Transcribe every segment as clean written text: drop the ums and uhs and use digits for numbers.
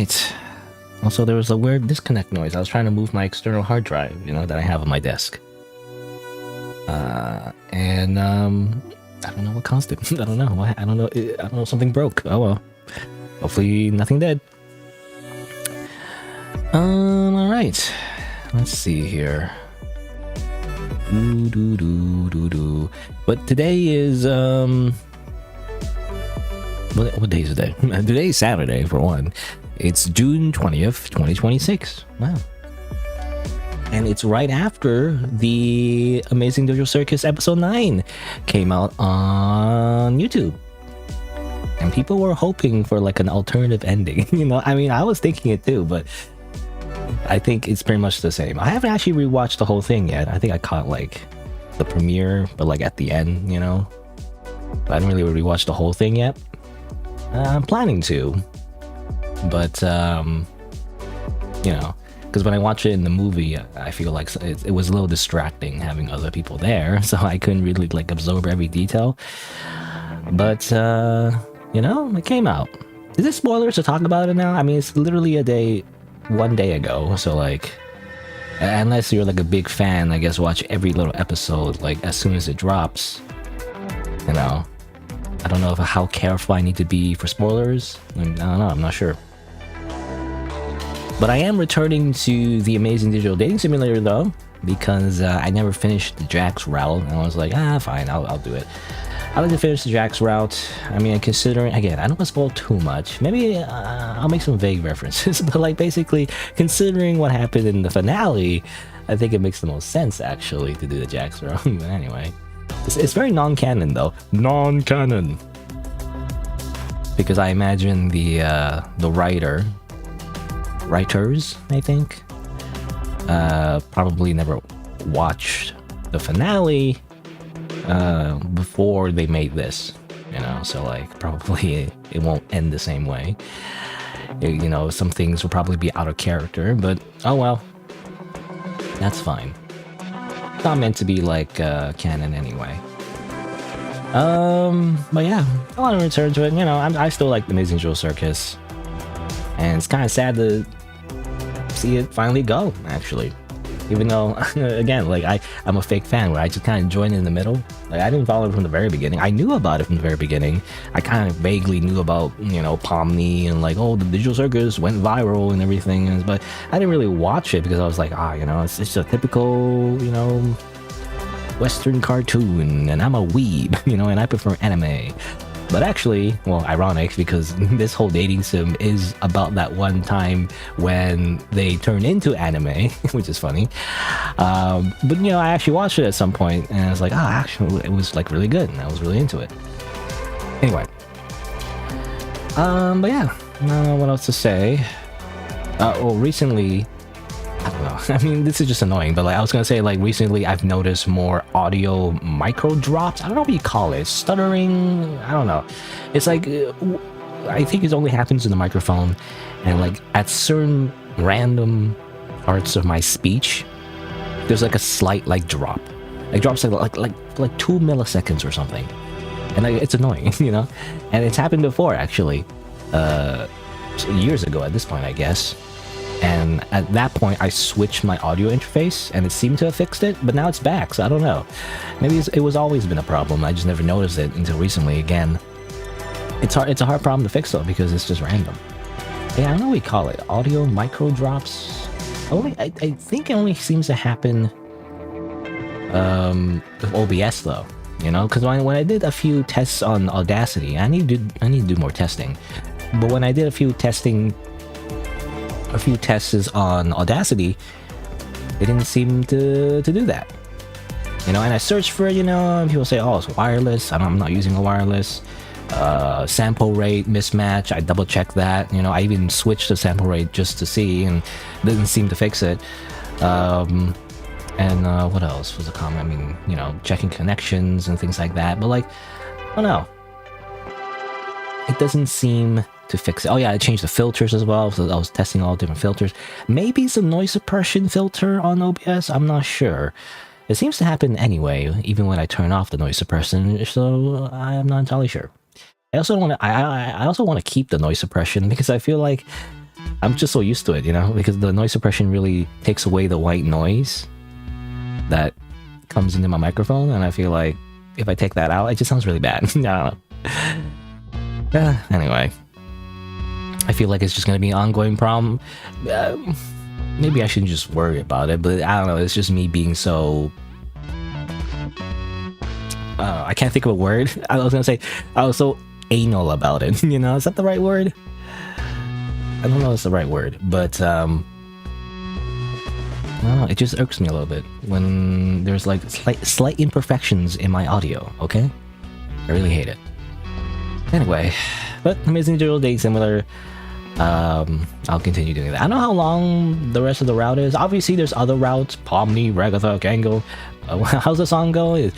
right. Also, there was a weird disconnect noise. I was trying to move my external hard drive, that I have on my desk. And I don't know what caused it. I don't know. I don't know. Something broke. Oh well. Hopefully nothing did. All right. Let's see here. But today is what day is today? Today is Saturday for one. It's June 20th, 2026. Wow. And it's right after the Amazing Dojo Circus episode 9 came out on YouTube. And people were hoping for like an alternative ending. I mean, I was thinking it too, but I think it's pretty much the same. I haven't actually rewatched the whole thing yet. I think I caught like the premiere, but like at the end, But I didn't really rewatch the whole thing yet. I'm planning to. But, because when I watch it in the movie, I feel like it was a little distracting having other people there, so I couldn't really like absorb every detail. But, it came out. Is it spoilers to talk about it now? I mean, it's literally one day ago, so like, unless you're like a big fan, I guess watch every little episode like as soon as it drops. I don't know how careful I need to be for spoilers. I don't know, I'm not sure. But I am returning to the Amazing Digital Dating Simulator though, because I never finished the Jax route, and I was like, fine, I'll do it. I like to finish the Jax route. I mean, considering, again, I don't want to spoil too much. Maybe I'll make some vague references, but like basically, considering what happened in the finale, I think it makes the most sense actually to do the Jax route. But anyway, it's very non-canon though. Non-canon. Because I imagine the writers, I think, probably never watched the finale before they made this, so like probably it won't end the same way. Some things will probably be out of character, but oh well, that's fine. It's not meant to be like canon anyway. But yeah, I want to return to it. I still like the Amazing Joe Circus, and it's kind of sad to see it finally go, actually. Even though, again, like I'm a fake fan where I just kind of joined in the middle. Like I didn't follow it from the very beginning. I knew about it from the very beginning. I kind of vaguely knew about, Pomni and like, the Digital Circus went viral and everything. But I didn't really watch it because I was like, it's just a typical, Western cartoon, and I'm a weeb, and I prefer anime. But actually, well, ironic, because this whole dating sim is about that one time when they turn into anime, which is funny. But I actually watched it at some point, and I was like, actually, it was like really good, and I was really into it. Anyway. But yeah, I don't know what else to say. Recently, I don't know. I mean, this is just annoying, but like I was gonna say, like recently I've noticed more audio micro drops. I don't know what you call it, stuttering. I don't know. It's like I think it only happens in the microphone, and like at certain random parts of my speech, there's like a slight like drop. It drops like 2 milliseconds or something, and like, it's annoying, And it's happened before actually, years ago at this point, I guess. And at that point, I switched my audio interface, and it seemed to have fixed it, but now it's back, so I don't know. Maybe it was always been a problem. I just never noticed it until recently. Again, it's a hard problem to fix though, because it's just random. Yeah, I don't know what we call it. Audio micro drops. I think it only seems to happen with OBS though. Because when I did a few tests on Audacity, I need to do more testing. But when I did a few tests on Audacity, it didn't seem to do that. And I searched for it, and people say, it's wireless. I'm not using a wireless. Sample rate mismatch, I double checked that. I even switched the sample rate just to see, and it didn't seem to fix it. And what else was the comment? I mean, checking connections and things like that. But like, I don't know. It doesn't seem to fix it. Oh yeah, I changed the filters as well, so I was testing all different filters. Maybe some noise suppression filter on OBS, I'm not sure. It seems to happen anyway, even when I turn off the noise suppression, so I'm not entirely sure. I also want to keep the noise suppression because I feel like I'm just so used to it, you know, because the noise suppression really takes away the white noise that comes into my microphone, and I feel like if I take that out, it just sounds really bad. I don't know. Anyway, I feel like it's just gonna be an ongoing problem. Maybe I shouldn't just worry about it, but I don't know. It's just me being so. I can't think of a word. I was gonna say I was so anal about it. You know, is that the right word? I don't know if it's the right word, but I don't know, it just irks me a little bit when there's like slight imperfections in my audio. Okay, I really hate it. Anyway, but Amazing Digital Date Similar. I'll continue doing that. I don't know how long the rest of the route is. Obviously, there's other routes: Pomni, Regatha, Gango. How's the song go?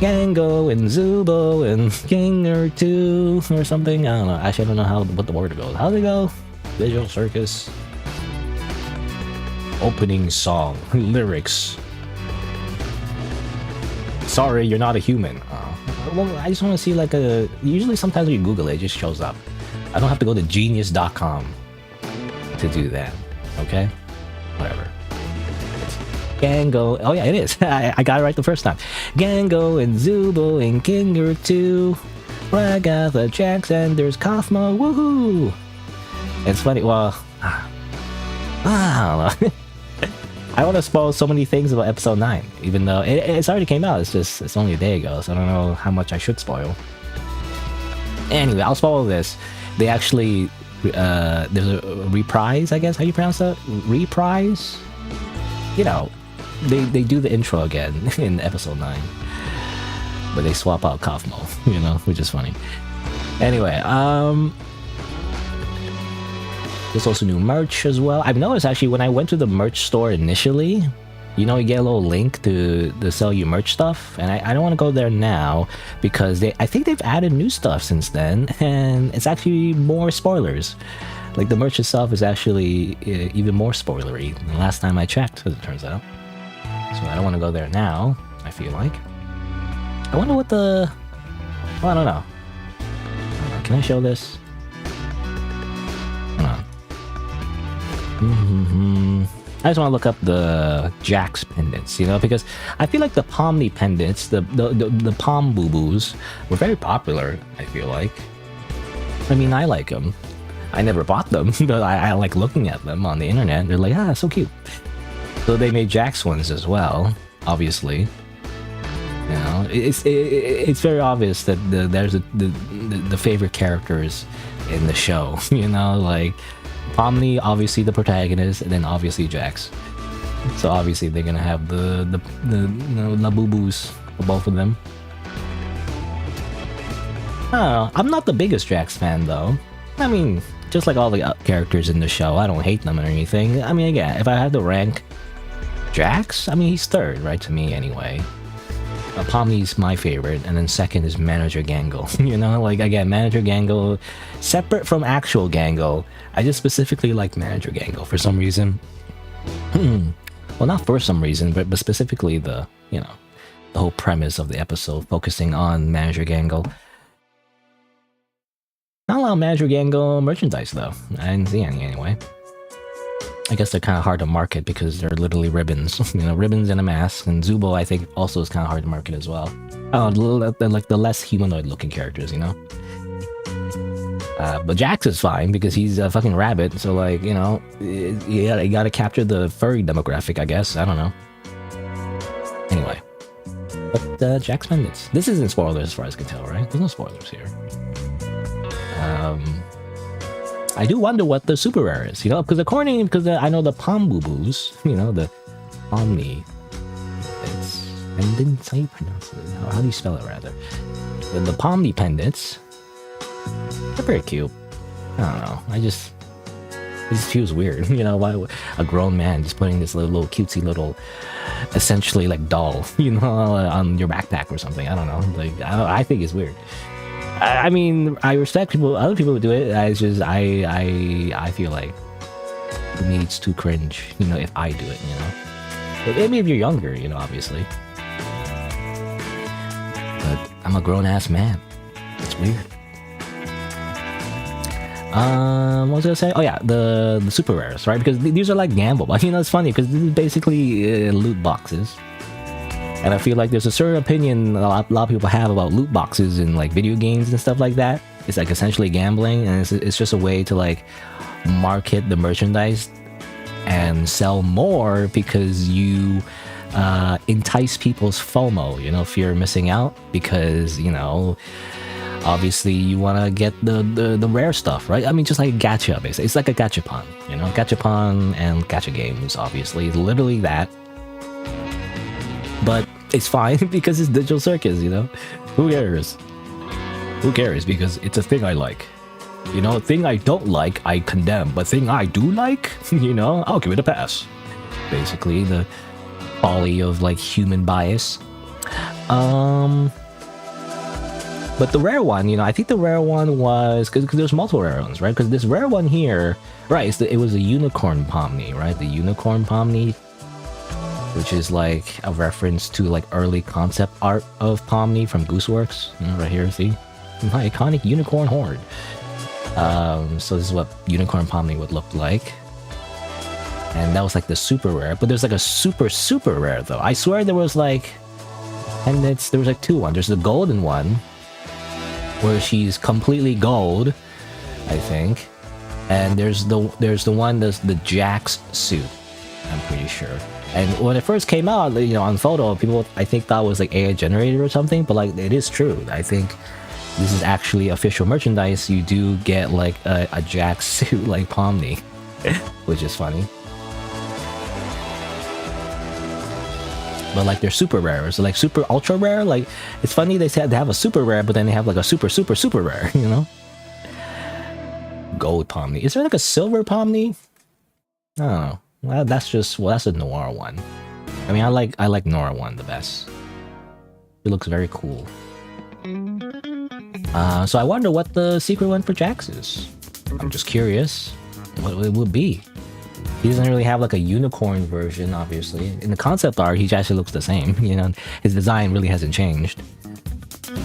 Gango and Zubo and Ginger 2 or something. I don't know. Actually, I don't know what the word goes. How's it go? Visual Circus. Opening song. Lyrics. Sorry, you're not a human. Well, I just want to see like a... Usually sometimes when you Google it, it just shows up. I don't have to go to genius.com to do that. Okay? Whatever. Gango. Oh yeah, it is. I got it right the first time. Gango and Zubo and Ginger 2. Ragatha, Jax, and there's Kaufmo. Woohoo! It's funny. Well, I don't know. I want to spoil so many things about episode 9, even though it's already came out. It's only a day ago, so I don't know how much I should spoil. Anyway, I'll spoil this. They actually there's a reprise, I guess. How do you pronounce that? Reprise? You know, they do the intro again in episode 9, but they swap out Kaufmo, you know, which is funny. Anyway, there's also new merch as well. I've noticed actually when I went to the merch store initially, you know, you get a little link to sell you merch stuff, and I don't want to go there now because I think they've added new stuff since then, and it's actually more spoilers. Like the merch itself is actually even more spoilery than the last time I checked, as it turns out. So I don't want to go there now, I feel like. I wonder what the... Well, I don't know. Can I show this? Hold on. I just want to look up the Jax pendants, you know, because I feel like the Pomni pendants, the Pom Boo-Boos, were very popular, I feel like. I mean, I like them. I never bought them, but I like looking at them on the internet. They're like, so cute. So they made Jax ones as well, obviously. You know, it's very obvious that there's the favorite characters in the show. You know, like Pomni, obviously the protagonist, and then obviously Jax. So obviously they're gonna have the Boo-Boos for both of them. I don't know. I'm not the biggest Jax fan though. I mean, just like all the characters in the show, I don't hate them or anything. I mean, again, if I had to rank Jax, I mean, he's third, right, to me anyway. Pomni's my favorite, and then second is Manager Gango. You know, like, again, Manager Gango, separate from actual Gango, I just specifically like Manager Gango for some reason. Well, not for some reason, but specifically the whole premise of the episode focusing on Manager Gango. Not a lot of Manager Gango merchandise, though. I didn't see any anyway. I guess they're kind of hard to market because they're literally ribbons. You know, ribbons and a mask. And Zubo, I think, also is kind of hard to market as well. Oh, like the less humanoid-looking characters, you know? But Jax is fine because he's a fucking rabbit. So, like, you know, you gotta capture the furry demographic, I guess. I don't know. Anyway. But Jax pendants. This isn't spoilers as far as I can tell, right? There's no spoilers here. I do wonder what the super rare is, you know, because I know the Pom Boo-Boos, you know, the Omni. Pendants, how do you pronounce it? How do you spell it, rather? The Pomni pendants, they're very cute. I don't know. It just feels weird, you know, why a grown man just putting this little cutesy little, essentially like doll, you know, on your backpack or something. I don't know. Like, I think it's weird. I mean, I respect other people who do it. I feel like to me it's too cringe, you know, if I do it, you know. Maybe if you're younger, you know, obviously. But I'm a grown-ass man. It's weird. What was I gonna say? Oh yeah, the super rares, right? Because these are like gamble. But you know, it's funny because this is basically loot boxes. And I feel like there's a certain opinion a lot of people have about loot boxes in like video games and stuff like that. It's like essentially gambling, and it's just a way to like market the merchandise and sell more because you entice people's FOMO, you know, fear of missing out, because, you know, obviously you want to get the rare stuff, right? I mean, just like a gacha, basically. It's like a gachapon, you know, gachapon and gacha games, obviously, literally that. But it's fine because it's Digital Circus, you know? Who cares? Who cares? Because it's a thing I like. You know, a thing I don't like, I condemn. But thing I do like, you know, I'll give it a pass. Basically, the folly of, like, human bias. But the rare one, you know, I think the rare one was... Because there's multiple rare ones, right? Because this rare one here... Right, it was a unicorn Pomni, right? The unicorn Pomni, which is like a reference to like early concept art of Pomni from Gooseworks. You know, right here, see? My iconic unicorn horde. So this is what unicorn Pomni would look like. And that was like the super rare. But there's like a super rare though. I swear there was like... And there was like two ones. There's the golden one, where she's completely gold, I think. And there's the one that's the Jax suit, I'm pretty sure. And when it first came out, you know, on photo, people I think thought it was like AI generated or something, but like it is true. I think this is actually official merchandise. You do get like a Jax suit like Pomni, which is funny. But like they're super rare, so like super ultra rare. Like it's funny they said they have a super rare, but then they have like a super rare, you know? Gold Pomni. Is there like a silver Pomni? I don't know. Well, that's a noir one. I mean, I like noir one the best. It looks very cool. So I wonder what the secret one for Jax is. I'm just curious what it would be. He doesn't really have like a unicorn version, obviously. In the concept art, he actually looks the same. You know, his design really hasn't changed.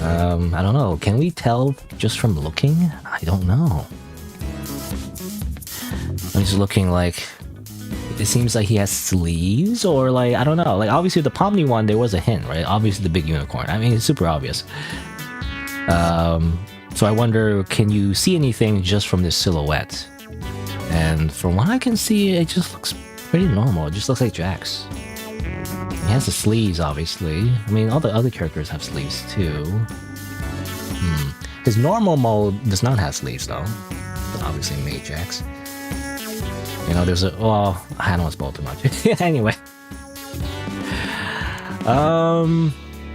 I don't know. Can we tell just from looking? I don't know. I'm just looking like... It seems like he has sleeves, or like, I don't know. Like, obviously the Pomni one, there was a hint, right? Obviously the big unicorn. I mean, it's super obvious. So I wonder, can you see anything just from this silhouette? And from what I can see, it just looks pretty normal. It just looks like Jax. He has the sleeves, obviously. I mean, all the other characters have sleeves, too. His normal mode does not have sleeves, though. But obviously made Jax. You know, there's a... Well, I don't want to spoil too much. Anyway.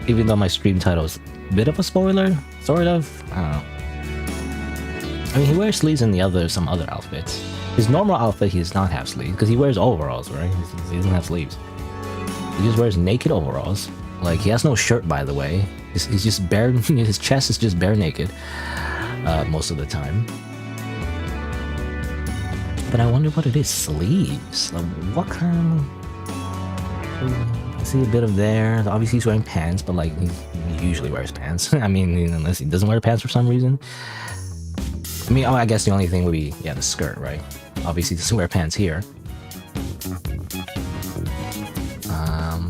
Even though my stream title is a bit of a spoiler, sort of. I don't know. I mean, he wears sleeves in some other outfits. His normal outfit, he does not have sleeves, because he wears overalls, right? He doesn't have sleeves. He just wears naked overalls. Like, he has no shirt, by the way. He's just bare... His chest is just bare naked. Most of the time. But I wonder what it is. Sleeves? Like, what kind of... I see a bit of there. Obviously he's wearing pants, but like, he usually wears pants. I mean, unless he doesn't wear pants for some reason. I mean, I guess the only thing would be, yeah, the skirt, right? Obviously he doesn't wear pants here.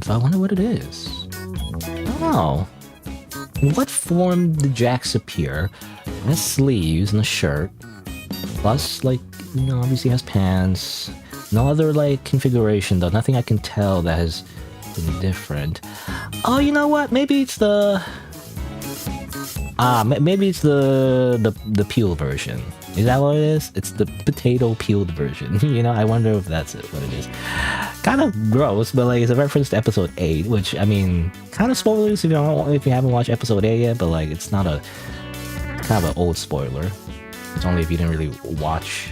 So I wonder what it is. Oh. In what form did Jax appear? It has sleeves and a shirt. Plus, like, you know, obviously has pants. No other, like, configuration, though. Nothing I can tell that has been different. Oh, you know what? Maybe it's the... maybe it's the peel version. Is that what it is? It's the potato peeled version. You know, I wonder if that's what it is. Kind of gross, but like, it's a reference to episode 8, which, I mean, kind of spoilers if you haven't watched episode 8 yet, but like, it's not a... kind of an old spoiler. It's only if you didn't really watch...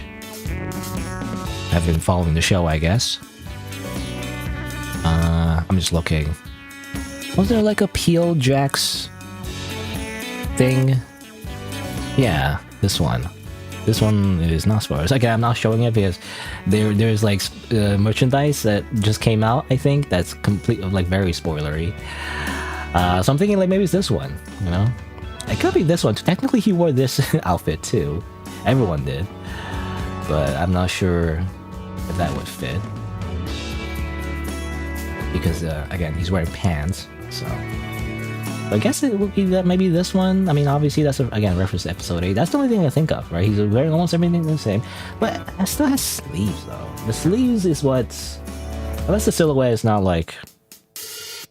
have been following the show, I guess. I'm just looking. Was there like a Peel Jax thing? Yeah, this one. This one is not spoilers. Again, I'm not showing it because there's like merchandise that just came out, I think, that's complete, like, very spoilery. So I'm thinking like maybe it's this one, you know? It could be this one. Technically he wore this outfit too. Everyone did. but I'm not sure if that would fit. Because, again, he's wearing pants, so... I guess it would be that maybe this one. I mean, obviously that's again reference to episode 8. That's the only thing I think of, right? He's wearing almost everything the same, but it still has sleeves though. The sleeves is what's, unless the silhouette is not like,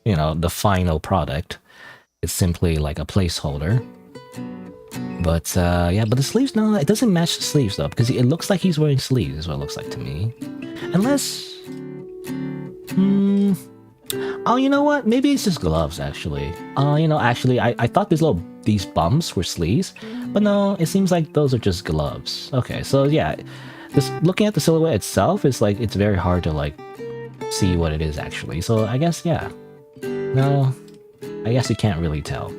you know, the final product. It's simply like a placeholder. But yeah, but the sleeves, no, it doesn't match the sleeves though, because it looks like he's wearing sleeves. Is what it looks like to me, unless. Oh, you know what? Maybe it's just gloves, actually. You know, actually, I thought these bumps were sleeves, but no, it seems like those are just gloves. Okay, so yeah, just looking at the silhouette itself, is like, it's very hard to, like, see what it is, actually. So I guess, yeah. No, I guess you can't really tell.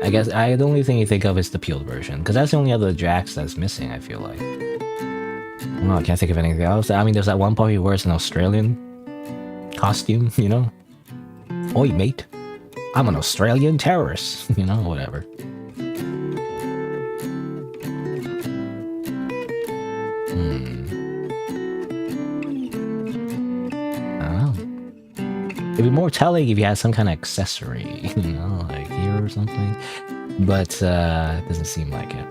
I guess, the only thing you think of is the peeled version, because that's the only other Jax that's missing, I feel like. I can't think of anything else. I mean, there's that one part he wears an Australian costume, you know? Oi, mate. I'm an Australian terrorist, you know, whatever. I don't know. It'd be more telling if you had some kind of accessory, you know, like here or something. But, it doesn't seem like it.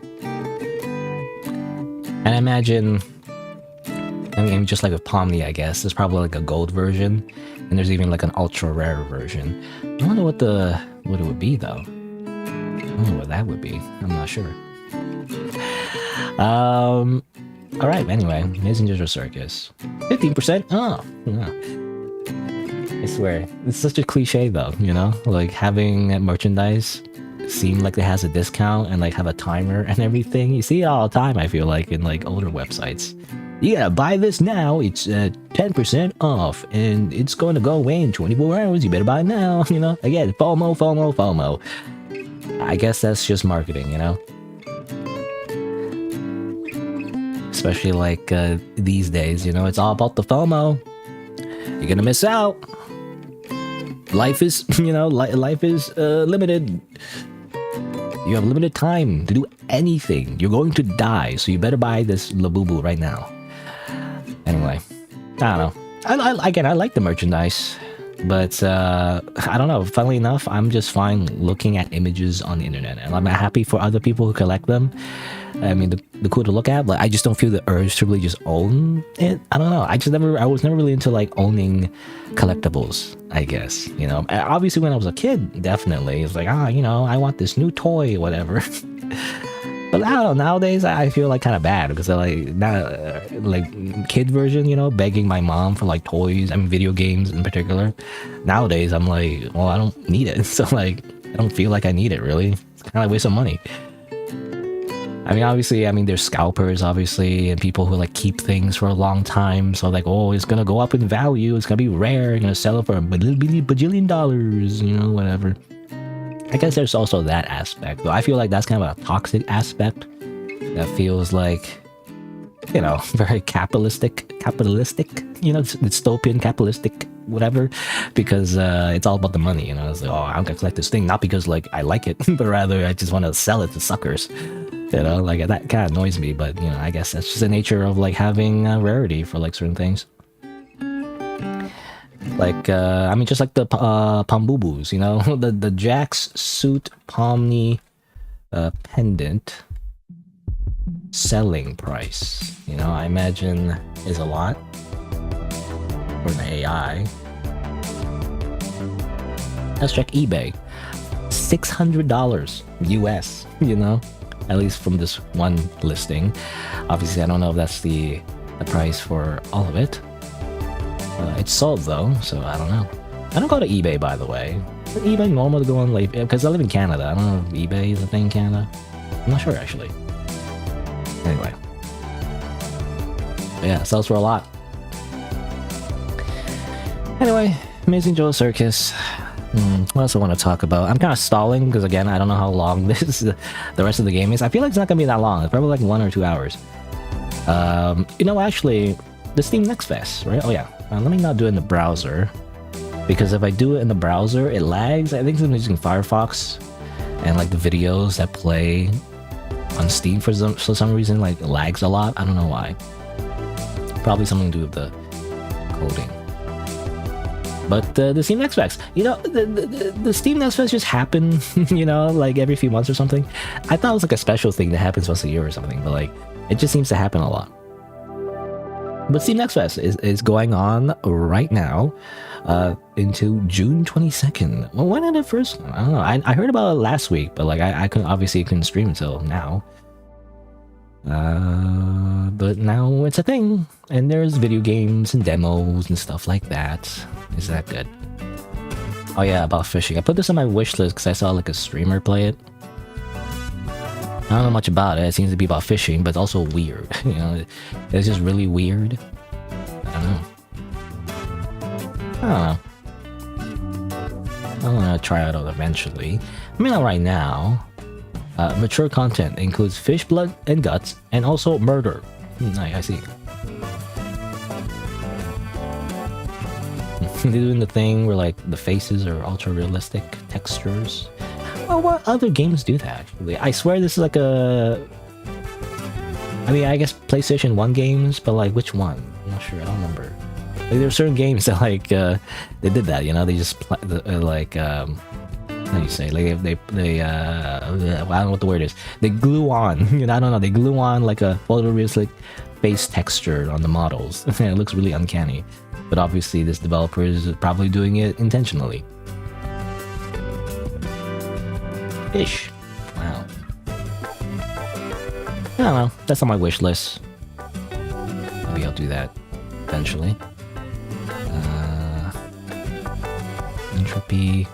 And I imagine... I mean, just like with Pomni, I guess, there's probably like a gold version, and there's even like an ultra rare version. I wonder what it would be though. I don't know what that would be. I'm not sure. All right. Anyway, Amazing Jojo Circus, 15%. Oh, yeah. I swear, it's such a cliche though. You know, like having merchandise seem like it has a discount and like have a timer and everything. You see it all the time. I feel like in like older websites. You gotta buy this now, it's 10% off, and it's going to go away in 24 hours, you better buy now, you know? Again, FOMO, FOMO, FOMO. I guess that's just marketing, you know? Especially like these days, you know, it's all about the FOMO. You're gonna miss out. Life is, you know, life is limited. You have limited time to do anything. You're going to die, so you better buy this Labubu right now. Anyway, I don't know. Again, I like the merchandise, but I don't know. Funnily enough, I'm just fine looking at images on the internet, and I'm happy for other people who collect them. I mean, they're cool to look at, but I just don't feel the urge to really just own it. I don't know. I was never really into like owning collectibles, I guess, you know. Obviously, when I was a kid, definitely. It's like, you know, I want this new toy, whatever. But I don't know, nowadays I feel like kind of bad because I like, not like kid version, you know, begging my mom for like toys, I mean video games in particular. Nowadays I'm like, well, I don't need it. So like, I don't feel like I need it really. It's kind of like a waste of money. I mean, obviously, there's scalpers, obviously, and people who like keep things for a long time. So like, oh, it's gonna go up in value. It's gonna be rare. You're gonna sell it for a bajillion dollars, you know, whatever. I guess there's also that aspect, though. I feel like that's kind of a toxic aspect that feels like, you know, very capitalistic, you know, dystopian, capitalistic, whatever, because it's all about the money, you know. It's like, oh, I'm gonna collect this thing, not because like I like it, but rather I just want to sell it to suckers, you know. Like that kind of annoys me, but you know, I guess that's just the nature of like having rarity for like certain things. Like, just like the Pambubus, you know, the Jax suit Pomni pendant selling price, you know, I imagine is a lot for the AI. Let's check eBay. $600 US, you know, at least from this one listing. Obviously, I don't know if that's the price for all of it. It's sold though, so I don't know. I don't go to eBay, by the way. Is eBay normal to go on, like, because I live in Canada. I don't know if eBay is a thing in Canada. I'm not sure actually. Anyway, but yeah, it sells for a lot. Anyway, Amazing Jojo Circus. What else I want to talk about? I'm kind of stalling because again, I don't know how long the rest of the game is. I feel like it's not gonna be that long. It's probably like 1 or 2 hours. You know, actually, the Steam Next Fest, right? Oh yeah. Let me not do it in the browser, because if I do it in the browser, it lags. I think I'm using Firefox, and like the videos that play on Steam for some reason like lags a lot. I don't know why. Probably something to do with the coding. But the Steam Next Fest, you know, the Steam Next Fest just happened, you know, like every few months or something. I thought it was like a special thing that happens once a year or something, but like it just seems to happen a lot. But Steam Next Fest is going on right now into June 22nd. Well, when did it first? I don't know. I heard about it last week, but like I couldn't stream until now. But now it's a thing, and there's video games and demos and stuff like that. Is that good? Oh yeah, about fishing. I put this on my wish list because I saw like a streamer play it. I don't know much about it. It seems to be about fishing, but it's also weird. You know, it's just really weird. I don't know. I'm gonna try it out eventually. I mean, not right now. Mature content includes fish blood and guts, and also murder. I see. They're doing the thing where like the faces are ultra realistic textures. Well, what other games do that actually? I swear this is like a... I mean, I guess PlayStation 1 games, but like which one? I'm not sure, I don't remember. Like, there are certain games that like, they did that, you know? They just, like, how do you say? Like, they I don't know what the word is. They glue on, you know, I don't know, they glue on like a photorealistic face texture on the models. It looks really uncanny. But obviously this developer is probably doing it intentionally. Fish. Wow. I don't know. That's on my wish list. Maybe I'll do that eventually. Entropy.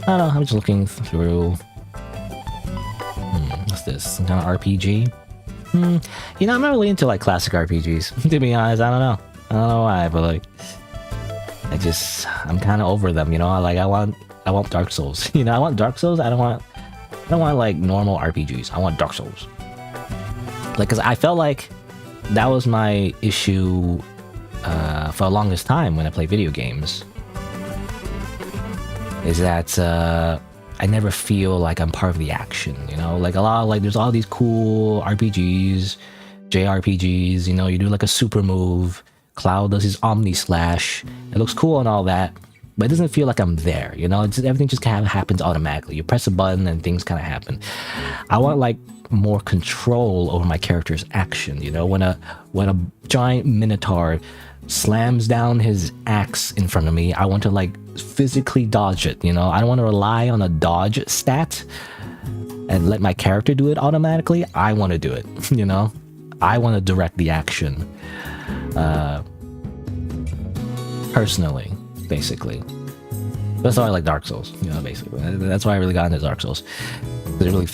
I don't know. I'm just looking through. What's this? Some kind of RPG? You know, I'm not really into like classic RPGs. To be honest, I don't know. I don't know why, but like, I'm kind of over them. You know, I want Dark Souls. You know, I want Dark Souls. I don't want like normal RPGs. I want Dark Souls. Like, cause I felt like that was my issue for the longest time when I play video games. Is that I never feel like I'm part of the action. You know, like there's all these cool RPGs, JRPGs. You know, you do like a super move. Cloud does his Omni Slash. It looks cool and all that, but it doesn't feel like I'm there, you know? Everything just kind of happens automatically. You press a button and things kind of happen. I want like more control over my character's action, you know? When a giant minotaur slams down his axe in front of me, I want to like physically dodge it, you know? I don't want to rely on a dodge stat and let my character do it automatically. I want to do it, you know? I want to direct the action. Personally, basically. That's why I like Dark Souls, you know, basically. That's why I really got into Dark Souls. It really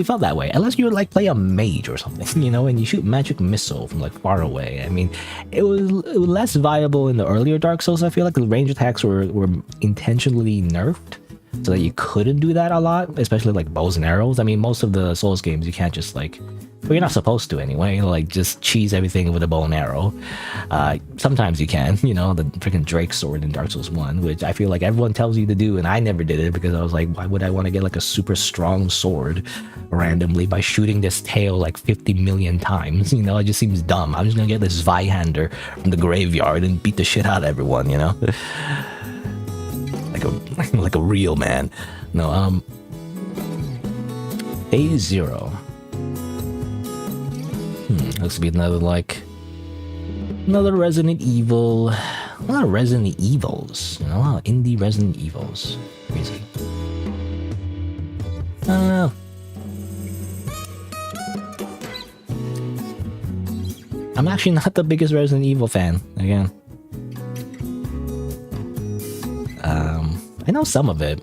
felt that way. Unless you like play a mage or something, you know, and you shoot magic missile from like far away. I mean, it was less viable in the earlier Dark Souls. I feel like the range attacks were intentionally nerfed so that you couldn't do that a lot, especially like bows and arrows. I mean, most of the Souls games you can't just like, well, you're not supposed to anyway, like just cheese everything with a bow and arrow. Sometimes you can, you know, the freaking Drake sword in Dark Souls 1, which I feel like everyone tells you to do, and I never did it because I was like, why would I want to get like a super strong sword randomly by shooting this tail like 50 million times? You know, it just seems dumb. I'm just gonna get this Zweihander from the graveyard and beat the shit out of everyone, you know? like a real man. No, Phase Zero. Looks to be another Resident Evil. A lot of Resident Evils, you know, a lot of indie Resident Evils. Crazy. I don't know. I'm actually not the biggest Resident Evil fan, again. I know some of it.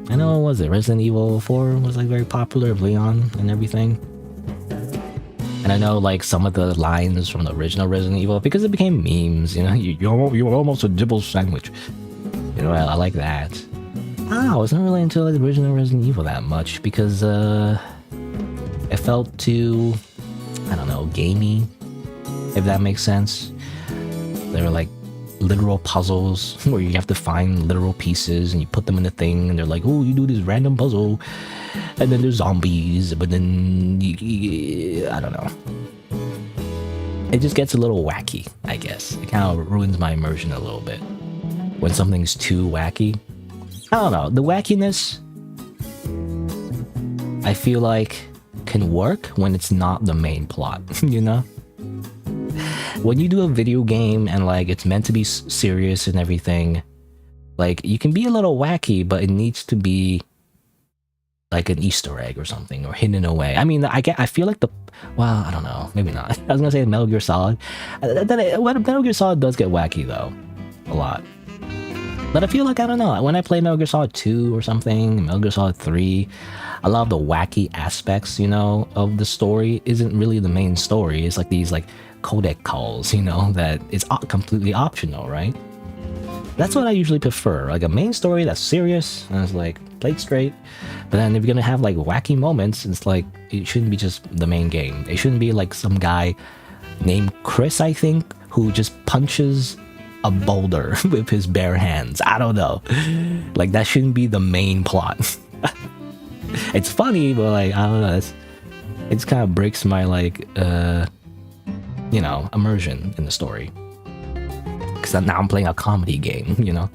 I know, what was it? Resident Evil 4 was like very popular, Leon and everything. And I know like some of the lines from the original Resident Evil because it became memes, you know, you're almost a dibble sandwich. You know, I like that. I was not really into like, the original Resident Evil that much because it felt too, I don't know, gamey, if that makes sense. There were like literal puzzles where you have to find literal pieces and you put them in a thing and they're like, oh, you do this random puzzle and then there's zombies, but then I don't know. It just gets a little wacky, I guess. It kind of ruins my immersion a little bit when something's too wacky. I don't know. The wackiness, I feel like, can work when it's not the main plot, you know? When you do a video game and like it's meant to be serious and everything, like you can be a little wacky, but it needs to be like an Easter egg or something, or hidden away. I mean, I feel like well, I don't know, maybe not. I was gonna say Metal Gear Solid. Metal Gear Solid does get wacky though, a lot. But I feel like, I don't know, when I play Metal Gear Solid 2 or something, Metal Gear Solid 3, a lot of the wacky aspects, you know, of the story isn't really the main story. It's like these like codec calls, you know, that is completely optional, right? That's what I usually prefer, like a main story that's serious and it's like played straight. But then if you're gonna have like wacky moments, it's like it shouldn't be just the main game. It shouldn't be like some guy named Chris, I think, who just punches a boulder with his bare hands. I don't know. Like that shouldn't be the main plot. It's funny, but like I don't know. It's kind of breaks my like you know, immersion in the story. Because now I'm playing a comedy game, you know?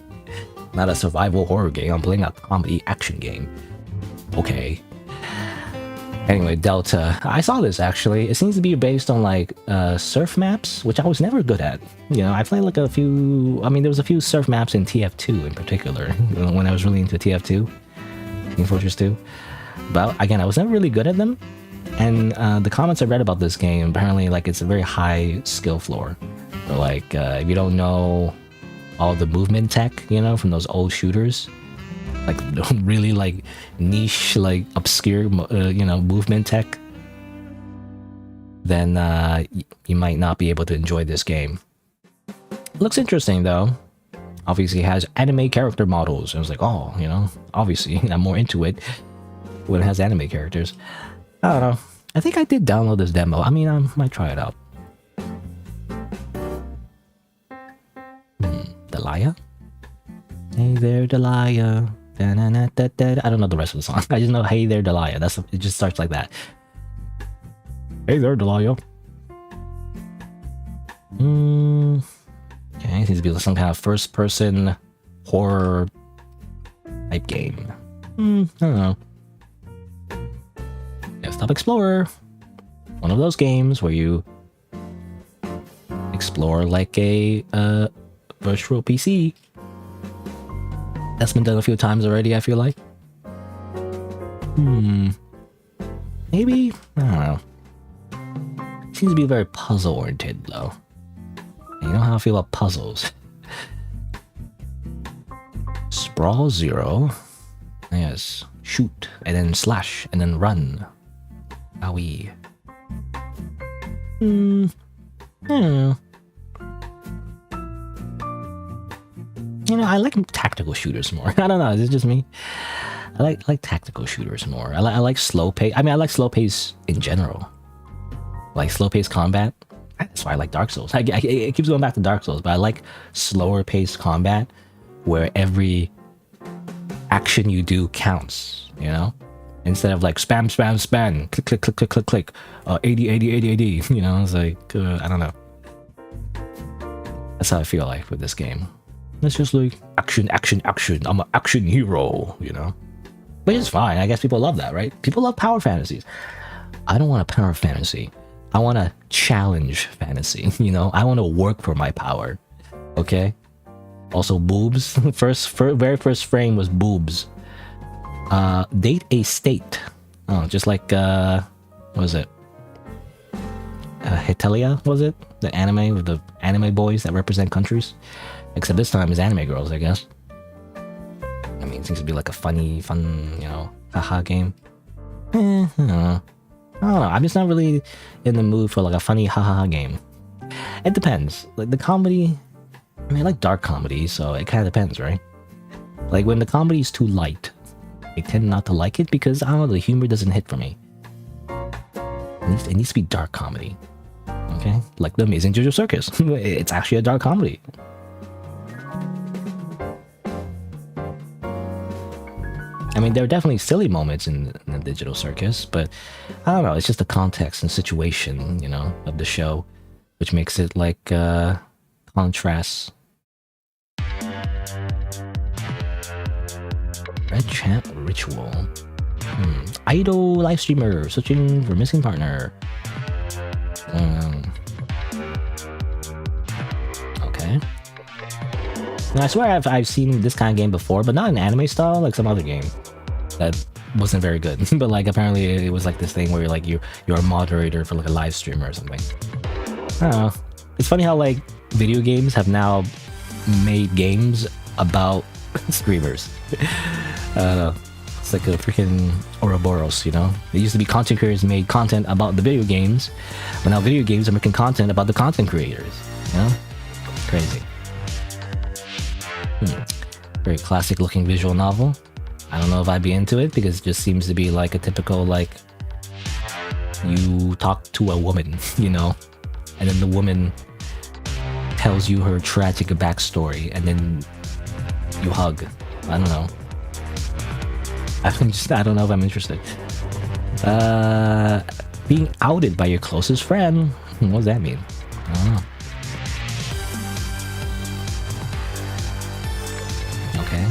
Not a survival horror game, I'm playing a comedy action game. Okay. Anyway, Delta. I saw this actually. It seems to be based on like surf maps, which I was never good at. You know, I played like a few, I mean, there was a few surf maps in TF2 in particular, when I was really into TF2, Team Fortress 2. But again, I was never really good at them. And the comments I read about this game, apparently like it's a very high skill floor. Or like if you don't know all the movement tech, you know, from those old shooters, like really like niche, like obscure, you know, movement tech, then you might not be able to enjoy this game. Looks interesting though. Obviously it has anime character models. I was like, oh, you know, obviously I'm more into it when it has anime characters. I don't know. I think I did download this demo. I mean, I might try it out. Delia? Hey there, Delia. I don't know the rest of the song. I just know Hey there, Delia. It just starts like that. Hey there, Delia. Okay, it seems to be some kind of first-person horror type game. I don't know. Desktop Explorer. One of those games where you explore like a virtual PC. That's been done a few times already, I feel like. Maybe? I don't know. Seems to be very puzzle-oriented, though. And you know how I feel about puzzles. Sprawl 0. Yes. Shoot, and then slash, and then run. Owie. I don't know. You know, I like tactical shooters more. I don't know, is it just me? I like tactical shooters more. I like slow pace. I mean, I like slow pace in general. Like slow pace combat. That's why I like Dark Souls. It keeps going back to Dark Souls, but I like slower paced combat where every action you do counts, you know? Instead of like spam, spam, spam, click, click, click, click, click, click, 80, 80, 80, 80, you know? It's like, I don't know. That's how I feel like with this game. It's just like action, action, action. I'm an action hero, you know? Which is fine. I guess people love that, right? People love power fantasies. I don't want a power fantasy. I want a challenge fantasy, you know? I want to work for my power, okay? Also, boobs. Very first frame was boobs. Date a state. Oh, just like, what was it? Hetalia, was it? The anime with the anime boys that represent countries? Except this time it's anime girls, I guess. I mean, it seems to be like a fun, you know, haha game. I don't know. I'm just not really in the mood for like a funny haha game. It depends. Like the comedy, I mean, I like dark comedy, so it kind of depends, right? Like when the comedy is too light, I tend not to like it because, I don't know, the humor doesn't hit for me. It needs to be dark comedy. Okay? Like The Amazing JoJo Circus. It's actually a dark comedy. I mean, there are definitely silly moments in the digital circus, but I don't know. It's just the context and situation, you know, of the show, which makes it like contrasts. Red Champ Ritual. Idol live streamer searching for missing partner. Okay. Now, I swear I've seen this kind of game before, but not in anime style, like some other game that wasn't very good. But like apparently it was like this thing where you're a moderator for like a live streamer or something. I don't know. It's funny how like video games have now made games about streamers. I don't know. It's like a freaking Ouroboros, you know? It used to be content creators made content about the video games, but now video games are making content about the content creators, you know? Crazy. Very classic looking visual novel. I don't know if I'd be into it because it just seems to be like a typical like you talk to a woman, you know, and then the woman tells you her tragic backstory and then you hug. I don't know. I don't know if I'm interested. Being outed by your closest friend. What does that mean? I don't know. Okay.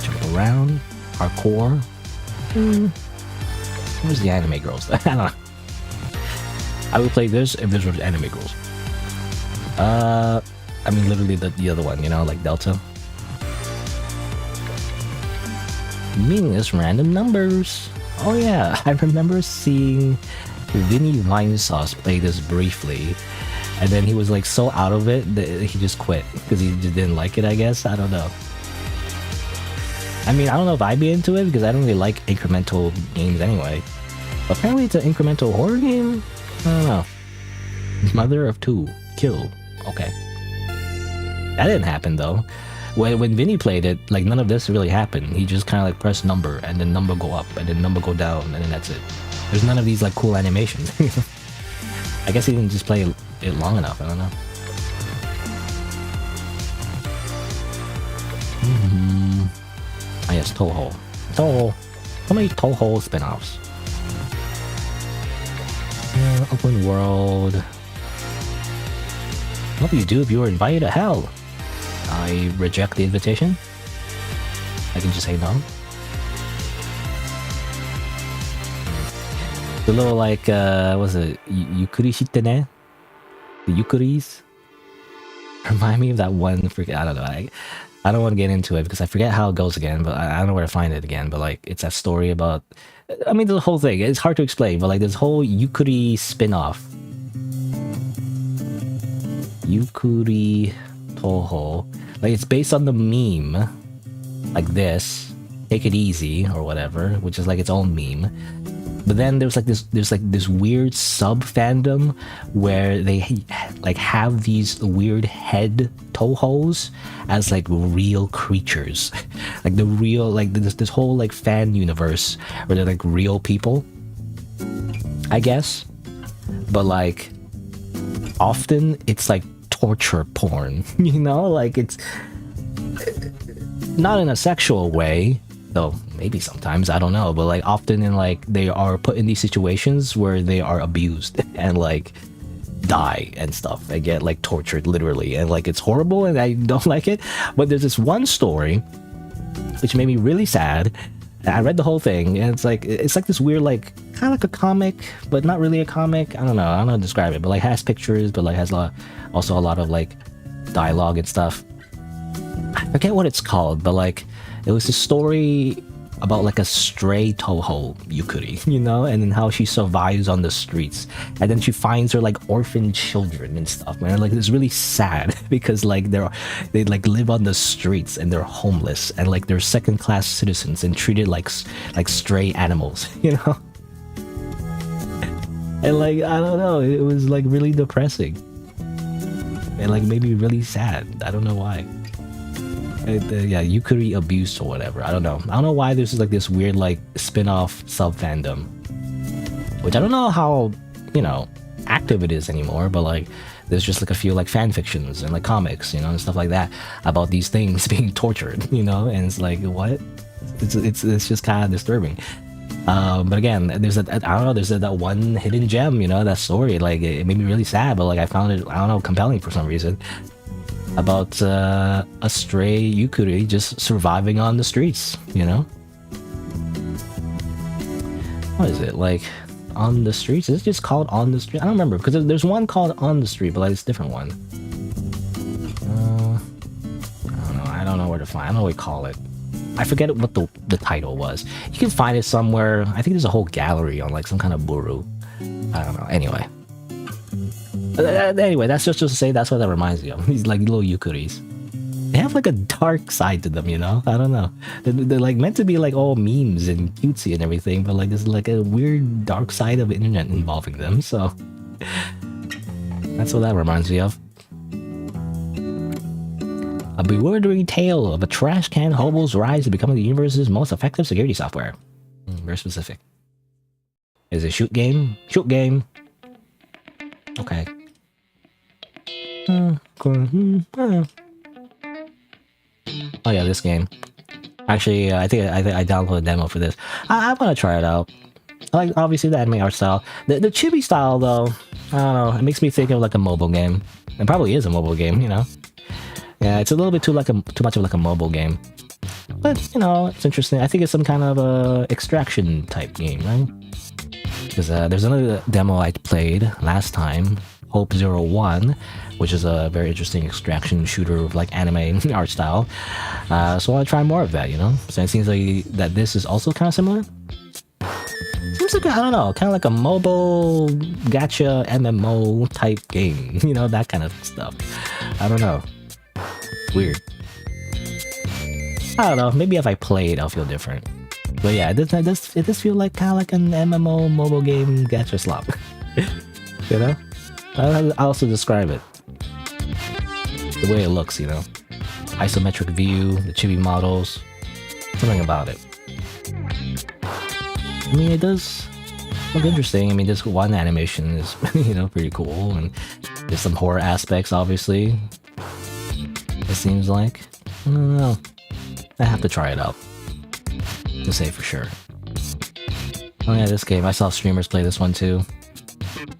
Jump around. Hardcore. Where's the anime girls? I don't know. I would play this if this was anime girls. I mean literally the other one, you know, like Delta. Meaningless random numbers. Oh yeah, I remember seeing Vinny Vinesauce play this briefly, and then he was like so out of it that he just quit because he just didn't like it, I guess. I don't know. I mean, I don't know if I'd be into it because I don't really like incremental games anyway. But apparently it's an incremental horror game? I don't know. Mother of Two. Kill. Okay. That didn't happen though. When Vinny played it, like none of this really happened. He just kind of like pressed number and then number go up and then number go down and then that's it. There's none of these like cool animations. I guess he didn't just play it long enough. I don't know. Ah yes, Toho. Toho. How many Toho spin-offs? Open world. What would you do if you were invited to hell? I reject the invitation. I can just say no. The little like what's it? Yukuri shite ne? The Yukuris? Remind me of that one freaking, I don't know. I don't want to get into it because I forget how it goes again, but I don't know where to find it again. But like it's that story about, I mean the whole thing. It's hard to explain, but like this whole Yukuri spin-off. Yukuri Toho. Like it's based on the meme like this, take it easy or whatever, which is like its own meme. But then there's like this weird sub fandom where they like have these weird head Tohos as like real creatures. Like the real, like this whole like fan universe where they're like real people, I guess. But like often it's like torture porn, you know, like it's not in a sexual way though, maybe sometimes, I don't know, but like often in like they are put in these situations where they are abused and like die and stuff and get like tortured literally, and like it's horrible and I don't like it. But there's this one story which made me really sad. I read the whole thing and it's like this weird like kind of like a comic but not really a comic. I don't know how to describe it, but like has pictures but like has also a lot of like dialogue and stuff. I forget what it's called, but like it was a story about like a stray Toho Yukuri, you know, and then how she survives on the streets, and then she finds her like orphan children and stuff, man. Like it's really sad because like they like live on the streets and they're homeless and like they're second-class citizens and treated like stray animals, you know. And like I don't know, it was like really depressing and like made me really sad. I don't know why. Yeah, Yukuri abuse or whatever. I don't know why there's like this weird like spin-off sub fandom, which I don't know how, you know, active it is anymore, but like there's just like a few like fan fictions and like comics, you know, and stuff like that about these things being tortured, you know, and it's like, what? It's just kind of disturbing. But again, there's I don't know, there's that one hidden gem, you know, that story, like it made me really sad, but like I found it, I don't know, compelling for some reason, about a stray yukuri just surviving on the streets, you know. What is it, like on the streets? Is it just called On the Street? I don't remember, because there's one called On the Street, but like it's a different one. I don't know where to find, I don't know what we call it. I forget what the title was. You can find it somewhere. I think there's a whole gallery on like some kind of buru. I don't know. Anyway. Anyway, that's just to say that's what that reminds me of. These like little yukuris. They have like a dark side to them, you know? I don't know. They're like meant to be like all memes and cutesy and everything, but like there's like a weird dark side of the internet involving them, so that's what that reminds me of. A bewildering tale of a trash can hobo's rise to becoming the universe's most effective security software. Very specific. Is it shoot game? Shoot game. Okay. Oh yeah, this game. Actually, I think I downloaded a demo for this. I want to try it out. I like obviously the anime art style. The chibi style though, I don't know. It makes me think of like a mobile game. It probably is a mobile game, you know. Yeah, it's a little bit too much of like a mobile game, but you know, it's interesting. I think it's some kind of a extraction type game, right? Because there's another demo I played last time, Hope 01, which is a very interesting extraction shooter with like anime art style. So I want to try more of that, you know. So it seems like that this is also kind of similar. Seems like, I don't know, kind of like a mobile gacha MMO type game, you know, that kind of stuff. I don't know. Weird. I don't know. Maybe if I play it, I'll feel different. But yeah, it does feel like kind of like an MMO mobile game gacha slop. You know? I'll also describe it. The way it looks, you know? Isometric view, the chibi models, something about it. I mean, it does look interesting. I mean, this one animation is, you know, pretty cool, and there's some horror aspects, obviously. It seems like. I don't know. I have to try it out to say for sure. Oh yeah, this game. I saw streamers play this one too.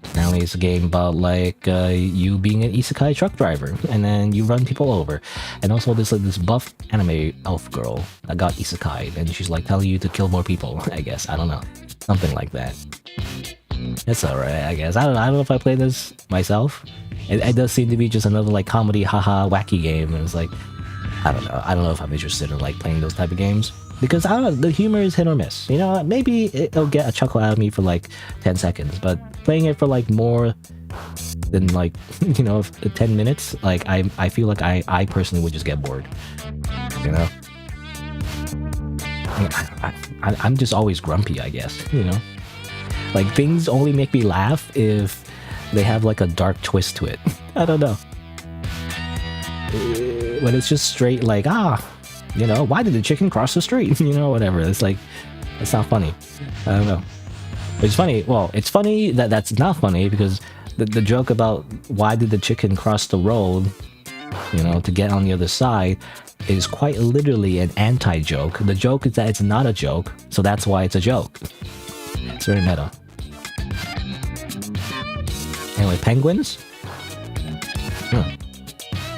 Apparently it's a game about like you being an isekai truck driver, and then you run people over. And also there's like this buff anime elf girl that got isekai, and she's like telling you to kill more people, I guess. I don't know. Something like that. It's alright, I guess. I don't know if I play this myself. It does seem to be just another like comedy haha wacky game, and it's like, I don't know if I'm interested in like playing those type of games, because I don't know, the humor is hit or miss, you know. Maybe it'll get a chuckle out of me for like 10 seconds, but playing it for like more than like, you know, 10 minutes, like I feel like I personally would just get bored, you know. I'm just always grumpy, I guess, you know. Like things only make me laugh if they have like a dark twist to it. I don't know. But it's just straight like, you know, why did the chicken cross the street? You know, whatever. It's like, it's not funny. I don't know. It's funny. Well, it's funny that that's not funny, because the joke about why did the chicken cross the road, you know, to get on the other side, is quite literally an anti-joke. The joke is that it's not a joke, so that's why it's a joke. It's very meta. Anyway, penguins?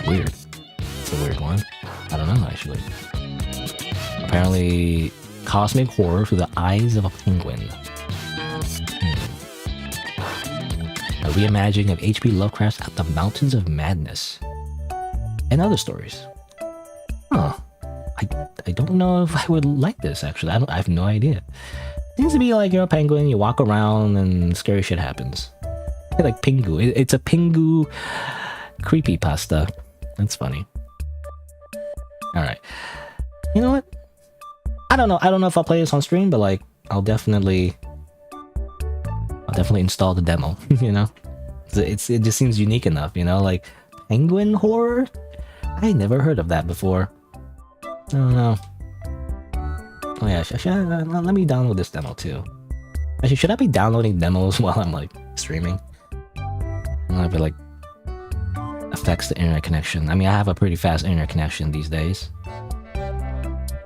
Weird. It's a weird one. I don't know, actually. Apparently, cosmic horror through the eyes of a penguin. A reimagining of H.P. Lovecraft's At the Mountains of Madness. And other stories. Huh. I don't know if I would like this, actually. I have no idea. Seems to be like, you know, penguin, you walk around and scary shit happens. Like Pingu. It's a Pingu creepypasta. That's funny. Alright. You know what? I don't know if I'll play this on stream, but like I'll definitely install the demo, you know? It just seems unique enough, you know, like penguin horror? I never heard of that before. I don't know. Oh yeah, let me download this demo too. Actually, should I be downloading demos while I'm like streaming? I'll be like affects the internet connection. I mean, I have a pretty fast internet connection these days,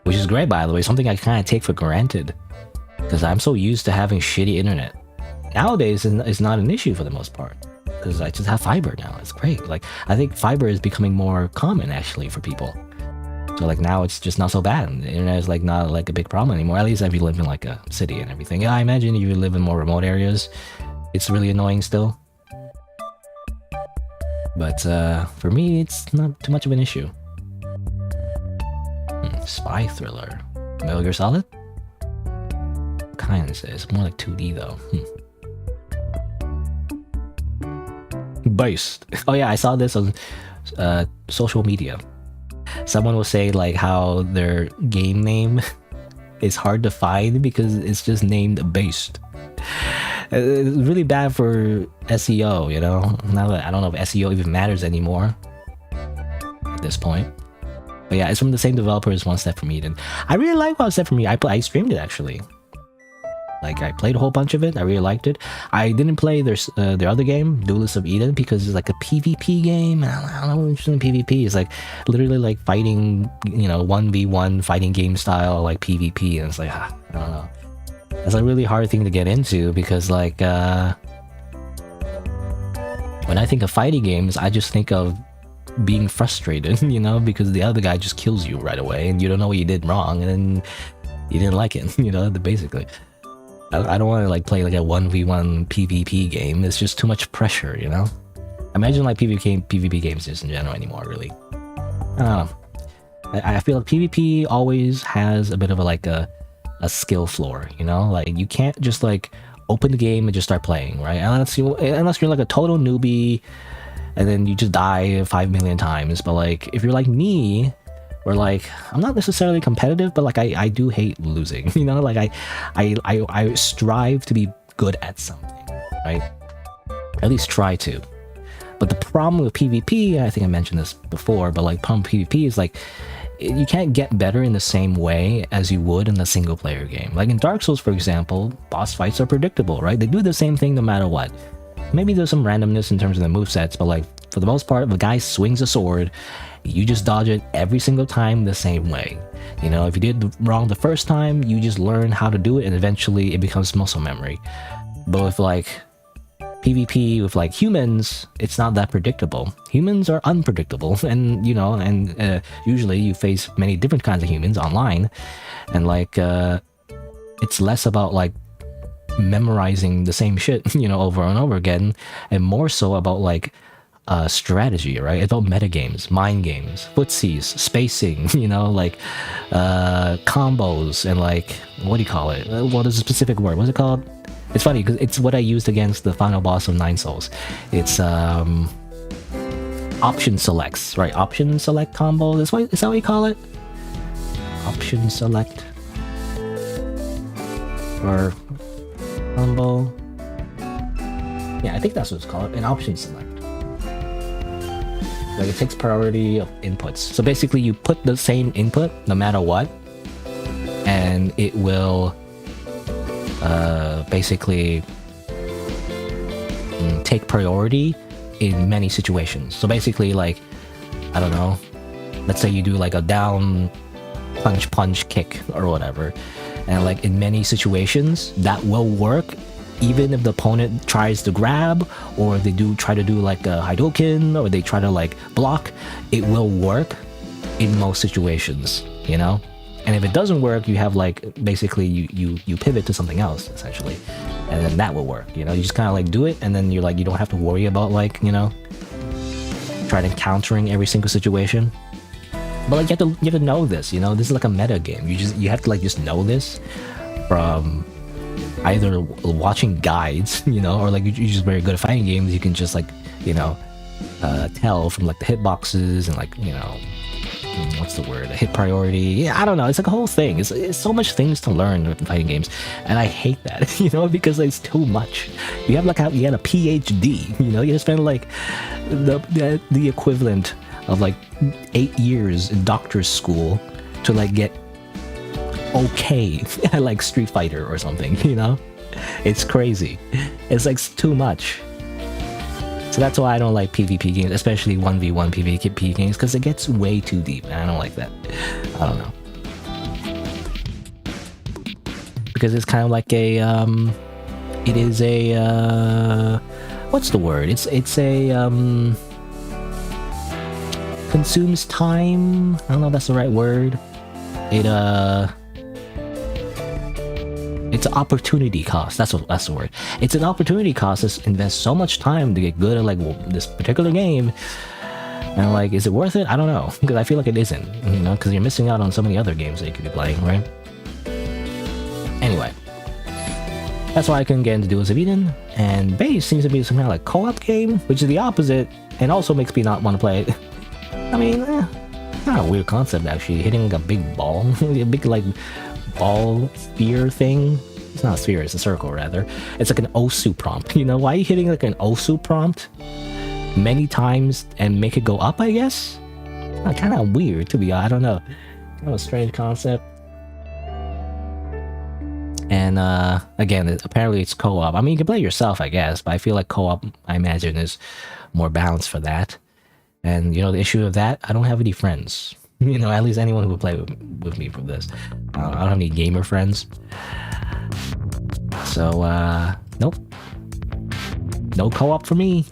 which is great, by the way. Something I kind of take for granted because I'm so used to having shitty internet. Nowadays, it's not an issue for the most part because I just have fiber now. It's great. Like, I think fiber is becoming more common actually for people. So like now it's just not so bad. The internet is like not like a big problem anymore. At least if you live in like a city and everything. Yeah, I imagine if you live in more remote areas, it's really annoying still. But for me, it's not too much of an issue. Spy thriller. Metal Gear Solid? What kind is it? It's more like 2D though. Based. Oh yeah, I saw this on social media. Someone will say like how their game name is hard to find because it's just named Based. It's really bad for SEO, you know? Now that I don't know if SEO even matters anymore at this point. But yeah, it's from the same developer as One Step From Eden. I really like One Step From Eden. I streamed it actually. Like I played a whole bunch of it. I really liked it. I didn't play their other game, Duelist of Eden, because it's like a PvP game. I don't know what interested in PvP. It's like literally like fighting, you know, 1v1 fighting game style like PvP, and it's like I don't know. It's a really hard thing to get into because like when I think of fighting games, I just think of being frustrated, you know, because the other guy just kills you right away and you don't know what you did wrong and then you didn't like it, you know, basically. I don't want to like play like a 1v1 PvP game. It's just too much pressure, you know? Imagine like PvP games just in general anymore, really. I don't know. I feel like PvP always has a bit of a skill floor, you know? Like you can't just like open the game and just start playing, right? Unless you're like a total newbie and then you just die 5 million times. But like if you're like me, where like I'm not necessarily competitive, but like I do hate losing, you know? Like I strive to be good at something, right? At least try to. But the problem with PvP, I think I mentioned this before, but like problem with PvP is like you can't get better in the same way as you would in a single player game. Like in Dark Souls, for example, boss fights are predictable, right? They do the same thing no matter what. Maybe there's some randomness in terms of the movesets, but like for the most part, if a guy swings a sword, you just dodge it every single time the same way. You know, if you did wrong the first time, you just learn how to do it and eventually it becomes muscle memory. But with like PvP with like humans, it's not that predictable. Humans are unpredictable and, you know, and usually you face many different kinds of humans online and like it's less about like memorizing the same shit, you know, over and over again and more so about like strategy, right? It's about metagames, mind games, footsies, spacing, you know, like combos and like, what do you call it? What is a specific word? What's it called? It's funny because it's what I used against the final boss of Nine Souls. It's option selects, right? Option select combo. Is that what you call it? Option select or combo. Yeah, I think that's what it's called. An option select. Like it takes priority of inputs. So basically you put the same input no matter what, and it will basically take priority in many situations. So basically like, I don't know, let's say you do like a down punch kick or whatever, and like in many situations that will work even if the opponent tries to grab or they try to do like a Hadouken or they try to like block, it will work in most situations, you know? And if it doesn't work, you have like basically you pivot to something else essentially, and then that will work, you know? You just kind of like do it and then you're like, you don't have to worry about like, you know, trying to countering every single situation. But like you have to know this, you know? This is like a meta game. You have to like just know this from either watching guides, you know, or like you're just very good at fighting games. You can just like, you know, tell from like the hitboxes and like, you know, what's the word? Hit priority. Yeah, I don't know. It's like a whole thing. It's so much things to learn in fighting games, and I hate that, you know, because it's too much. You have like you had a PhD, you know, you spend like the equivalent of like 8 years in doctor's school to like get okay at like Street Fighter or something, you know? It's crazy. It's like too much. So that's why I don't like PvP games, especially 1v1 PvP games, because it gets way too deep, and I don't like that. I don't know. Because it's kind of like a, it is a, what's the word? It's a, consumes time. I don't know if that's the right word. It's an opportunity cost. That's the word. It's an opportunity cost to invest so much time to get good at like this particular game. And like, is it worth it? I don't know, because I feel like it isn't. You know, because you're missing out on so many other games that you could be playing, right? Anyway, that's why I couldn't get into Duels of Eden. And Base seems to be some kind of like co-op game, which is the opposite, and also makes me not want to play it. I mean, not a weird concept actually. Hitting a big ball, a big like ball sphere thing. It's not a sphere, it's a circle rather. It's like an OSU prompt. You know, why are you hitting like an OSU prompt many times and make it go up, I guess? Kind of weird to be honest. I don't know. Kind of a strange concept. And again, apparently it's co-op. I mean, you can play yourself, I guess, but I feel like co-op, I imagine, is more balanced for that. And you know, the issue of that, I don't have any friends. You know, at least anyone who would play with me for this. I don't have any gamer friends. So, nope. No co-op for me.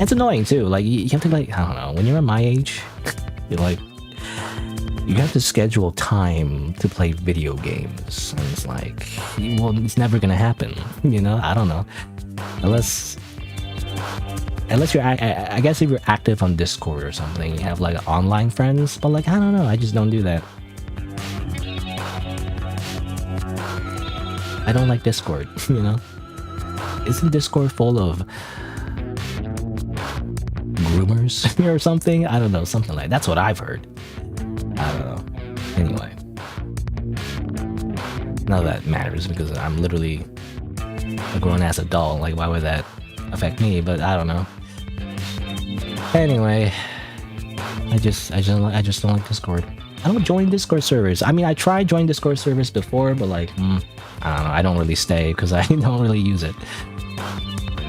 It's annoying too. Like, you have to like, I don't know, when you're at my age, you're like, you have to schedule time to play video games. And it's like, well, it's never gonna happen. You know, I don't know. Unless you're, I guess if you're active on Discord or something, you have like online friends, but like, I don't know, I just don't do that. I don't like Discord, you know? Isn't Discord full of groomers or something? I don't know, something like that. That's what I've heard. I don't know. Anyway. None of that matters because I'm literally a grown-ass adult. Like, why would that affect me? But I don't know. Anyway, I just don't like Discord. I don't join Discord servers. I mean, I tried joining Discord servers before, but like, I don't know. I don't really stay because I don't really use it.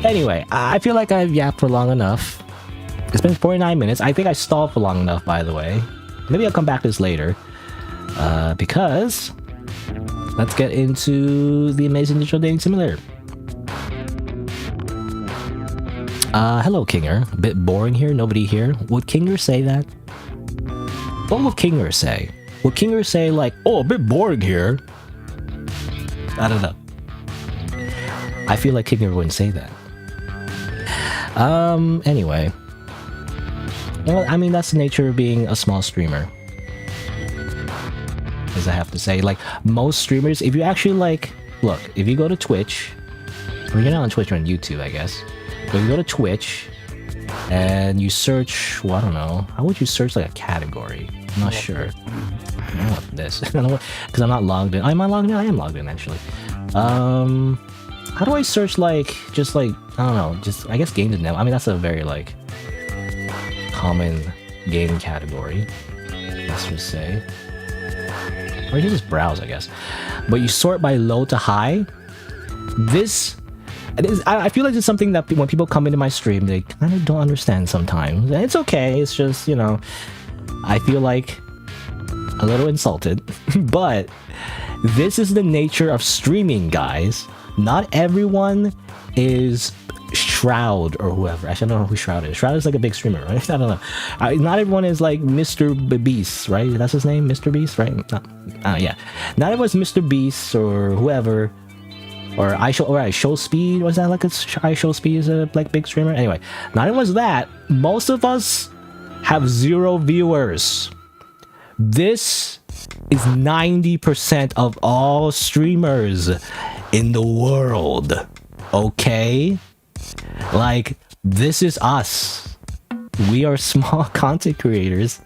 Anyway, I feel like I've yapped for long enough. It's been 49 minutes. I think I stalled for long enough, by the way. Maybe I'll come back to this later. Because let's get into the Amazing Digital Dating Simulator. Hello, Kinger. A bit boring here, nobody here. Would Kinger say that? What would Kinger say? Would Kinger say like, oh, a bit boring here? I don't know. I feel like Kinger wouldn't say that. Anyway. Well, I mean, that's the nature of being a small streamer. As I have to say, like, most streamers, if you actually like, look, if you go to Twitch, or you're not on Twitch, you're on YouTube, I guess. But if you go to Twitch, and you search, well, I don't know, how would you search like a category? I'm not sure. I don't know what this, because I'm not logged in. Am I logged in? I am logged in, actually. How do I search like, just like, I don't know, just, I guess games and now. I mean, that's a very like, common game category, let's just say. Or you just browse, I guess. But you sort by low to high. I feel like it's something that when people come into my stream, they kind of don't understand sometimes. And it's okay, it's just, you know, I feel like a little insulted. But this is the nature of streaming, guys. Not everyone is Shroud or whoever. Actually, I don't know who Shroud is. Shroud is like a big streamer, right? I don't know. Not everyone is like Mr. Beast, right? That's his name, Mr. Beast, right? Yeah. Not everyone's Mr. Beast or whoever. Or Show Speed. Was that like I Show Speed is a like big streamer? Anyway, not everyone's that. Most of us have 0 viewers. This is 90% of all streamers in the world. Okay? Like, this is us. We are small content creators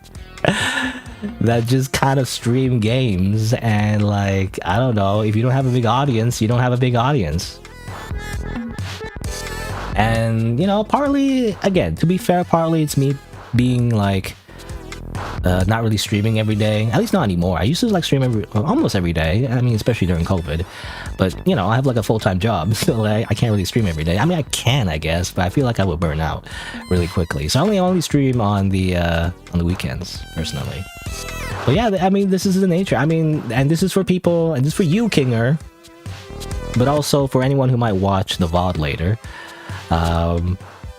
that just kind of stream games, and like, I don't know, if you don't have a big audience, you don't have a big audience. And, you know, partly, again, to be fair, partly it's me being like, not really streaming every day, at least not anymore. I used to like stream almost every day. I mean, especially during COVID, but you know, I have like a full-time job, so like, I can't really stream every day. I mean, I can, I guess, but I feel like I would burn out really quickly. So I only stream on the weekends personally. But yeah, I mean, this is the nature. I mean, and this is for people, and this is for you, Kinger, but also for anyone who might watch the VOD later.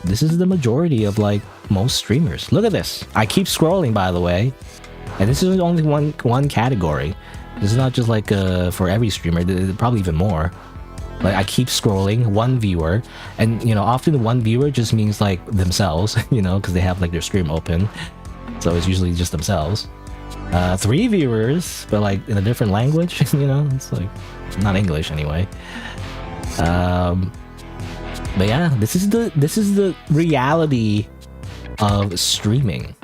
This is the majority of like most streamers. Look at this. I keep scrolling, by the way, and this is only one category. This is not just like for every streamer. Probably even more. Like I keep scrolling, one viewer, and you know, often one viewer just means like themselves, you know, because they have like their stream open, so it's usually just themselves. 3 viewers, but like in a different language, you know, it's like not English anyway. But yeah, this is the reality of streaming,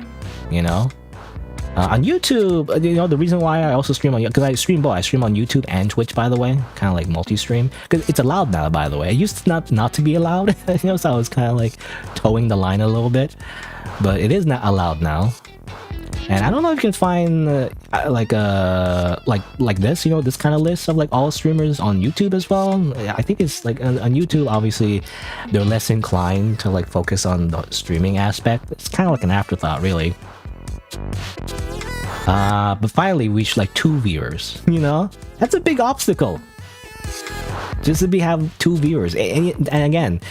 you know. On YouTube, you know, the reason why I also stream on, because I stream both. I stream on YouTube and Twitch, by the way, kind of like multi-stream, because it's allowed now, by the way. It used to not to be allowed, you know, so I was kind of like towing the line a little bit, but it is not allowed now. And I don't know if you can find like this, you know, this kind of list of like all streamers on YouTube as well. I think it's like on YouTube, obviously they're less inclined to like focus on the streaming aspect. It's kind of like an afterthought, really. But finally we reached like 2 viewers, you know, that's a big obstacle, just to have 2 viewers. And again,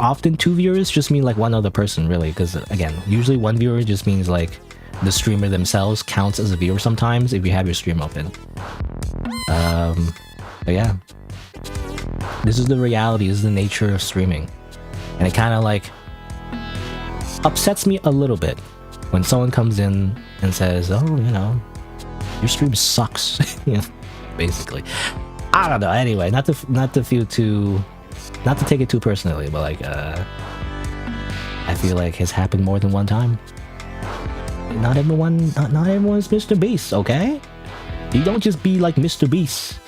often 2 viewers just mean like one other person, really, because again, usually 1 viewer just means like the streamer themselves counts as a viewer sometimes if you have your stream open. But yeah, this is the reality, this is the nature of streaming, and it kind of like upsets me a little bit when someone comes in and says, oh, you know, your stream sucks. You know, basically, I don't know. Anyway, not to feel too, not to take it too personally, but like I feel like it's happened more than one time. Not everyone's Mr. Beast, okay? You don't just be like Mr. Beast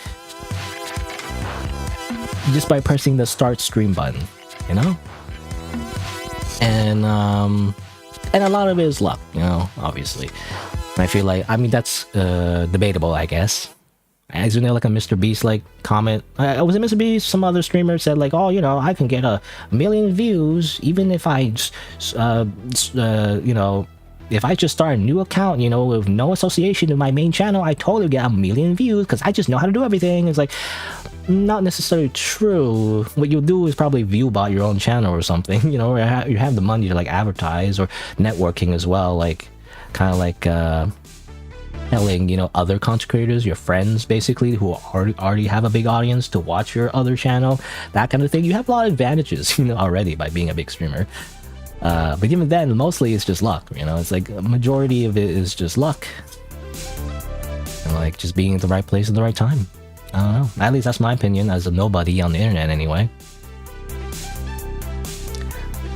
just by pressing the start stream button, you know? And a lot of it is luck, you know, obviously. And I feel like, I mean, that's debatable, I guess. Isn't there like a Mr. Beast like comment? Was it Mr. Beast? Some other streamer said like, oh, you know, I can get 1 million views even if I, you know, if I just start a new account, you know, with no association to my main channel, I totally get 1 million views because I just know how to do everything. It's like, not necessarily true. What you'll do is probably view bot your own channel or something, you know, or you have the money to like advertise or networking as well, like kind of like telling, you know, other content creators, your friends basically, who already have a big audience to watch your other channel, that kind of thing. You have a lot of advantages, you know, already by being a big streamer. But even then, mostly it's just luck, you know. It's like a majority of it is just luck, and like just being at the right place at the right time. I don't know. At least that's my opinion as a nobody on the internet, anyway.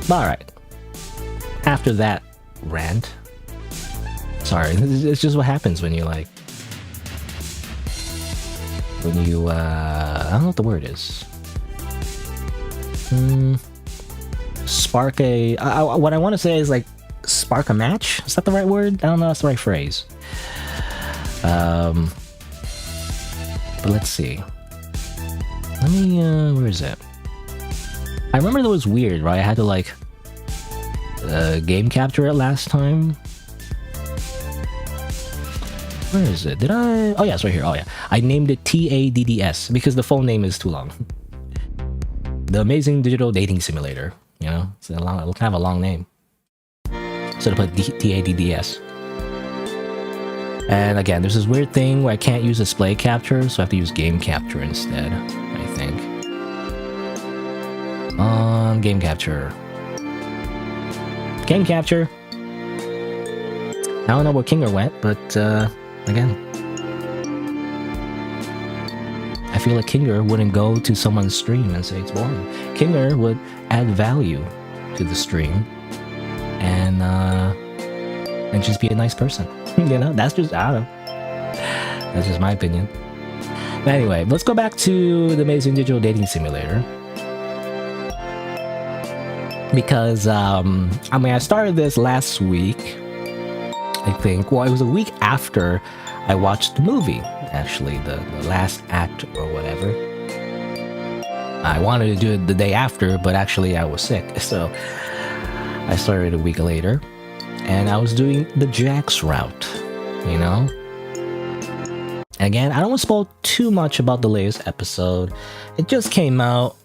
But alright. After that rant, sorry, it's just what happens when you like, when you I don't know what the word is. Spark a what I want to say is like spark a match. Is that the right word? I don't know if that's the right phrase. But let's see. Let me where is it? I remember that was weird, right? I had to like game capture it last time. Where is it? Did I? Oh yeah, it's right here. Oh yeah, I named it TADDS because the full name is too long. The Amazing Digital Dating Simulator. You know, it's a long, kind of a long name. So to put TADDS. And again, there's this weird thing where I can't use display capture, so I have to use game capture instead, I think. Game capture. Game capture. I don't know where Kinger went, but again, I feel like Kinger wouldn't go to someone's stream and say it's boring. Kinger would add value to the stream and just be a nice person. You know, that's just, I don't know. That's just my opinion. But anyway, let's go back to the Amazing Digital Dating Simulator. Because, I mean, I started this last week. I think. Well, it was a week after I watched the movie, actually, the last act or whatever. I wanted to do it the day after, but actually I was sick, so I started a week later, and I was doing the Jax route, you know? Again, I don't want to spoil too much about the latest episode. It just came out,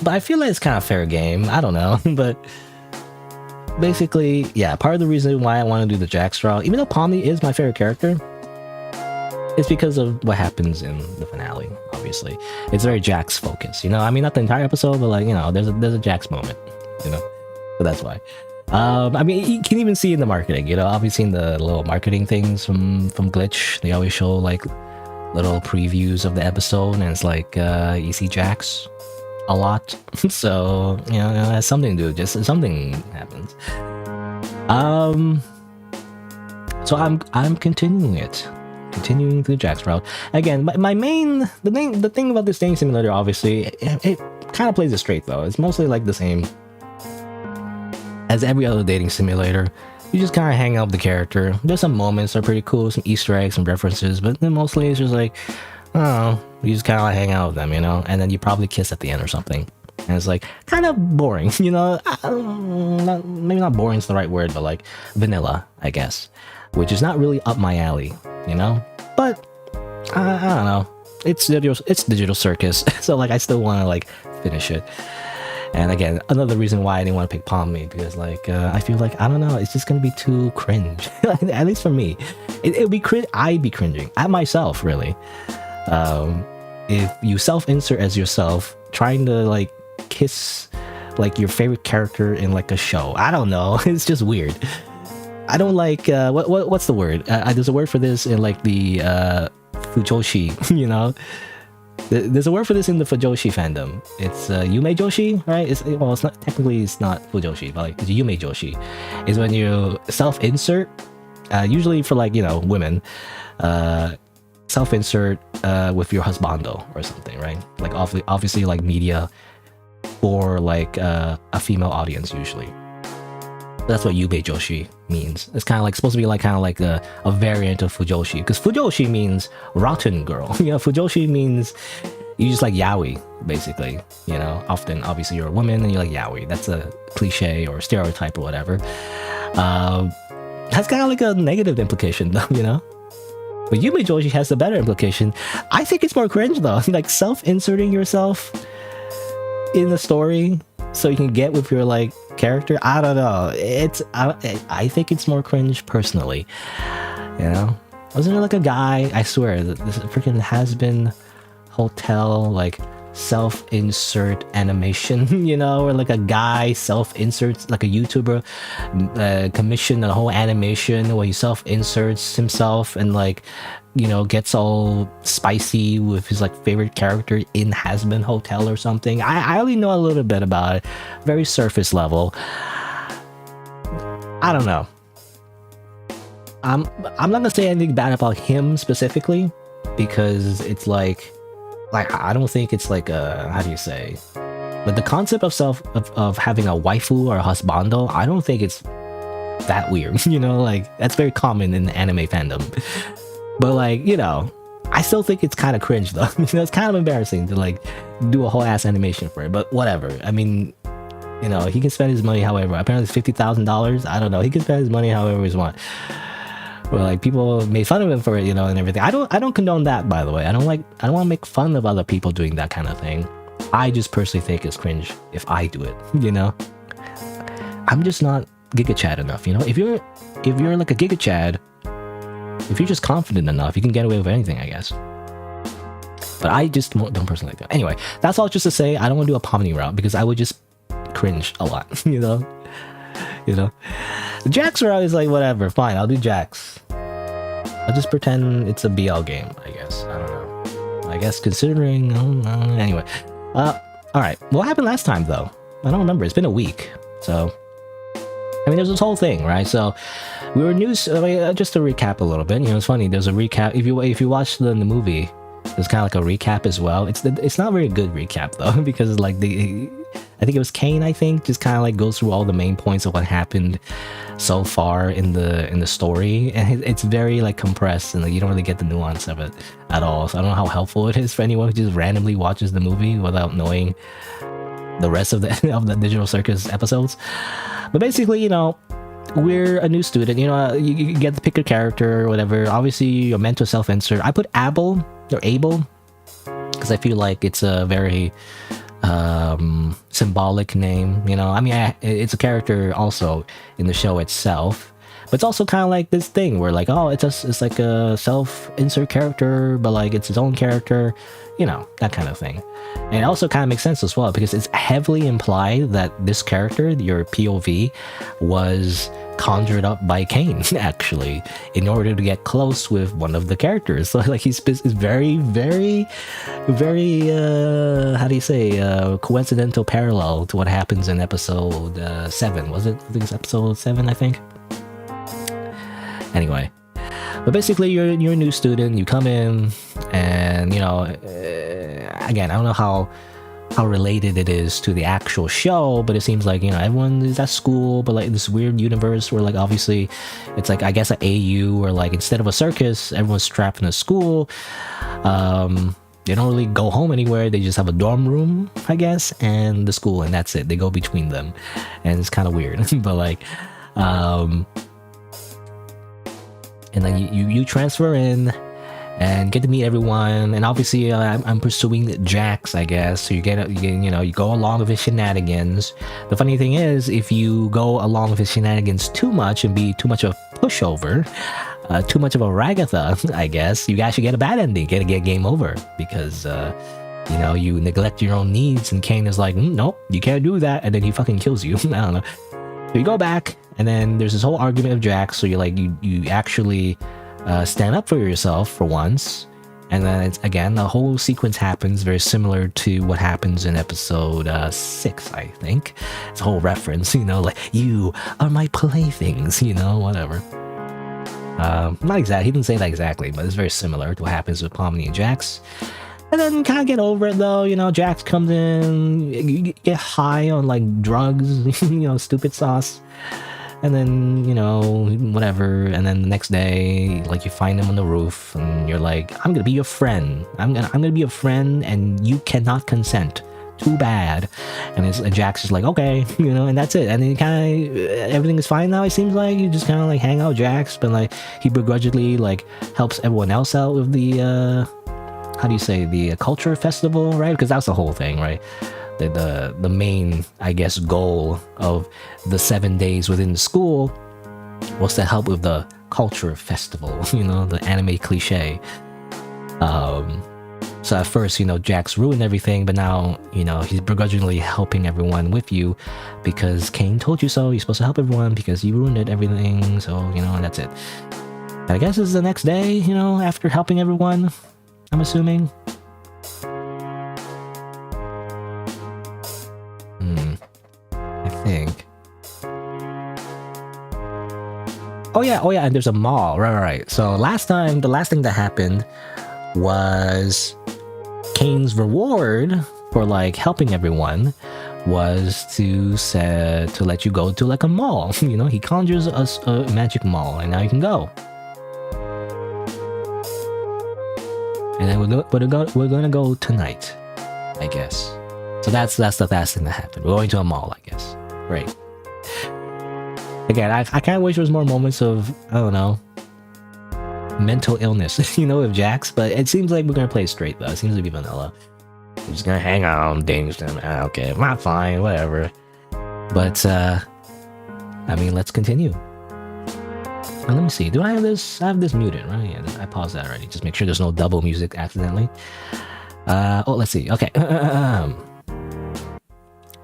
but I feel like it's kind of fair game. I don't know, but basically, yeah, part of the reason why I want to do the Jax route, even though Pomni is my favorite character, it's because of what happens in the finale, obviously. It's very Jax focused, you know? I mean, not the entire episode, but like, you know, there's a Jax moment, you know? So that's why. I mean, you can even see in the marketing, you know, I've been seeing the little marketing things from Glitch. They always show like little previews of the episode, and it's like you see Jax a lot. So, you know, it has something to do, just something happens. So I'm continuing the Jax route. Again, the thing about this dating simulator, obviously, it kind of plays it straight though. It's mostly like the same as every other dating simulator. You just kind of hang out with the character. There's some moments that are pretty cool, some Easter eggs, some references, but then mostly it's just like, I don't know, you just kind of like hang out with them, you know, and then you probably kiss at the end or something. And it's like kind of boring, you know. Maybe not boring is the right word, but like vanilla, I guess, which is not really up my alley, you know. But I don't know. It's digital circus, so like I still want to like finish it. And again, another reason why I didn't want to pick Pomni, because like I feel like, I don't know, it's just gonna be too cringe. At least for me, it'd be cringe. I'd be cringing at myself, really. If you self-insert as yourself, trying to like kiss like your favorite character in like a show, I don't know, it's just weird. I don't like what's the word? There's a word for this in like the fujoshi, you know. There's a word for this in the fujoshi fandom. It's yume joshi, right? It's not technically, it's not fujoshi, but like it's yume joshi. Is when you self-insert, usually for like, you know, women, self-insert with your husbando or something, right? Like obviously like media for like a female audience usually. That's what Yubei Joshi means. It's kind of like supposed to be like kind of like a variant of Fujoshi, because Fujoshi means rotten girl. You know, Fujoshi means you just like yaoi, basically. You know, often obviously you're a woman and you like yaoi. That's a cliche or stereotype or whatever. That's kind of like a negative implication though, you know. But Yubei Joshi has a better implication. I think it's more cringe though, like self-inserting yourself in the story so you can get with your like character. I don't know, I think it's more cringe personally, you know. Wasn't there like a guy, I swear, this freaking has-been hotel like self-insert animation, you know, or like a guy self-inserts, like a YouTuber commissioned a whole animation where he self-inserts himself and like, you know, gets all spicy with his like favorite character in Has-Been Hotel or something. I only know a little bit about it, very surface level. I don't know. I'm not gonna say anything bad about him specifically, because it's like I don't think it's like a, how do you say, but the concept of having a waifu or a husbando, I don't think it's that weird. You know, like that's very common in the anime fandom. But like, you know, I still think it's kind of cringe though. You know, it's kind of embarrassing to like do a whole ass animation for it, but whatever. I mean, you know, he can spend his money however. Apparently it's $50,000. I don't know. He can spend his money however he wants. Or like people made fun of him for it, you know, and everything. I don't condone that, by the way. I don't want to make fun of other people doing that kind of thing. I just personally think it's cringe if I do it, you know. I'm just not Giga Chad enough, you know. If you're like a Giga Chad, if you're just confident enough, you can get away with anything, I guess. But I just don't personally like that. Anyway, that's all just to say I don't want to do a Pomni route because I would just cringe a lot, you know. You know, the Jax route is like whatever, fine, I'll do Jax. I'll just pretend it's a BL game, I guess. I don't know. I guess considering, anyway. All right. What happened last time though? I don't remember. It's been a week, so I mean, there's this whole thing, right? So we were news. Just to recap a little bit, you know, it's funny. There's a recap. If you watch the movie, There's kind of like a recap as well. It's not a very good recap though, because like I think it was Kane, I think, just kind of like goes through all the main points of what happened so far in the story, and it's very like compressed, and like, you don't really get the nuance of it at all. So I don't know how helpful it is for anyone who just randomly watches the movie without knowing the rest of the of the Digital Circus episodes. But basically, you know, we're a new student, you know, you get to pick a character or whatever. Obviously you're meant to self-insert. I put Abel because I feel like it's a very symbolic name, you know. I mean, it's a character also in the show itself, but it's also kind of like this thing where like, oh, it's like a self-insert character, but like it's its own character, you know, that kind of thing. And it also kind of makes sense as well, because it's heavily implied that this character, your POV, was conjured up by Kane actually in order to get close with one of the characters. So like he's very how do you say, coincidental parallel to what happens in episode 7. Was it? I think it's episode 7, I think. Anyway, but basically you're a new student, you come in, and you know, again, I don't know how related it is to the actual show, but it seems like, you know, everyone is at school, but like this weird universe where like obviously it's like, I guess, an AU, or like instead of a circus, everyone's strapped in a school. They don't really go home anywhere, they just have a dorm room, I guess, and the school, and that's it. They go between them, and it's kind of weird. But like and then you transfer in and get to meet everyone, and obviously I'm pursuing Jax, I guess. So you go along with his shenanigans. The funny thing is, if you go along with his shenanigans too much and be too much of a pushover, too much of a ragatha, I guess, you actually get a bad ending. You get game over, because you know, you neglect your own needs, and Kane is like, nope, you can't do that, and then he fucking kills you. I don't know. So you go back, and then there's this whole argument of Jax. So you're like, you actually stand up for yourself for once, and then again the whole sequence happens very similar to what happens in episode 6, I think. It's a whole reference, you know, like, you are my playthings, you know, whatever. Not exactly, he didn't say that exactly, but it's very similar to what happens with Pomni and Jax. And then kind of get over it though, you know. Jax comes in, you get high on like drugs, you know, stupid sauce. And then, you know, whatever, and then the next day, like, you find him on the roof, and you're like, I'm gonna be your friend. I'm gonna be a friend, and you cannot consent. Too bad. And Jax is like, okay, you know, and that's it. And then kind of everything is fine now. It seems like you just kind of like hang out with Jax, but like he begrudgingly like helps everyone else out with the how do you say, the culture festival, right? Because that's the whole thing, right? The main, I guess, goal of the 7 days within the school was to help with the culture festival, you know, the anime cliche. So at first, you know, Jax ruined everything, but now, you know, he's begrudgingly helping everyone with you because Kane told you so. You're supposed to help everyone because you ruined everything. So, you know, and that's it. And I guess it's the next day, you know, after helping everyone, I'm assuming. I think. Oh yeah, and there's a mall. Right. So the last thing that happened was Kane's reward for like helping everyone was to let you go to like a mall. You know, he conjures us a magic mall, and now you can go. And then we're gonna go tonight, I guess. So that's the last thing that happened. We're going to a mall, I guess. Great. Again, I kind of wish there was more moments of, I don't know, mental illness, you know, with Jax, but it seems like we're gonna play it straight though. It seems to be vanilla. We're just gonna hang out on things. Okay, not fine, whatever. But I mean, let's continue. Let me see. Do I have this? I have this muted, right? Yeah, I paused that already. Just make sure there's no double music accidentally. Oh, let's see. Okay.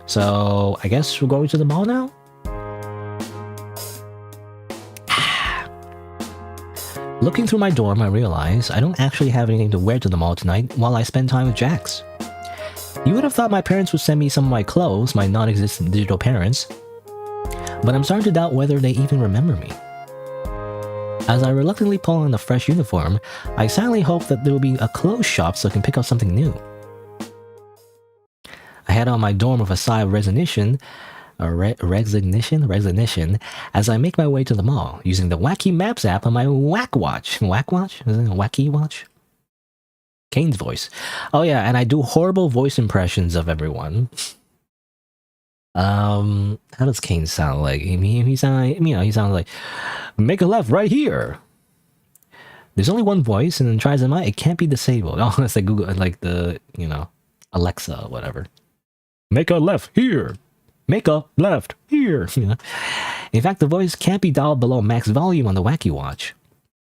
So I guess we're going to the mall now. Looking through my dorm, I realize I don't actually have anything to wear to the mall tonight while I spend time with Jax. You would have thought my parents would send me some of my clothes, my non-existent digital parents, but I'm starting to doubt whether they even remember me. As I reluctantly pull on a fresh uniform, I silently hope that there will be a clothes shop so I can pick up something new. I head on my dorm with a sigh of resignation, as I make my way to the mall, using the Wacky Maps app on my Whack Watch. Whack Watch? Is it a Wacky Watch? Kane's voice. Oh yeah, and I do horrible voice impressions of everyone. How does Kane sound like? He sounds like, make a left right here. There's only one voice, and then tries to it can't be disabled. Oh, that's like Google, like the, Alexa or whatever. Make a left here. Make a left here. In fact, the voice can't be dialed below max volume on the Wacky Watch.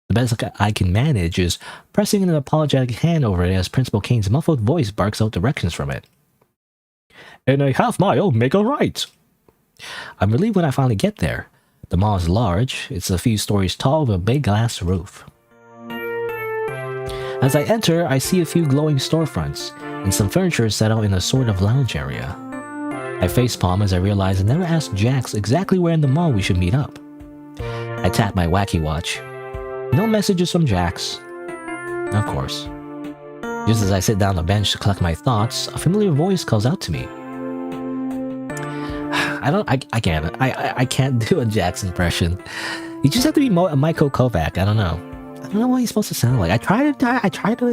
The best I can manage is pressing an apologetic hand over it as Principal Kane's muffled voice barks out directions from it. In a half mile, make a right. I'm relieved when I finally get there. The mall is large. It's a few stories tall with a big glass roof. As I enter, I see a few glowing storefronts and some furniture set out in a sort of lounge area. I facepalm as I realize I never asked Jax exactly where in the mall we should meet up. I tap my Wacky Watch. No messages from Jax. Of course. Just as I sit down on the bench to collect my thoughts, a familiar voice calls out to me. I can't do a Jax impression. You just have to be Michael Kovac. I don't know what he's supposed to sound like. I tried to,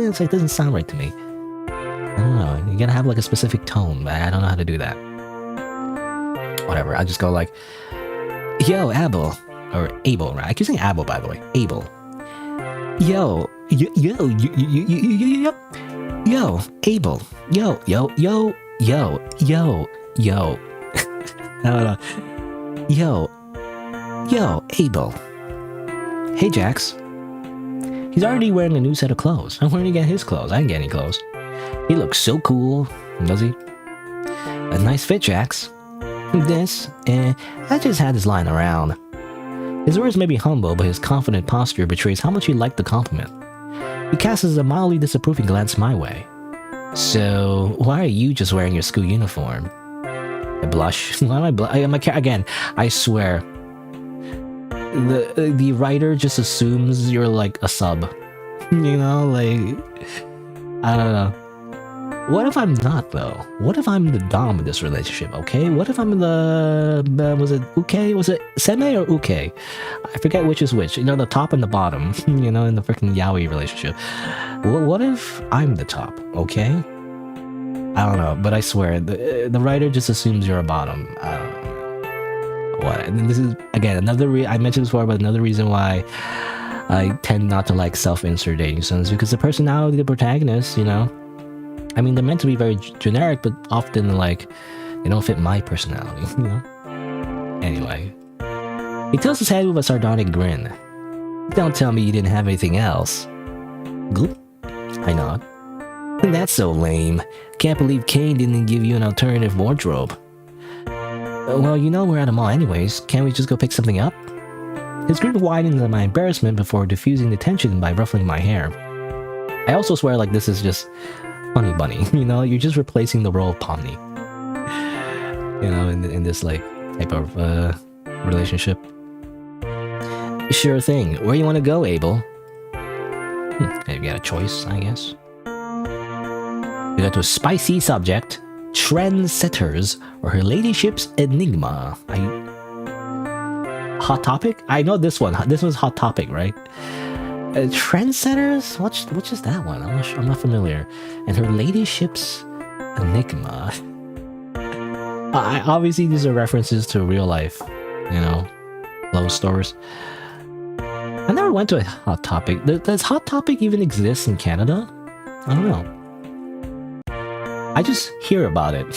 it's like, it doesn't sound right to me. I don't know. You gotta have like a specific tone, but I don't know how to do that. Whatever, I just go like, yo, Abel. Or Abel, right? I keep saying Abel, by the way. Abel. Yo, Abel. Yo. I don't know. Yo, Abel. Hey, Jax. He's already wearing a new set of clothes. I'm wearing to get his clothes. I didn't get any clothes. He looks so cool, does he? A nice fit, Jax. I just had this lying around. His words may be humble, but his confident posture betrays how much he liked the compliment. He casts a mildly disapproving glance my way. So, why are you just wearing your school uniform? I blush. Why am I blush? Again, I swear. The writer just assumes you're like a sub. Like, I don't know. What if I'm not, though? What if I'm the dom of this relationship, okay? What if I'm was it Uke? Was it Seme or Uke? I forget which is which. The top and the bottom, in the freaking yaoi relationship. What if I'm the top, okay? I don't know, but I swear, the writer just assumes you're a bottom. I don't know. What? And this is, again, I mentioned this before, but another reason why I tend not to like self-insert dating sims, because the personality of the protagonist, I mean, they're meant to be very generic, but often, like, they don't fit my personality, Anyway. He tilts his head with a sardonic grin. Don't tell me you didn't have anything else. Gloop. I nod. That's so lame. Can't believe Kane didn't give you an alternative wardrobe. Well, we're at a mall anyways. Can't we just go pick something up? His grin widens at my embarrassment before diffusing the tension by ruffling my hair. I also swear, like, this is just Funny Bunny, you're just replacing the role of Pomni. In this, like, type of, relationship. Sure thing. Where you want to go, Abel? You got a choice, I guess. We got to a spicy subject, trendsetters, or her ladyship's enigma. Hot topic? I know this one. This one's hot topic, right? Trendsetters? What's just that one? I'm not familiar. And her ladyship's enigma. Obviously, these are references to real life, love stores. I never went to a Hot Topic. Does Hot Topic even exist in Canada? I don't know. I just hear about it,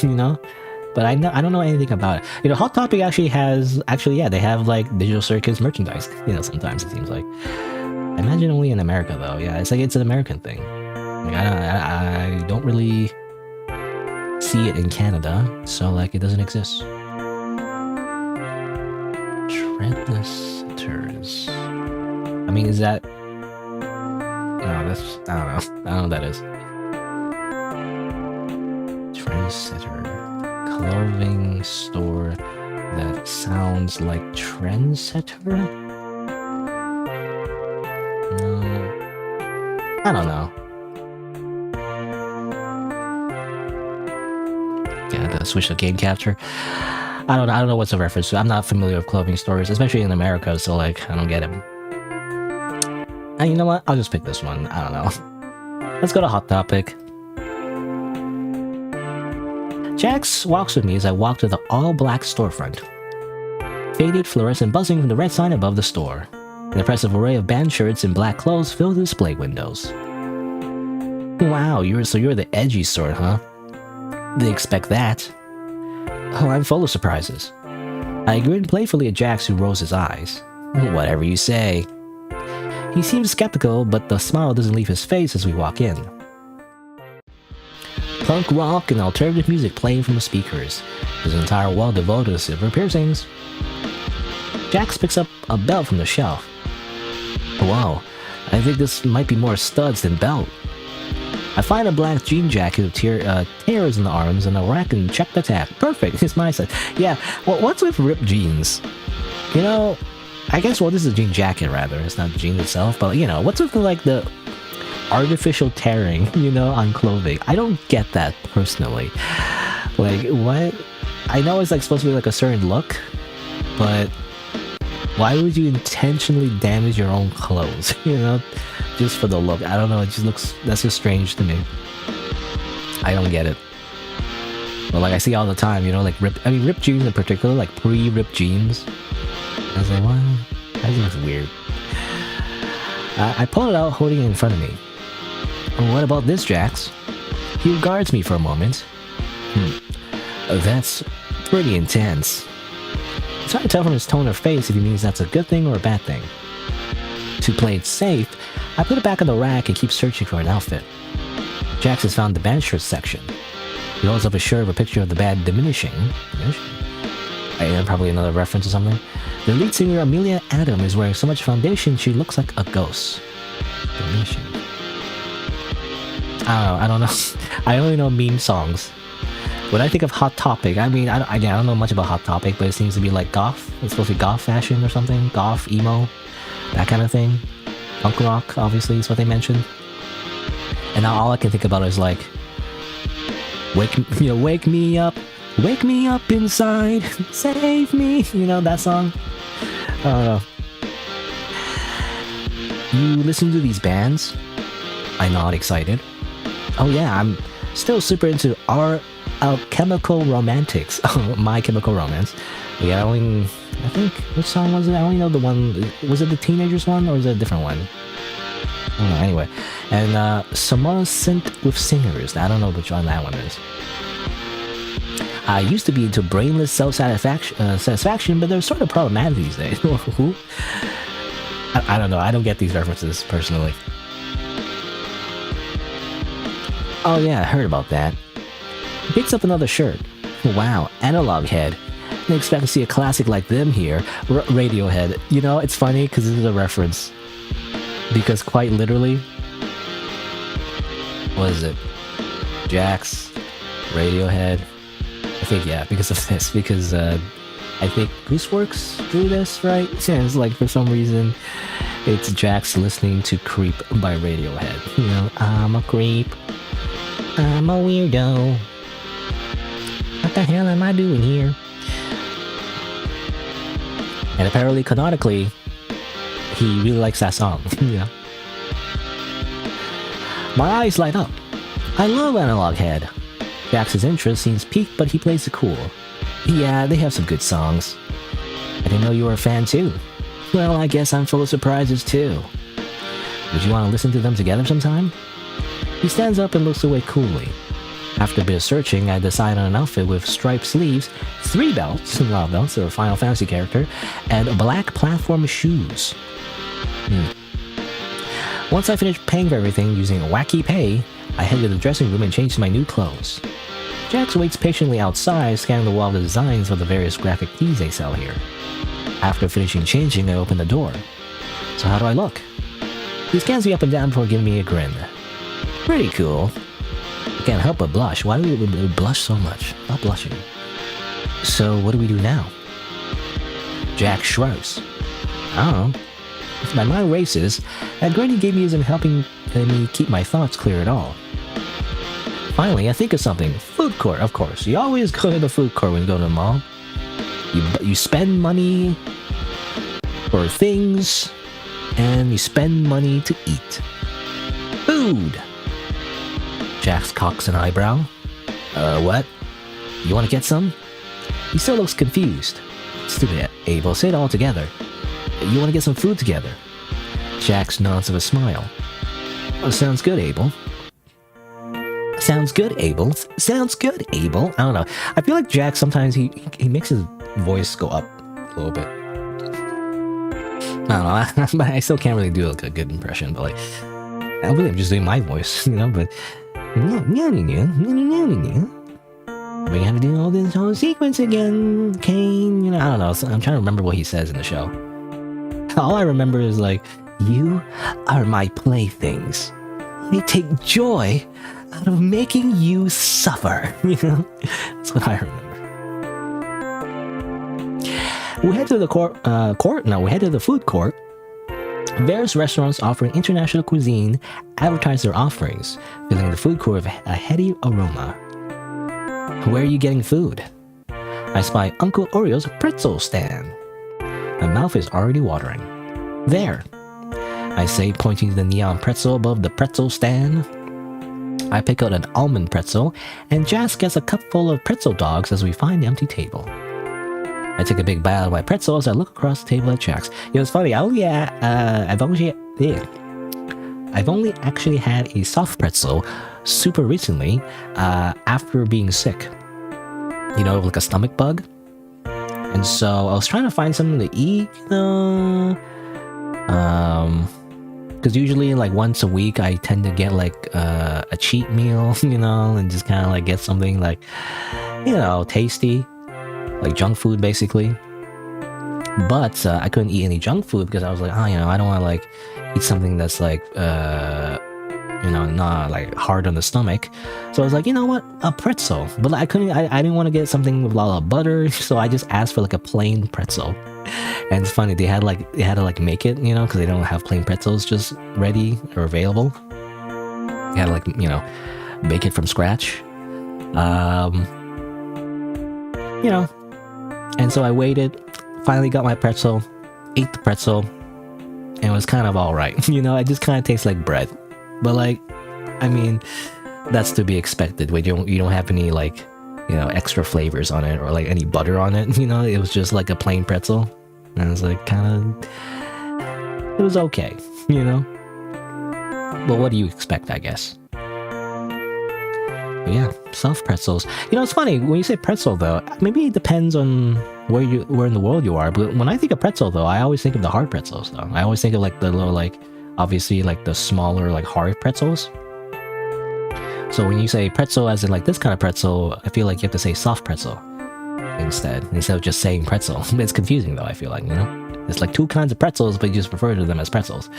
but I don't know anything about it. Hot Topic actually they have like Digital Circus merchandise. Sometimes it seems like. I imagine only in America though. Yeah, it's an American thing. Like, I don't really see it in Canada, so like it doesn't exist. Trendsetters. I mean, is that? No, that's I don't know. I don't know what that is. Trendsetter, clothing store that sounds like Trendsetter. I don't know. Yeah, the switch to game capture. I don't know what's a reference to. I'm not familiar with clothing stores, especially in America, so like I don't get it. And you know what? I'll just pick this one. I don't know. Let's go to Hot Topic. Jax walks with me as I walk to the all-black storefront. Faded fluorescent buzzing from the red sign above the store. An impressive array of band shirts and black clothes fill the display windows. Wow, you're the edgy sort, huh? They expect that. Oh, I'm full of surprises. I grin playfully at Jax, who rolls his eyes. Whatever you say. He seems skeptical, but the smile doesn't leave his face as we walk in. Punk rock and alternative music playing from the speakers. There's an entire wall devoted to silver piercings. Jax picks up a belt from the shelf. Wow, I think this might be more studs than belt. I find a black jean jacket with tears in the arms and a rack and check the tab. Perfect, it's my size. Yeah, well, what's with ripped jeans? You know, I guess, well, this is a jean jacket rather. It's not the jean itself, but you know, what's with the artificial tearing, you know, on clothing? I don't get that personally. Like, what? I know it's like supposed to be like a certain look, but why would you intentionally damage your own clothes, you know, just for the look? I don't know, it just looks, that's just strange to me. I don't get it. But like I see all the time, you know, like ripped jeans in particular, like pre-ripped jeans. I was like, what? That looks weird. I pull it out, holding it in front of me. What about this, Jax? He regards me for a moment. That's pretty intense. It's hard to tell from his tone of face if he means that's a good thing or a bad thing. To play it safe, I put it back on the rack and keep searching for an outfit. Jax has found the band shirt section. He holds up a shirt with a picture of the band diminishing. Probably another reference or something. The lead singer Amelia Adam is wearing so much foundation she looks like a ghost. Diminishing. I don't know. I only know meme songs. When I think of Hot Topic, I mean, I don't know much about Hot Topic, but it seems to be like goth. It's supposed to be goth fashion or something. Goth, emo, that kind of thing. Punk rock, obviously, is what they mentioned. And now all I can think about is like, wake me up inside, save me. You know that song? I don't know. You listen to these bands? I nod excited. Oh yeah, I'm still super into Chemical Romantics. My Chemical Romance. Yeah, I think, which song was it? I only know the one. Was it the Teenagers one or was it a different one? I don't know, anyway. And Samara Synth with Singers. I don't know which one that one is. I used to be into brainless self-satisfaction, but they're sort of problematic these days. Who? I don't know. I don't get these references personally. Oh yeah, I heard about that. He picks up another shirt. Wow, Analog Head. Didn't expect to see a classic like them here. Radiohead. You know, it's funny because this is a reference. Because quite literally, what is it? Jax, Radiohead. I think, yeah, because of this. Because I think Gooseworks drew this, right? Yeah, it's like for some reason, it's Jax listening to Creep by Radiohead. You know, I'm a creep. I'm a weirdo. What the hell am I doing here? And apparently, canonically, he really likes that song. Yeah. My eyes light up. I love Analog Head. Jax's interest seems piqued, but he plays it cool. Yeah, they have some good songs. I didn't know you were a fan too. Well, I guess I'm full of surprises too. Would you want to listen to them together sometime? He stands up and looks away coolly. After a bit of searching, I decide on an outfit with striped sleeves, 3 belts, a lot of belts, or a Final Fantasy character, and black platform shoes. Once I finish paying for everything using Wacky Pay, I head to the dressing room and change to my new clothes. Jax waits patiently outside, scanning the wall of the designs of the various graphic tees they sell here. After finishing changing, I open the door. So how do I look? He scans me up and down before giving me a grin. Pretty cool. I can't help but blush. Why do we blush so much? Stop blushing. So what do we do now? Jax shrugs. I don't know. My mind races, and Granny gave me isn't helping me keep my thoughts clear at all. Finally, I think of something. Food court, of course. You always go to the food court when you go to the mall. You spend money for things, and you spend money to eat. Food! Jax cocks an eyebrow. What? You want to get some? He still looks confused. Stupid, Abel. Say it all together. You want to get some food together? Jax nods with a smile. Oh, sounds good, Abel. Sounds good, Abel. Sounds good, Abel. I don't know. I feel like Jax sometimes he makes his voice go up a little bit. I don't know. But I still can't really do like a good impression. But like, I really am just doing my voice, you know. But we have to do all this whole sequence again, Kane. You know, I don't know. So I'm trying to remember what he says in the show. All I remember is like, you are my playthings. They take joy out of making you suffer. You know, that's what I remember. We head to the we head to the food court. Various restaurants offering international cuisine advertise their offerings, filling the food court with a heady aroma. Where are you getting food? I spy Uncle Oreo's pretzel stand. My mouth is already watering. There, I say, pointing to the neon pretzel above the pretzel stand. I pick out an almond pretzel, and Jax gets a cup full of pretzel dogs as we find the empty table. I take a big bite out of my pretzel as I look across the table at Jax. You know, it's funny. I've only actually had a soft pretzel super recently, after being sick. You know, like a stomach bug. And so I was trying to find something to eat, you know. Because usually like once a week I tend to get like a cheat meal, you know, and just kind of like get something like, you know, tasty. Like junk food, basically. But I couldn't eat any junk food because I was like, oh, you know, I don't want to like eat something that's like, you know, not like hard on the stomach. So I was like, you know what, a pretzel. But like, I didn't want to get something with a lot of butter, so I just asked for like a plain pretzel. And it's funny, they had to like make it, you know, because they don't have plain pretzels just ready or available. They had to like, you know, bake it from scratch. You know. And so I waited, finally got my pretzel, ate the pretzel, and it was kind of alright. You know, it just kind of tastes like bread. But like, I mean, that's to be expected when you don't have any like, you know, extra flavors on it or like any butter on it. You know, it was just like a plain pretzel. And it was like kind of, it was okay, you know. But what do you expect, I guess? But yeah, soft pretzels. You know, it's funny when you say pretzel though. Maybe it depends on where in the world you are. But when I think of pretzel though, I always think of the hard pretzels though. I always think of like the little like, obviously like the smaller like hard pretzels. So when you say pretzel as in like this kind of pretzel, I feel like you have to say soft pretzel instead of just saying pretzel. It's confusing though, I feel like, you know. It's like two kinds of pretzels, but you just refer to them as pretzels.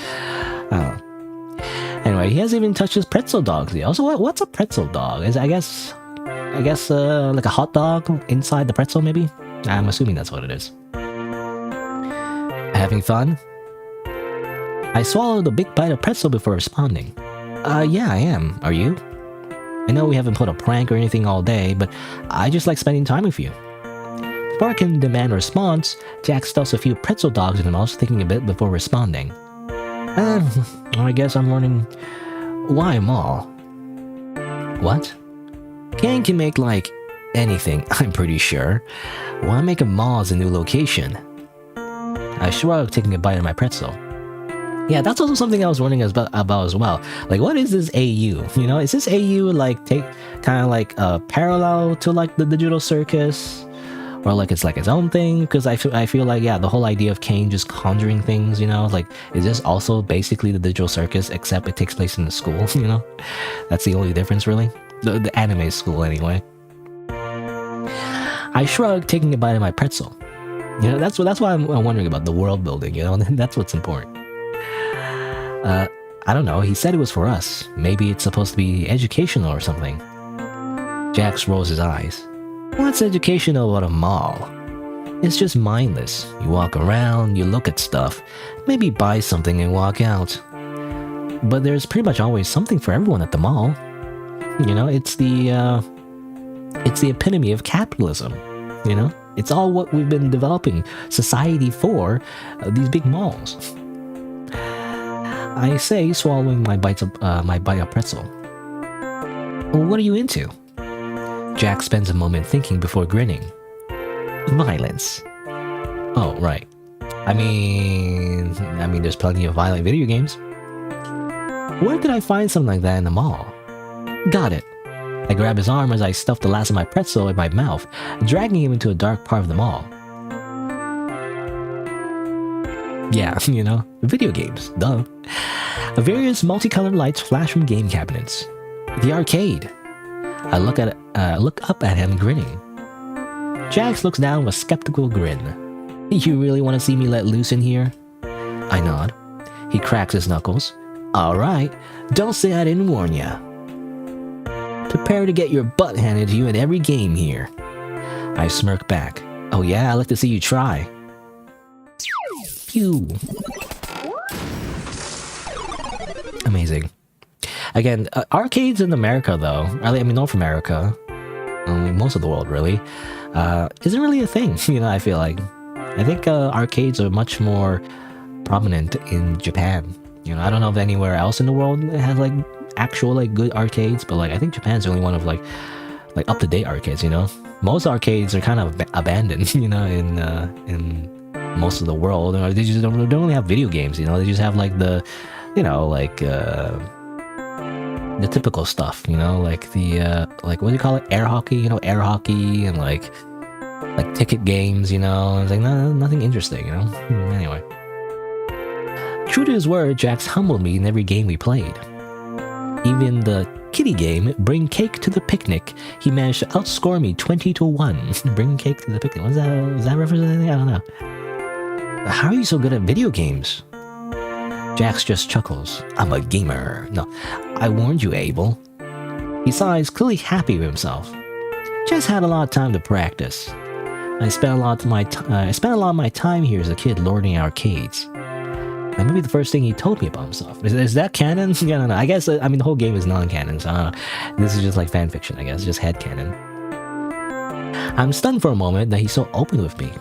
Anyway, he hasn't even touched his pretzel dogs yet. Also, what's a pretzel dog? Is I guess like a hot dog inside the pretzel, maybe? I'm assuming that's what it is. Having fun? I swallowed a big bite of pretzel before responding. Yeah, I am. Are you? I know we haven't put a prank or anything all day, but I just like spending time with you. Before I can demand a response, Jack stuffs a few pretzel dogs in his mouth, thinking a bit before responding. I guess I'm learning why mall. What? Kane can make like anything, I'm pretty sure. Why make a mall as a new location? I shrugged, taking a bite of my pretzel. Yeah, that's also something I was wondering about as well. Like, what is this AU? You know, is this AU like kind of like parallel to like the digital circus? Or like it's like its own thing? Because I feel like, yeah, the whole idea of Kane just conjuring things, you know, like, is this also basically the digital circus, except it takes place in the school, you know? That's the only difference, really. The anime school, anyway. I shrugged, taking a bite of my pretzel. You know, that's why I'm wondering about the world building, you know? That's what's important. I don't know, he said it was for us. Maybe it's supposed to be educational or something. Jax rolls his eyes. What's educational about a mall? It's just mindless. You walk around, you look at stuff, maybe buy something and walk out. But there's pretty much always something for everyone at the mall. You know, it's the epitome of capitalism, you know? It's all what we've been developing society for, these big malls. I say, swallowing my bite of pretzel. What are you into? Jack spends a moment thinking before grinning. Violence. Oh, right. I mean, there's plenty of violent video games. Where could I find something like that in the mall? Got it. I grab his arm as I stuff the last of my pretzel in my mouth, dragging him into a dark part of the mall. Yeah, you know, video games, duh. Various multicolored lights flash from game cabinets. The arcade. I look up at him, grinning. Jax looks down with a skeptical grin. You really want to see me let loose in here? I nod. He cracks his knuckles. Alright, don't say I didn't warn ya. Prepare to get your butt handed to you in every game here. I smirk back. Oh yeah, I'd like to see you try. Phew. Amazing. Again, arcades in America though, I mean North America, most of the world really, isn't really a thing, you know, I feel like. I think arcades are much more prominent in Japan. You know, I don't know if anywhere else in the world has like actual like good arcades, but like I think Japan's the only one of like up-to-date arcades, you know. Most arcades are kind of abandoned, you know, in most of the world. They just don't really have video games, you know. They just have like the, you know, like the typical stuff, you know, like the like what do you call it, air hockey, you know, air hockey, and like ticket games, you know. It's like nothing interesting, you know. Anyway, true to his word, Jax humbled me in every game we played. Even the kitty game, Bring Cake to the Picnic, he managed to outscore me 20-1. Bring Cake to the Picnic. Was that reference anything? I don't know. How are you so good at video games? Jax just chuckles. I'm a gamer. No, I warned you, Abel. He sighs, clearly happy with himself. Just had a lot of time to practice. I spent a lot of my time here as a kid lording arcades. That may be the first thing he told me about himself. Is that canon? Yeah, no. I guess, I mean, the whole game is non-canon, so I don't know. This is just like fan fiction, I guess. Just headcanon. I'm stunned for a moment that he's so open with me.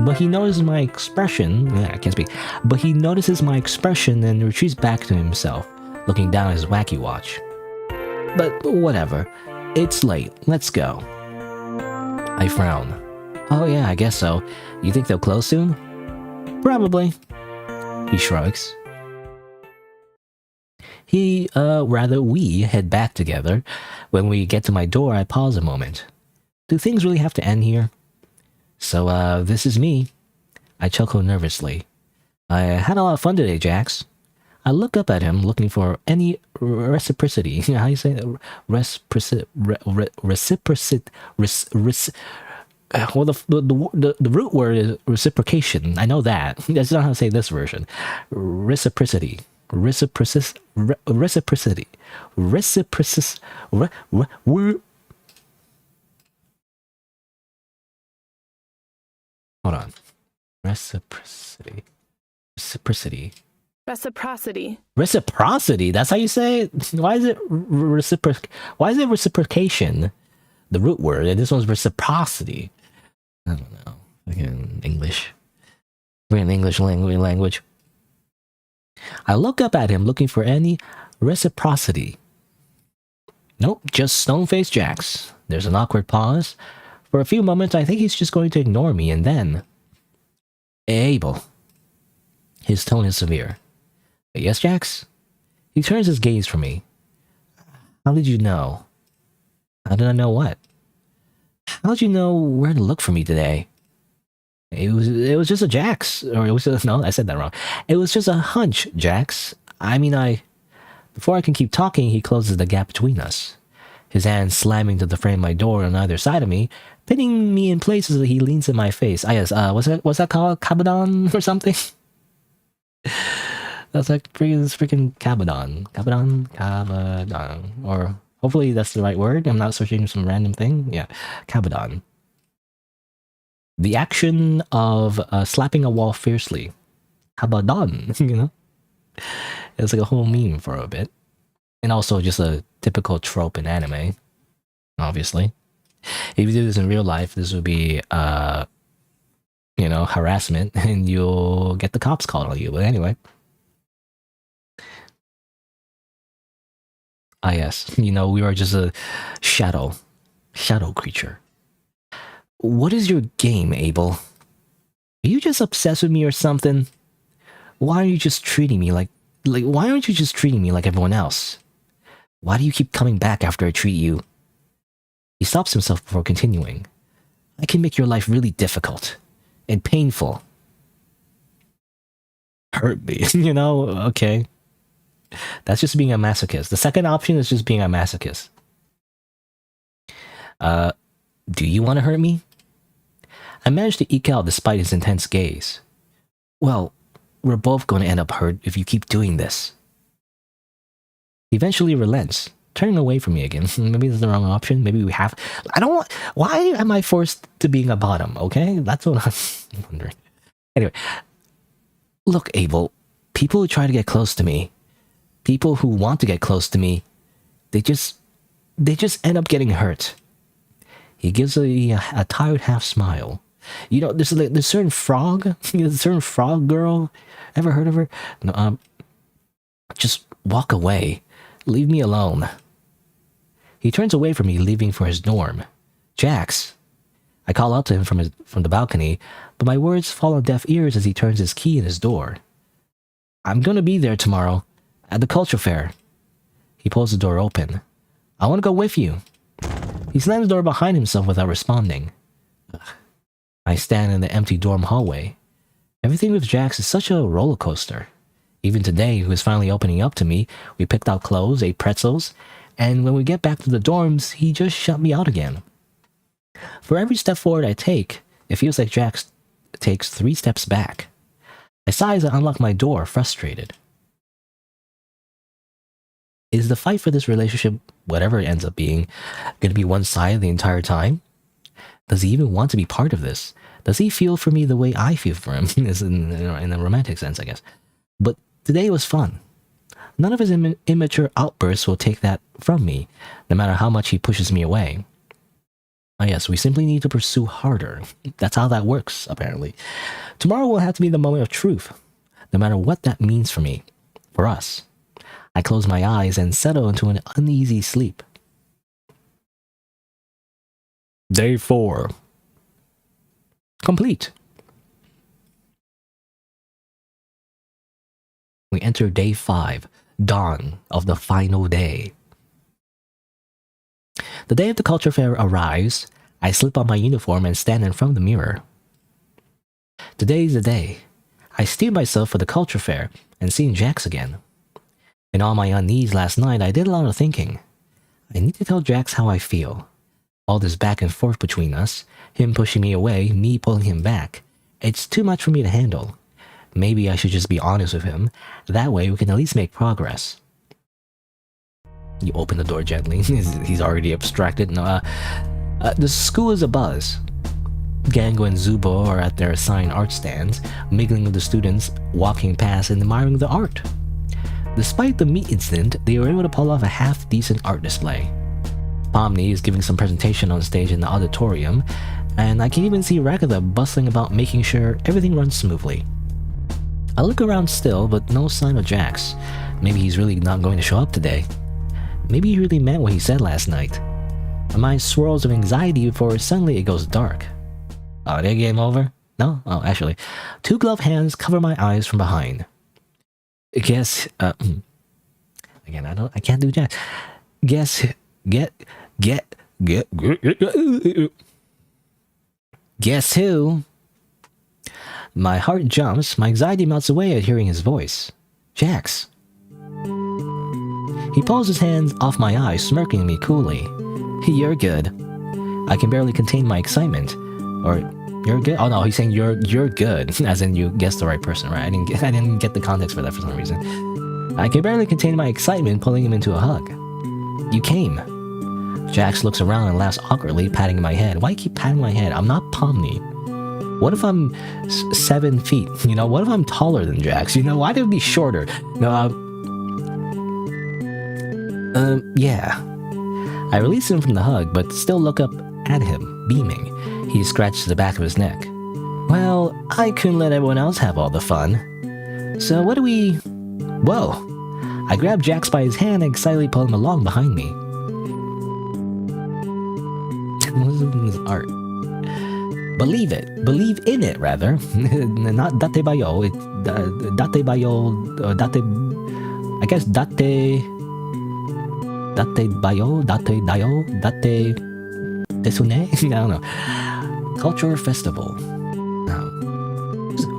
But he notices my expression. Yeah, I can't speak. But he notices my expression and retreats back to himself, looking down at his wacky watch. But whatever. It's late. Let's go. I frown. Oh yeah, I guess so. You think they'll close soon? Probably. He shrugs. We head back together. When we get to my door, I pause a moment. Do things really have to end here? So, this is me. I chuckle nervously. I had a lot of fun today, Jax. I look up at him, looking for any reciprocity. How do you say that? Well, the root word is reciprocation. I know that. That's not how to say this version. Reciprocity. Reciprocity. Hold on. Reciprocity. Reciprocity. That's how you say it? Why is it reciprocation? The root word, and this one's reciprocity. I don't know. Again, English. We're in English language. I look up at him looking for any reciprocity. Nope, just stone-faced Jax. There's an awkward pause. For a few moments, I think he's just going to ignore me, and then... Abel. His tone is severe. Yes, Jax? He turns his gaze from me. How did you know? How did I know what? How did you know where to look for me today? It was just a Jax, or it was just, no, I said that wrong. It was just a hunch, Jax. I mean, before I can keep talking, he closes the gap between us. His hand slamming to the frame of my door on either side of me, pinning me in places that he leans in my face. Yes, what's that called? Cabadon or something? That's like freaking Cabadon. Cabadon. Or hopefully that's the right word. I'm not searching some random thing. Yeah, Cabadon. The action of slapping a wall fiercely. How about done? You know? It's like a whole meme for a bit. And also just a typical trope in anime, obviously. If you do this in real life, this would be, you know, harassment, and you'll get the cops called on you. But anyway. Ah, yes. You know, we are just a shadow creature. What is your game, Abel? Are you just obsessed with me or something? Why are you just treating me like why aren't you just treating me like everyone else? Why do you keep coming back after I treat you? He stops himself before continuing. I can make your life really difficult and painful. Hurt me, you know? Okay. That's just being a masochist. The second option is just being a masochist. Do you want to hurt me? I managed to eke out despite his intense gaze. Well, we're both going to end up hurt if you keep doing this. He eventually relents, turning away from me again. Maybe that's the wrong option. Maybe we have... I don't want... Why am I forced to being a bottom, okay? That's what I'm wondering. Anyway. Look, Abel. People who try to get close to me, people who want to get close to me, they just end up getting hurt. He gives a tired half smile. You know, there's a certain frog, there's a certain frog girl. Ever heard of her? No, just walk away. Leave me alone. He turns away from me, leaving for his dorm. Jax. I call out to him from the balcony, but my words fall on deaf ears as he turns his key in his door. I'm gonna be there tomorrow, at the culture fair. He pulls the door open. I want to go with you. He slams the door behind himself without responding. Ugh. I stand in the empty dorm hallway. Everything with Jax is such a roller coaster. Even today, he was finally opening up to me. We picked out clothes, ate pretzels, and when we get back to the dorms, he just shut me out again. For every step forward I take, it feels like Jax takes 3 steps back. I sigh as I unlock my door, frustrated. Is the fight for this relationship, whatever it ends up being, going to be one-sided the entire time? Does he even want to be part of this? Does he feel for me the way I feel for him? in a romantic sense, I guess. But today was fun. None of his immature outbursts will take that from me, no matter how much he pushes me away. Ah, yes, we simply need to pursue harder. That's how that works, apparently. Tomorrow will have to be the moment of truth, no matter what that means for me, for us. I close my eyes and settle into an uneasy sleep. Day 4. Complete. We enter day 5, dawn of the final day. The day of the culture fair arrives. I slip on my uniform and stand in front of the mirror. Today's the day. I steel myself for the culture fair and seeing Jax again. In all my unease last night, I did a lot of thinking. I need to tell Jax how I feel. All this back and forth between us, him pushing me away, me pulling him back. It's too much for me to handle. Maybe I should just be honest with him. That way we can at least make progress. You open the door gently. He's already abstracted. No, the school is abuzz. Gango and Zubo are at their assigned art stands, mingling with the students, walking past and admiring the art. Despite the meat incident, they were able to pull off a half-decent art display. Pomni is giving some presentation on stage in the auditorium, and I can even see Ragatha bustling about making sure everything runs smoothly. I look around still, but no sign of Jax. Maybe he's really not going to show up today. Maybe he really meant what he said last night. My mind swirls with anxiety before suddenly it goes dark. Oh, did game over? No? Oh, actually. 2 gloved hands cover my eyes from behind. Guess, again, I can't do Jax. Guess who? My heart jumps, my anxiety melts away at hearing his voice. Jax. He pulls his hands off my eyes, smirking at me coolly. You're good. I can barely contain my excitement. Or, you're good? Oh no, he's saying you're good, as in you guessed the right person, right? I didn't get the context for that for some reason. I can barely contain my excitement, pulling him into a hug. You came. Jax looks around and laughs awkwardly, patting my head. Why you keep patting my head? I'm not Pomni. What if I'm 7 feet? You know, what if I'm taller than Jax? You know, why would it be shorter? No, yeah. I release him from the hug, but still look up at him, beaming. He scratches the back of his neck. Well, I couldn't let everyone else have all the fun. So what do we... Whoa! I grab Jax by his hand and excitedly pull him along behind me. What is this art? Believe it. Believe in it, rather. Not date bayo. It's date bayo... Date... I guess date... Date bayo? Date dayo? Date... Desune? I don't know. Culture Festival.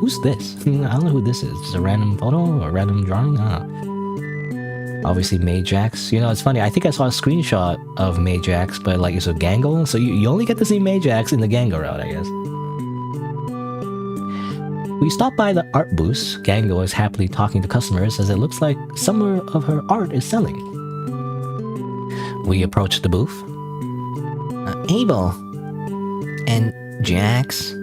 Who's this? I don't know who this is. Just a random photo or a random drawing? Obviously Majax. You know, it's funny. I think I saw a screenshot of Majax, but like it's a Gangle. So you only get to see Majax in the Gangle route, I guess. We stop by the art booth. Gangle is happily talking to customers as it looks like some of her art is selling. We approach the booth. Abel. And Jax.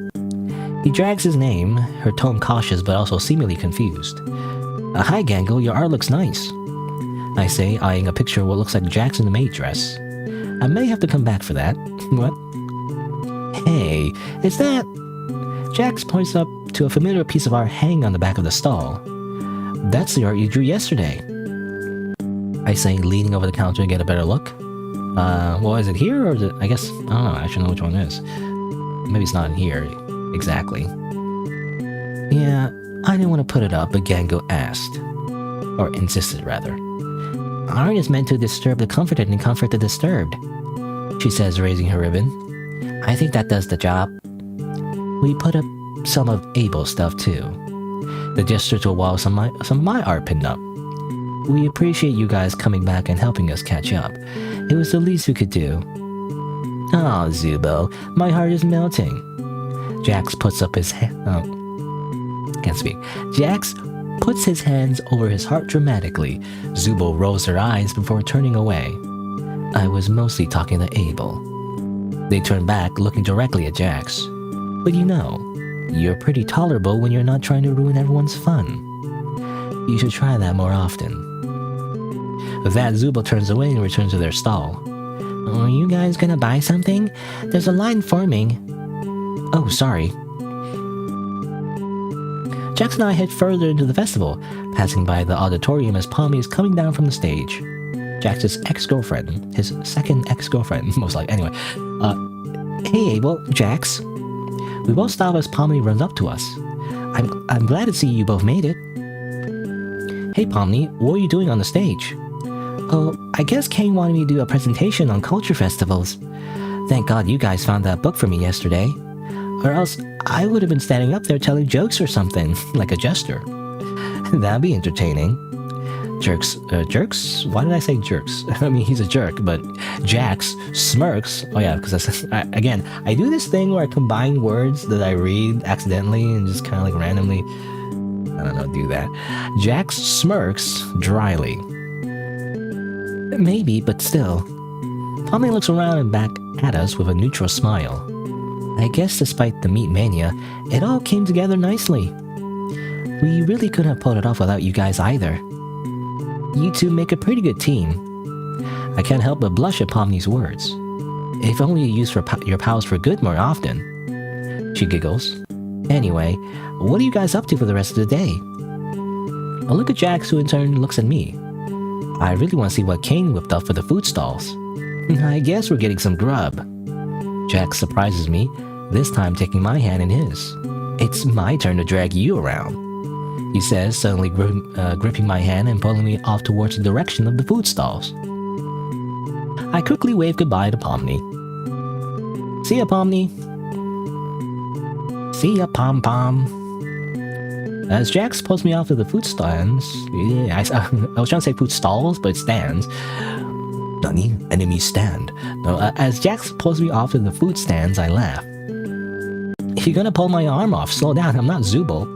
He drags his name, her tone cautious but also seemingly confused. Hi Gangle, your art looks nice. I say, eyeing a picture of what looks like Jax in a maid dress. I may have to come back for that. What? Hey, is that... Jax points up to a familiar piece of art hanging on the back of the stall. That's the art you drew yesterday. I say, leaning over the counter to get a better look. Well, is it here or is it... I guess... I don't know, I actually know which one it is. Maybe it's not in here. Exactly. Yeah, I didn't want to put it up, but Gango asked. Or insisted, rather. Art is meant to disturb the comforted and comfort the disturbed, she says, raising her ribbon. I think that does the job. We put up some of Abel's stuff, too. The gesture to a wall of some of my art pinned up. We appreciate you guys coming back and helping us catch up. It was the least we could do. Oh, Zubo, my heart is melting. Jax puts up his can't speak. Jax puts his hands over his heart dramatically. Zubo rolls her eyes before turning away. I was mostly talking to Abel. They turn back, looking directly at Jax. But you know, you're pretty tolerable when you're not trying to ruin everyone's fun. You should try that more often. With that, Zubo turns away and returns to their stall. Are you guys gonna buy something? There's a line forming. Oh, sorry. Jax and I head further into the festival, passing by the auditorium as Palmy is coming down from the stage. Jax's ex-girlfriend, his second ex-girlfriend, most likely. Anyway, hey Abel, Jax. We both stop as Palmy runs up to us. I'm glad to see you both made it. Hey Palmy, what are you doing on the stage? Oh, I guess Kane wanted me to do a presentation on culture festivals. Thank God you guys found that book for me yesterday. Or else I would have been standing up there telling jokes or something, like a jester. That'd be entertaining. Jerks? Why did I say jerks? I mean, he's a jerk, but Jax smirks. Oh yeah, because again, I do this thing where I combine words that I read accidentally and just kind of like randomly, I don't know, do that. Jax smirks dryly. Maybe, but still. Tommy looks around and back at us with a neutral smile. I guess despite the meat mania, it all came together nicely. We really couldn't have pulled it off without you guys either. You two make a pretty good team. I can't help but blush at Pomni's words. If only you use your powers for good more often. She giggles. Anyway, what are you guys up to for the rest of the day? I look at Jax, who in turn looks at me. I really want to see what Kane whipped up for the food stalls. I guess we're getting some grub. Jax surprises me, this time taking my hand in his. It's my turn to drag you around, he says, suddenly gripping my hand and pulling me off towards the direction of the food stalls. I quickly wave goodbye to Pomni. See ya, Pomni. See ya, Pom-Pom. As Jax pulls me off to the food stands... Yeah, I was trying to say food stalls, but stands. Nani? Enemy stand. No, as Jax pulls me off to the food stands, I laugh. If you're gonna pull my arm off, slow down, I'm not Zubul.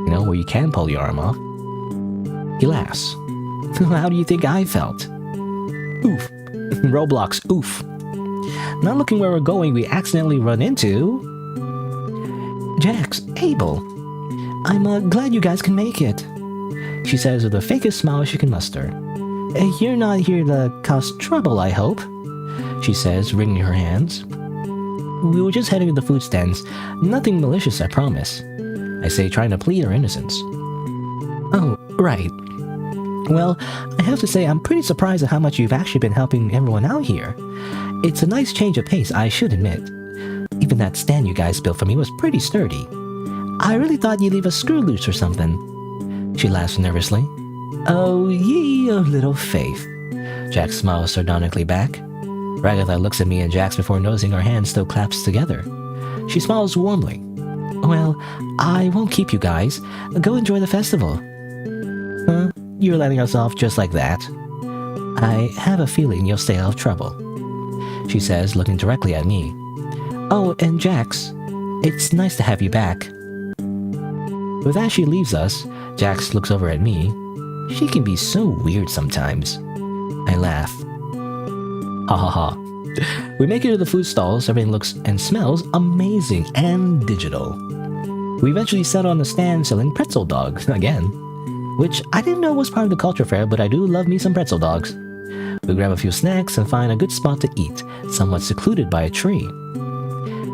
You know, where you can pull your arm off. He laughs. How do you think I felt? Oof. Roblox, oof. Not looking where we're going, we accidentally run into... Jax, Abel, I'm glad you guys can make it, she says with the fakest smile she can muster. You're not here to cause trouble, I hope, she says, wringing her hands. We were just heading to the food stands. Nothing malicious, I promise, I say, trying to plead her innocence. Oh, right. Well, I have to say I'm pretty surprised at how much you've actually been helping everyone out here. It's a nice change of pace, I should admit. Even that stand you guys built for me was pretty sturdy. I really thought you'd leave a screw loose or something. She laughs nervously. Oh, ye of little faith. Jax smiles sardonically back. Ragatha looks at me and Jax before noticing our hands still clasped together. She smiles warmly. Well, I won't keep you guys. Go enjoy the festival. Huh? You're letting us off just like that? I have a feeling you'll stay out of trouble, she says, looking directly at me. Oh, and Jax, it's nice to have you back. With that, she leaves us. Jax looks over at me. She can be so weird sometimes. I laugh. Ha ha ha. We make it to the food stalls. Everything looks and smells amazing and digital. We eventually settle on the stand selling pretzel dogs again, which I didn't know was part of the culture fair, but I do love me some pretzel dogs. We grab a few snacks and find a good spot to eat, somewhat secluded by a tree.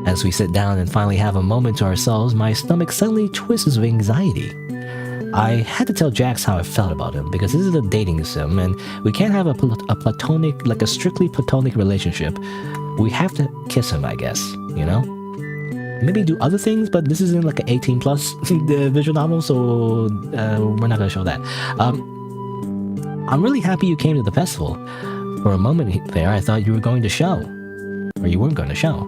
As we sit down and finally have a moment to ourselves, my stomach suddenly twists with anxiety. I had to tell Jax how I felt about him, because this is a dating sim, and we can't have a platonic, like a strictly platonic relationship. We have to kiss him, I guess, you know? Maybe do other things, but this isn't like an 18 plus visual novel, so we're not gonna show that. I'm really happy you came to the festival. For a moment there, I thought you were going to show. Or you weren't going to show.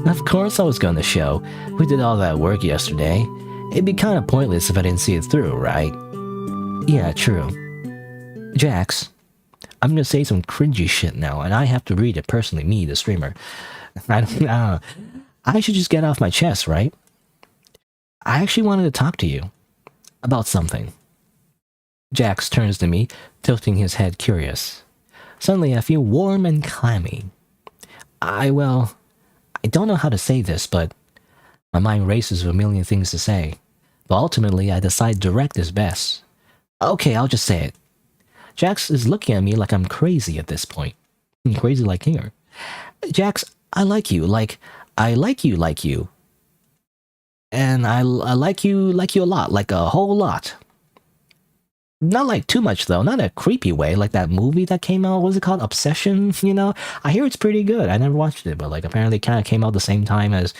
Of course I was going to show. We did all that work yesterday. It'd be kind of pointless if I didn't see it through, right? Yeah, true. Jax, I'm gonna say some cringy shit now, and I have to read it personally, me, the streamer. I don't know. I should just get off my chest, right? I actually wanted to talk to you. About something. Jax turns to me, tilting his head curious. Suddenly I feel warm and clammy. I don't know how to say this, but my mind races with a million things to say. But ultimately, I decide direct is best. Okay, I'll just say it. Jax is looking at me like I'm crazy at this point. I'm crazy like here. Jax, I like you. I like you. And I like you a lot, like a whole lot. Not like too much though, not a creepy way, like that movie that came out, what was it called? Obsession, you know? I hear it's pretty good. I never watched it, but like apparently it kind of came out the same time as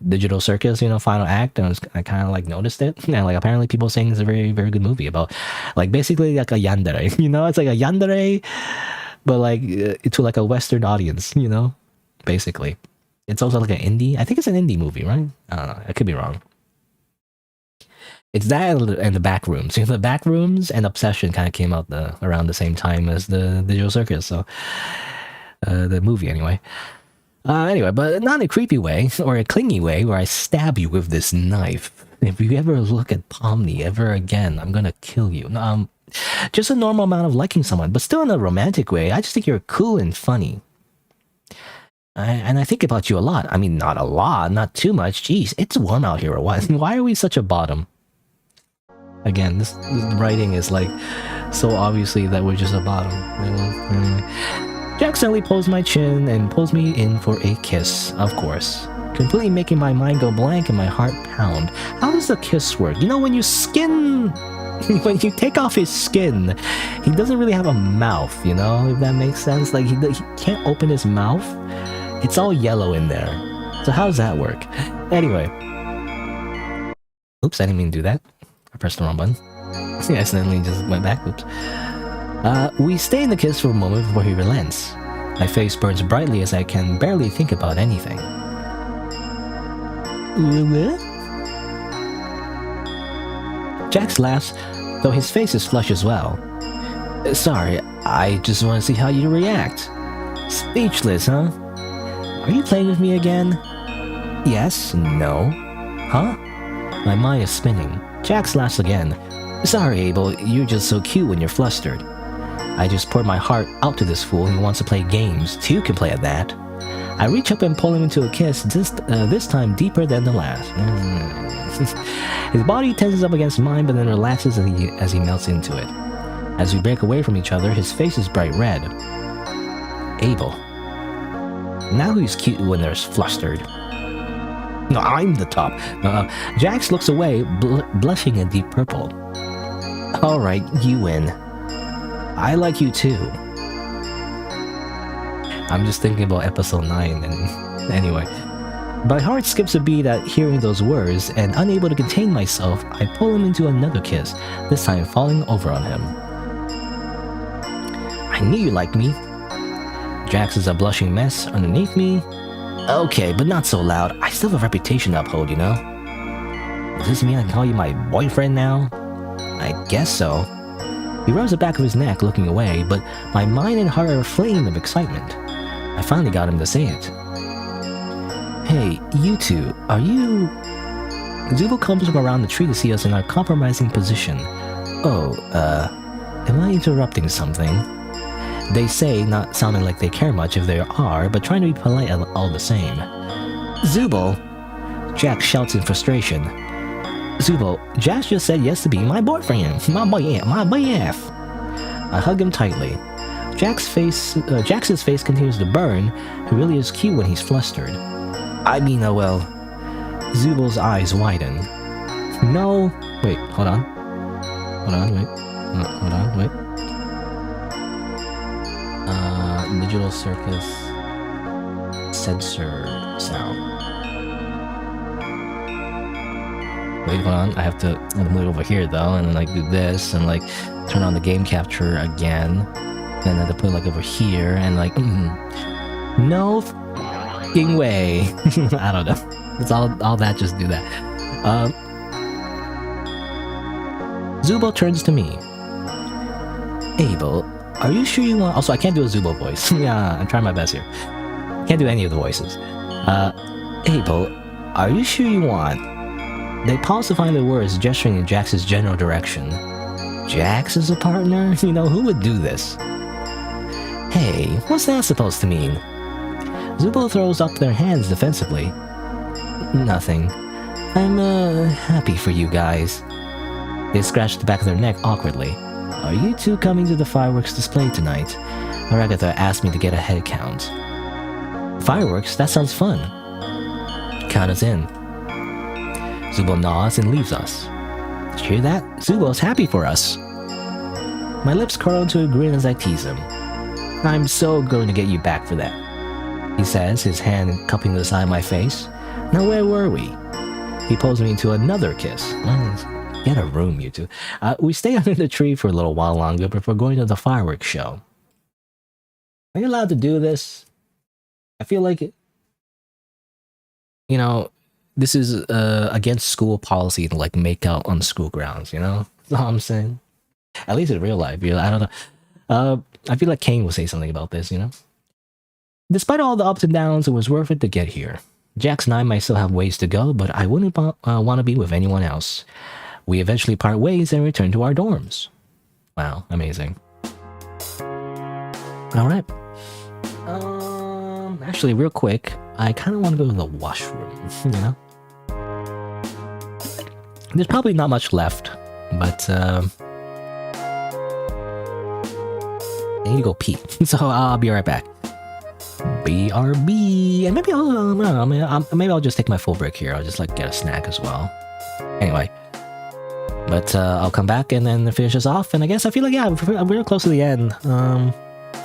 Digital Circus, you know, Final Act, and I kind of like noticed it. And like apparently people saying it's a very, very good movie about like basically like a yandere, you know? It's like a yandere, but like to like a Western audience, you know? Basically. It's also like an indie. I think it's an indie movie, right? I don't know. I could be wrong. It's that and the back rooms. You know, the back rooms and Obsession kind of came out around the same time as the Digital Circus. So the movie anyway. Anyway, but not in a creepy way or a clingy way where I stab you with this knife. If you ever look at Pomni ever again, I'm gonna kill you. Just a normal amount of liking someone, but still in a romantic way. I just think you're cool and funny. And I think about you a lot. I mean, not a lot, not too much. Jeez, it's warm out here or what? Why are we such a bottom? Again, this writing is like so obviously that we're just a bottom. Jax suddenly pulls my chin and pulls me in for a kiss, of course, completely making my mind go blank and my heart pound. How does the kiss work? You know, when you take off his skin, he doesn't really have a mouth, you know, if that makes sense. Like he can't open his mouth. It's all yellow in there. So how does that work? Anyway. Oops, I didn't mean to do that. I pressed the wrong button. I accidentally just went back. Oops. We stay in the kiss for a moment before he relents. My face burns brightly as I can barely think about anything. Jax laughs, though his face is flushed as well. Sorry, I just want to see how you react. Speechless, huh? Are you playing with me again? Yes? No? Huh? My mind is spinning. Jax laughs again. Sorry, Abel, you're just so cute when you're flustered. I just poured my heart out to this fool who wants to play games. Two can play at that. I reach up and pull him into a kiss, this time deeper than the last. His body tenses up against mine, but then relaxes as he melts into it. As we break away from each other, his face is bright red. Abel. Now he's cute when they're flustered. No, I'm the top. Jax looks away, blushing a deep purple. Alright, you win. I like you too. I'm just thinking about episode 9 and anyway. My heart skips a beat at hearing those words, and unable to contain myself, I pull him into another kiss, this time falling over on him. I knew you liked me. Jax is a blushing mess underneath me. Okay, but not so loud. I still have a reputation to uphold, you know? Does this mean I can call you my boyfriend now? I guess so. He rubs the back of his neck, looking away, but my mind and heart are aflame of excitement. I finally got him to say it. Hey, you two, are you... Zubo comes from around the tree to see us in our compromising position. Oh, am I interrupting something? They say, not sounding like they care much if they are, but trying to be polite all the same. Zubo! Jack shouts in frustration. Zubo, Jax just said yes to being my boyfriend. My BF. I hug him tightly. Jax's face continues to burn. He really is cute when he's flustered. I mean, oh well. Zubo's eyes widen. No. Wait, hold on. Hold on, wait. Hold on, wait. Digital circus sensor sound. Wait, hold on. I have to move it over here though, and like do this, and like turn on the game capture again. Then I have to put it like over here, and like no f***ing way. I don't know. It's all that. Just do that. Zubo turns to me. Abel, are you sure you want... Also, I can't do a Zubo voice. Yeah, I'm trying my best here. Can't do any of the voices. Abel, are you sure you want... They pause to find the words, gesturing in Jax's general direction. Jax is a partner? You know, who would do this? Hey, what's that supposed to mean? Zubo throws up their hands defensively. Nothing. I'm, happy for you guys. They scratch the back of their neck awkwardly. Are you two coming to the fireworks display tonight? Aragatha asked me to get a head count. Fireworks? That sounds fun. Count us in. Zubo nods and leaves us. Did you hear that? Zubo's happy for us. My lips curl into a grin as I tease him. I'm so going to get you back for that, he says, his hand cupping the side of my face. Now where were we? He pulls me into another kiss. Get a room, you two. We stay under the tree for a little while longer before going to the fireworks show. Are you allowed to do this? I feel like it. You know, this is against school policy to like make out on school grounds, you know? That's all I'm saying. At least in real life, you know, I don't know. I feel like Kane would say something about this, you know? Despite all the ups and downs, it was worth it to get here. Jax and I might still have ways to go, but I wouldn't want to be with anyone else. We eventually part ways and return to our dorms. Wow, amazing. Alright. Actually, real quick, I kind of want to go to the washroom, you know? There's probably not much left, but I need to go pee, so I'll be right back. BRB, and maybe maybe I'll just take my full break here. I'll just like get a snack as well. Anyway, but I'll come back and then finish this off. And I guess I feel like we're close to the end. I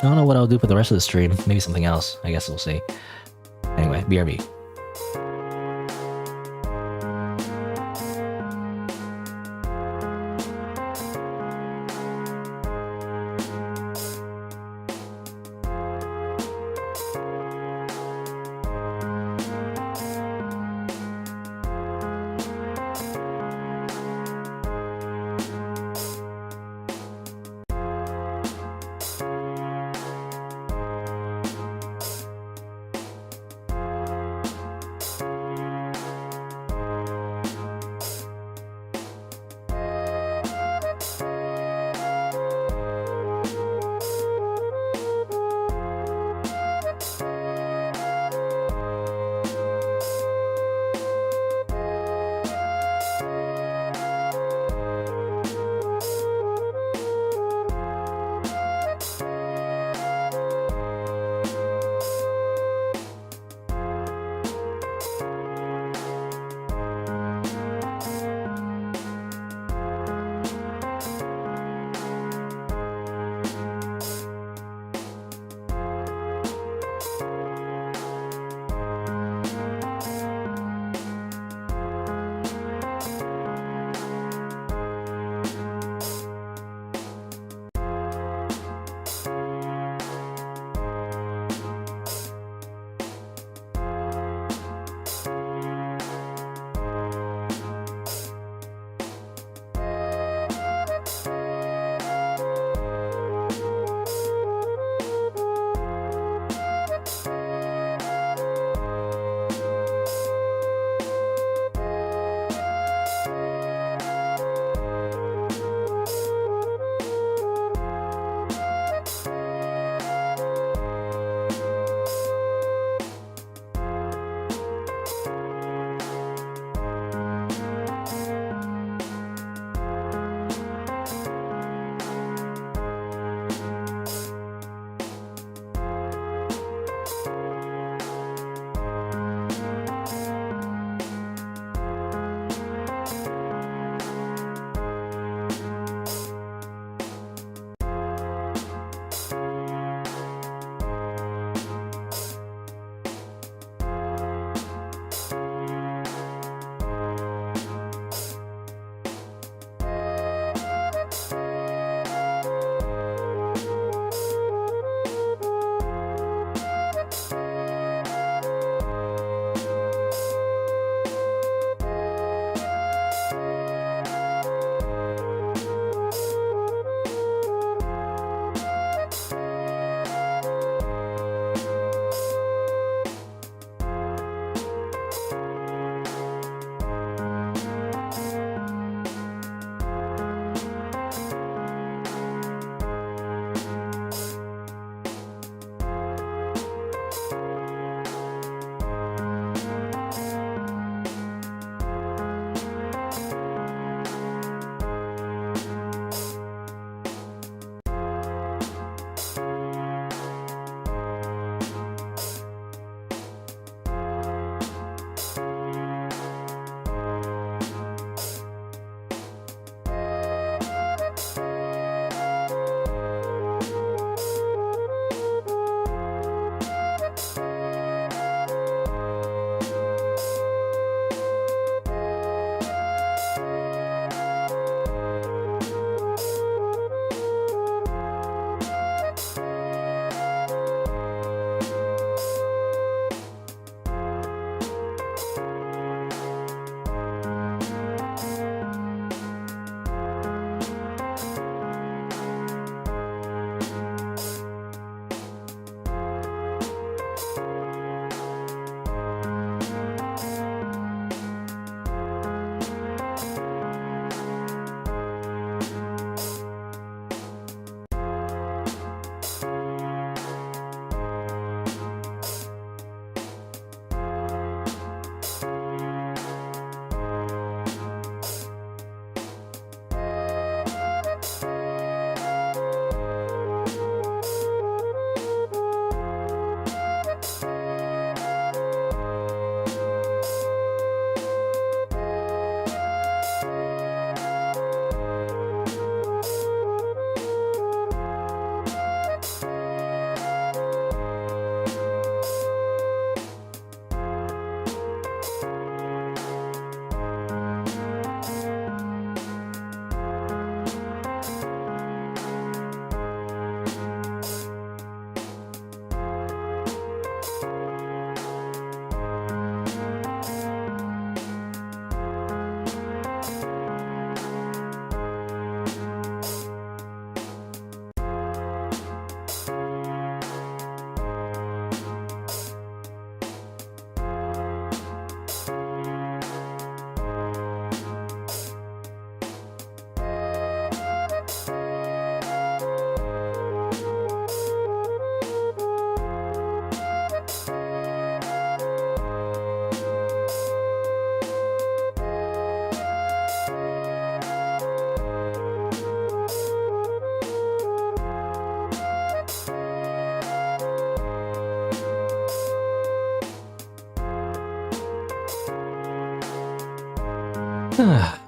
don't know what I'll do for the rest of the stream. Maybe something else. I guess we'll see. Anyway, BRB.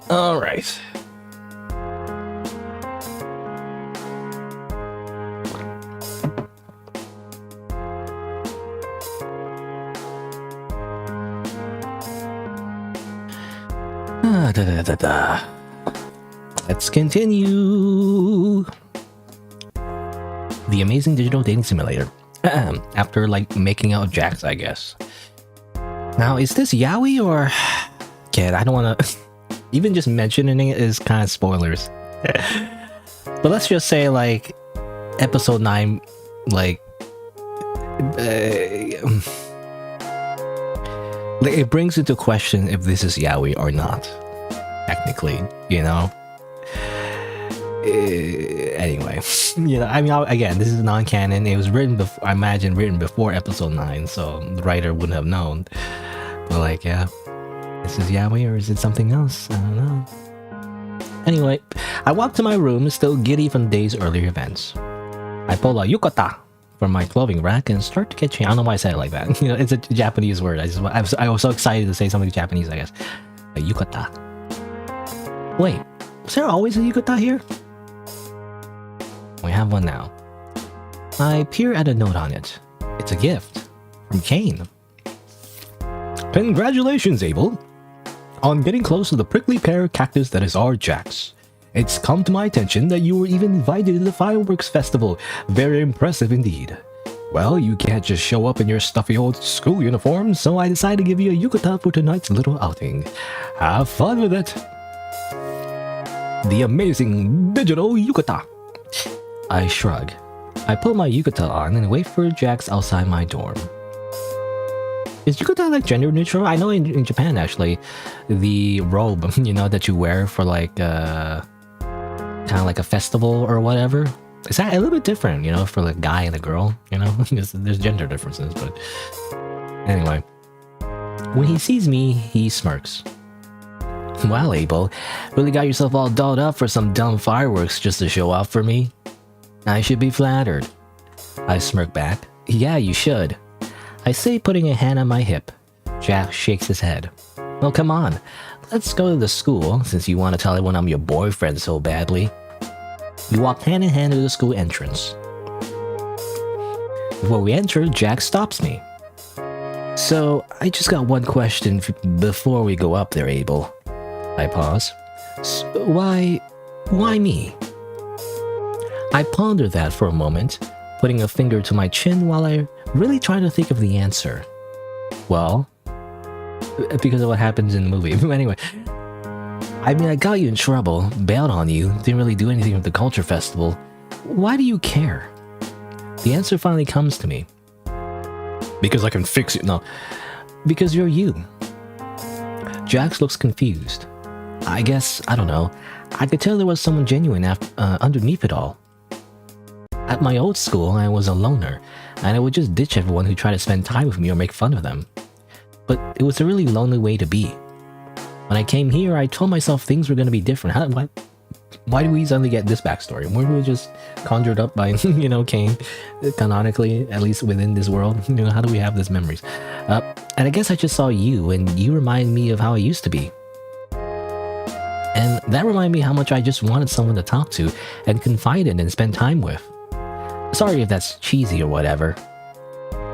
All right. Let's continue. The amazing digital dating simulator. After like making out Jax, I guess. Now, is this yaoi or? Kid, I don't want to. Even just mentioning it is kind of spoilers. But let's just say like episode 9, like it brings into question if this is yaoi or not. Technically, you know. Anyway, you know, I mean, again, this is non-canon. It was written before, I imagine, written before episode 9, so the writer wouldn't have known. But like, yeah, this is yaoi or is it something else? I don't know. Anyway, I walk to my room, still giddy from the day's earlier events. I pull a yukata from my clothing rack and start to get changed. I don't know why I said it like that. You know, it's a Japanese word. I was so excited to say something Japanese, I guess. A yukata. Wait, was there always a yukata here? We have one now. I peer at a note on it. It's a gift from Kane. Congratulations, Abel, on getting close to the prickly pear cactus that is our Jax. It's come to my attention that you were even invited to the fireworks festival. Very impressive indeed. Well, you can't just show up in your stuffy old school uniform, so I decided to give you a yukata for tonight's little outing. Have fun with it. The amazing digital yukata. I shrug. I put my yukata on and wait for Jax outside my dorm. Is yukata like gender neutral? I know in Japan actually, the robe, you know, that you wear for like kind of like a festival or whatever, is that a little bit different, you know, for the guy and the girl, you know? There's gender differences, but anyway. When he sees me, he smirks. Wow, Abel, really got yourself all dolled up for some dumb fireworks just to show off for me? I should be flattered. I smirk back. Yeah, you should. I say, putting a hand on my hip. Jack shakes his head. Well, come on. Let's go to the school, since you want to tell everyone I'm your boyfriend so badly. We walk hand in hand to the school entrance. Before we enter, Jack stops me. So, I just got one question before we go up there, Abel. I pause. Why me? I ponder that for a moment, putting a finger to my chin while I really try to think of the answer. Well, because of what happens in the movie. Anyway, I mean, I got you in trouble, bailed on you, didn't really do anything with the culture festival. Why do you care? The answer finally comes to me. Because I can fix it. No, because you're you. Jax looks confused. I guess, I don't know, I could tell there was someone genuine underneath it all. At my old school, I was a loner, and I would just ditch everyone who tried to spend time with me or make fun of them. But it was a really lonely way to be. When I came here, I told myself things were going to be different. Why do we suddenly get this backstory? Weren't we just conjured up by, you know, Cain, canonically, at least within this world? You know, how do we have these memories? And I guess I just saw you, and you remind me of how I used to be. And that reminded me how much I just wanted someone to talk to and confide in and spend time with. Sorry if that's cheesy or whatever.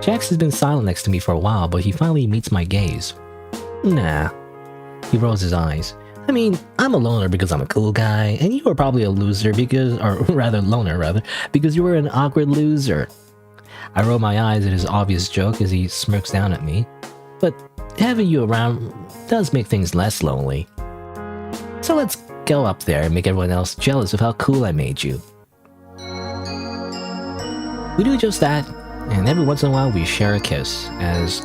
Jax has been silent next to me for a while, but he finally meets my gaze. Nah. He rolls his eyes. I mean, I'm a loner because I'm a cool guy, and you are probably a loser because, or rather loner rather, because you were an awkward loser. I roll my eyes at his obvious joke as he smirks down at me. But having you around does make things less lonely. So let's go up there and make everyone else jealous of how cool I made you. We do just that, and every once in a while we share a kiss as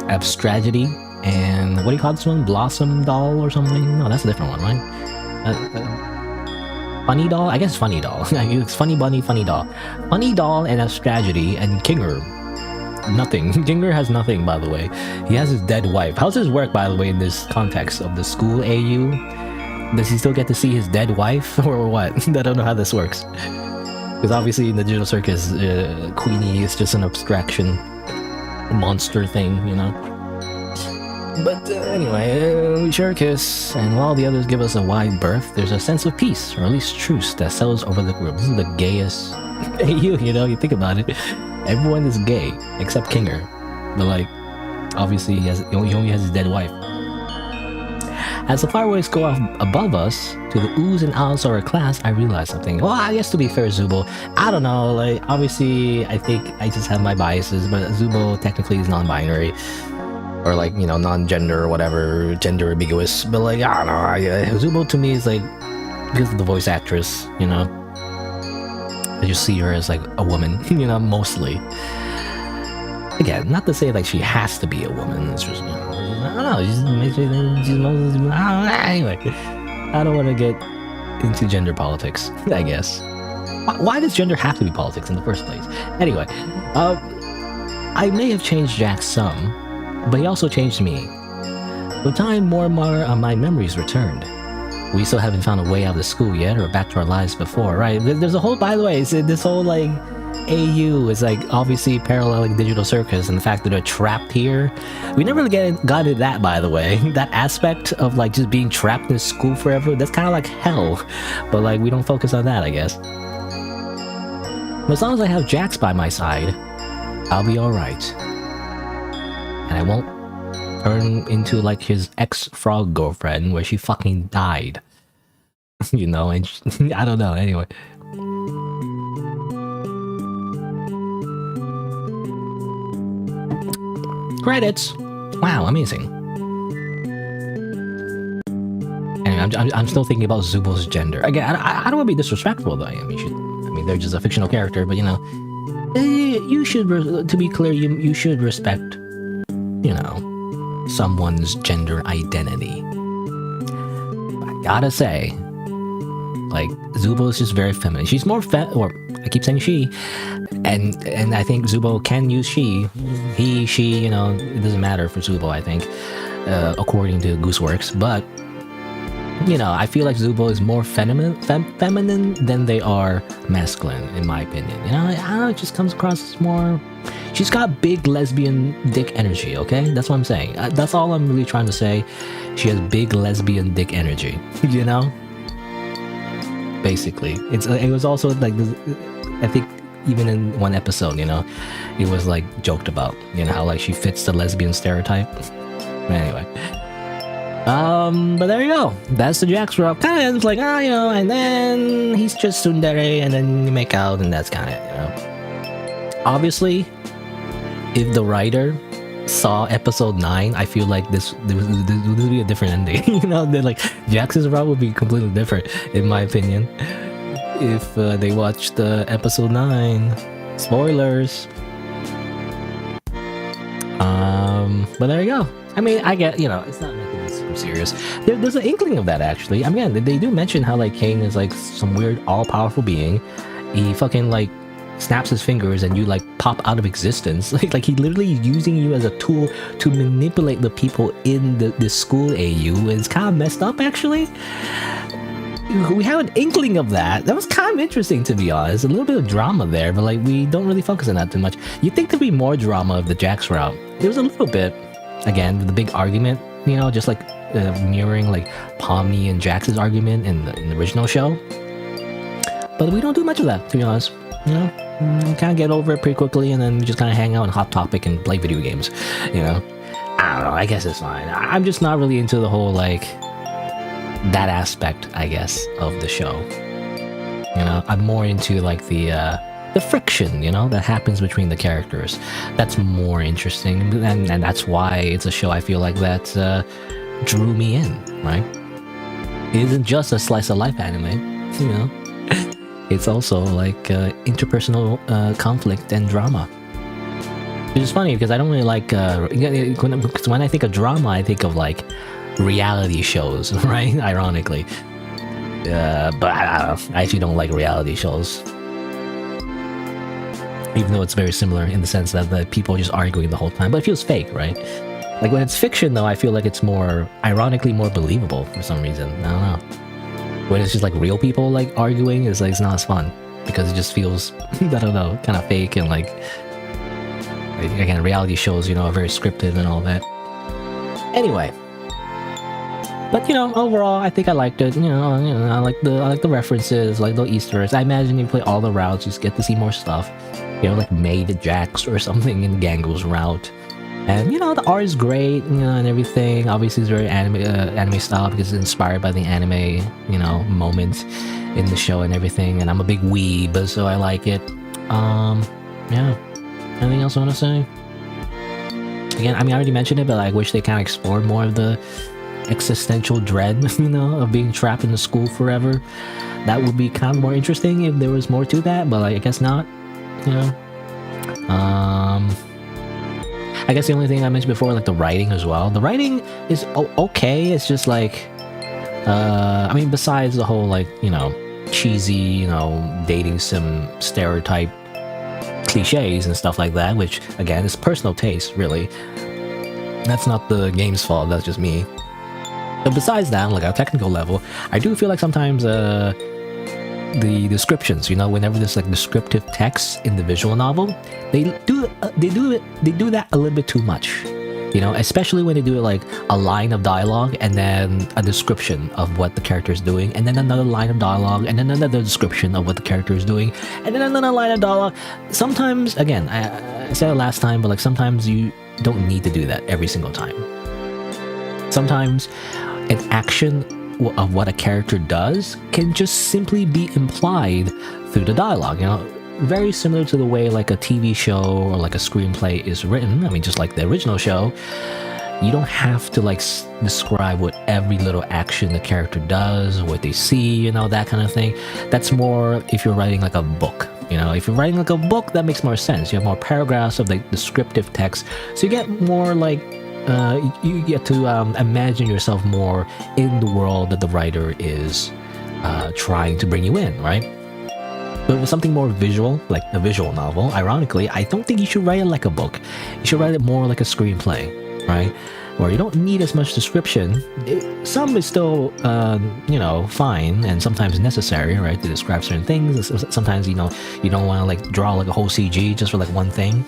Abstragedy and what do you call this one? Blossom Doll or something? No, that's a different one, right? Funny Doll? I guess Funny Doll. It's Funny Bunny, Funny Doll. Funny Doll and Abstragedy and Kinger. Nothing. Kinger has nothing, by the way. He has his dead wife. How's this work, by the way, in this context of the school AU? Does he still get to see his dead wife or what? I don't know how this works. Because obviously in the digital circus, Queenie is just an abstraction monster thing, you know? But anyway, we share a kiss, and while the others give us a wide berth, there's a sense of peace, or at least truce, that settles over the group. This is the gayest AU, you think about it. Everyone is gay, except Kinger. But like, obviously he only has his dead wife. As the fireworks go off above us, to the oohs and ahs of our class, I realize something. Well, I guess to be fair, Zubo, I don't know, like, obviously, I think I just have my biases, but Zubo technically is non-binary. Or like, non-gender or whatever, gender ambiguous. But like, I don't know, Zubo to me is like, because of the voice actress, I just see her as like a woman, mostly. Again, not to say like she has to be a woman, it's just, I don't know, she's mostly, anyway, I don't want to get into gender politics, I guess. Why does gender have to be politics in the first place? Anyway, I may have changed Jack some, but he also changed me. With time, more and more of my memories returned. We still haven't found a way out of school yet, or back to our lives before, right? There's a whole, by the way, this whole, like, AU is, like, obviously paralleling Digital Circus, and the fact that they're trapped here. We never really got into that, by the way. That aspect of, like, just being trapped in school forever, that's kind of like hell. But, like, we don't focus on that, I guess. But as long as I have Jax by my side, I'll be alright. And I won't turn into like his ex-frog girlfriend where she fucking died. And I don't know, anyway. Credits! Wow, amazing. Anyway, I'm still thinking about Zubo's gender. Again, I don't want to be disrespectful though. I mean, they're just a fictional character, but you should, to be clear, you should respect someone's gender identity. I gotta say, like, Zubo is just very feminine. She's more or I keep saying she, and I think Zubo can use she, he, she, it doesn't matter for Zubo, I think, according to Gooseworks, but I feel like Zubo is more feminine than they are masculine, in my opinion. I don't know, it just comes across as more... She's got big lesbian dick energy, okay? That's what I'm saying. That's all I'm really trying to say. She has big lesbian dick energy, Basically. It was also like, I think even in one episode, it was like joked about, how like she fits the lesbian stereotype. Anyway. But there you go. That's the Jax route. Kind of ends like, and then he's just tsundere, and then you make out, and that's kind of it, Obviously, if the writer saw episode 9, I feel like this would be a different ending. Then like Jax's route would be completely different, in my opinion. If they watched episode 9, spoilers. But there you go. I mean, I get, it's not meant to be super serious. There's an inkling of that, actually. I mean, they do mention how, like, Kane is, like, some weird all-powerful being. He fucking, like, snaps his fingers and you, like, pop out of existence. Like he literally is using you as a tool to manipulate the people in the school AU. It's kind of messed up, actually. We have an inkling of that. That was kind of interesting, to be honest. A little bit of drama there, but, like, we don't really focus on that too much. You'd think there'd be more drama of the Jax route. There was a little bit. Again, with the big argument, just like mirroring like Pomni and Jax's argument in the original show. But we don't do much of that, to be honest. We kind of get over it pretty quickly, and then we just kind of hang out on Hot Topic and play video games. I don't know. I guess it's fine. I'm just not really into the whole like that aspect, I guess, of the show. I'm more into like the friction, that happens between the characters. That's more interesting, and that's why it's a show I feel like that drew me in, right? It isn't just a slice of life anime, It's also like interpersonal conflict and drama. Which is funny because I don't really like, when I think of drama, I think of like reality shows, right? Ironically. But I actually don't like reality shows. Even though it's very similar in the sense that the people are just arguing the whole time, but it feels fake, right? Like when it's fiction though, I feel like it's more, ironically more believable for some reason. I don't know. When it's just like real people like arguing, it's like, it's not as fun because it just feels, I don't know, kind of fake, and like again, reality shows, are very scripted and all that. Anyway, but you know, overall, I think I liked it. I like the references, like the Easter eggs. I imagine you play all the routes, just get to see more stuff. You know, like Maid Jax or something in Gango's route. And you know, the art is great, and everything. Obviously, it's very anime style because it's inspired by the anime, moments in the show and everything. And I'm a big weeb, so I like it. Yeah. Anything else I want to say? Again, I mean, I already mentioned it, but I wish they kind of explored more of the existential dread, of being trapped in the school forever. That would be kind of more interesting if there was more to that, but I guess not. I guess the only thing I mentioned before, like the writing as well. The writing is okay. It's just like, I mean, besides the whole like, cheesy, dating sim stereotype cliches and stuff like that, which again is personal taste, really. That's not the game's fault. That's just me. But besides that, like a technical level, I do feel like sometimes the descriptions, whenever there's like descriptive text in the visual novel, they do that a little bit too much. Especially when they do it like a line of dialogue and then a description of what the character is doing, and then another line of dialogue and then another description of what the character is doing, and then another line of dialogue. Sometimes, again, I said it last time, but like sometimes you don't need to do that every single time. Sometimes an action of what a character does can just simply be implied through the dialogue, very similar to the way like a TV show or like a screenplay is written. I mean, just like the original show, you don't have to like describe what every little action the character does, what they see, that kind of thing. That's more if you're writing like a book. If you're writing like a book, that makes more sense. You have more paragraphs of like descriptive text, so you get more like you get to imagine yourself more in the world that the writer is trying to bring you in, right? But with something more visual, like a visual novel, ironically, I don't think you should write it like a book. You should write it more like a screenplay, right? Where you don't need as much description. Some is still, fine and sometimes necessary, right, to describe certain things. Sometimes, you don't want to like draw like a whole CG just for like one thing.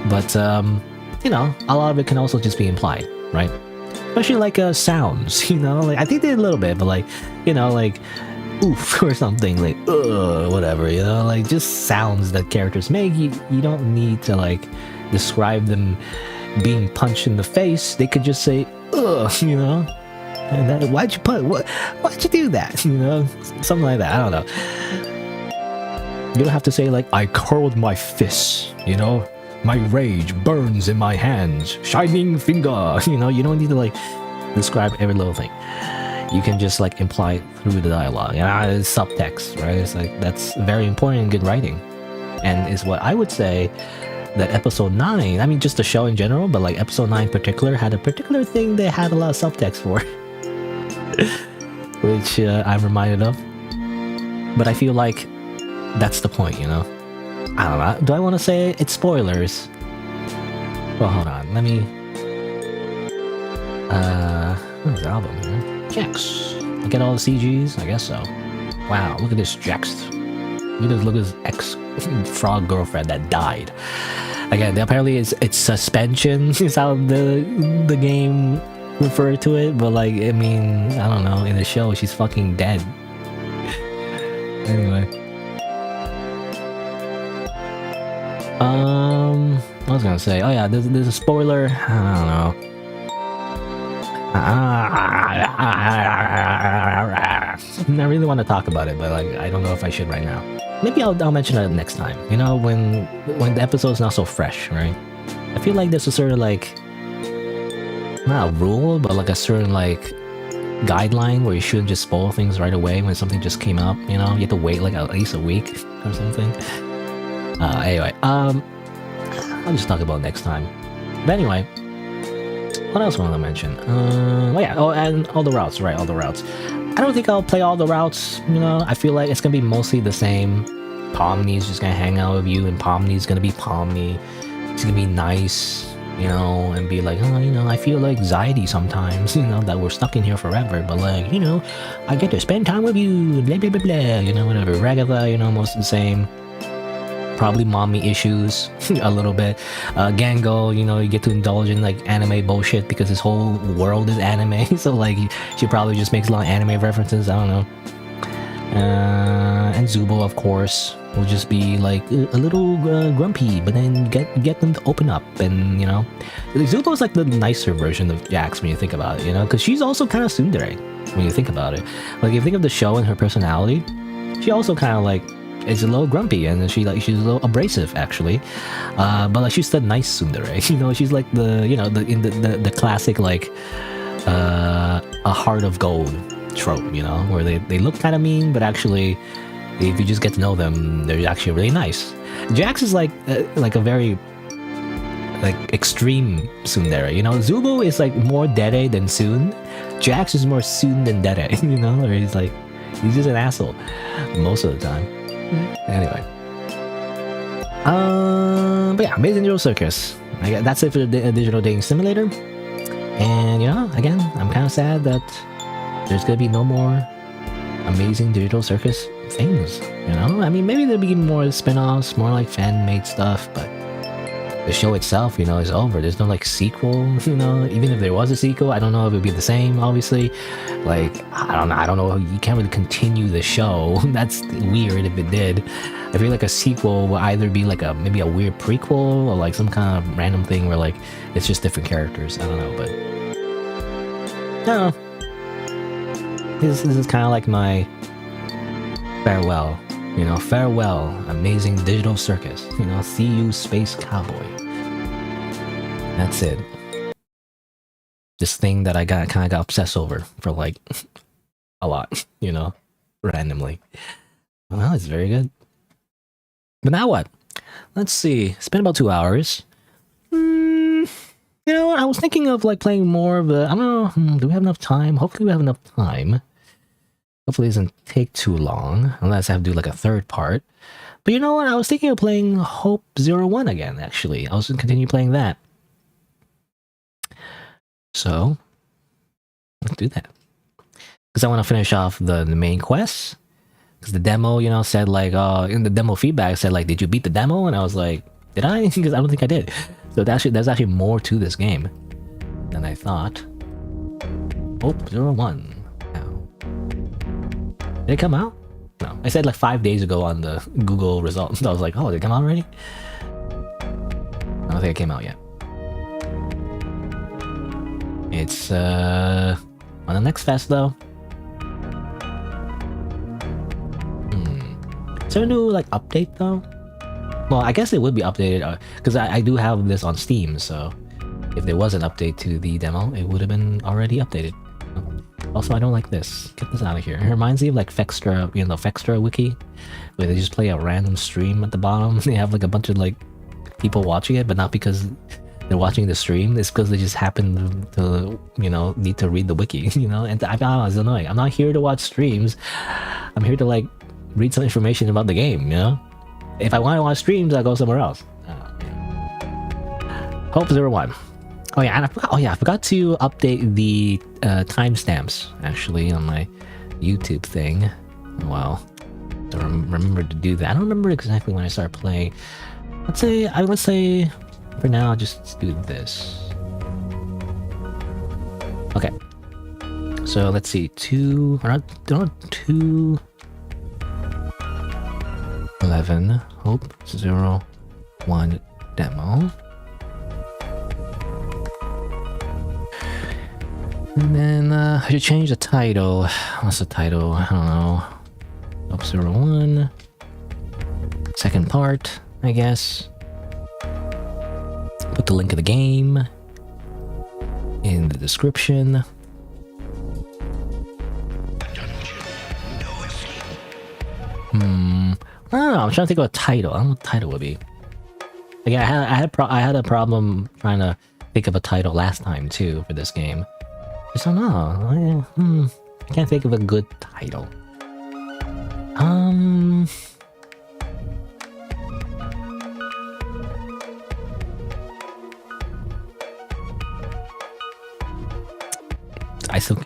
But, a lot of it can also just be implied, right? Especially like sounds, like I think they did a little bit, but like, like oof or something, like whatever, like just sounds that characters make. You don't need to like describe them being punched in the face. They could just say and then why'd you do that, something like that. I don't know. You don't have to say like I curled my fists, my rage burns in my hands, shining finger. You don't need to like describe every little thing. You can just like imply it through the dialogue. It's subtext, right? It's like that's very important in good writing, and is what I would say that episode 9, I mean just the show in general, but like episode 9 in particular had a particular thing they had a lot of subtext for, which I'm reminded of. But I feel like that's the point, I don't know. Do I want to say it's spoilers? Well, hold on. Let me. Where's the album here? Jax. I get all the CGs? I guess so. Wow, look at this Jax. Look at his ex-frog girlfriend that died. Again, apparently it's suspension is how the game referred to it, but like, I mean, I don't know, in the show she's fucking dead. Anyway. I was gonna say, oh yeah, there's a spoiler. I don't know. I really want to talk about it, but like I don't know if I should right now. Maybe I'll mention it next time. When the episode's not so fresh, right? I feel like there's a certain like, not a rule, but like a certain like guideline where you shouldn't just spoil things right away when something just came up. You have to wait like at least a week or something. Anyway, I'll just talk about it next time. But anyway, what else want to mention? And all the routes, right? All the routes. I don't think I'll play all the routes. I feel like it's gonna be mostly the same. Pomni's just gonna hang out with you, and Pomni's gonna be Pomni. It's gonna be nice, and be like, I feel like anxiety sometimes, that we're stuck in here forever. But like, I get to spend time with you, blah blah blah blah. Whatever. Ragatha, most of the same. probably mommy issues a little bit. Gango, you know, you get to indulge in like anime bullshit because his whole world is anime. So like she probably just makes a lot of anime references. I don't know. And Zubo, of course, will just be like a little grumpy, but then get them to open up, and you know, Zubo is like the nicer version of Jax when you think about it, you know, because she's also kind of tsundere when you think about it. Like if you think of the show and her personality, she also kind of like is a little grumpy, and she's a little abrasive actually, but like she's the nice tsundere, you know, she's like the, you know, the classic like a heart of gold trope, you know, where they look kind of mean, but actually if you just get to know them, they're actually really nice. Jax is like a very like extreme tsundere, you know. Zubo is like more dere than Soon. Jax is more Soon than dere, you know, or he's just an asshole most of the time. Anyway, but yeah, Amazing Digital Circus. That's it for the digital dating simulator. And you know, again, I'm kind of sad that there's gonna be no more Amazing Digital Circus things, you know? I mean, maybe there'll be more spin-offs, more like fan-made stuff, but the show itself, you know, is over. There's no like sequel, you know? Even if there was a sequel, I don't know if it would be the same, obviously. Like, I don't know, you can't really continue the show. That's weird if it did. I feel like a sequel will either be like maybe a weird prequel or like some kind of random thing where like it's just different characters. I don't know, but I don't know. This is kind of like my farewell, you know, farewell, Amazing Digital Circus, you know, see you, Space Cowboy. That's it. This thing that I kind of got obsessed over for like a lot, you know, randomly. Well, it's very good. But now what? Let's see. It's been about 2 hours. You know, I was thinking of like playing more of the, I don't know, do we have enough time? Hopefully we have enough time. Hopefully it doesn't take too long, unless I have to do like a third part. But you know what? I was thinking of playing Hope 01 again, actually. I was going to continue playing that. So, let's do that. Because I want to finish off the main quest. Because the demo, you know, said like, in the demo feedback said like, did you beat the demo? And I was like, did I? Because I don't think I did. So there's actually more to this game than I thought. Hope 01. Did it come out? No. I said like 5 days ago on the Google results. I was like, oh, did it come out already? I don't think it came out yet. It's on the next fest though. Is there a new like update though? Well, I guess it would be updated because I do have this on Steam, so if there was an update to the demo, it would have been already updated. Also, I don't like this. Get this out of here. It reminds me of like Fextra, you know, Fextra wiki, where they just play a random stream at the bottom. They have like a bunch of like people watching it, but not because they're watching the stream. It's because they just happen to, you know, need to read the wiki, you know? And I found it's annoying. I'm not here to watch streams. I'm here to like read some information about the game, you know? If I want to watch streams, I'll go somewhere else. Hope 01. Oh yeah, and I forgot to update the timestamps actually on my YouTube thing. Well, to remember to do that. I don't remember exactly when I started playing. Let's say for now, I'll just do this. Okay. So let's see, 211 Hope 01 demo. And then I should change the title. What's the title? I don't know. Hope 01. Second part, I guess. Put the link of the game in the description. I don't know. I'm trying to think of a title. I don't know what the title would be. Again, I had a problem trying to think of a title last time too for this game. I don't know. I can't think of a good title.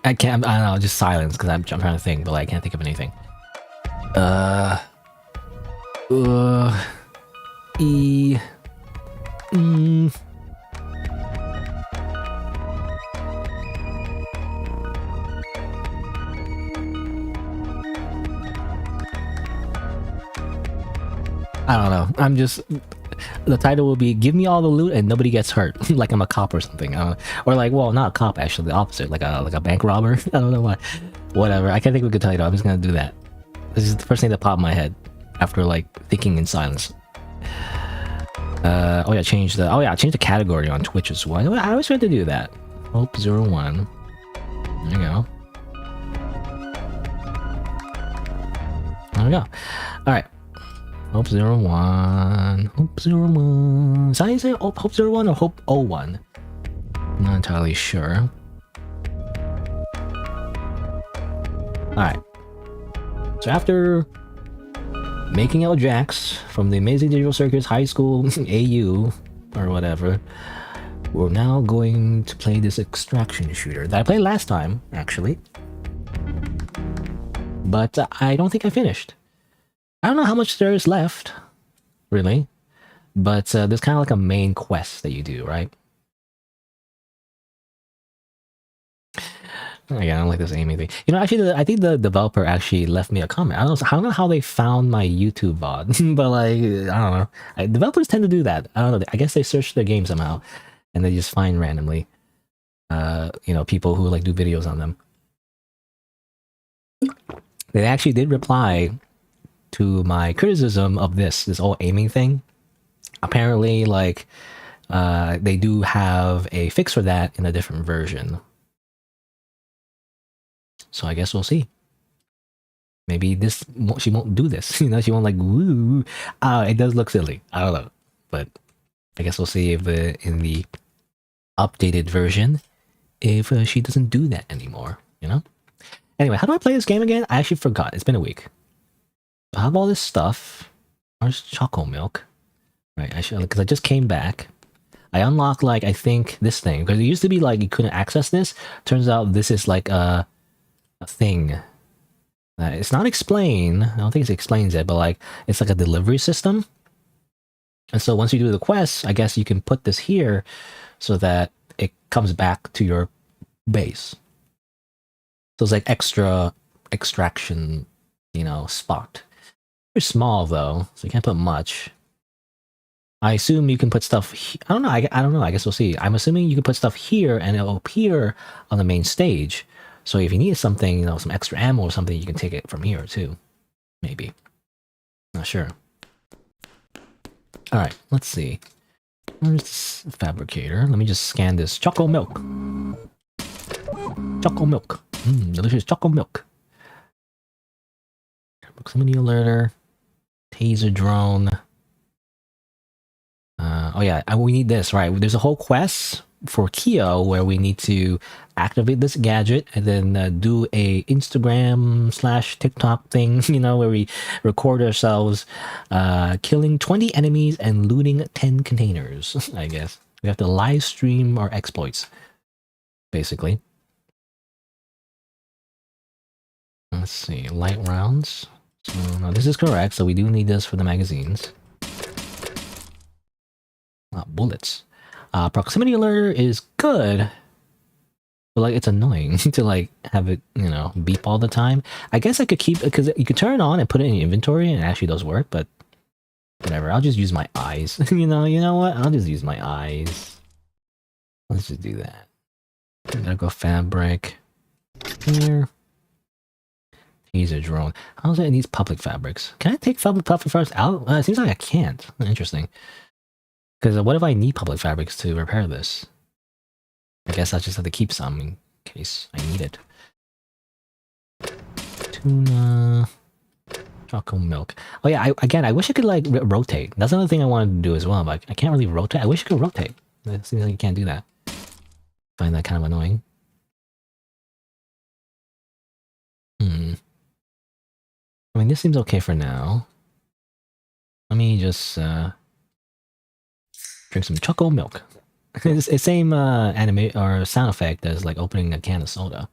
I can't. I don't know. Just silence because I'm trying to think, but like, I can't think of anything. E. Mm. I don't know. I'm just. The title will be "Give me all the loot and nobody gets hurt," like I'm a cop or something. Or like, well, not a cop actually, the opposite, like a bank robber. I don't know why. Whatever. I can't think of a good title. I'm just gonna do that. This is the first thing that popped in my head after like thinking in silence. Oh yeah, change the category on Twitch as well. I always tried to do that. Hope01. There you go. There we go. All right. Hope01. Hope01. Is that how you say Hope01 or Hope01? I'm not entirely sure. Alright. So after making out Jax from the Amazing Digital Circuits High School AU or whatever, we're now going to play this extraction shooter that I played last time, actually. But I don't think I finished. I don't know how much there is left, really, but there's kind of like a main quest that you do, right? Again, I don't like this aiming thing. You know, actually, I think the developer actually left me a comment. I don't know how they found my YouTube VOD, but like, I don't know. Developers tend to do that. I don't know. I guess they search their game somehow, and they just find randomly, you know, people who like do videos on them. They actually did reply to my criticism of this whole aiming thing. Apparently, like, they do have a fix for that in a different version. So I guess we'll see. Maybe she won't do this. You know, she won't like, woo. It does look silly. I don't know. But I guess we'll see if in the updated version, if she doesn't do that anymore, you know? Anyway, how do I play this game again? I actually forgot. It's been a week. I have all this stuff. Where's Choco Milk? Right, because I just came back. I unlocked, like, I think this thing. Because it used to be like you couldn't access this. Turns out this is like a thing. It's not explained. I don't think it explains it, but like it's like a delivery system. And so once you do the quest, I guess you can put this here so that it comes back to your base. So it's like extra extraction, you know, spot. Very small though, so you can't put much. I assume you can put stuff. I don't know. I don't know. I guess we'll see. I'm assuming you can put stuff here and it'll appear on the main stage. So if you need something, you know, some extra ammo or something, you can take it from here too. Maybe. Not sure. All right. Let's see. Where's this fabricator? Let me just scan this. Choco milk. Choco milk. Delicious choco milk. Proximity alerter. Taser drone. Oh yeah, we need this, right? There's a whole quest for Kyo where we need to activate this gadget and then do a Instagram/TikTok thing, you know, where we record ourselves killing 20 enemies and looting 10 containers, I guess. We have to live stream our exploits, basically. Let's see, light rounds. So now this is correct, so we do need this for the magazines. Bullets. Proximity alert is good, but like it's annoying to like have it, you know, beep all the time. I guess I could keep it because you could turn it on and put it in your inventory and it actually does work, but whatever. I'll just use my eyes. you know what? I'll just use my eyes. Let's just do that. I'm gonna go fabric here. Teaser drone. How's it in these public fabrics? Can I take public fabrics out? It seems like I can't. Interesting. Because what if I need public fabrics to repair this? I guess I just have to keep some in case I need it. Tuna. Chocolate milk. Oh yeah, I wish I could like rotate. That's another thing I wanted to do as well, but I can't really rotate. I wish I could rotate. It seems like you can't do that. Find that kind of annoying. I mean, this seems okay for now. Let me just drink some choco milk. It's the same anime or sound effect as like opening a can of soda.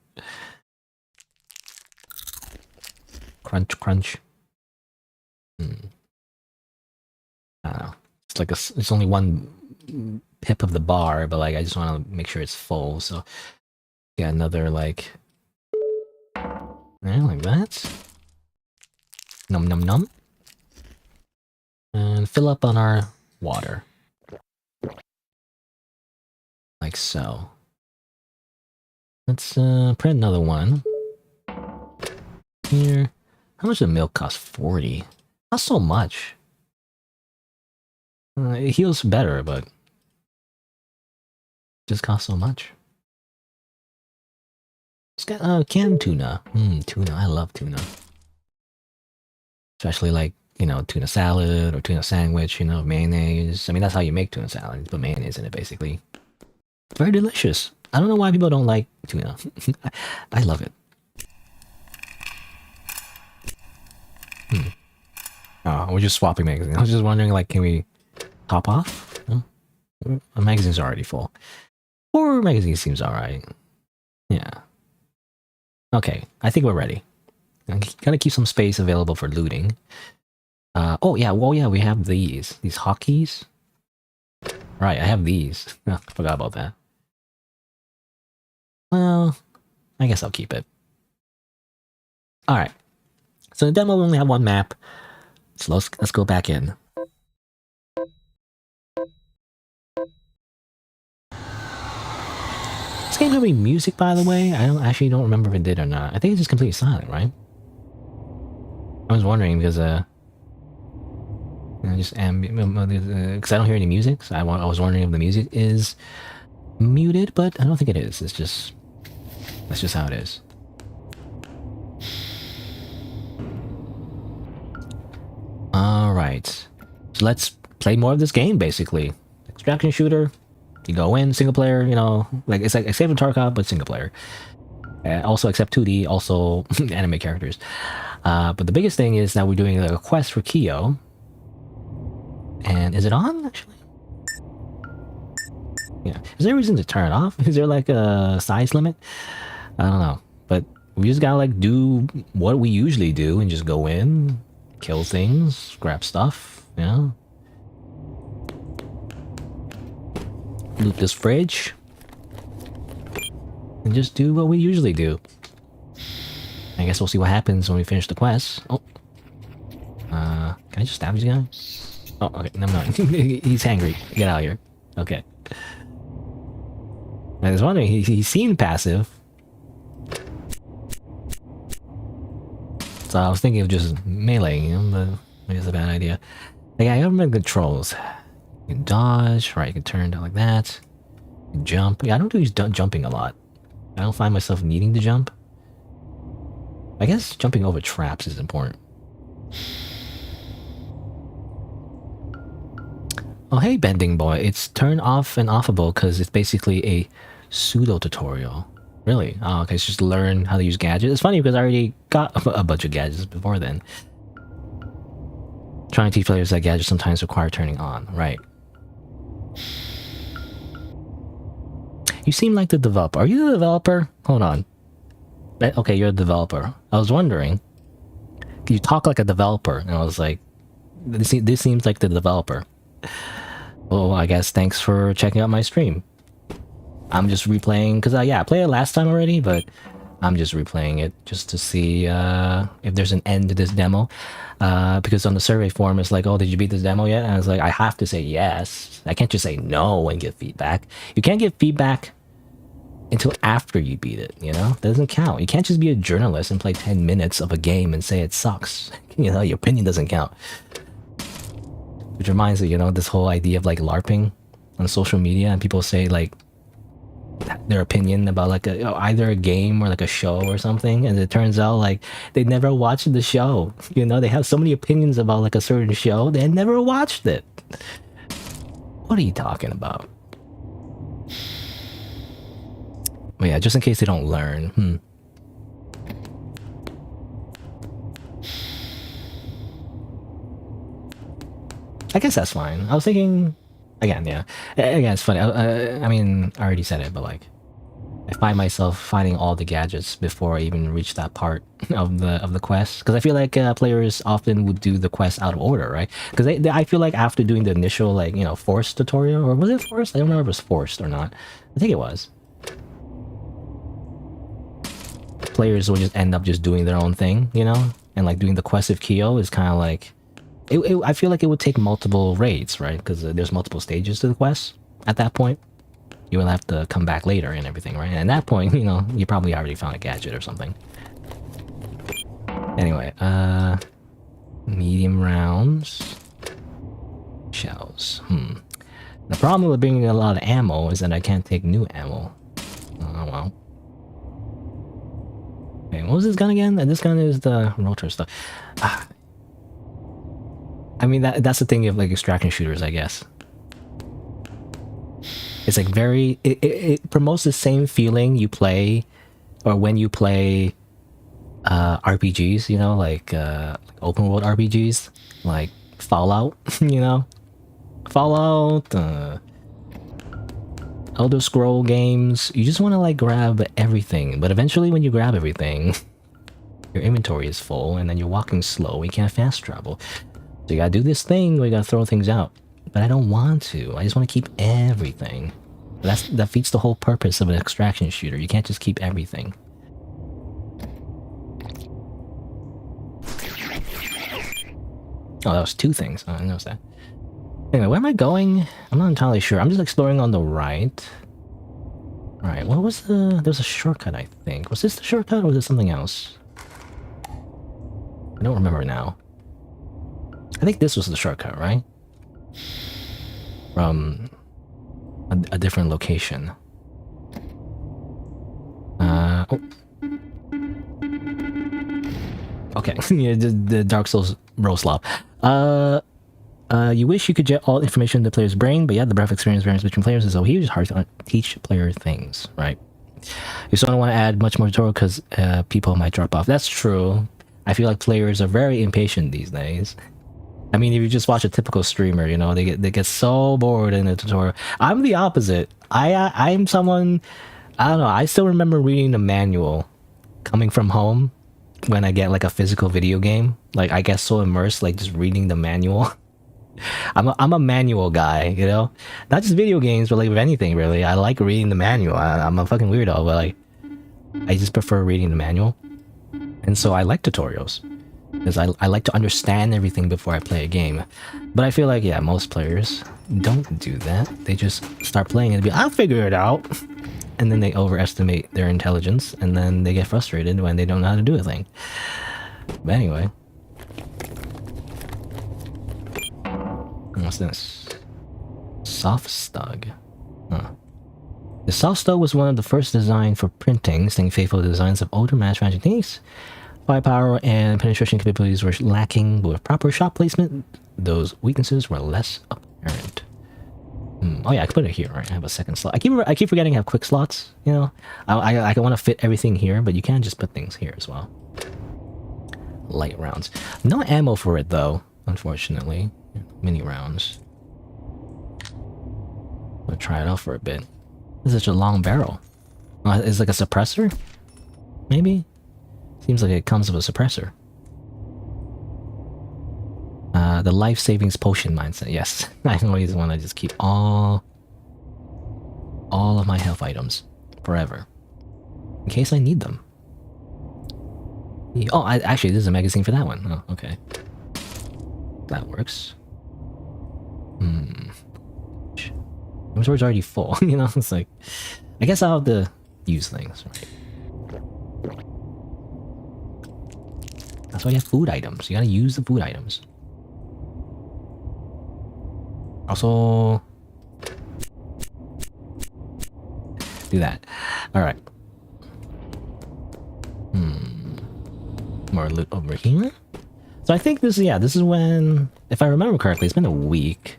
Crunch, crunch. I don't know. it's like it's only one pip of the bar, but like I just want to make sure it's full. So yeah, another like, yeah, like that. Num num num. And fill up on our water. Like so. Let's print another one. Here. How much does milk cost? 40. Not so much. It heals better, but just costs so much. It's got canned tuna. Tuna. I love tuna. Especially like, you know, tuna salad or tuna sandwich, you know, mayonnaise. I mean, that's how you make tuna salad. You put mayonnaise in it, basically. It's very delicious. I don't know why people don't like tuna. I love it. Oh, we're just swapping magazines. I was just wondering, like, can we top off? No? The magazine's already full. 4 magazines seems alright. Yeah. Okay, I think we're ready. I'm gonna keep some space available for looting. Oh yeah, well yeah, we have these hotkeys. Right, I have these. I forgot about that. Well, I guess I'll keep it. Alright. So the demo will only have one map. So let's go back in. This game have any music, by the way? I don't remember if it did or not. I think it's just completely silent, right? I was wondering because just because I don't hear any music. So I was wondering if the music is muted, but I don't think it is. It's just that's just how it is. All right, so let's play more of this game. Basically, extraction shooter. You go in single player. You know, like it's like Escape from Tarkov, but single player. Also accept 2D, also anime characters. But the biggest thing is that we're doing a quest for Kyo. And is it on, actually? Yeah. Is there a reason to turn it off? Is there like a size limit? I don't know. But we just gotta like do what we usually do and just go in, kill things, grab stuff, you know? Loot this fridge. And just do what we usually do. I guess we'll see what happens when we finish the quest. Oh. Can I just stab this guy? Oh, okay. No, no. He's angry. Get out of here. Okay. I was wondering, he seemed passive. So I was thinking of just meleeing him, but maybe it's a bad idea. Like, I remember the controls. You can dodge, right? You can turn down like that. You can jump. Yeah, I don't do jumping a lot. I don't find myself needing to jump. I guess jumping over traps is important. Oh, hey, Bending Boy. It's turn off and offable because it's basically a pseudo tutorial. Really? Oh, okay. It's just learn how to use gadgets. It's funny because I already got a bunch of gadgets before then. Trying to teach players that gadgets sometimes require turning on. Right. You seem like the developer. Are you the developer? Hold on. Okay, you're a developer. I was wondering. You talk like a developer. And I was like, this seems like the developer. Well, I guess thanks for checking out my stream. I'm just replaying, because yeah, I played it last time already, but I'm just replaying it just to see if there's an end to this demo. Because on the survey form, it's like, oh, did you beat this demo yet? And I was like, I have to say yes. I can't just say no and get feedback. You can't get feedback until after you beat it, you know? That doesn't count. You can't just be a journalist and play 10 minutes of a game and say it sucks. You know, your opinion doesn't count. Which reminds me, you know, this whole idea of like LARPing on social media, and people say like their opinion about like either a game or like a show or something, and it turns out like they never watched the show. You know, they have so many opinions about like a certain show, they never watched it. What are you talking about? But yeah, just in case they don't learn. I guess that's fine. I was thinking, again, yeah. Again, it's funny. I mean, I already said it, but like, I find myself finding all the gadgets before I even reach that part of the quest, because I feel like players often would do the quest out of order, right? Because I feel like after doing the initial, like, you know, forced tutorial, or was it forced? I don't remember if it was forced or not. I think it was. Players will just end up just doing their own thing, you know, and like doing the quest of Kyo is kind of like I feel like it would take multiple raids, right? Because there's multiple stages to the quest at that point. You will have to come back later and everything, right? And at that point, you know, you probably already found a gadget or something. Anyway, medium rounds. Shells. The problem with bringing a lot of ammo is that I can't take new ammo. Oh, well. Okay, what was this gun again? This gun is the rotor stuff. I mean, that's the thing of, like, extraction shooters, I guess. It's like very... It promotes the same feeling you play, or when you play RPGs, you know, like open world RPGs, like Fallout, you know? Fallout, Elder Scroll games. You just want to, like, grab everything, but eventually when you grab everything, your inventory is full, and then you're walking slow, you can't fast travel. So you gotta do this thing where you gotta throw things out. But I don't want to. I just want to keep everything. That defeats the whole purpose of an extraction shooter. You can't just keep everything. Oh, that was two things. Oh, I noticed that. Anyway, where am I going? I'm not entirely sure. I'm just exploring on the right. Alright, what was the... There's a shortcut, I think. Was this the shortcut, or was it something else? I don't remember now. I think this was the shortcut, right? From a different location. Oh. Okay, yeah, the Dark Souls roll slop. You wish you could get all information in the player's brain, but yeah, the breadth of experience variance between players is so huge, it's hard to teach player things, right? You still don't want to add much more tutorial because people might drop off. That's true. I feel like players are very impatient these days. I mean, if you just watch a typical streamer, you know, they get so bored in the tutorial. I'm the opposite. I'm someone, I don't know, I still remember reading the manual coming from home when I get like a physical video game. Like, I get so immersed, like, just reading the manual. I'm a manual guy, you know? Not just video games, but like with anything, really. I like reading the manual. I'm a fucking weirdo, but like, I just prefer reading the manual. And so I like tutorials. Because I like to understand everything before I play a game. But I feel like, yeah, most players don't do that. They just start playing and be, I'll figure it out. And then they overestimate their intelligence, and then they get frustrated when they don't know how to do a thing. But anyway. What's this? Soft Stug. Huh. The Soft Stug was one of the first designed for printing, staying faithful to the designs of older manufacturing techniques. Firepower and penetration capabilities were lacking, but with proper shot placement, those weaknesses were less apparent. Oh yeah, I can put it here, right? I have a second slot. I keep forgetting I have quick slots, you know? I want to fit everything here, but you can just put things here as well. Light rounds. No ammo for it, though, unfortunately. Mini rounds. I'll try it out for a bit. This is such a long barrel. It's like a suppressor? Maybe? Seems like it comes with a suppressor. The life savings potion mindset. Yes, I always want to just keep all of my health items forever, in case I need them. Oh, actually, this is a magazine for that one. Oh, okay, that works. Inventory's already full. You know, it's like, I guess I'll have to use things, right? That's why you have food items. You gotta use the food items. Also, do that. Alright. More loot over here. So I think this is when, if I remember correctly, it's been a week.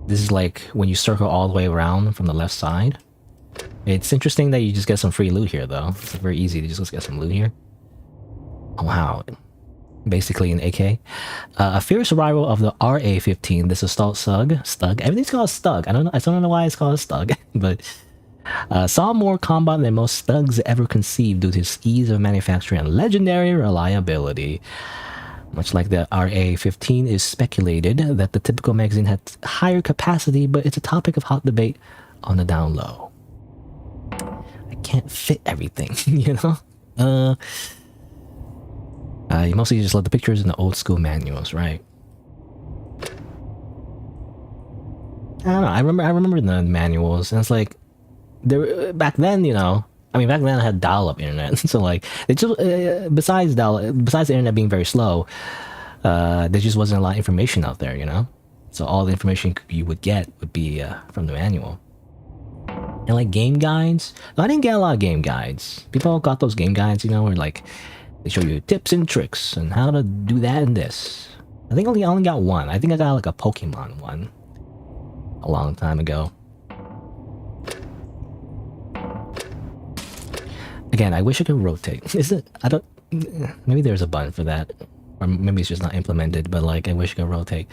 This is like when you circle all the way around from the left side. It's interesting that you just get some free loot here, though. It's very easy to just get some loot here. Oh, wow. Basically an AK. A fierce rival of the RA-15, this assault Stug. Everything's called Stug. I don't know why it's called Stug, but Saw more combat than most thugs ever conceived due to its ease of manufacture and legendary reliability. Much like the RA-15 is speculated that the typical magazine had higher capacity, but it's a topic of hot debate on the down low. I can't fit everything, you know? You mostly just love the pictures in the old school manuals, right? I don't know. I remember the manuals, and it's like there back then, you know. I mean, back then I had dial-up internet, so like it just besides the internet being very slow, there just wasn't a lot of information out there, you know. So all the information you would get would be from the manual. And like game guides, I didn't get a lot of game guides. People got those game guides, you know, where like they show you tips and tricks and how to do that and this. I think I only got one. I think I got like a Pokemon one a long time ago. Again, I wish I could rotate. Is it? I don't. Maybe there's a button for that, or maybe it's just not implemented. But like, I wish I could rotate.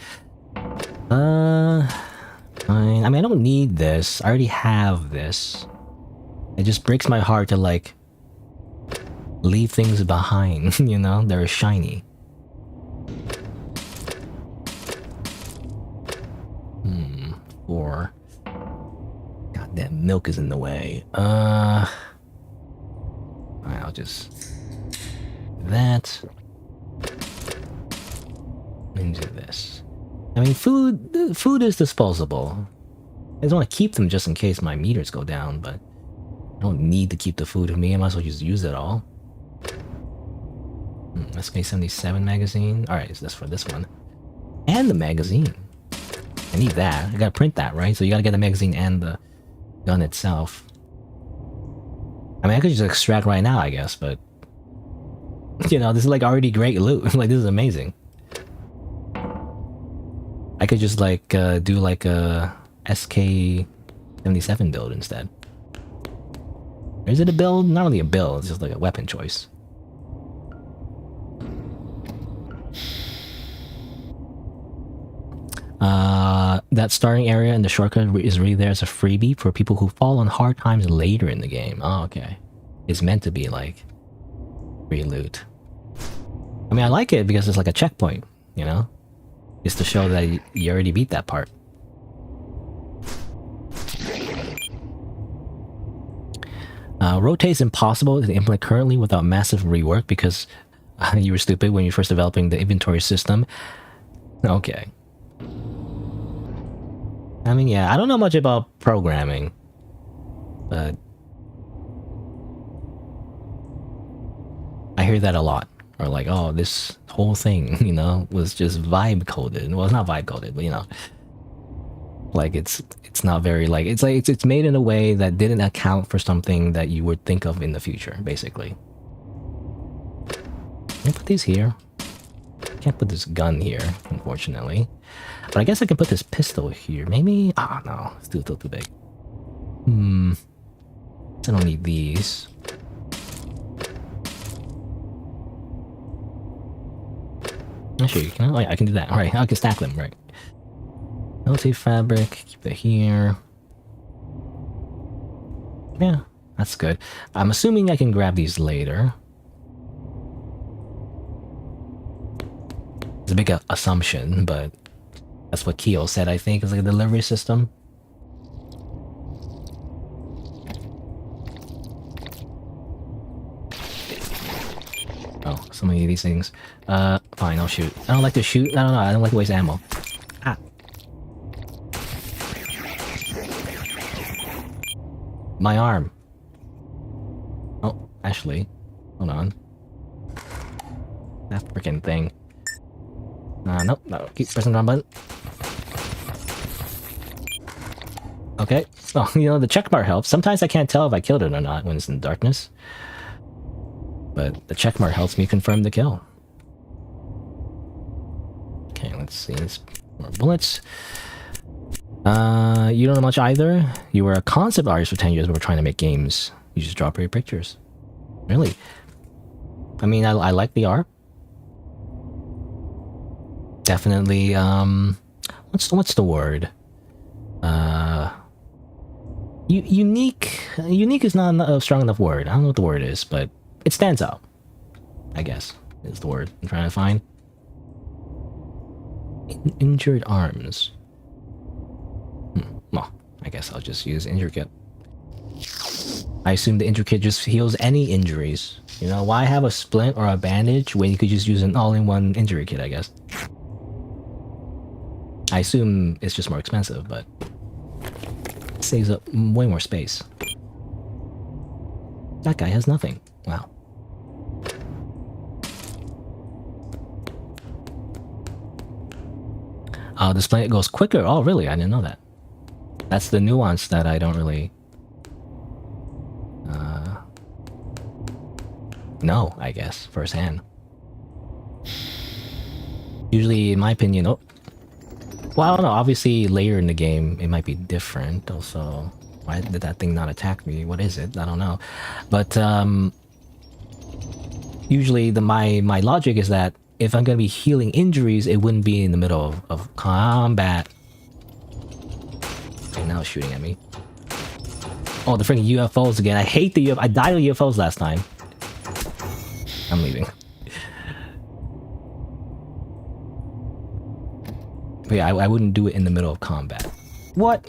Fine. I mean, I don't need this. I already have this. It just breaks my heart to like leave things behind. You know, they're shiny. Or God, that milk is in the way. Alright, I'll just that into this. I mean, food is disposable. I just want to keep them just in case my meters go down, but I don't need to keep the food with me. I might as well just use it all. SK-77 magazine. Alright, so that's for this one. And the magazine. I need that. I gotta print that, right? So you gotta get the magazine and the gun itself. I mean, I could just extract right now, I guess, but you know, this is like already great loot. Like, this is amazing. I could just like do like a SK-77 build instead. Or is it a build? Not really a build, it's just like a weapon choice. That starting area in the shortcut is really there as a freebie for people who fall on hard times later in the game. Oh, okay. It's meant to be like free loot. I mean, I like it because it's like a checkpoint, you know? Just to show that you already beat that part. Rotate's impossible to implement currently without massive rework because you were stupid when you were first developing the inventory system. Okay. I mean, yeah, I don't know much about programming, but I hear that a lot. Or like, oh, this whole thing, you know, was just vibe coded. Well, it's not vibe coded, but you know, like it's not very like it's made in a way that didn't account for something that you would think of in the future, basically. Can I put these here? Can't put this gun here, unfortunately. But I guess I can put this pistol here. Maybe? Ah, oh, no. It's still too big. I don't need these. Actually, can I? Oh, yeah, I can do that. Alright, I can stack them, right. Melty fabric. Keep it here. Yeah, that's good. I'm assuming I can grab these later. It's a big assumption, but that's what Keo said, I think, is like a delivery system. Oh, so many of these things. Fine, I'll shoot. I don't like to shoot. I don't know, I don't like to waste ammo. Ah. My arm. Oh, actually. Hold on. That freaking thing. Nope, no, keep pressing the wrong button. Okay, oh, you know, the check mark helps. Sometimes I can't tell if I killed it or not when it's in darkness. But the check mark helps me confirm the kill. Okay, let's see. More bullets. You don't know much either? You were a concept artist for 10 years but we're trying to make games. You just draw pretty pictures. Really? I mean, I like the art. Definitely, what's the word? Unique is not a strong enough word. I don't know what the word is, but it stands out, I guess, is the word I'm trying to find. Injured arms. Well, I guess I'll just use injured kit. I assume the injured kit just heals any injuries. You know, why have a splint or a bandage when you could just use an all-in-one injury kit, I guess. I assume it's just more expensive, but it saves up way more space. That guy has nothing. Wow. The splint goes quicker. Oh, really? I didn't know that. That's the nuance that I don't really know, I guess, firsthand. Usually, in my opinion, oh, well, I don't know. Obviously, later in the game, it might be different. Also, why did that thing not attack me? What is it? I don't know. But usually, my logic is that if I'm gonna be healing injuries, it wouldn't be in the middle of combat. Okay, now it's shooting at me. Oh, the freaking UFOs again. I hate the UFOs. I died of UFOs last time. I'm leaving. But yeah, I wouldn't do it in the middle of combat. What?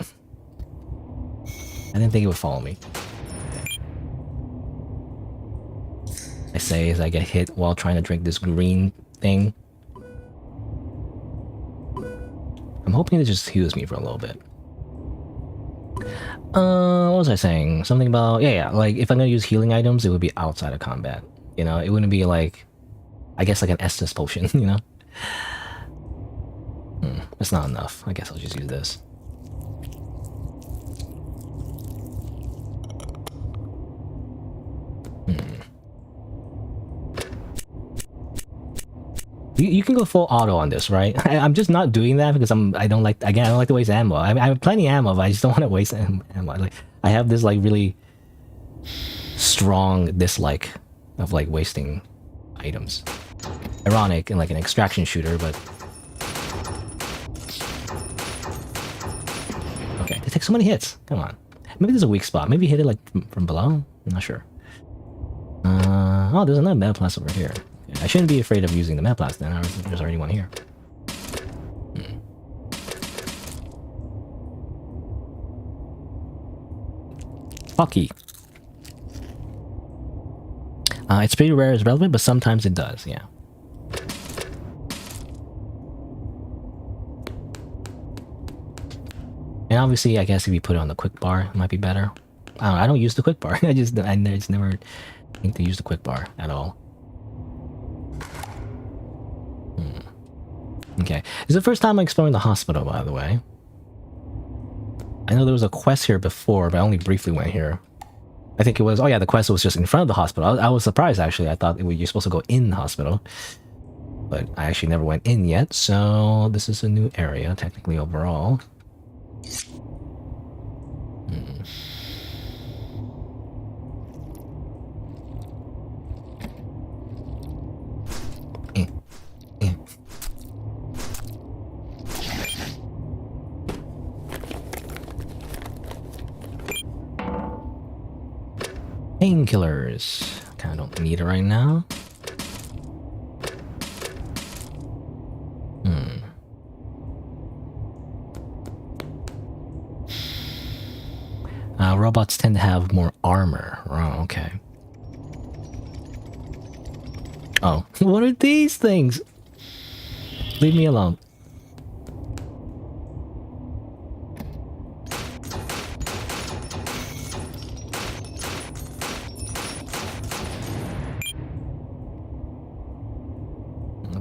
I didn't think it would follow me. I say as I get hit while trying to drink this green thing. I'm hoping it just heals me for a little bit. What was I saying? Something about... Yeah, like, if I'm gonna use healing items, it would be outside of combat. You know, it wouldn't be like... I guess like an Estus potion, you know? It's not enough. I guess I'll just use this. You can go full auto on this, right? I'm just not doing that because I don't like to waste ammo. I have plenty of ammo, but I just don't want to waste ammo. Like, I have this like really strong dislike of like wasting items. Ironic in like an extraction shooter, but okay, they take so many hits. Come on, maybe there's a weak spot. Maybe hit it like from below. I'm not sure. Oh, there's another Metaplast over here. I shouldn't be afraid of using the Metaplast then. There's already one here. Hockey. It's pretty rare as relevant, but sometimes it does, yeah. And obviously, I guess if you put it on the quick bar, it might be better. I don't use the quick bar. I just never think to use the quick bar at all. Okay, it's the first time I'm exploring the hospital, by the way. I know there was a quest here before, but I only briefly went here. I think it was... Oh yeah, the quest was just in front of the hospital. I was surprised, actually. I thought you're supposed to go in the hospital. But I actually never went in yet, so this is a new area, technically, overall. Painkillers. Kinda don't need it right now. Robots tend to have more armor. Oh, okay. Oh, what are these things? Leave me alone.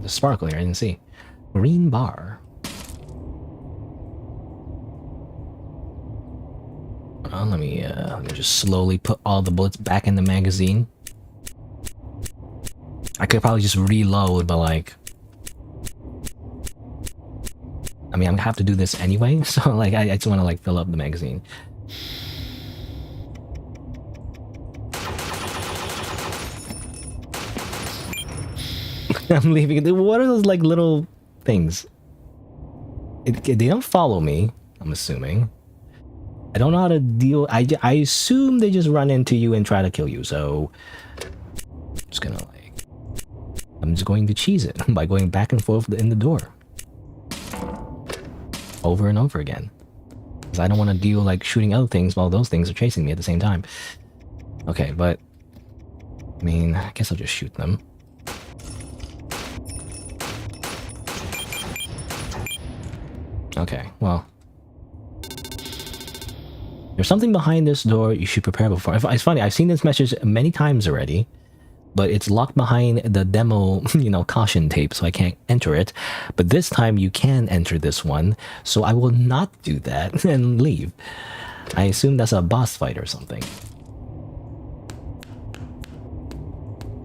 The sparkle here, I didn't see. Green bar. Let me just slowly put all the bullets back in the magazine. I could probably just reload, but like... I mean, I'm gonna have to do this anyway, so like, I just want to like fill up the magazine. I'm leaving. What are those like little things? They don't follow me, I'm assuming. I don't know how to deal. I assume they just run into you and try to kill you. So I'm just going to cheese it by going back and forth in the door over and over again, because I don't want to deal like shooting other things while those things are chasing me at the same time. Okay, but I mean, I guess I'll just shoot them. Okay, well, there's something behind this door you should prepare before. It's funny, I've seen this message many times already, but it's locked behind the demo, you know, caution tape, so I can't enter it. But this time you can enter this one, so I will not do that and leave. I assume that's a boss fight or something.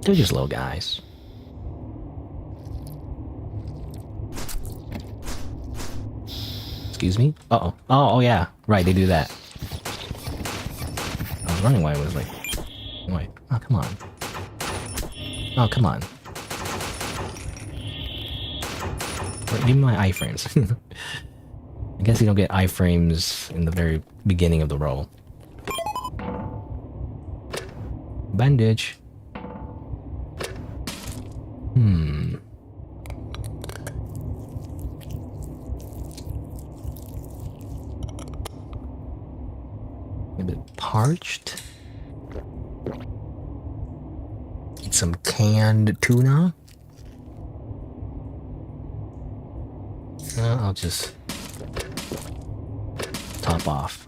They're just little guys. Excuse me? Uh-oh. Oh, yeah. Right, they do that. I was running while I was like... Wait. Oh, come on. Oh, come on. Give me my iframes. I guess you don't get iframes in the very beginning of the roll. Bandage. A bit parched. Eat some canned tuna. I'll just top off.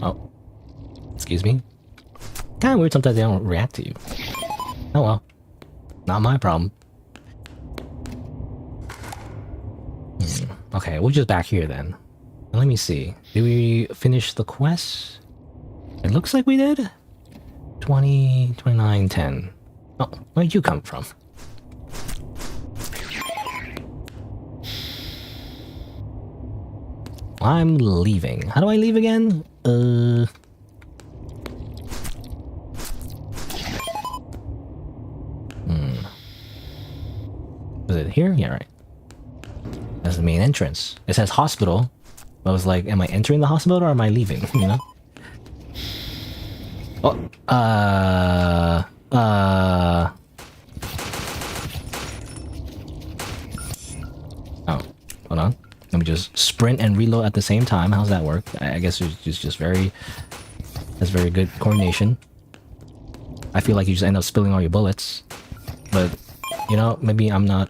Oh, excuse me. Kind of weird sometimes they don't react to you. Oh well, not my problem. Okay, we're just back here then. Let me see. Did we finish the quest? It looks like we did. 20, 29, 10. Oh, where'd you come from? I'm leaving. How do I leave again? Was it here? Yeah, right. That's the main entrance. It says hospital. I was like, am I entering the hospital or am I leaving? You know? Oh, oh, hold on. Let me just sprint and reload at the same time. How's that work? I guess it's just very... That's very good coordination. I feel like you just end up spilling all your bullets. But, you know, maybe I'm not...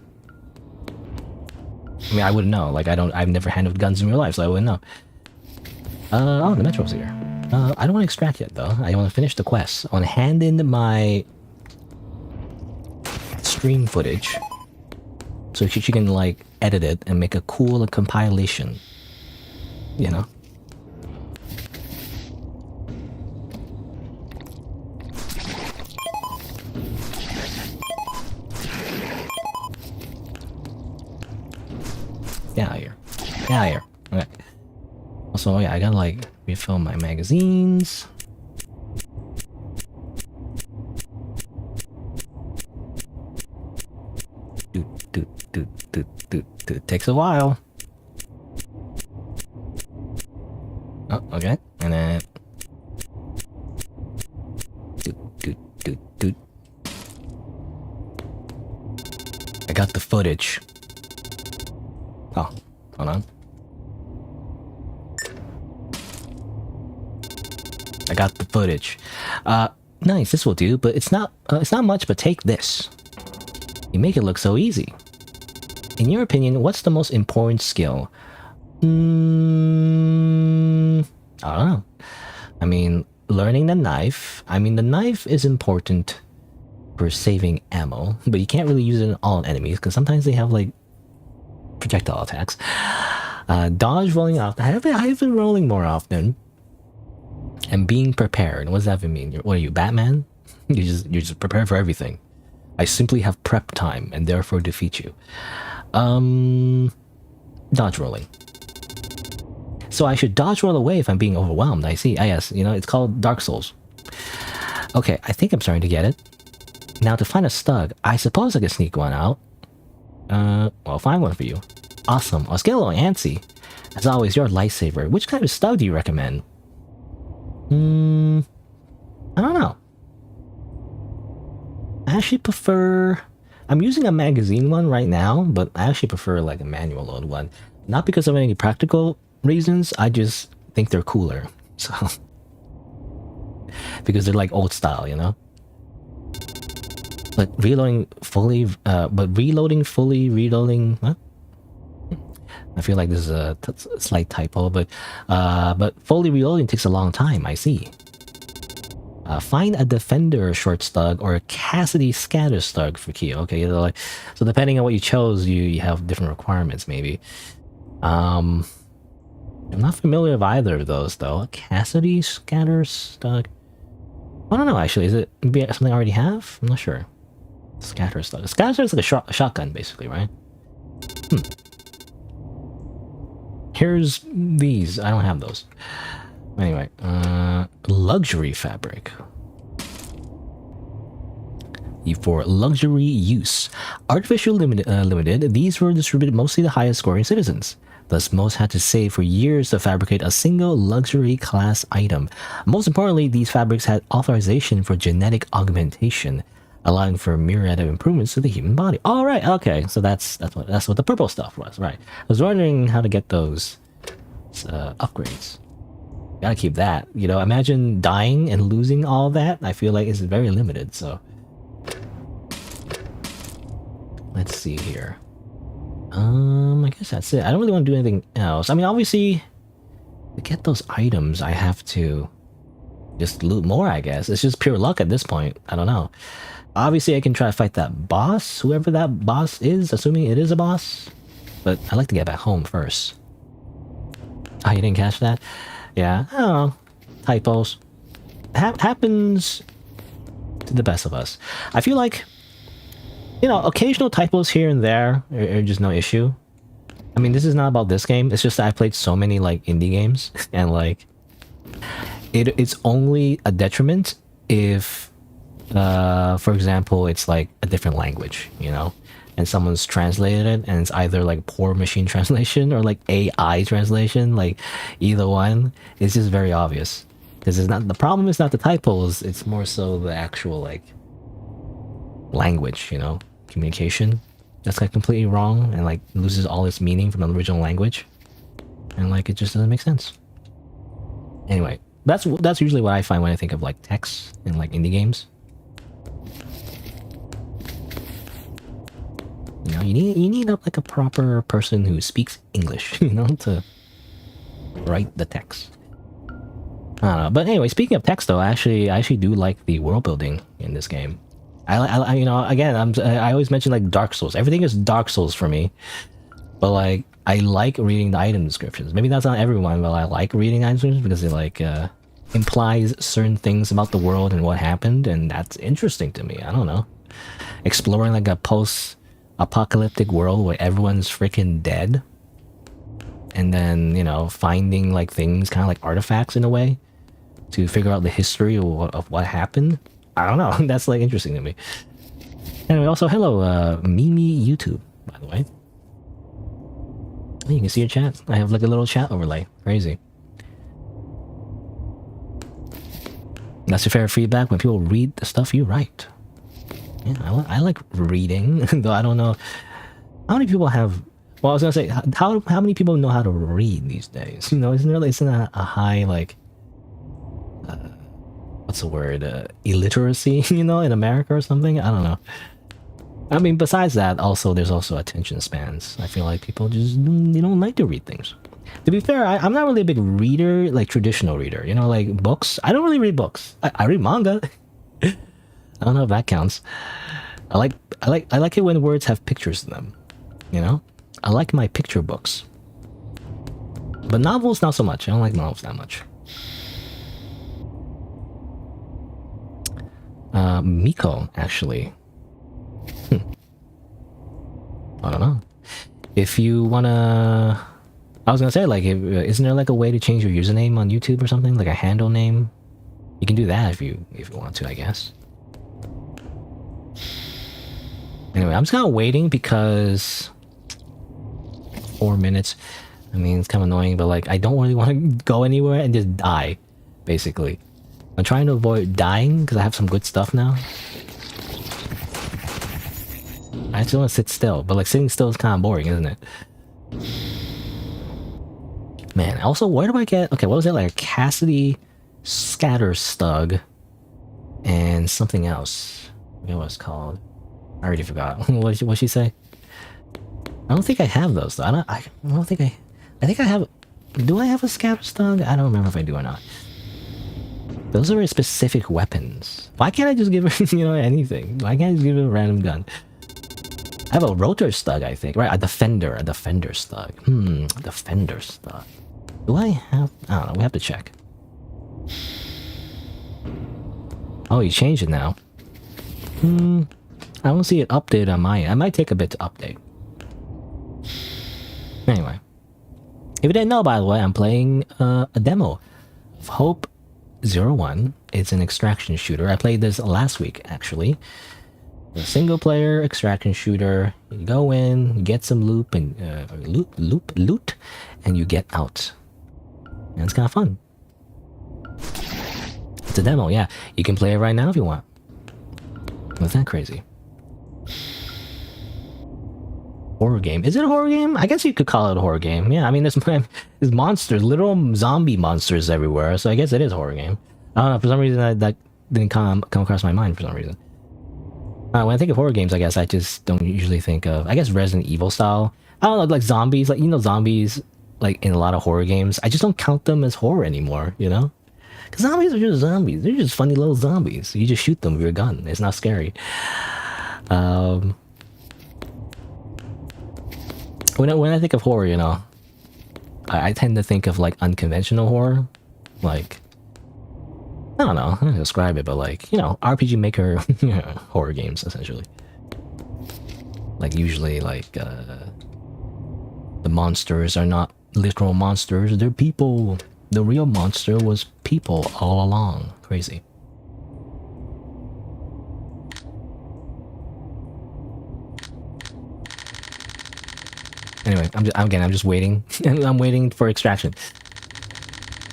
I mean, I wouldn't know. Like, I've never handled guns in real life, so I wouldn't know. Oh, the Metro's here. I don't want to extract yet, though. I want to finish the quest. I want to hand in my stream footage so she can, like, edit it and make a cool compilation. You know? Get out of here. Get out of here. Okay. Also, yeah, I gotta, like, refill my magazines. It takes a while. Oh, okay. And then... I got the footage. Oh, hold on. I got the footage. Nice, this will do, but it's not much, but take this. You make it look so easy. In your opinion, what's the most important skill? I don't know. I mean, learning the knife. I mean, the knife is important for saving ammo, but you can't really use it on all enemies, because sometimes they have, like, projectile attacks. Dodge rolling off. I've been rolling more often. And being prepared. What does that even mean? What are you, Batman? You just prepare for everything. I simply have prep time and therefore defeat you. Dodge rolling. So I should dodge roll away if I'm being overwhelmed. I see. Yes, you know, it's called Dark Souls. Okay, I think I'm starting to get it. Now to find a stug, I suppose I could sneak one out. Well, find one for you. Awesome. I'll get a little antsy. As always, your lifesaver. Which kind of stug do you recommend? I don't know. I actually prefer... I'm using a magazine one right now, but I actually prefer like a manual load one. Not because of any practical reasons, I just think they're cooler. So... because they're like old style, you know? But reloading fully... What? I feel like this is a slight typo, but fully reloading takes a long time, I see. Find a Defender short stug or a Cassidy scatter stug for key. Okay, so depending on what you chose, you have different requirements, maybe. I'm not familiar with either of those, though. A Cassidy scatter stug? I don't know, actually. Is it something I already have? I'm not sure. Scatter stug. Scatter stug is like a shotgun, basically, right? Here's these. I don't have those. Anyway, luxury fabric. For luxury use. Artificial limited, these were distributed mostly to highest scoring citizens. Thus, most had to save for years to fabricate a single luxury class item. Most importantly, these fabrics had authorization for genetic augmentation, allowing for a myriad of improvements to the human body. All right, okay, so that's what the purple stuff was, right? I was wondering how to get those upgrades. Gotta keep that, you know. Imagine dying and losing all that. I feel like it's very limited. So let's see here. I guess that's it. I don't really want to do anything else. I mean, obviously, to get those items, I have to just loot more. I guess it's just pure luck at this point. I don't know. Obviously, I can try to fight that boss, whoever that boss is, assuming it is a boss. But I like to get back home first. Oh, you didn't catch that? Yeah, I don't know. Typos. Happens to the best of us. I feel like, you know, occasional typos here and there are just no issue. I mean, this is not about this game. It's just that I played so many, like, indie games. And, like, it's only a detriment if, for example, it's, like, a different language, you know? And someone's translated it, and it's either like poor machine translation or like AI translation, like either one. It's just very obvious. Because it's not, the problem is not the typos, it's more so the actual like language, you know, communication. That's like completely wrong and like loses all its meaning from the original language. And like it just doesn't make sense. Anyway, that's usually what I find when I think of like text in like indie games. You know, you need like a proper person who speaks English, you know, to write the text. I don't know, but anyway, speaking of text, though, I actually do like the world building in this game. I you know, again, I always mention like Dark Souls. Everything is Dark Souls for me, but like I like reading the item descriptions. Maybe that's not everyone, but I like reading item descriptions because it like implies certain things about the world and what happened, and that's interesting to me. I don't know, exploring like a post-apocalyptic world where everyone's freaking dead, and then, you know, finding like things kind of like artifacts in a way to figure out the history of what happened. I don't know. That's like interesting to me. Anyway, also hello, Mimi YouTube, by the way. You can see your chat. I have like a little chat overlay. Crazy. That's your fair feedback when people read the stuff you write. Yeah, I like reading, though I don't know how many people have. Well, I was gonna say, how many people know how to read these days? You know, isn't that a high like, what's the word? Illiteracy, you know, in America or something? I don't know. I mean, besides that, also there's also attention spans. I feel like people just they don't like to read things. To be fair, I'm not really a big reader, like traditional reader. You know, like books. I don't really read books. I read manga. I don't know if that counts. I like it when words have pictures in them. You know? I like my picture books. But novels, not so much. I don't like novels that much. Miko, actually. I don't know. If you wanna... I was gonna say, like, isn't there like a way to change your username on YouTube or something? Like a handle name? You can do that if you want to, I guess. Anyway, I'm just kind of waiting because 4 minutes. I mean, it's kind of annoying, but like, I don't really want to go anywhere and just die, basically. I'm trying to avoid dying because I have some good stuff now. I just want to sit still, but like sitting still is kind of boring, isn't it? Man, also, where do I get... Okay, what was it? Like a Cassidy Scatter Stug and something else. I forget what it's called. I already forgot. What'd she say? I don't think I have those though. I don't think I think I have... Do I have a Scatter Stug? I don't remember if I do or not. Those are very specific weapons. Why can't I just give her, you know, anything? Why can't I just give her a random gun? I have a Rotor Stug, I think. Right, a Defender Stug. A Defender Stug. Do I have... I don't know, we have to check. Oh, you changed it now. I don't see it updated on my end. I might take a bit to update. Anyway. If you didn't know, by the way, I'm playing a demo of Hope 01. It's an extraction shooter. I played this last week, actually. A single player extraction shooter. You go in, you get some loot, and loot, and you get out. And it's kind of fun. It's a demo, yeah. You can play it right now if you want. What's that crazy? Horror game. Is it a horror game? I guess you could call it a horror game. Yeah, I mean, there's monsters, literal zombie monsters everywhere, so I guess it is a horror game. I don't know, for some reason that didn't come across my mind for some reason. When I think of horror games, I guess I just don't usually think of, I guess, Resident Evil style. I don't know, like zombies, like, you know, zombies, like in a lot of horror games, I just don't count them as horror anymore, you know? Because zombies are just zombies. They're just funny little zombies. You just shoot them with your gun. It's not scary. When I think of horror, you know, I tend to think of like unconventional horror, like, I don't know, I don't know how to describe it, but like, you know, RPG Maker horror games, essentially. Like, usually, like, the monsters are not literal monsters, they're people. The real monster was people all along. Crazy. Anyway, I'm just waiting. I'm waiting for extraction.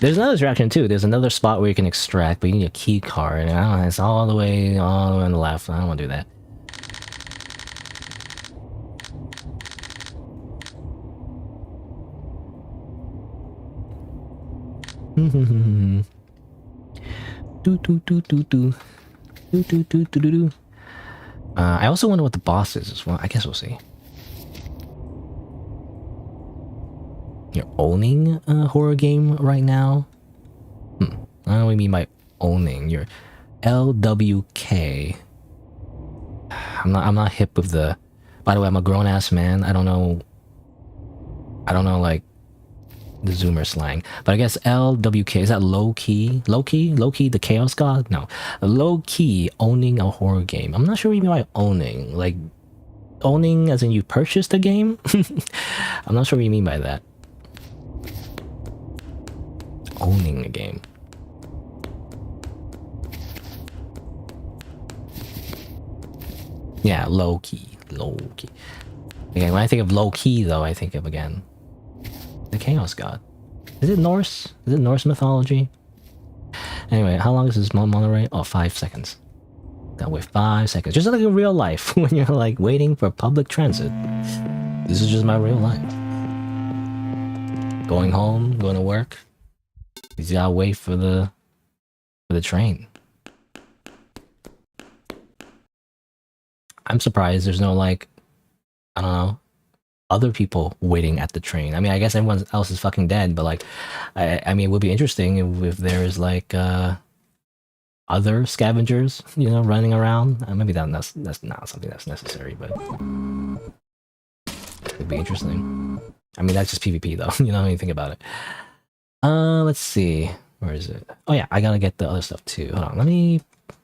There's another extraction too. There's another spot where you can extract, but you need a key card. And I don't know, it's all the way on the left. I don't want to do that. I also wonder what the boss is as well. I guess we'll see. You're owning a horror game right now? I don't know what you mean by owning. You're LWK. I'm not hip with the... By the way, I'm a grown-ass man. I don't know like the Zoomer slang. But I guess LWK, is that low-key? Low-key? Low-key the Chaos God? No. Low-key owning a horror game. I'm not sure what you mean by owning. Like, owning as in you purchased a game? I'm not sure what you mean by that. Owning a game. Yeah, low-key. Low-key. Again, when I think of low-key, though, I think of, again, the Chaos God. Is it Norse? Is it Norse mythology? Anyway, how long is this monorail? Oh, 5 seconds. Gotta wait 5 seconds. Just like in real life, when you're like waiting for public transit. This is just my real life. Going home, going to work. You gotta wait for the train. I'm surprised there's no, like, I don't know, other people waiting at the train. I mean, I guess everyone else is fucking dead, but like, I mean, it would be interesting if there's like other scavengers, you know, running around. Maybe that's not something that's necessary, but it'd be interesting. I mean, that's just PvP though, you know, when you think about it. Let's see. Where is it? Oh yeah, I gotta get the other stuff too. Hold on, let me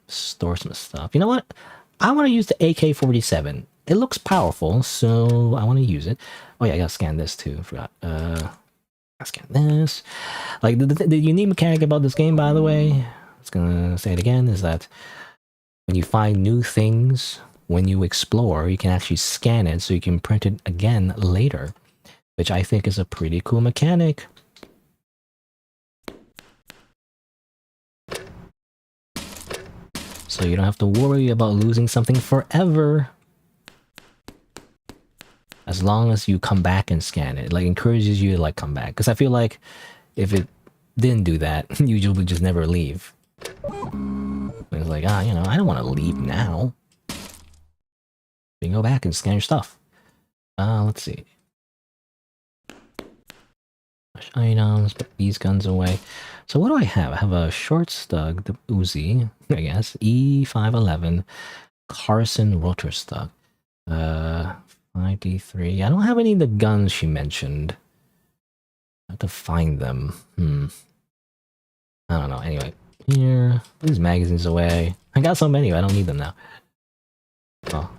store some stuff. You know what? I want to use the AK-47. It looks powerful, so I want to use it. Oh yeah, I gotta scan this too. I forgot. I scan this. Like the unique mechanic about this game, by the way, I was gonna say it again, is that when you find new things when you explore, you can actually scan it so you can print it again later, which I think is a pretty cool mechanic. So you don't have to worry about losing something forever. As long as you come back and scan it. It like encourages you to like come back. Because I feel like if it didn't do that, you would just never leave. It's like, you know, I don't want to leave now. You can go back and scan your stuff. Let's see. Items, put these guns away. So what do I have? I have a short stug, the Uzi, I guess. E511, Carson rotor stug. 5D3. I don't have any of the guns she mentioned. I have to find them. I don't know. Anyway, here. Put these magazines away. I got so many, I don't need them now. Well,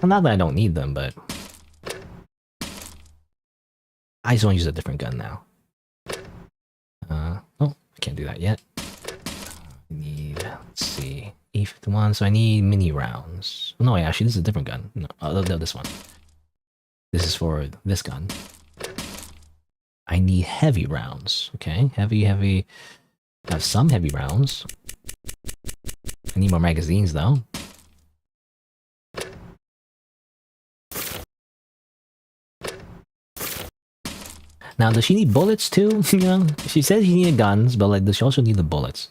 not that I don't need them, but I just want to use a different gun now. Oh, I can't do that yet. I need, let's see, E51, so I need mini rounds. No, wait, actually, this is a different gun. No, this one. This is for this gun. I need heavy rounds, okay? Heavy. I have some heavy rounds. I need more magazines, though. Now, does she need bullets too? You know, she said she needed guns, but like, does she also need the bullets?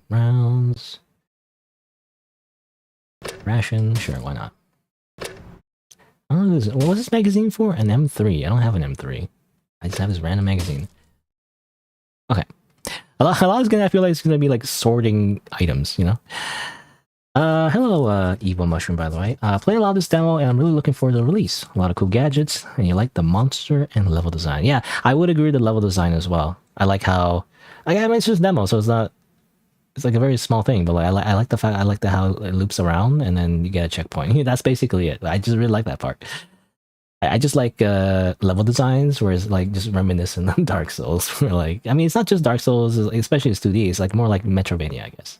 Rounds. Ration, sure, why not? I don't know, what was this magazine for? An M3. I don't have an M3. I just have this random magazine. Okay. A lot is gonna, I feel like it's gonna be like sorting items, you know? Hello, Evil Mushroom, by the way. Played a lot of this demo, and I'm really looking forward to the release. A lot of cool gadgets, and you like the monster and level design. Yeah, I would agree with the level design as well. I like how... I mean, it's just demo, so it's not... It's like a very small thing, but like I like the fact... I like how it loops around, and then you get a checkpoint. That's basically it. I just really like that part. I just like level designs, where it's like just reminiscent of Dark Souls. Where like... I mean, it's not just Dark Souls, especially it's 2D. It's like more like Metroidvania, I guess.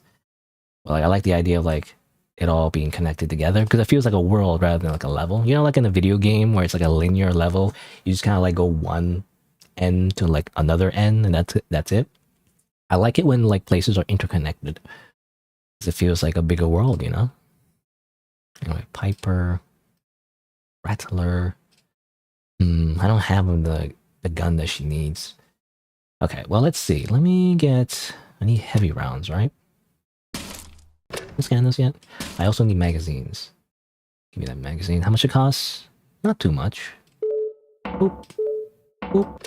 Like, I like the idea of like it all being connected together because it feels like a world rather than like a level. You know, like in a video game where it's like a linear level, you just kind of like go one end to like another end, and that's it. I like it when like places are interconnected because it feels like a bigger world, you know. Anyway, Piper, Rattler. I don't have the gun that she needs. Okay, well let's see. Let me get. I need heavy rounds, right? Scan this yet? I also need magazines. Give me that magazine. How much it costs? Not too much. Boop. Boop.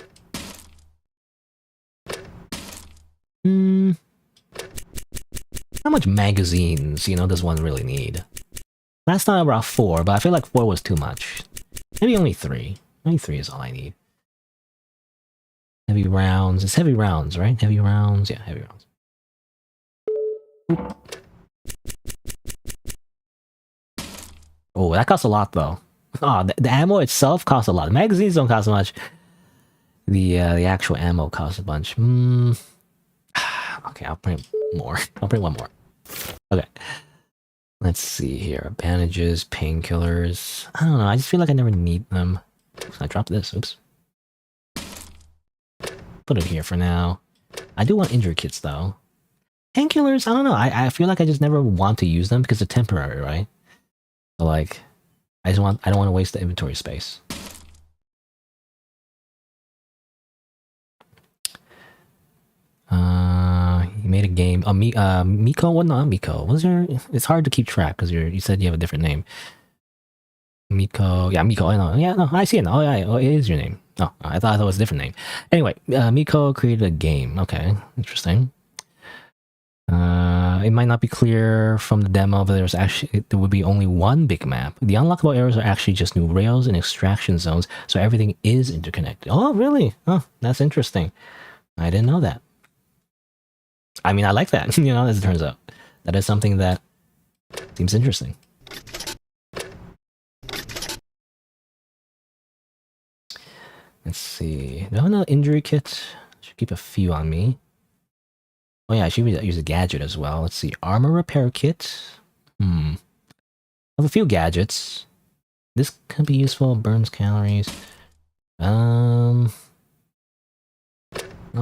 How much magazines, you know, does one really need? Last time I brought 4, but I feel like 4 was too much. Maybe only 3. Only 3 is all I need. Heavy rounds. It's heavy rounds, right? Heavy rounds. Yeah, heavy rounds. Boop. Oh, that costs a lot though. Oh, the ammo itself costs a lot. The magazines don't cost much. The actual ammo costs a bunch. Okay, I'll print more. I'll print one more. Okay. Let's see here. Bandages, painkillers. I don't know. I just feel like I never need them. I dropped this. Oops. Put it here for now. I do want injury kits though. Painkillers, I don't know. I feel like I just never want to use them because they're temporary, right? So like, I don't want to waste the inventory space. You made a game. Oh, Miko? What? Not Miko. What's your? It's hard to keep track because you said you have a different name. Miko. Yeah, Miko. I know. Yeah, no, I see it now. Oh, yeah, oh, it is your name. Oh, I thought it was a different name. Anyway, Miko created a game. Okay, interesting. It might not be clear from the demo, but there would be only one big map. The unlockable areas are actually just new rails and extraction zones, so everything is interconnected. Oh, really? Oh, that's interesting. I didn't know that. I mean, I like that, you know, as it turns out. That is something that seems interesting. Let's see. Do I have another injury kit? Should keep a few on me. Oh yeah, I should use a gadget as well. Let's see. Armor repair kit. I have a few gadgets. This could be useful. Burns calories. I'll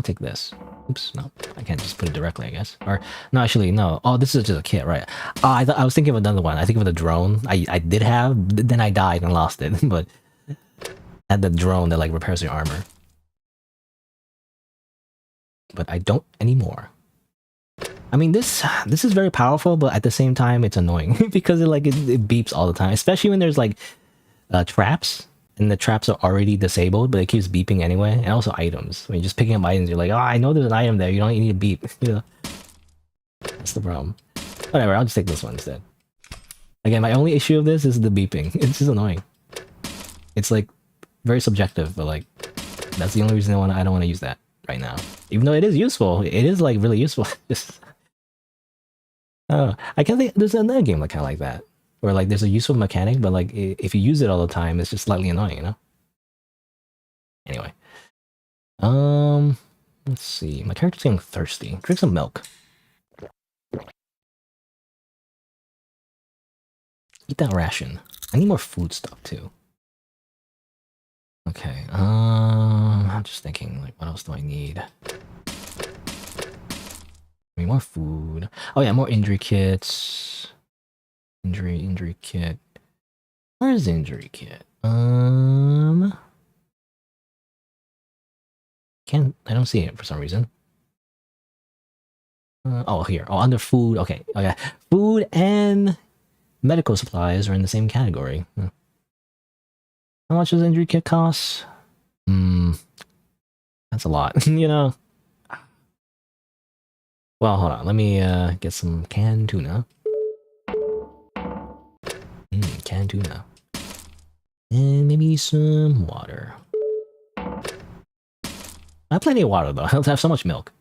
take this. Oops, no, I can't just put it directly, I guess. Or no, actually, no. Oh, this is just a kit, right? Oh, I was thinking of another one. I think of the drone. I did have, then I died and lost it. But I had the drone that like repairs your armor. But I don't anymore. I mean, this is very powerful, but at the same time, it's annoying because it beeps all the time, especially when there's like traps. And the traps are already disabled, but it keeps beeping anyway. And also items. When you're just picking up items, you're like, oh, I know there's an item there. You don't need to beep. You know? That's the problem. Whatever, I'll just take this one instead. Again, my only issue of this is the beeping. It's just annoying. It's like very subjective, but like that's the only reason I don't want to use that right now. Even though it is useful. It is like really useful. Just I can't think there's another game like kind of like that. Where like there's a useful mechanic, but like if you use it all the time, it's just slightly annoying, you know? Anyway. Let's see. My character's getting thirsty. Drink some milk. Eat that ration. I need more food stuff too. Okay, I'm just thinking, like, what else do I need? I mean, more food. Oh yeah, more injury kits. Injury kit. Where's the injury kit? I don't see it for some reason. Oh, here. Oh, under food. Okay. Okay. Food and medical supplies are in the same category. How much does injury kit cost? That's a lot, you know? Well, hold on. Let me get some canned tuna. Canned tuna. And maybe some water. I have plenty of water, though. I have so much milk.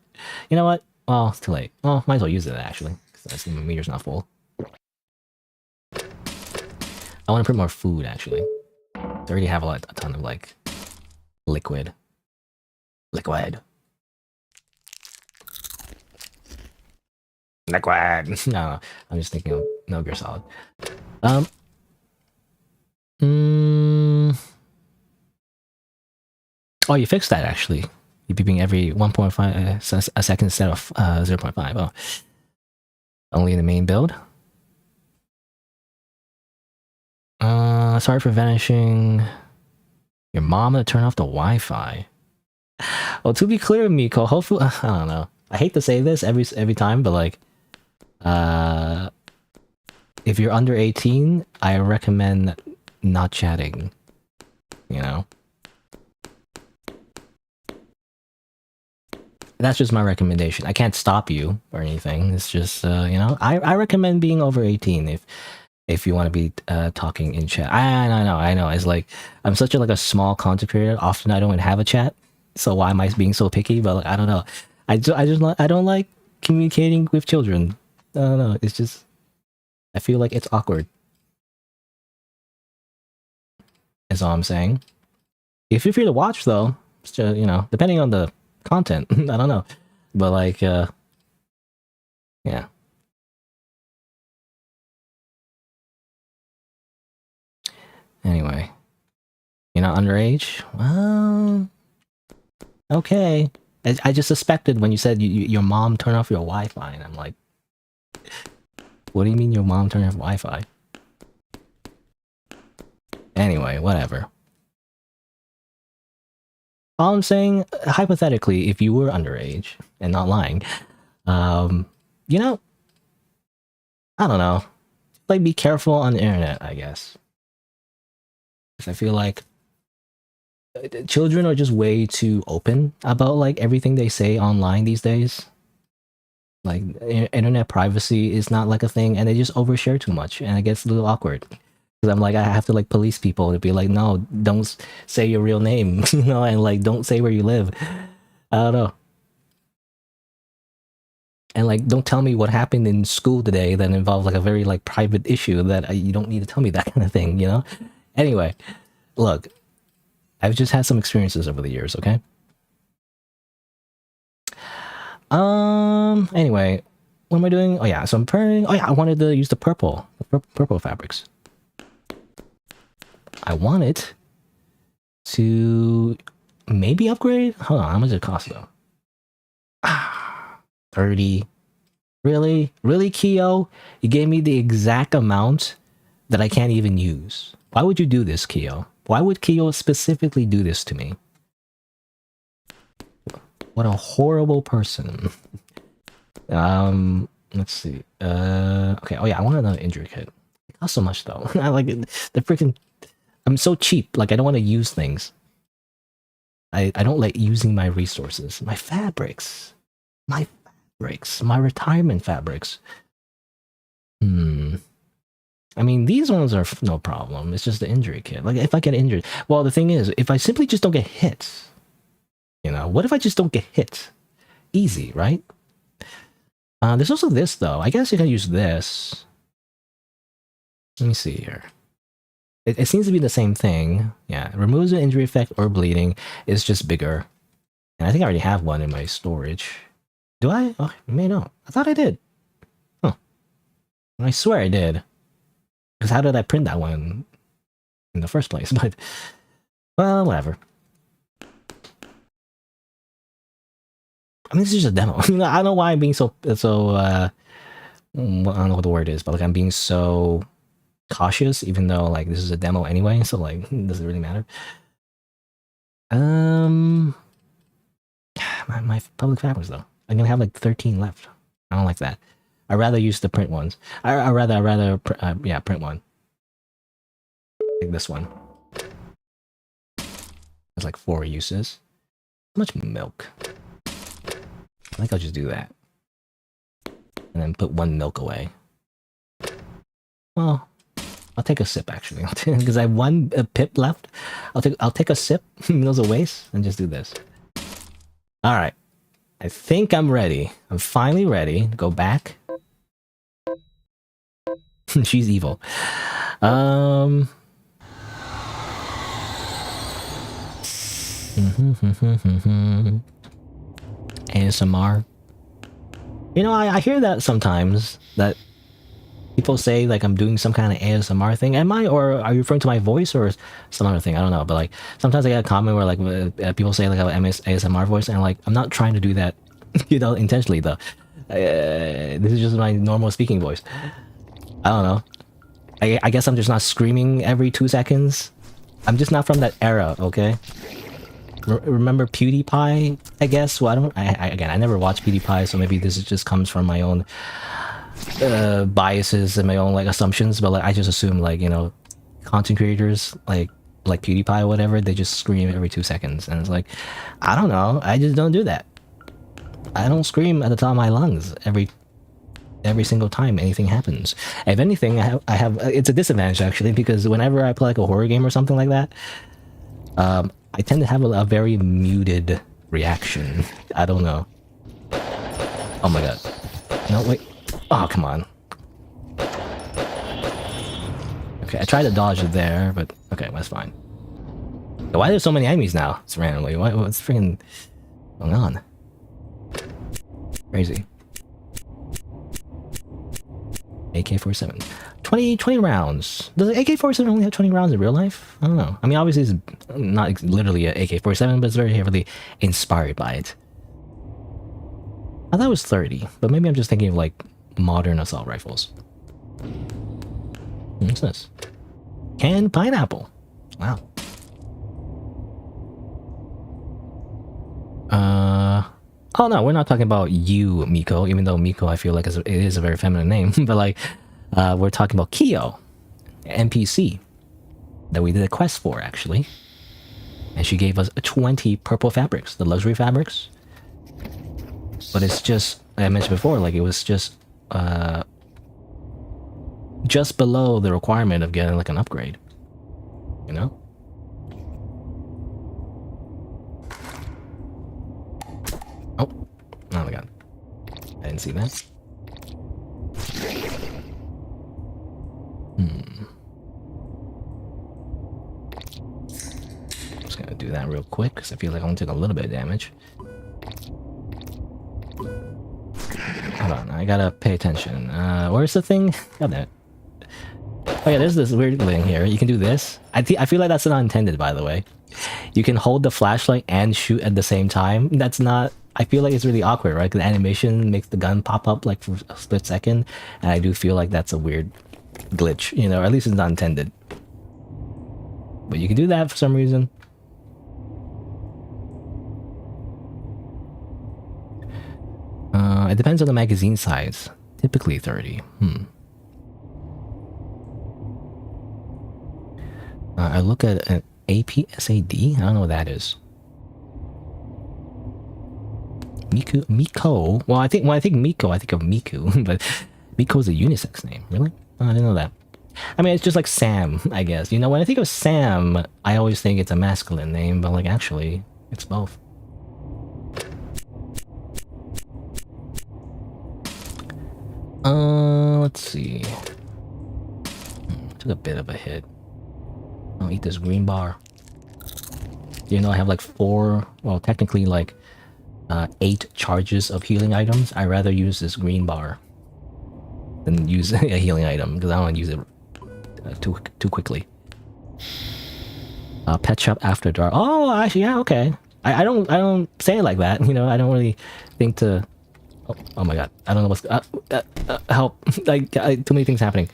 You know what? Well, it's too late. Well, might as well use it, actually. Because I see my meter's not full. I want to put more food, actually. I already have a ton of, like, liquid. Liquid. No, I'm just thinking of Metal Gear Solid. Oh, you fixed that, actually. You're beeping every 1.5 a second instead of 0.5. Oh. Only in the main build? Sorry for vanishing your mom to turn off the Wi-Fi. Well, to be clear, Miko, hopefully... I don't know. I hate to say this every time, but like... if you're under 18, I recommend not chatting. You know? That's just my recommendation. I can't stop you or anything. It's just, you know, I recommend being over 18 if you want to be talking in chat. I know. It's like, I'm such a small content creator. Often I don't even have a chat. So why am I being so picky? But like, I don't know. I don't like communicating with children. I don't know. It's just, I feel like it's awkward. Is all I'm saying. If you're free to watch though, it's just, you know, depending on the content, I don't know. But like, yeah. Anyway. You're not underage? Well... Okay. I just suspected when you said your mom turned off your Wi-Fi, and I'm like... What do you mean your mom turned off Wi-Fi? Anyway, whatever. All I'm saying, hypothetically, if you were underage, and not lying, you know... I don't know. Like, be careful on the internet, I guess. Because I feel like children are just way too open about like everything they say online these days. Like internet privacy is not like a thing, and they just overshare too much, and it gets a little awkward. Because I'm like, I have to like police people to be like, no, don't say your real name, you know, and like don't say where you live. I don't know. And like, don't tell me what happened in school today that involved like a very like private issue that you don't need to tell me that kind of thing, you know? Anyway, look, I've just had some experiences over the years, okay? Anyway, what am I doing? Oh yeah, so I'm purring. Oh yeah, I wanted to use the purple fabrics. I wanted to maybe upgrade. Hold on, how much does it cost though? 30. Really? Really, Kyo? You gave me the exact amount that I can't even use. Why would you do this, Kyo? Why would Kyo specifically do this to me? What a horrible person. Let's see. Okay. Oh yeah, I want another injury kit. It costs so much though. I like it. The freaking. I'm so cheap. Like I don't want to use things. I don't like using my resources. My fabrics. My retirement fabrics. I mean, these ones are no problem. It's just the injury kit. Like, if I get injured... Well, the thing is, if I simply just don't get hit... You know, what if I just don't get hit? Easy, right? There's also this, though. I guess you can use this. Let me see here. It seems to be the same thing. Yeah, removes an injury effect or bleeding. It's just bigger. And I think I already have one in my storage. Do I? Oh, I may not. I thought I did. Huh. I swear I did. Because how did I print that one in the first place? But, well, whatever. I mean, this is just a demo. I don't know why I'm being so I don't know what the word is, but like I'm being so cautious, even though like this is a demo anyway, so like does it really matter? My public fabrics though. I'm gonna have like 13 left. I don't like that. I'd rather use the print ones. I rather yeah, print one. Like this one. There's like 4 uses. How much milk? I think I'll just do that. And then put 1 milk away. Well, I'll take a sip actually, because I have 1 pip left. I'll take a sip, those are waste, and just do this. All right, I think I'm ready. I'm finally ready to go back. She's evil. ASMR. You know, I hear that sometimes, that people say like I'm doing some kind of ASMR thing. Am I, or are you referring to my voice or some other thing? I don't know, but like sometimes I get a comment where like people say like I have ASMR voice, and like I'm not trying to do that, you know, intentionally though. This is just my normal speaking voice. I don't know. I guess I'm just not screaming every 2 seconds. I'm just not from that era, okay? Remember PewDiePie, I guess? Well, again, I never watched PewDiePie, so maybe this just comes from my own biases and my own like assumptions, but like I just assume like, you know, content creators like PewDiePie or whatever, they just scream every 2 seconds, and it's like, I don't know, I just don't do that. I don't scream at the top of my lungs every single time anything happens. If anything, I have it's a disadvantage actually, because whenever I play like a horror game or something like that, I tend to have a very muted reaction. I don't know. Oh my god. No, wait. Oh, come on. Okay, I tried to dodge it there, but okay, that's fine. Why are there so many enemies now? It's randomly. What's freaking going on? Crazy. AK-47. 20 rounds. Does the AK-47 only have 20 rounds in real life? I don't know. I mean, obviously it's not literally an AK-47, but it's very heavily inspired by it. I thought it was 30, but maybe I'm just thinking of like modern assault rifles. What's this? Canned pineapple. Wow. Oh no, we're not talking about you, Miko, even though Miko I feel like it is a very feminine name, but like, we're talking about Kyo, NPC, that we did a quest for actually. And she gave us 20 purple fabrics, the luxury fabrics. But it's just, like I mentioned before, like it was just below the requirement of getting like an upgrade, you know? Oh my god. I didn't see that. Just gonna do that real quick, because I feel like I only took a little bit of damage. hold on, I gotta pay attention. Where's the thing? God damn it. Oh yeah, there's this weird thing here. You can do this. I feel like that's not intended, by the way. You can hold the flashlight and shoot at the same time. That's not... I feel like it's really awkward, right? Because the animation makes the gun pop up like for a split second. And I do feel like that's a weird glitch, you know, or at least it's not intended. But you can do that for some reason. It depends on the magazine size. Typically 30. I look at an APSAD. I don't know what that is. Miko. Well, I think when I think Miko, I think of Miku, but Miko is a unisex name. Really? Oh, I didn't know that. I mean, it's just like Sam, I guess. You know, when I think of Sam, I always think it's a masculine name, but like actually, it's both. Let's see. Took a bit of a hit. I'll eat this green bar. You know, I have like 4, well, technically like 8 charges of healing items. I'd rather use this green bar than use a healing item because I don't want to use it too quickly. Pet shop after dark. Oh, actually, yeah, okay. I don't say it like that. You know, I don't really think to. Oh my god, I don't know what's help. Like too many things happening.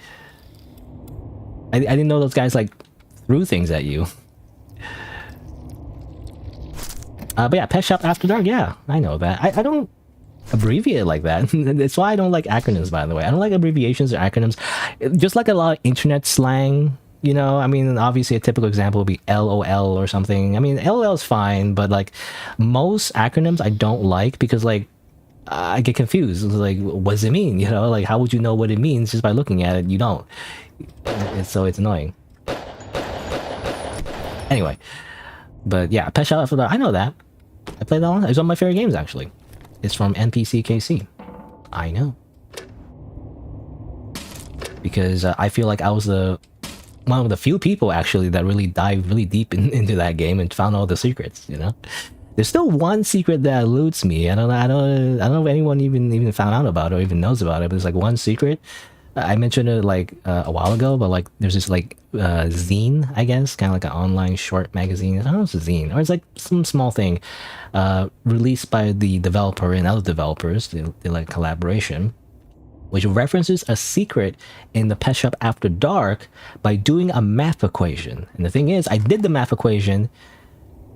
I didn't know those guys like threw things at you. But yeah, pet shop after dark. Yeah, I know that. I don't abbreviate it like that. That's why I don't like acronyms, by the way. I don't like abbreviations or acronyms. Just like a lot of internet slang, you know. I mean, obviously a typical example would be LOL or something. I mean, LOL is fine, but like most acronyms I don't like because like I get confused. It's like, what does it mean? You know, like how would you know what it means just by looking at it? You don't. So it's annoying. Anyway, but yeah, Pet Shop After Dark, I know that. I played that one. It's one of my favorite games, actually. It's from NPCKC. I know. Because I feel like I was one of the few people, actually, that really dived really deep into that game and found all the secrets, you know? There's still one secret that eludes me. I don't know if anyone even found out about it or even knows about it, but there's like one secret. I mentioned it like a while ago, but like there's this like zine, I guess, kind of like an online short magazine. I don't know if it's a zine or it's like some small thing released by the developer and other developers. They like collaboration, which references a secret in the Pet Shop After Dark by doing a math equation. And the thing is, I did the math equation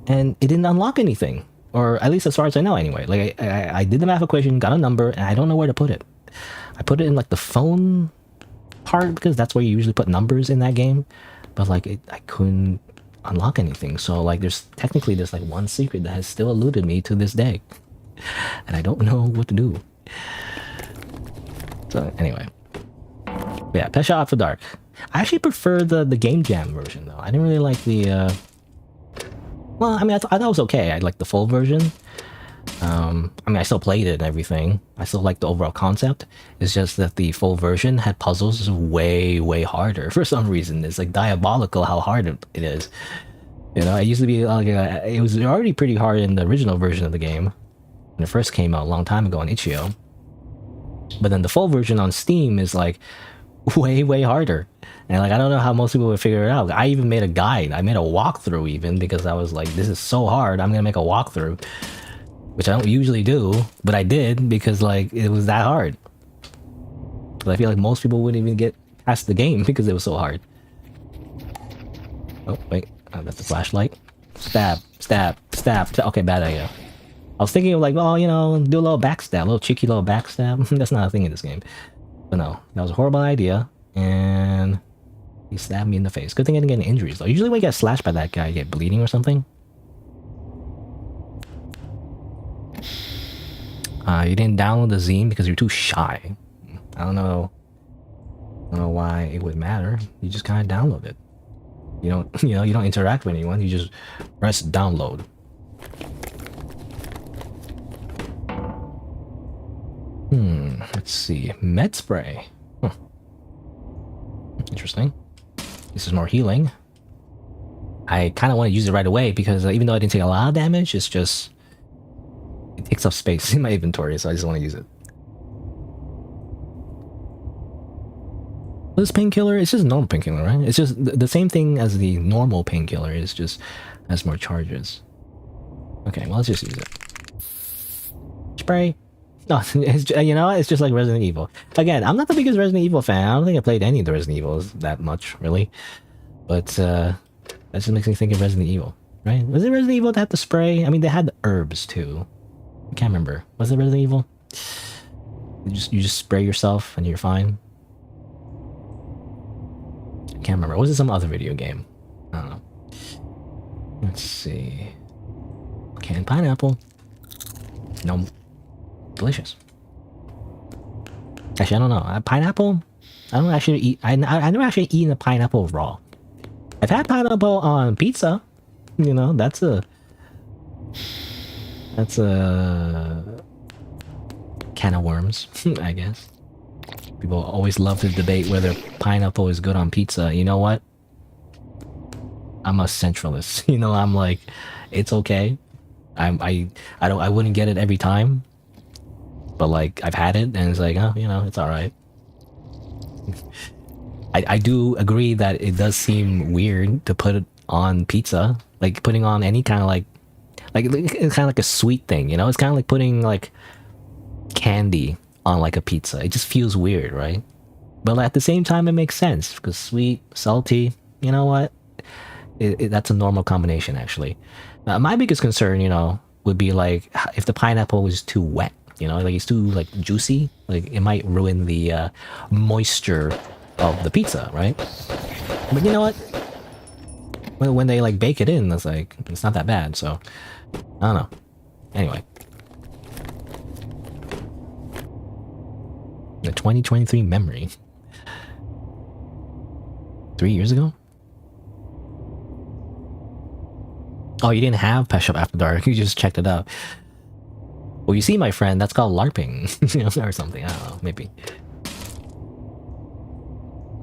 and it didn't unlock anything, or at least as far as I know anyway. Like I did the math equation, got a number, and I don't know where to put it. I put it in like the phone part because that's where you usually put numbers in that game, but like I couldn't unlock anything. So like there's like one secret that has still eluded me to this day, and I don't know what to do. So anyway, yeah, Pet Shop After Dark. I actually prefer the Game Jam version though. I didn't really like the well, I mean, I thought it was okay. I liked the full version. I mean, I still played it and everything. I still like the overall concept. It's just that the full version had puzzles way harder for some reason. It's like diabolical how hard it is. You know, it used to be like it was already pretty hard in the original version of the game when it first came out a long time ago on itch.io. But then the full version on Steam is like way harder. And like I don't know how most people would figure it out. I even made a guide. I made a walkthrough even because I was like, this is so hard. I'm gonna make a walkthrough, which I don't usually do, but I did because like it was that hard. But I feel like most people wouldn't even get past the game because it was so hard. Oh wait, that's the flashlight. Stab. Okay, bad idea. I was thinking of like, oh, you know, do a little backstab, a little cheeky little backstab. That's not a thing in this game. But no, that was a horrible idea, and he stabbed me in the face. Good thing I didn't get any injuries though. Usually when you get slashed by that guy, you get bleeding or something. You didn't download the zine because you're too shy. I don't know why it would matter. You just kind of download it. You don't, you don't interact with anyone. You just press download. Let's see. Med spray. Huh. Interesting. This is more healing. I kind of want to use it right away because even though I didn't take a lot of damage, it's just... it takes up space in my inventory, so I just want to use it. This painkiller, it's just normal painkiller, right? It's just the same thing as the normal painkiller. It's just has more charges. Okay, well, let's just use it. Spray. No, it's, you know, it's just like Resident Evil. Again, I'm not the biggest Resident Evil fan. I don't think I played any of the Resident Evils that much, really. But that just makes me think of Resident Evil, right? Was it Resident Evil that had the spray? I mean, they had the herbs too. I can't remember. Was it Resident Evil? You just spray yourself and you're fine. I can't remember. Was it some other video game? I don't know. Let's see. Canned pineapple. No. Delicious. Actually, I don't know. Pineapple? I don't actually eat. I never actually eaten a pineapple raw. I've had pineapple on pizza. You know, that's a can of worms, I guess. People always love to debate whether pineapple is good on pizza. You know what? I'm a centralist. You know, I'm like, it's okay. I wouldn't get it every time. But like, I've had it and it's like, oh, you know, it's alright. I do agree that it does seem weird to put it on pizza. Like putting on any kind of like it's kind of like a sweet thing, you know? It's kind of like putting like candy on like a pizza. It just feels weird, right? But at the same time, it makes sense because sweet, salty, you know what? That's a normal combination, actually. Now, my biggest concern, you know, would be like if the pineapple was too wet, you know, like it's too like juicy, like it might ruin the moisture of the pizza, right? But you know what? When they like bake it in, it's like it's not that bad. So I don't know. Anyway, the 2023 memory. 3 years ago. Oh, you didn't have Pet Shop After Dark. You just checked it out. Well, you see, my friend, that's called LARPing, you know, or something. I don't know, maybe.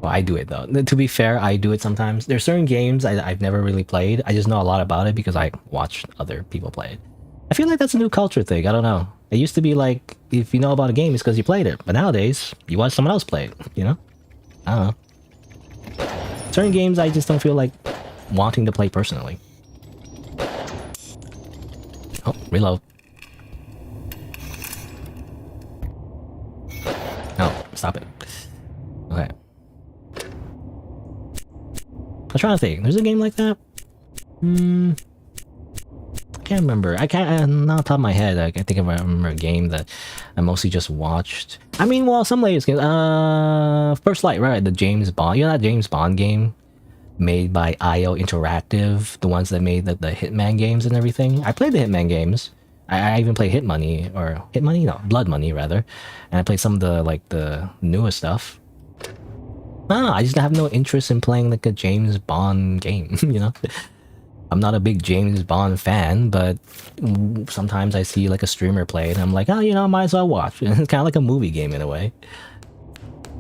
Well, I do it though. To be fair, I do it sometimes. There's certain games I've never really played. I just know a lot about it because I watched other people play it. I feel like that's a new culture thing. I don't know. It used to be like, if you know about a game, it's because you played it. But nowadays, you watch someone else play it, you know? I don't know. Certain games I just don't feel like wanting to play personally. Oh, reload. No, stop it. Okay. I'm trying to think. There's a game like that? I can't remember. I can't, not on top of my head. I think if I remember a game that I mostly just watched. I mean, well, some latest games. First Light, right? The James Bond. You know that James Bond game? Made by IO Interactive. The ones that made the Hitman games and everything. I played the Hitman games. I even played Hitmoney, or Hitmoney? No, Blood Money, rather. And I played some of the, like, the newest stuff. I don't know, I just have no interest in playing, like, a James Bond game, you know? I'm not a big James Bond fan, but sometimes I see, like, a streamer play it, and I'm like, oh, you know, I might as well watch. It's kind of like a movie game in a way.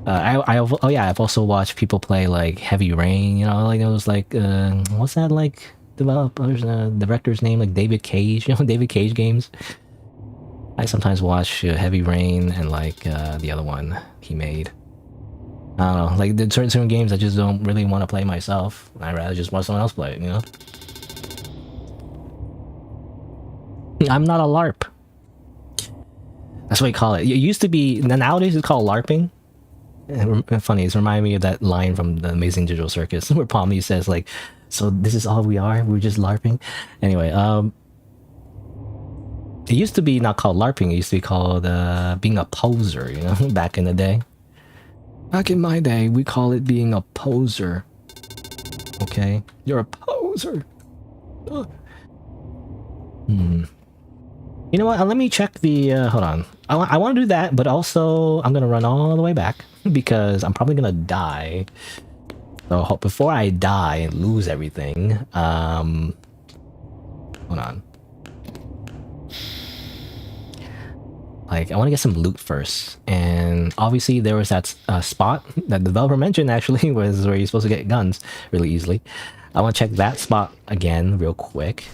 Oh yeah, I've also watched people play, like, Heavy Rain, you know, like, it was like, what's that, like, developers, director's name, like, David Cage, you know, David Cage games? I sometimes watch Heavy Rain and, like, the other one he made. I don't know, like, there's certain games I just don't really want to play myself. I'd rather just watch someone else play it, you know? I'm not a LARP. That's what you call it. It used to be, nowadays it's called LARPing. Funny, it's reminding me of that line from the Amazing Digital Circus where Pomni says, like, so this is all we are? We're just LARPing? Anyway, it used to be not called LARPing, it used to be called being a poser, you know, back in the day. Back in my day, we call it being a poser. Okay? You're a poser. You know what? Let me check the... hold on. I want to do that, but also I'm going to run all the way back because I'm probably going to die. So before I die and lose everything, hold on. Like, I want to get some loot first. And obviously there was that spot that the developer mentioned actually was where you're supposed to get guns really easily. I want to check that spot again real quick.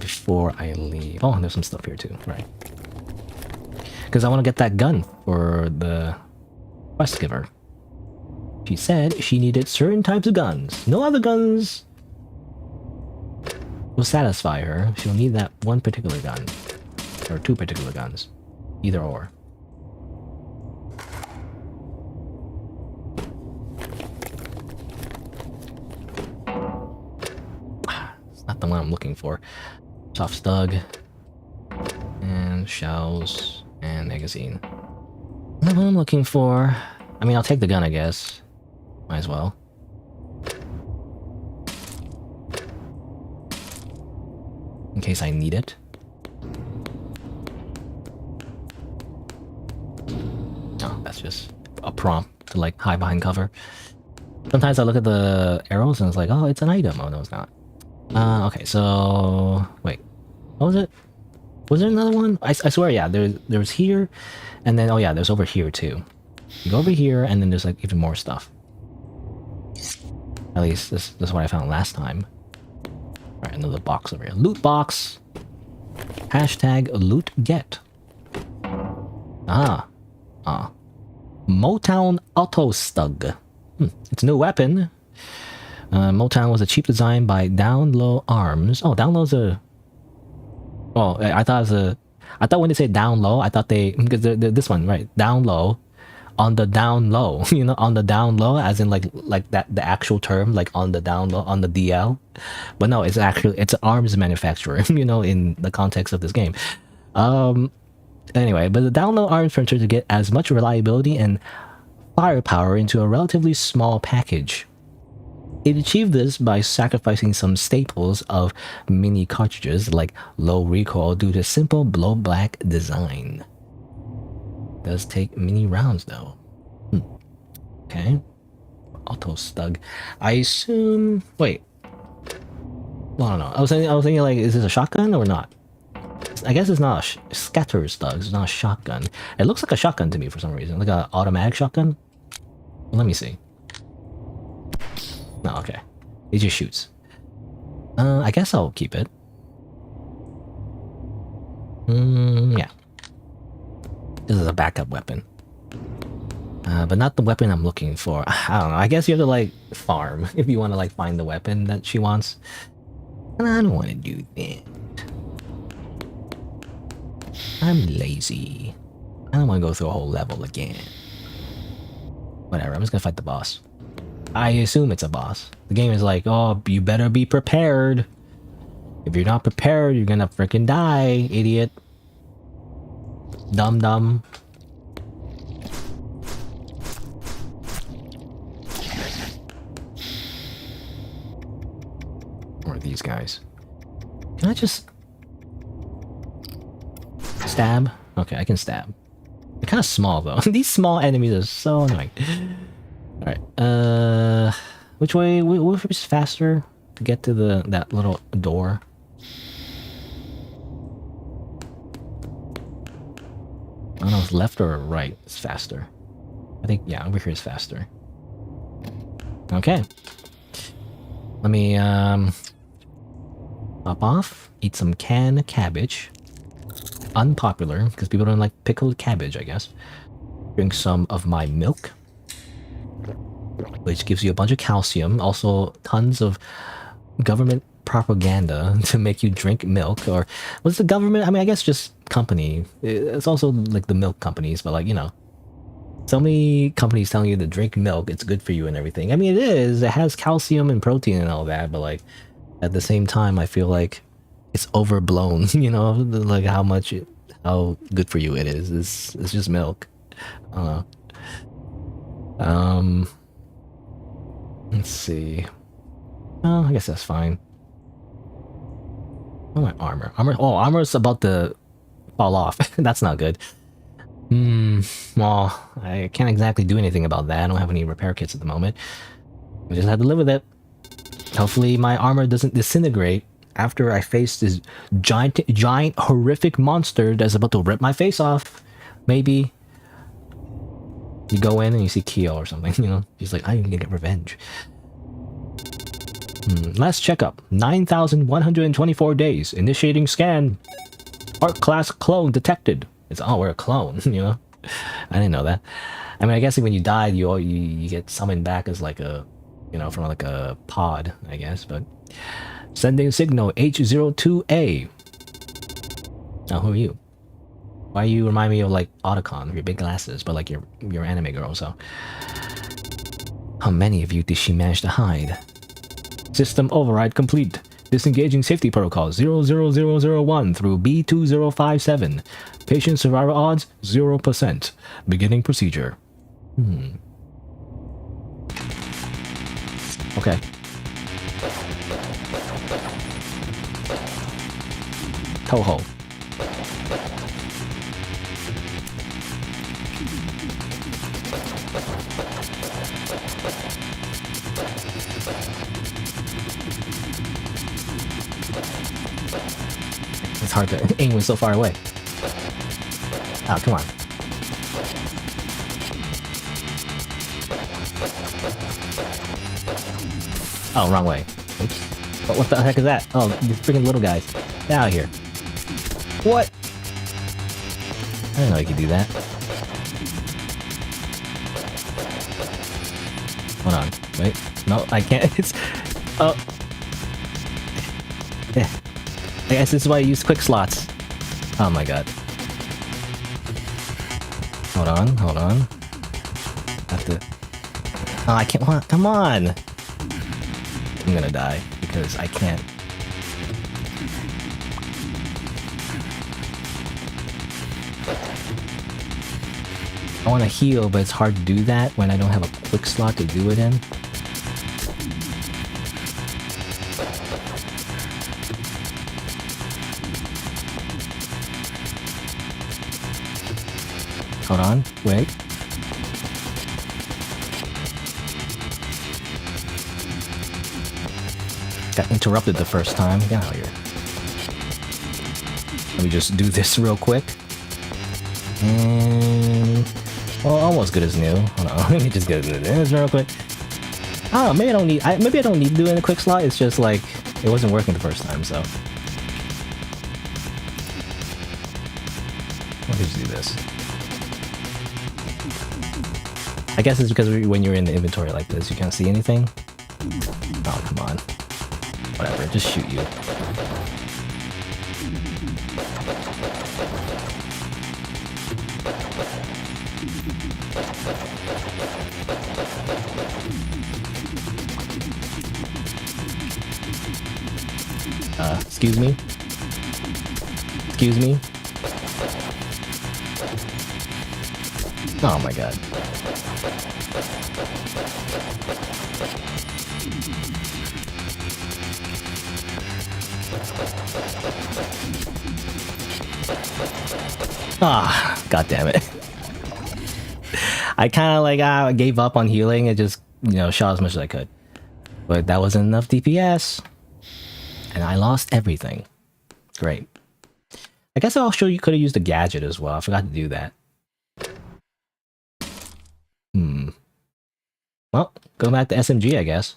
Before I leave. Oh, there's some stuff here too, right? Because I want to get that gun for the quest giver. She said she needed certain types of guns. No other guns will satisfy her. She'll need that one particular gun. Or two particular guns. Either or. It's not the one I'm looking for. Soft stug. And shells. And magazine. Not what I'm looking for. I mean, I'll take the gun, I guess. Might as well. In case I need it. Oh, that's just a prompt to like hide behind cover. Sometimes I look at the arrows and it's like, oh, it's an item. Oh, no, it's not. Okay, so... Wait. What was it? Was there another one? I swear, yeah, there was here. And then, oh yeah, there's over here too. You go over here and then there's like even more stuff. At least this is what I found last time. Alright, another box over here. Loot box! Hashtag loot get. Motown Auto Stug. It's a new weapon. Motown was a cheap design by Down Low Arms. Oh, Down Low's a... Oh, I thought it was a... I thought when they say down low, I thought they... Because they're this one, right? Down low. On the down low. You know, on the down low, as in like that, the actual term, like on the down low, on the DL. But no, it's actually... It's an arms manufacturer, you know, in the context of this game. Anyway, but the down low arms printer to get as much reliability and firepower into a relatively small package. It achieved this by sacrificing some staples of mini cartridges like low recoil due to simple blow-black design. Does take mini rounds though. Okay. Auto stug. I assume... Wait. Well, I don't know. I was thinking like, is this a shotgun or not? I guess it's not a scatter stug. It's not a shotgun. It looks like a shotgun to me for some reason. Like an automatic shotgun. Well, let me see. No, okay. It just shoots. I guess I'll keep it. Yeah. This is a backup weapon. But not the weapon I'm looking for. I don't know. I guess you have to, like, farm if you want to, like, find the weapon that she wants. And I don't want to do that. I'm lazy. I don't want to go through a whole level again. Whatever, I'm just gonna fight the boss. I assume it's a boss. The game is like, oh, you better be prepared. If you're not prepared, you're gonna freaking die, idiot. Dum-dum. Or these guys. Can I just... stab? Okay, I can stab. They're kind of small, though. These small enemies are so annoying. Alright, which way? Which is faster to get to that little door? I don't know if it's left or right is faster. I think, yeah, over here is faster. Okay. Let me, pop off, eat some canned cabbage. Unpopular, because people don't like pickled cabbage, I guess. Drink some of my milk, which gives you a bunch of calcium. Also, tons of government propaganda to make you drink milk. Or what's the government? I mean, I guess just company. It's also like the milk companies, but like, you know, so many companies telling you to drink milk, it's good for you and everything. I mean, it is. It has calcium and protein and all that, but like at the same time, I feel like it's overblown. You know, like how good for you it is. It's just milk. I don't know. Let's see. Oh, I guess that's fine. Oh, my armor. Oh, armor's about to fall off. That's not good. Well, I can't exactly do anything about that. I don't have any repair kits at the moment. I just have to live with it. Hopefully my armor doesn't disintegrate after I face this giant, horrific monster that's about to rip my face off. Maybe. You go in and you see Kyo or something, you know? He's like, I'm gonna get revenge. Last checkup. 9,124 days. Initiating scan. Art class clone detected. It's, oh, we're a clone, you know? I didn't know that. I mean, I guess when you died, you get summoned back as like a, you know, from like a pod, I guess. But sending signal H02A. Now, who are you? Why you remind me of like Otacon, your big glasses, but like your anime girl. So, how many of you did she manage to hide? System override complete. Disengaging safety protocol 00001 through B2057. Patient survival odds 0%. Beginning procedure. Okay. Toho. It's hard to aim with so far away. Oh, come on. Oh, wrong way. Oops. What the heck is that? Oh, these freaking little guys. Get out of here. What? I didn't know you could do that. Hold on. Wait. No, I can't. It's... Oh. Yeah. I guess this is why I use quick slots. Oh my god. Hold on, hold on. Have to... Oh, I can't... Come on! I'm gonna die, because I can't... I want to heal, but it's hard to do that when I don't have a quick slot to do it in. Hold on, wait. Got interrupted the first time. Get out of here. Let me just do this real quick. And... well, almost good as new. Hold on, let me just get this real quick. Oh, maybe I don't need... maybe I don't need to do it in a quick slot. It's just like... it wasn't working the first time, so... let me just do this. I guess it's because when you're in the inventory like this, you can't see anything. Oh, come on. Whatever, just shoot you. Excuse me? Excuse me? Oh my god. Ah, god damn it. I kind of like gave up on healing. It just, you know, shot as much as I could. But that wasn't enough DPS. And I lost everything. Great. I guess I'll show you could have used a gadget as well. I forgot to do that. Well, go back to SMG, I guess.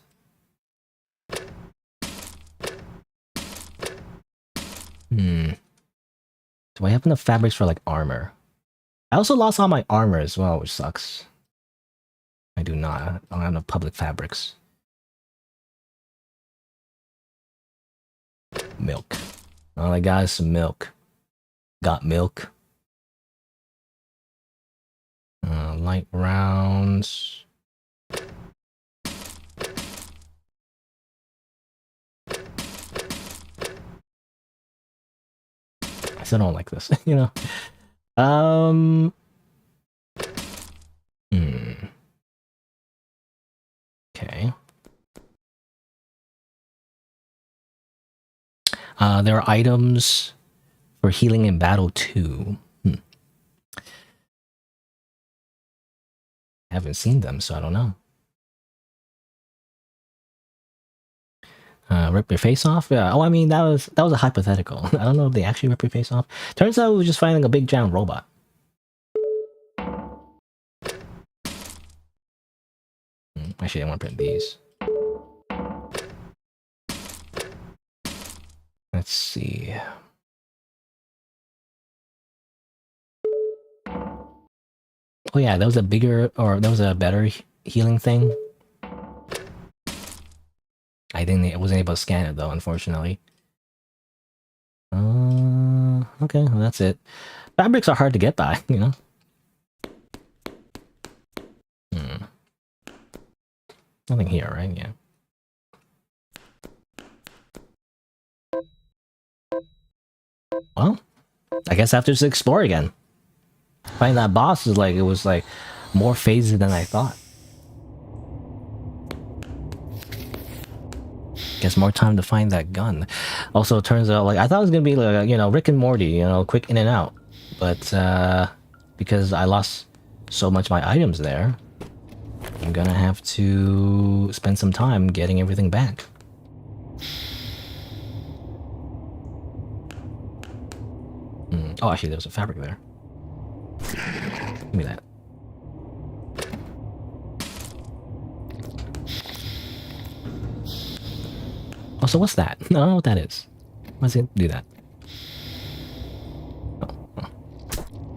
Do I have enough fabrics for like armor? I also lost all my armor as well, which sucks. I do not. I don't have enough public fabrics. Milk. All I got is some milk. Got milk. Light rounds. I still don't like this, you know. Okay. There are items for healing in battle too. I haven't seen them, so I don't know. Rip your face off? Yeah. Oh, I mean, that was a hypothetical. I don't know if they actually rip your face off. Turns out we were just finding a big giant robot. Actually, I want to print these. Let's see. Oh, Oh yeah, that was a bigger, or that was a better healing thing. I wasn't able to scan it though, unfortunately. Okay, well, that's it. Fabrics are hard to get by, you know? Nothing here, right? Yeah. Well, I guess I have to just explore again. Finding that boss is like, it was like more phases than I thought. Guess more time to find that gun. Also, it turns out, like, I thought it was gonna be like, you know, Rick and Morty, you know, quick in and out. But, because I lost so much of my items there, I'm gonna have to spend some time getting everything back. Oh, actually, there was a fabric there. Give me that. Oh, so what's that? I don't know what that is. Why does it do that? Oh.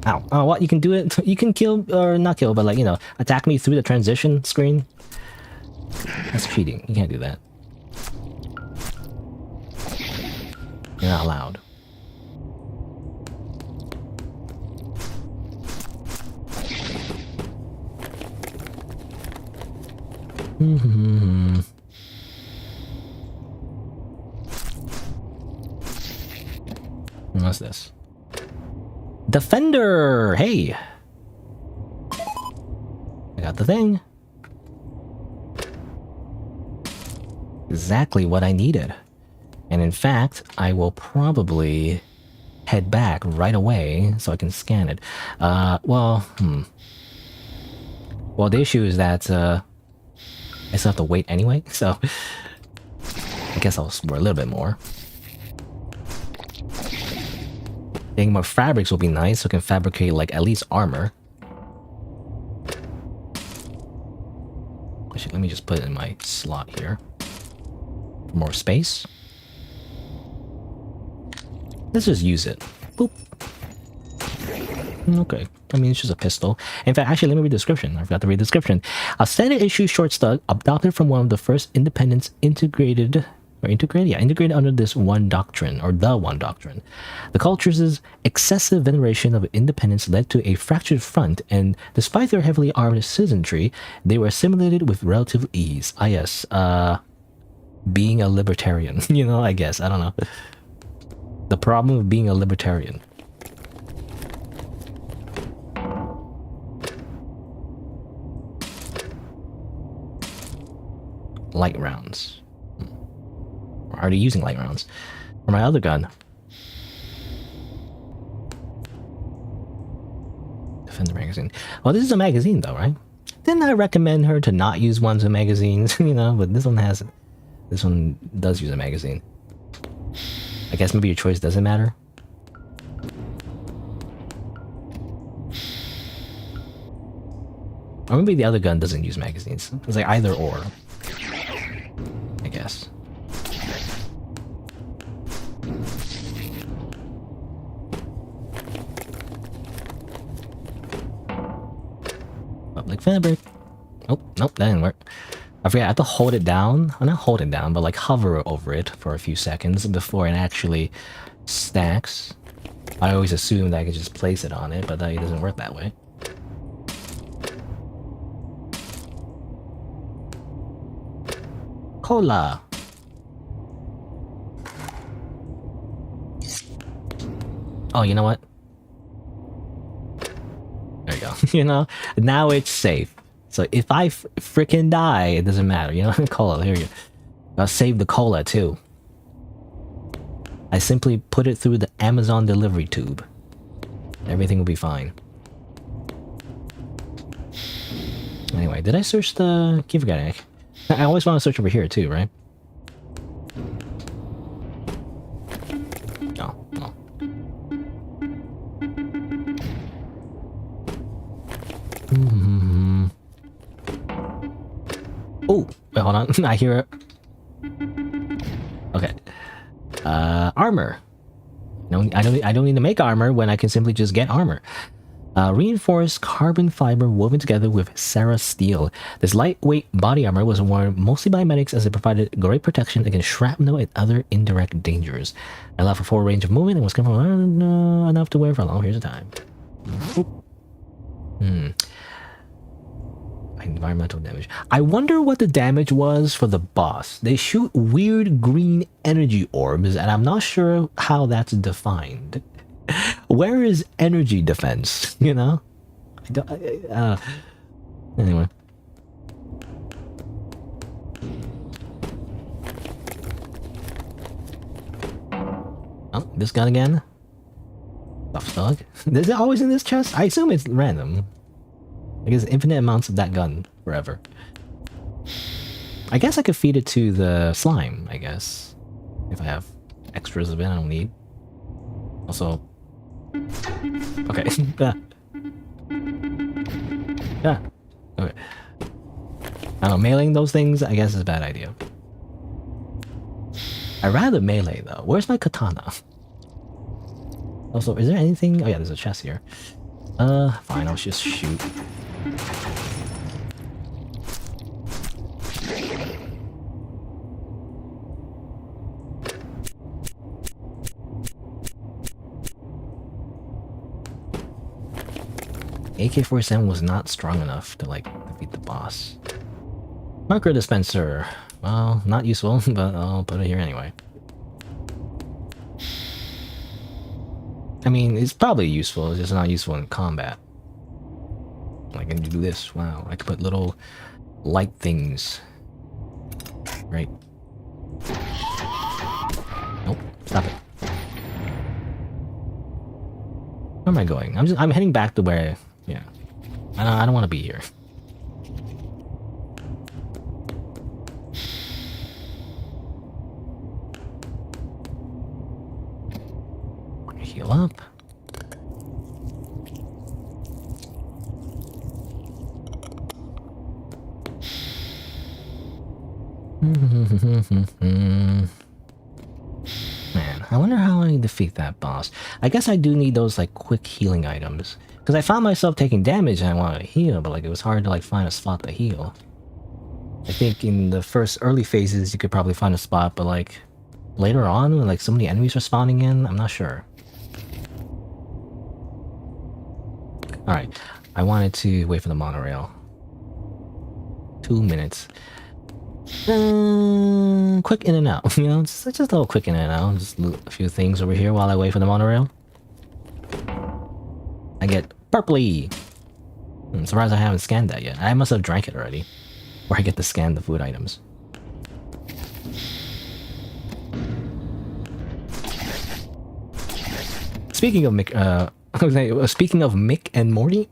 Ow. Oh, what? You can do it? You can kill, or not kill, but like, you know, attack me through the transition screen? That's cheating. You can't do that. You're not allowed. What's this? Defender! Hey! I got the thing. Exactly what I needed. And in fact, I will probably head back right away so I can scan it. Well, Well, the issue is that, I still have to wait anyway, so I guess I'll explore a little bit more. Getting more fabrics will be nice, so I can fabricate, like, at least armor. Actually, let me just put it in my slot here. For more space. Let's just use it. Boop. Okay. I mean, it's just a pistol. In fact, actually, let me read the description. I forgot to read the description. A standard issue short slug adopted from one of the first independents integrated under this one doctrine, or the one doctrine. The culture's excessive veneration of independence led to a fractured front, and despite their heavily armed citizenry, they were assimilated with relative ease. Ah, yes, being a libertarian, you know, I guess, I don't know. The problem of being a libertarian. Light rounds. We're already using light rounds. For my other gun. Defender magazine. Well, this is a magazine though, right? Didn't I recommend her to not use ones with magazines? You know, but this one has... This one does use a magazine. I guess maybe your choice doesn't matter. Or maybe the other gun doesn't use magazines. It's like either or. I guess. Public fabric. Oh, nope, that didn't work. I forget, I have to hold it down. Well, not hold it down, but like hover over it for a few seconds before it actually stacks. I always assumed I could just place it on it, but it doesn't work that way. Cola. Oh, you know what? There you go. You know, now it's safe. So if I freaking die, it doesn't matter. You know, cola. Here you go. I'll save the cola too. I simply put it through the Amazon delivery tube. Everything will be fine. Anyway, did I search the... Keep forgetting. I always want to search over here too, right? Oh, oh. Oh, wait, hold on. I hear it. Okay. Armor. No, I don't need to make armor when I can simply just get armor. Reinforced carbon fiber woven together with Sarah steel. This lightweight body armor was worn mostly by medics as it provided great protection against shrapnel and other indirect dangers. It allowed for full range of movement and was comfortable enough to wear for long periods of time. Environmental damage. I wonder what the damage was for the boss. They shoot weird green energy orbs, and I'm not sure how that's defined. Where is energy defense? You know? Anyway. Oh, this gun again? Buff dog? Is it always in this chest? I assume it's random. I guess infinite amounts of that gun forever. I guess I could feed it to the slime, I guess. If I have extras of it I don't need. Also... Okay. Yeah. Okay. I don't know, meleeing those things I guess is a bad idea. I'd rather melee though. Where's my katana? Also, is there anything? Oh yeah, there's a chest here. Fine, I'll just shoot. AK-47 was not strong enough to like defeat the boss. Marker dispenser. Well, not useful, but I'll put it here anyway. I mean, it's probably useful, it's just not useful in combat. I can do this, wow. I can put little light things. Right. Nope, stop it. Where am I going? I'm heading back to where, yeah. I don't want to be here. Heal up. Man, I wonder how I defeat that boss. I guess I do need those like quick healing items. Because I found myself taking damage and I wanted to heal, but like it was hard to like find a spot to heal. I think in the first early phases you could probably find a spot, but like later on when like so many enemies are spawning in, I'm not sure. Alright, I wanted to wait for the monorail. 2 minutes. Quick in and out, you know, just a little quick in and out. Just loot a few things over here while I wait for the monorail. I get purpley. I'm surprised I haven't scanned that yet. I must have drank it already. Or I get to scan the food items. Speaking of speaking of Mick and Morty,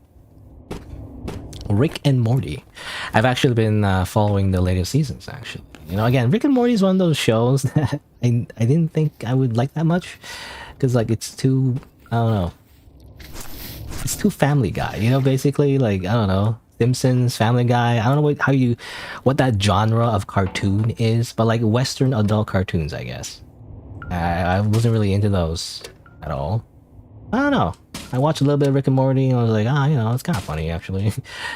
Rick and Morty, I've actually been following the latest seasons. Actually, you know, again, Rick and Morty is one of those shows that I didn't think I would like that much, because like it's too, I don't know, it's too Family Guy. You know, basically like I don't know, Simpsons, Family Guy. I don't know what that genre of cartoon is, but like Western adult cartoons, I guess. I wasn't really into those at all. I don't know. I watched a little bit of Rick and Morty and I was like, you know, it's kind of funny actually.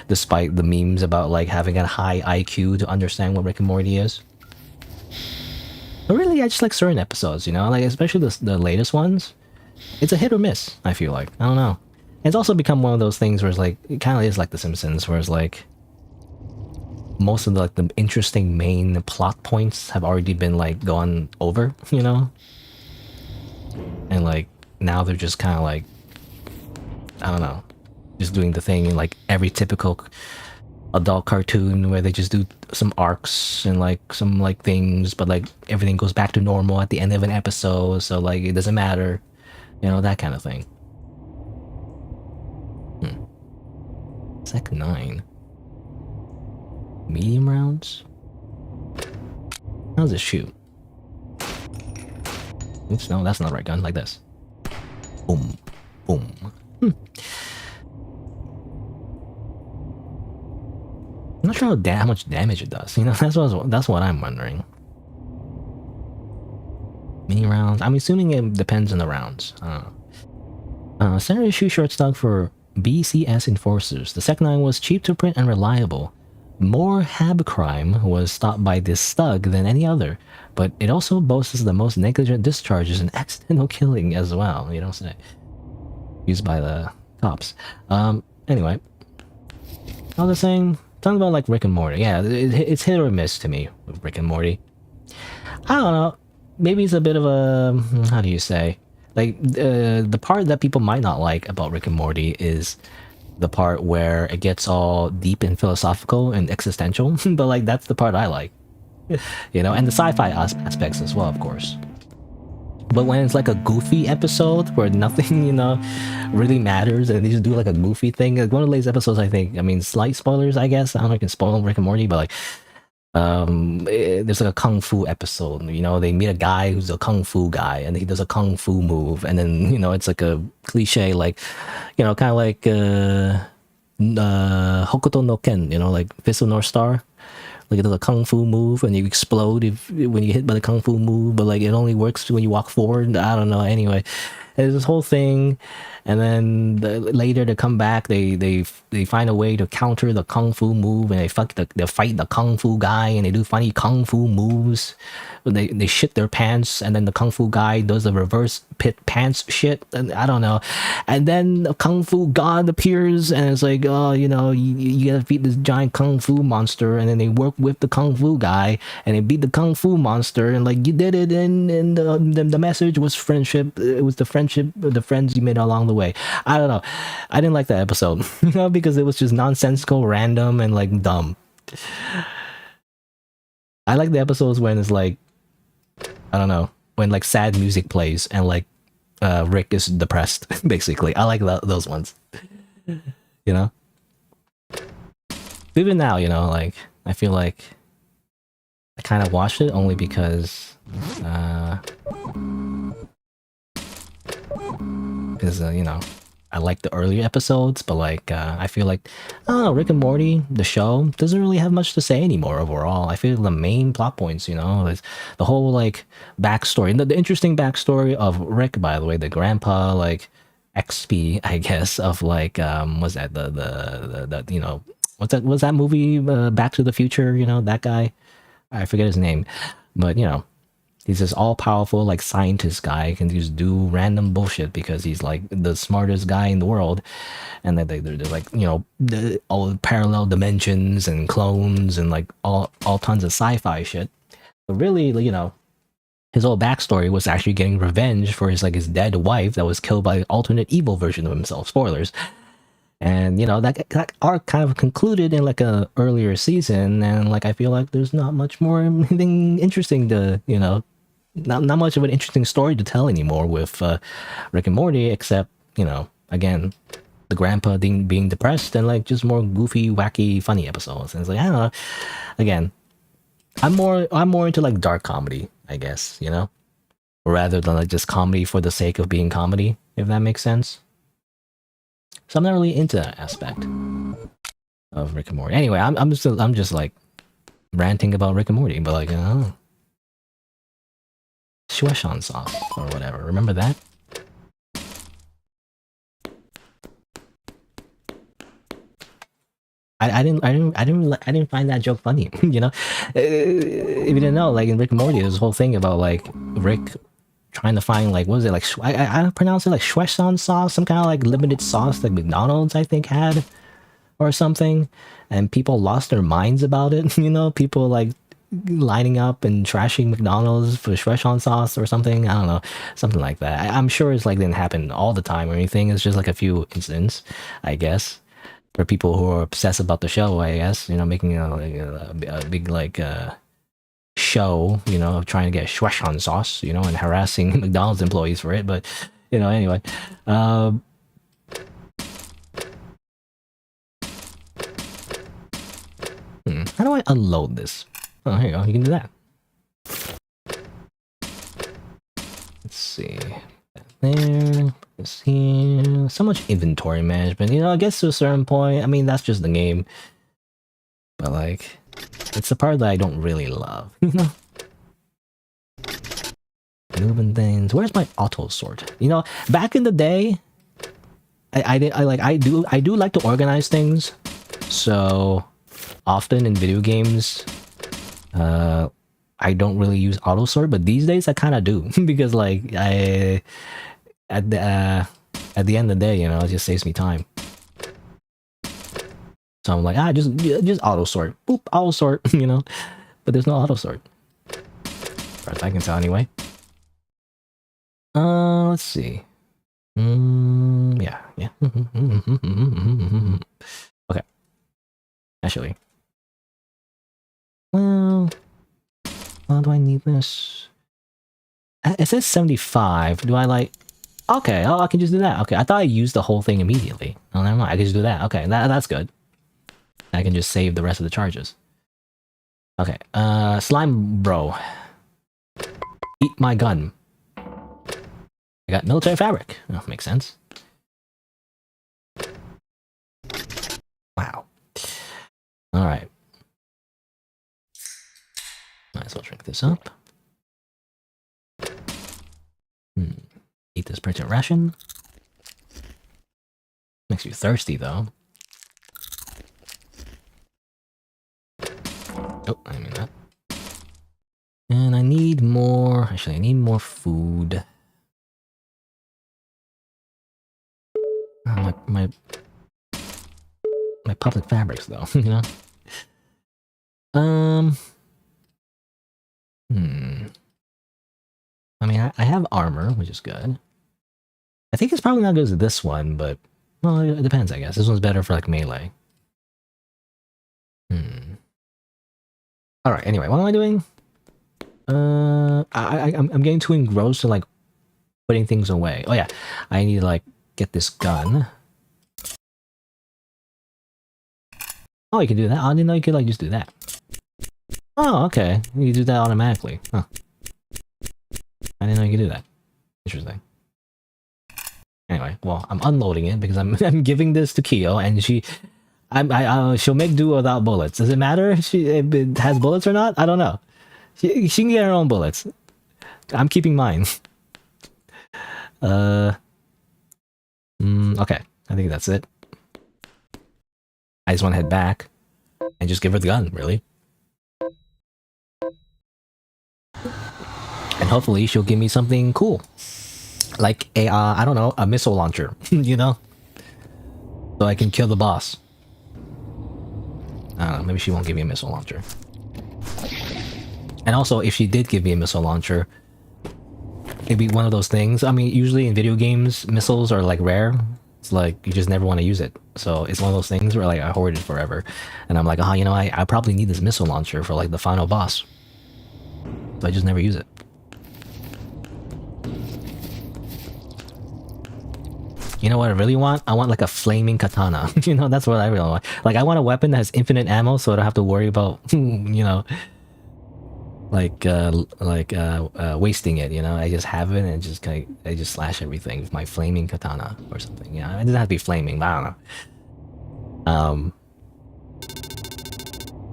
Despite the memes about like having a high IQ to understand what Rick and Morty is. But really, I just like certain episodes, you know, like especially the latest ones. It's a hit or miss, I feel like. I don't know. It's also become one of those things where it's like, it kind of is like The Simpsons, where it's like most of the interesting main plot points have already been like gone over, you know? And like, now they're just kind of like, I don't know, just doing the thing in like every typical adult cartoon where they just do some arcs and like some like things, but like everything goes back to normal at the end of an episode, so like it doesn't matter, you know, that kind of thing. Sec 9. Medium rounds? How does it shoot? Oops, no, that's not the right gun, like this. Boom. Boom. I'm not sure how much damage it does. You know, that's what I'm wondering. Mini rounds. I'm assuming it depends on the rounds. Center issue short stock for BCS Enforcers. The second line was cheap to print and reliable. More hab crime was stopped by this thug than any other, but it also boasts the most negligent discharges and accidental killing as well, you don't say. Used by the cops. Anyway. I was saying, talking about like Rick and Morty. Yeah, it's hit or miss to me with Rick and Morty. I don't know. Maybe it's a bit of a, how do you say? Like, the part that people might not like about Rick and Morty is the part where it gets all deep and philosophical and existential. But like, that's the part I like. You know, and the sci-fi aspects as well, of course. But when it's like a goofy episode where nothing, you know, really matters and they just do like a goofy thing, like one of these episodes, I think, I mean, slight spoilers, I guess. I don't know if I can spoil Rick and Morty, but like, there's like a kung fu episode, you know, they meet a guy who's a kung fu guy and he does a kung fu move. And then, you know, it's like a cliche, like, you know, kind of like, Hokuto no Ken, you know, like Fist of North Star. Like it does a kung fu move and you explode when you hit by the kung fu move, but like it only works when you walk forward. I don't know. Anyway, there's this whole thing, and then later they come back. They find a way to counter the kung fu move, and they fight the kung fu guy, and they do funny kung fu moves. They shit their pants, and then the kung fu guy does the reverse pit pants shit, and I don't know. And then a kung fu god appears, and it's like, oh, you know, you gotta beat this giant kung fu monster, and then they work with the kung fu guy, and they beat the kung fu monster, and like you did it, and the message was friendship. It was the friendship, the friends you made along the way. I don't know. I didn't like that episode, you know, because it was just nonsensical, random, and like dumb. I like the episodes when it's like, I don't know, when like sad music plays and like Rick is depressed, basically. I like those ones, you know? Even now, you know, like, I feel like I kind of watched it only because, you know, I like the earlier episodes, but like, I feel like, I don't know, Rick and Morty, the show, doesn't really have much to say anymore overall. I feel the main plot points, you know, is the whole like backstory. The interesting backstory of Rick, by the way, the grandpa, like XP, I guess, of like, was that the you know, was that movie, Back to the Future, you know, that guy? I forget his name, but you know, he's this all-powerful, like, scientist guy, can just do random bullshit because he's, like, the smartest guy in the world. And then they're like, you know, all parallel dimensions and clones and, like, all tons of sci-fi shit. But really, you know, his whole backstory was actually getting revenge for his dead wife that was killed by an alternate evil version of himself. Spoilers. And, you know, that arc kind of concluded in, like, a earlier season. And, like, I feel like there's not much more anything interesting to, you know, not much of an interesting story to tell anymore with Rick and Morty, except, you know, again, the grandpa being depressed and like just more goofy, wacky, funny episodes. And it's like, I don't know. Again, I'm more into like dark comedy, I guess, you know, rather than like just comedy for the sake of being comedy, if that makes sense. So I'm not really into that aspect of Rick and Morty. Anyway, I'm just like ranting about Rick and Morty, but like, I don't know. Szechuan sauce or whatever. Remember that? I didn't find that joke funny. You know, if you didn't know, like in Rick and Morty, there's this whole thing about like Rick trying to find like, what was it, like I pronounce it like Szechuan sauce, some kind of like limited sauce like McDonald's I think had or something, and people lost their minds about it. You know, people like lining up and trashing McDonald's for Szechuan sauce or something. I don't know, something like that. I'm sure it's like didn't happen all the time or anything. It's just like a few incidents, I guess, for people who are obsessed about the show. I guess, you know, making a big like show, you know, of trying to get Szechuan sauce, you know, and harassing McDonald's employees for it. But you know, anyway. How do I unload this? Oh, here you go. You can do that. Let's see. There. This here. So much inventory management. You know, I guess to a certain point, I mean, that's just the game. But, like, it's the part that I don't really love, you know? Moving things. Where's my auto sort? You know, back in the day, I do like to organize things. So often in video games, I don't really use auto sort, but these days I kind of do because like at the end of the day, you know, it just saves me time. So I'm like, just auto sort, boop, auto sort, you know, but there's no auto sort. As far as I can tell, anyway. Let's see. Yeah. Okay. Actually. Well, do I need this? It says 75. Do I like... Okay, oh, I can just do that. Okay, I thought I used the whole thing immediately. Oh, never mind. I can just do that. Okay, that's good. I can just save the rest of the charges. Okay, slime bro. Eat my gun. I got military fabric. Oh, makes sense. Wow. Alright. Might as well drink this up. Eat this printed ration. Makes you thirsty, though. Oh, I mean that. And I need more... Actually, I need more food. Oh, my public fabrics, though, you know? I mean, I have armor, which is good. I think it's probably not as good as this one, but... Well, it depends, I guess. This one's better for, like, melee. Alright, anyway, what am I doing? I'm getting too engrossed in, like, putting things away. Oh, yeah. I need to, like, get this gun. Oh, you can do that? I didn't know you could, like, just do that. Oh, okay. You do that automatically. Huh. I didn't know you could do that. Interesting. Anyway, well, I'm unloading it because I'm giving this to Kyo, and she'll make do without bullets. Does it matter if it has bullets or not? I don't know. She can get her own bullets. I'm keeping mine. Okay. I think that's it. I just want to head back and just give her the gun, really. And hopefully she'll give me something cool. Like a, I don't know, a missile launcher, you know? So I can kill the boss. I don't know, maybe she won't give me a missile launcher. And also, if she did give me a missile launcher, it'd be one of those things. I mean, usually in video games, missiles are like rare. It's like, you just never want to use it. So it's one of those things where like I hoard it forever. And I'm like, oh, you know, I probably need this missile launcher for like the final boss. So I just never use it. You know what I really want? I want like a flaming katana. You know, that's what I really want. Like, I want a weapon that has infinite ammo so I don't have to worry about, you know, wasting it, you know? I just have it and just I just slash everything with my flaming katana or something. Yeah, it doesn't have to be flaming, but I don't know.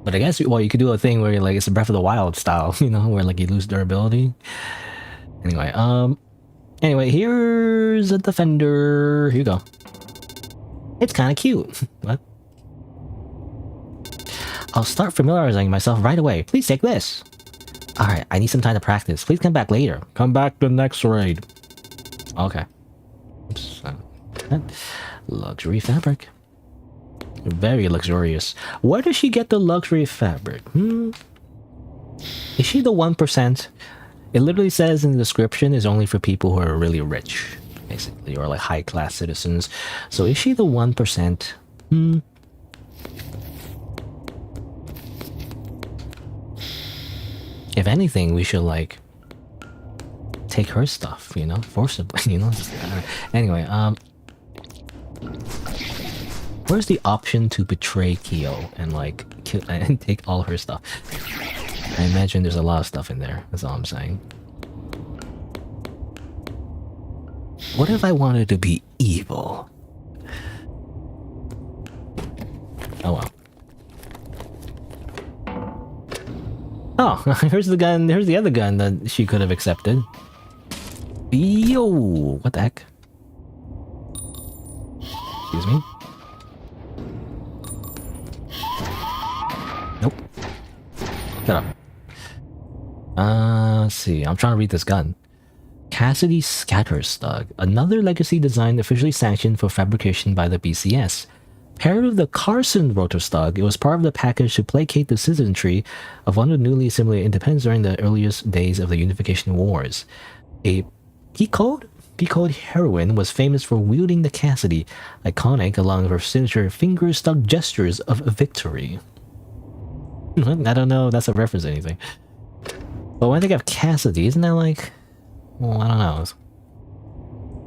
But I guess, well, you could do a thing where like it's a Breath of the Wild style, you know, where like you lose durability. Anyway, here's a defender. Here you go. It's kind of cute. What? I'll start familiarizing myself right away. Please take this. Alright, I need some time to practice. Please come back later. Come back the next raid. Okay. Oops. Luxury fabric. Very luxurious. Where does she get the luxury fabric? Is she the 1%? It literally says in the description is only for people who are really rich, basically, or like high-class citizens. So is she the 1%? If anything, we should like take her stuff, you know, forcibly, you know. Anyway, where's the option to betray Kyo and like kill and take all her stuff? I imagine there's a lot of stuff in there. That's all I'm saying. What if I wanted to be evil? Oh well. Oh, here's the gun. Here's the other gun that she could have accepted. Yo, what the heck? Excuse me. Nope. Shut up. Let's see. I'm trying to read this gun. Cassidy Scatterstug, another legacy design officially sanctioned for fabrication by the BCS. Paired with the Carson Rotorstug, it was part of the package to placate the citizenry of one of the newly assimilated independents during the earliest days of the Unification Wars. A P-Code heroine was famous for wielding the Cassidy, iconic along with her signature finger-stuck gestures of victory. I don't know if that's a reference to anything. But when I think of Cassidy, isn't that like... Well, I don't know.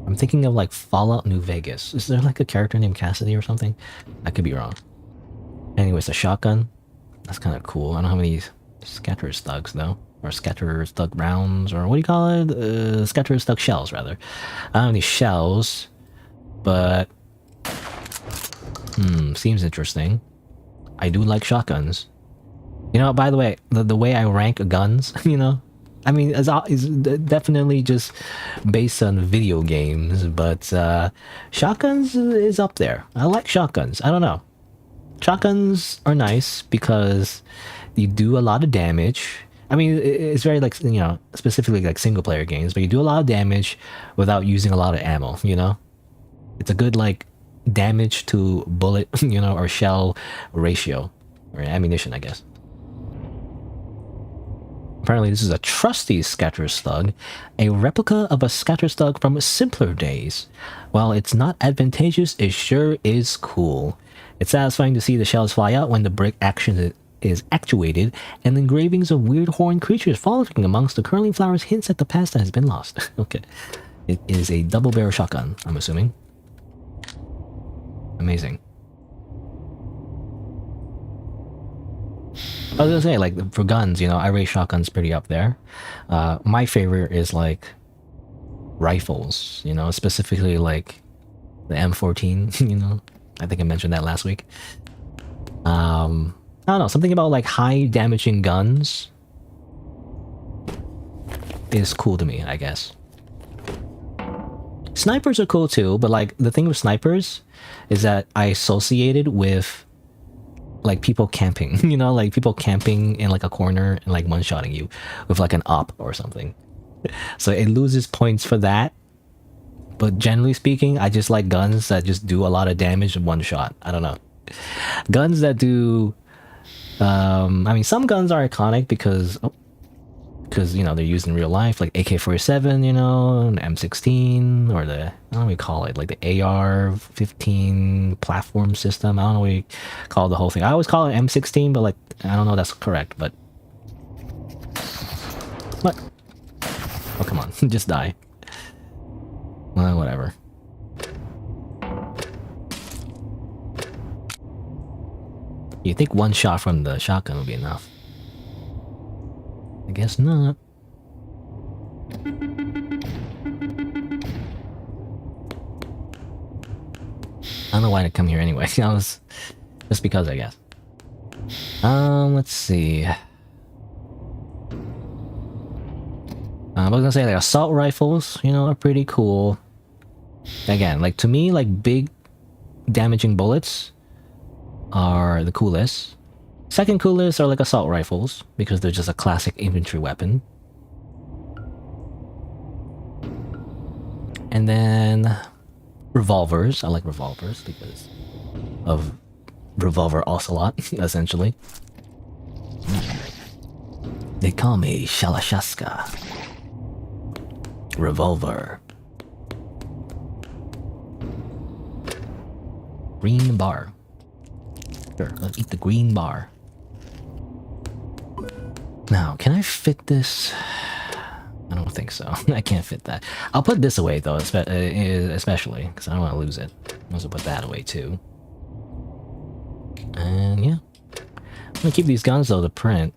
I'm thinking of like Fallout New Vegas. Is there like a character named Cassidy or something? I could be wrong. Anyways, a shotgun. That's kind of cool. I don't have any scatter stugs though. Or scatter stug rounds, or what do you call it? Scatter stug shells, rather. I don't have any shells, but... seems interesting. I do like shotguns. You know, by the way, the way I rank guns, you know, I mean, it's definitely just based on video games, but shotguns is up there. I like shotguns. I don't know. Shotguns are nice because you do a lot of damage. I mean, it's very like, you know, specifically like single player games, but you do a lot of damage without using a lot of ammo, you know? It's a good like damage to bullet, you know, or shell ratio, or ammunition, I guess. Apparently this is a trusty Scatterstug, a replica of a Scatterstug from simpler days. While it's not advantageous, it sure is cool. It's satisfying to see the shells fly out when the brick action is actuated, and engravings of weird horned creatures frolicking amongst the curling flowers hints at the past that has been lost. Okay. It is a double barrel shotgun, I'm assuming. Amazing. I was gonna say, like, for guns, you know, I rate shotguns pretty up there. My favorite is, like, rifles, you know, specifically, like, the M14, you know? I think I mentioned that last week. I don't know, something about, like, high damaging guns is cool to me, I guess. Snipers are cool too, but, like, the thing with snipers is that I associate it with like people camping, you know, like people camping in like a corner and like one-shotting you with like an op or something. So it loses points for that. But generally speaking, I just like guns that just do a lot of damage in one shot. I don't know. Guns that do... I mean, some guns are iconic because, you know, they're used in real life, like AK-47, you know, an M16, or the, I don't know what you call it, like the AR-15 platform system. I don't know what you call the whole thing. I always call it M16, but like, I don't know if that's correct, but... What? Oh, come on, just die. Well, whatever. You think one shot from the shotgun would be enough? I guess not. I don't know why to come here anyway. I was just because, I guess. Let's see. I was gonna say, like, assault rifles, you know, are pretty cool. Again, like, to me, like, big damaging bullets are the coolest. Second coolest are like assault rifles, because they're just a classic infantry weapon. And then revolvers. I like revolvers because of Revolver Ocelot, essentially. They call me Shalashaska. Revolver. Green bar. Sure, let's eat the green bar. Now, can I fit this? I don't think so. I can't fit that. I'll put this away though, especially because I don't want to lose it. I'll also put that away too. And yeah, I'm gonna keep these guns though to print.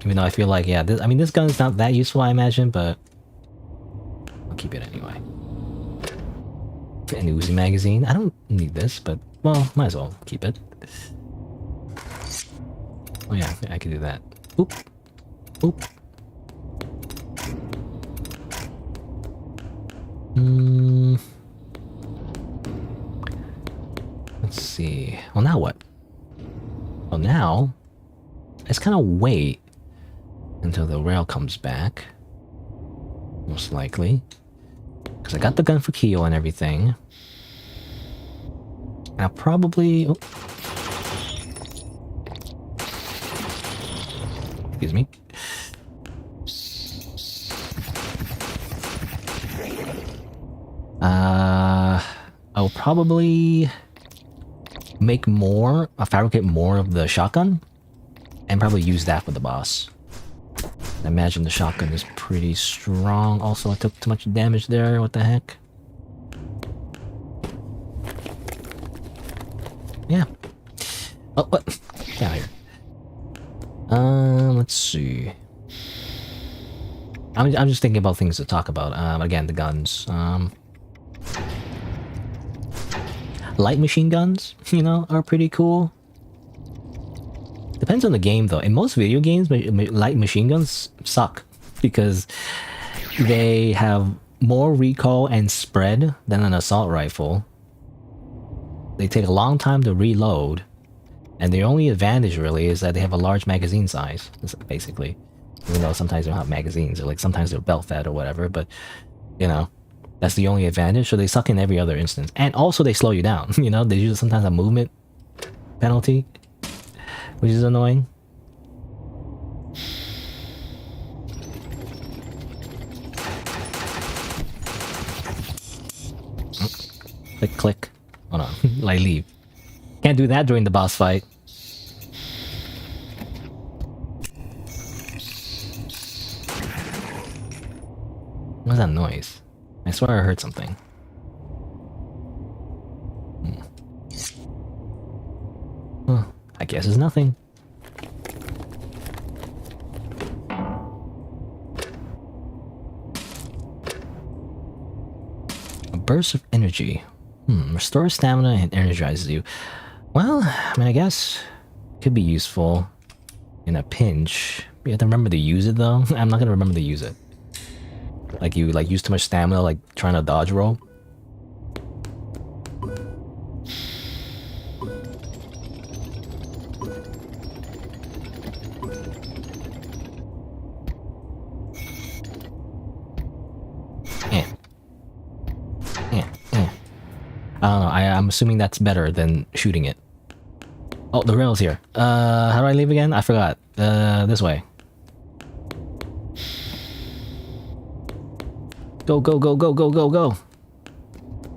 Even though I feel like, yeah, I mean, this gun is not that useful, I imagine, but I'll keep it anyway. An Uzi magazine. I don't need this, but well, might as well keep it. Oh yeah, I could do that. Oop. Oop. Well, now what? Well, now let's kind of wait until the rail comes back. Most likely. Because I got the gun for Kyo and everything. I'll probably... Oh. Excuse me. I'll probably make more, fabricate more of the shotgun, and probably use that for the boss. I imagine the shotgun is pretty strong. Also, I took too much damage there. What the heck? Yeah. Oh, what? Get out of here. Let's see. I'm just thinking about things to talk about. Again, the guns. Light machine guns, you know, are pretty cool. Depends on the game, though. In most video games, light machine guns suck because they have more recoil and spread than an assault rifle. They take a long time to reload, and the only advantage really is that they have a large magazine size, basically. Even though sometimes they don't have magazines, or like sometimes they're belt fed or whatever, but you know, that's the only advantage. So they suck in every other instance, and also they slow you down. You know, they use sometimes a movement penalty, which is annoying. Click, click. Oh no, I leave. Can't do that during the boss fight. What's that noise? I swear I heard something. Well, I guess it's nothing. A burst of energy. Restores stamina and energizes you. Well, I mean, I guess it could be useful in a pinch. You have to remember to use it, though. I'm not gonna remember to use it. Like you use too much stamina, like trying to dodge roll. I don't know. I'm assuming that's better than shooting it. Oh, the rail's here. How do I leave again? I forgot. This way. Go, go, go, go, go, go, go.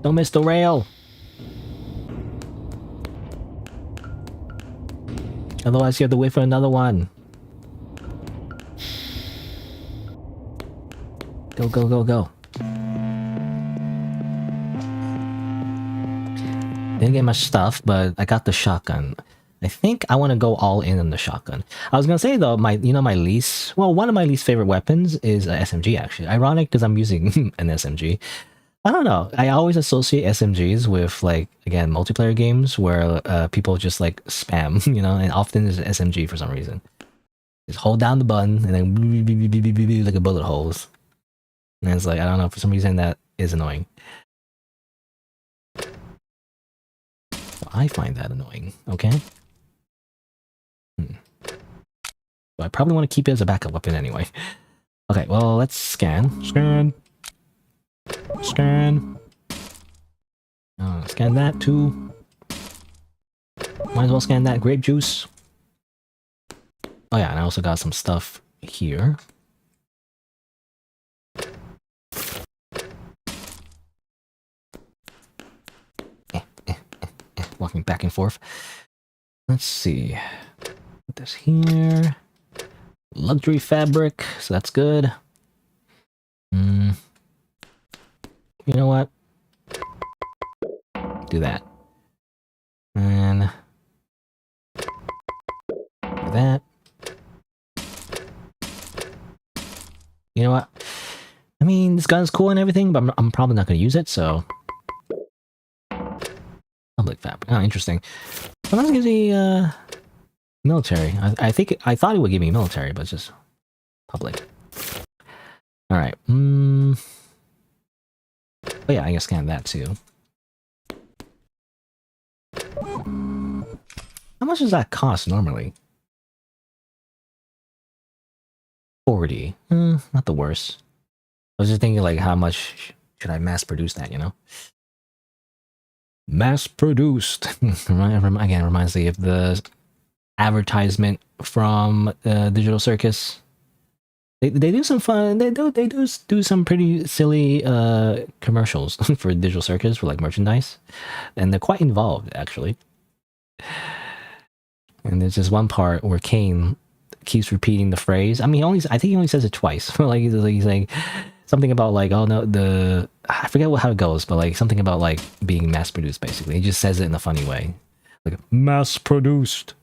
Don't miss the rail. Otherwise, you have to wait for another one. Go, go, go, go. Didn't get much stuff, but I got the shotgun. I think I want to go all in on the shotgun. I was gonna say though, my least, well, one of my least favorite weapons is a SMG actually. Ironic because I'm using an SMG. I don't know. I always associate SMGs with like, again, multiplayer games where people just like spam, you know, and often it's an SMG for some reason. Just hold down the button and then like a bullet holes. And it's like, I don't know, for some reason that is annoying. I find that annoying, okay? But I probably want to keep it as a backup weapon anyway. Okay, well, let's scan. Scan. Scan. Scan that too. Might as well scan that grape juice. Oh yeah, and I also got some stuff here. Walking back and forth. Let's see. Put this here. Luxury fabric, so that's good. You know what? Do that. And do that. You know what? I mean, this gun's cool and everything, but I'm probably not going to use it, so... Public fabric. Oh, interesting. Sometimes it gives me, military. I think I thought it would give me military, but it's just public. Alright. Oh yeah, I can scan that too. How much does that cost normally? 40. Not the worst. I was just thinking, like, how much should I mass produce that, you know? Mass produced. Again, reminds me of the advertisement from Digital Circus. They do some fun. They do some pretty silly commercials for Digital Circus for like merchandise, and they're quite involved actually. And there's this one part where Kane keeps repeating the phrase. I mean, I think he only says it twice. Like he's like something about like, oh no, I forget how it goes, but like something about like being mass produced. Basically, he just says it in a funny way, like mass produced.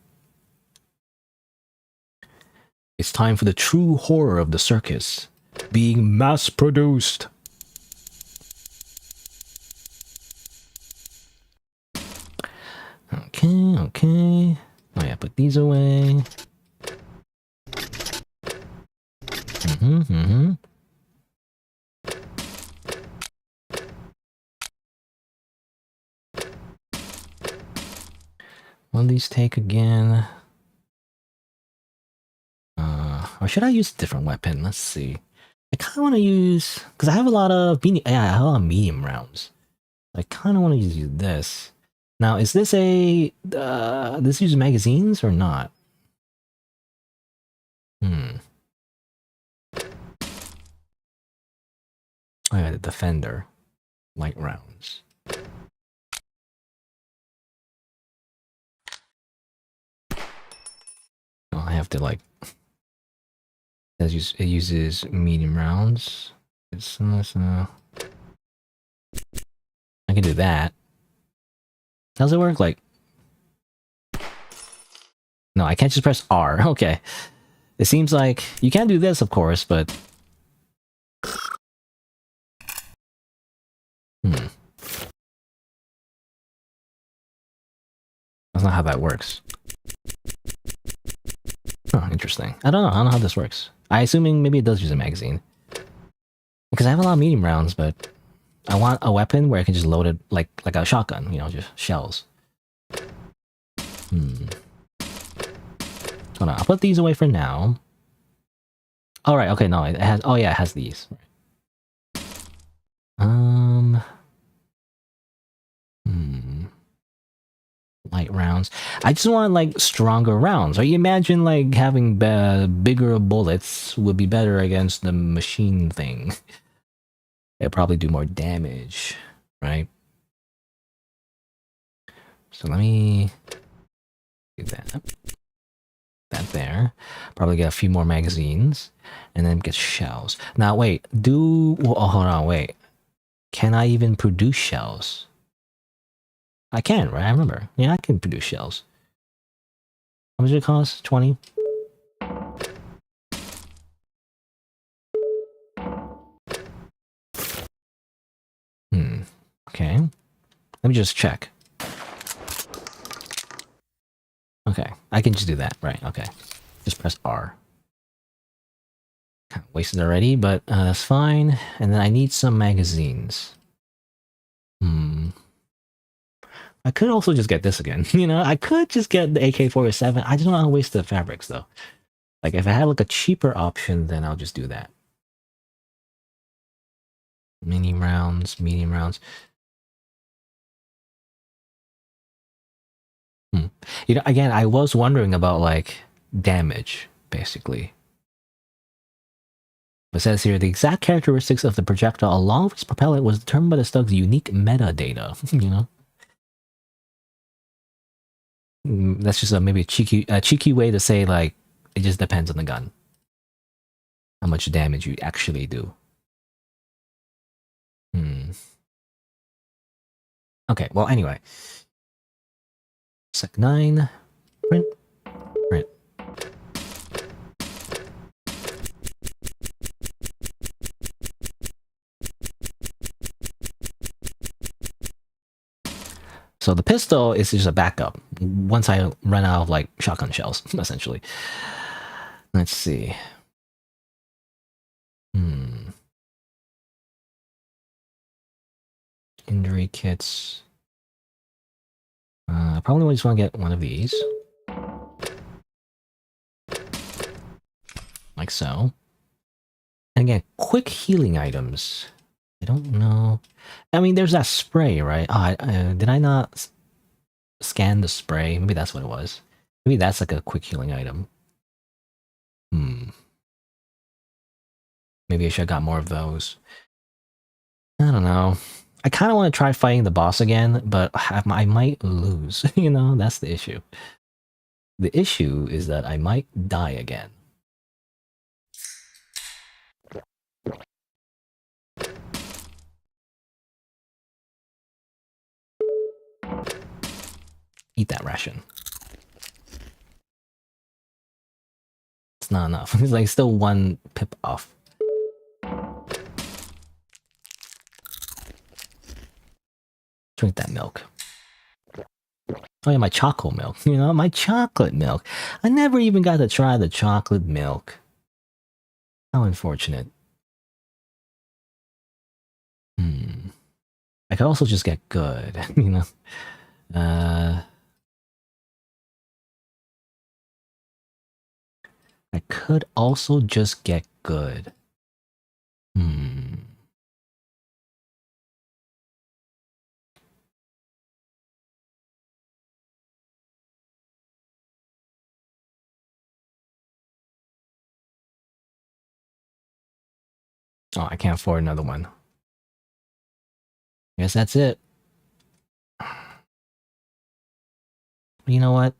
It's time for the true horror of the circus, being mass produced. Okay. Oh yeah, put these away. What do these take again? Or should I use a different weapon? Let's see. I kind of want to use, because I have a lot of medium rounds. I kind of want to use this. Now, is this this uses magazines or not? Oh yeah, the Defender. Light rounds. Oh, I have to like... It uses medium rounds. I can do that. How's it work? Like... No, I can't just press R. Okay. It seems like... You can do this, of course, but... That's not how that works. Oh, interesting. I don't know how this works. I assuming maybe it does use a magazine. Because I have a lot of medium rounds, but I want a weapon where I can just load it like a shotgun, you know, just shells. Hold on, I'll put these away for now. Alright, okay, no, it has... Oh yeah, it has these. Light rounds. I just want like stronger rounds. Or you imagine like having bigger bullets would be better against the machine thing. It'd probably do more damage, right? So let me do that. That there. Probably get a few more magazines. And then get shells. Now wait, oh, hold on, wait. Can I even produce shells? I can, right? I remember. Yeah, I can produce shells. How much did it cost? 20? Okay. Let me just check. Okay, I can just do that, right? Okay. Just press R. Kind of wasted already, but that's fine. And then I need some magazines. I could also just get this again. You know, I could just get the AK-47. I just don't want to waste the fabrics, though. Like, if I had, like, a cheaper option, then I'll just do that. Medium rounds. You know, again, I was wondering about, like, damage, basically. It says here, the exact characteristics of the projectile along with its propellant was determined by the Stug's unique metadata, you know? That's just maybe a cheeky way to say, like, it just depends on the gun. How much damage you actually do. Okay, well, anyway. Sec 9. Print. So the pistol is just a backup once I run out of like shotgun shells, essentially. Let's see. Injury kits. I probably just want to get one of these. like so. And again, quick healing items. I don't know. I mean, there's that spray, right? Oh, did I not scan the spray? Maybe that's what it was. Maybe that's like a quick healing item. Maybe I should have got more of those. I don't know. I kind of want to try fighting the boss again, but I might lose. You know, that's the issue. The issue is that I might die again. Eat that ration. It's not enough. It's like still one pip off. Drink that milk. Oh yeah, my chocolate milk. You know, my chocolate milk. I never even got to try the chocolate milk. How unfortunate. I could also just get good, you know. I could also just get good. Oh, I can't afford another one. I guess that's it. You know what?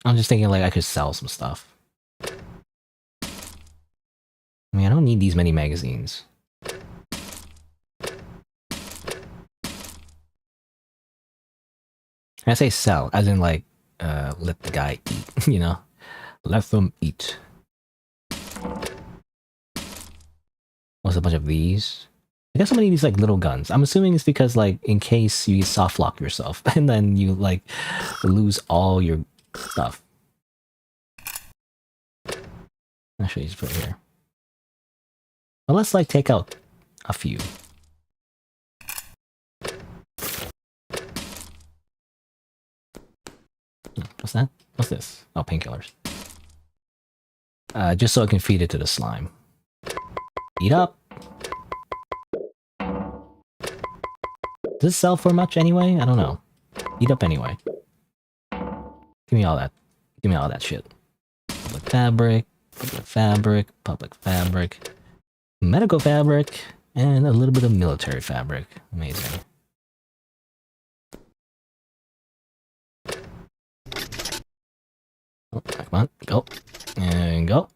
I'm just thinking like I could sell some stuff. I mean, I don't need these many magazines. I say sell, as in like, let the guy eat, you know? Let them eat. What's a bunch of these? I guess so many of these like little guns. I'm assuming it's because like in case you soft lock yourself and then you like lose all your stuff. Actually, just put it here. But let's like take out a few. What's that? What's this? Oh, painkillers. Just so I can feed it to the slime. Eat up. Does this sell for much anyway? I don't know. Eat up anyway. Give me all that. Give me all that shit. Public fabric, public fabric, public fabric, medical fabric, and a little bit of military fabric. Amazing. Oh, come on, go. And go.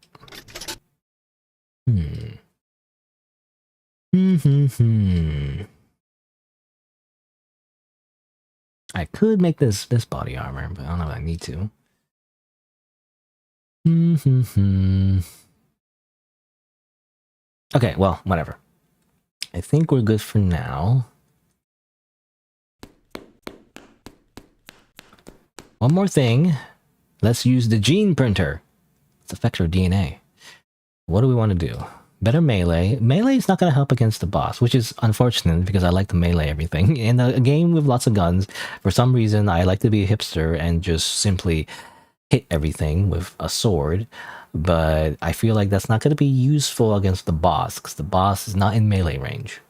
I could make this body armor, but I don't know if I need to. Okay, well, whatever. I think we're good for now. One more thing. Let's use the gene printer. Let's affect our DNA. What do we want to do? Better melee. Melee is not going to help against the boss, which is unfortunate because I like to melee everything. In a game with lots of guns, for some reason, I like to be a hipster and just simply hit everything with a sword. But I feel like that's not going to be useful against the boss because the boss is not in melee range.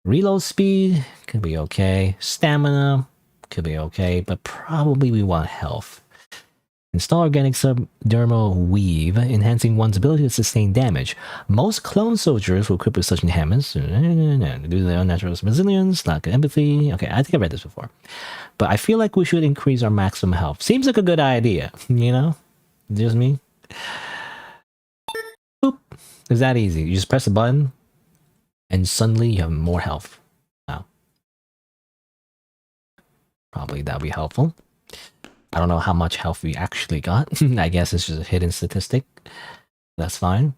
Reload speed could be okay. Stamina could be okay, but probably we want health. Install organic subdermal weave, enhancing one's ability to sustain damage. Most clone soldiers will equipped with such enhancements due to their unnatural resilience, lack of empathy. Okay, I think I read this before. But I feel like we should increase our maximum health. Seems like a good idea, you know? Just me. Boop. It's that easy. You just press a button, and suddenly you have more health. Wow. Probably that'll be helpful. I don't know how much health we actually got. I guess it's just a hidden statistic. That's fine.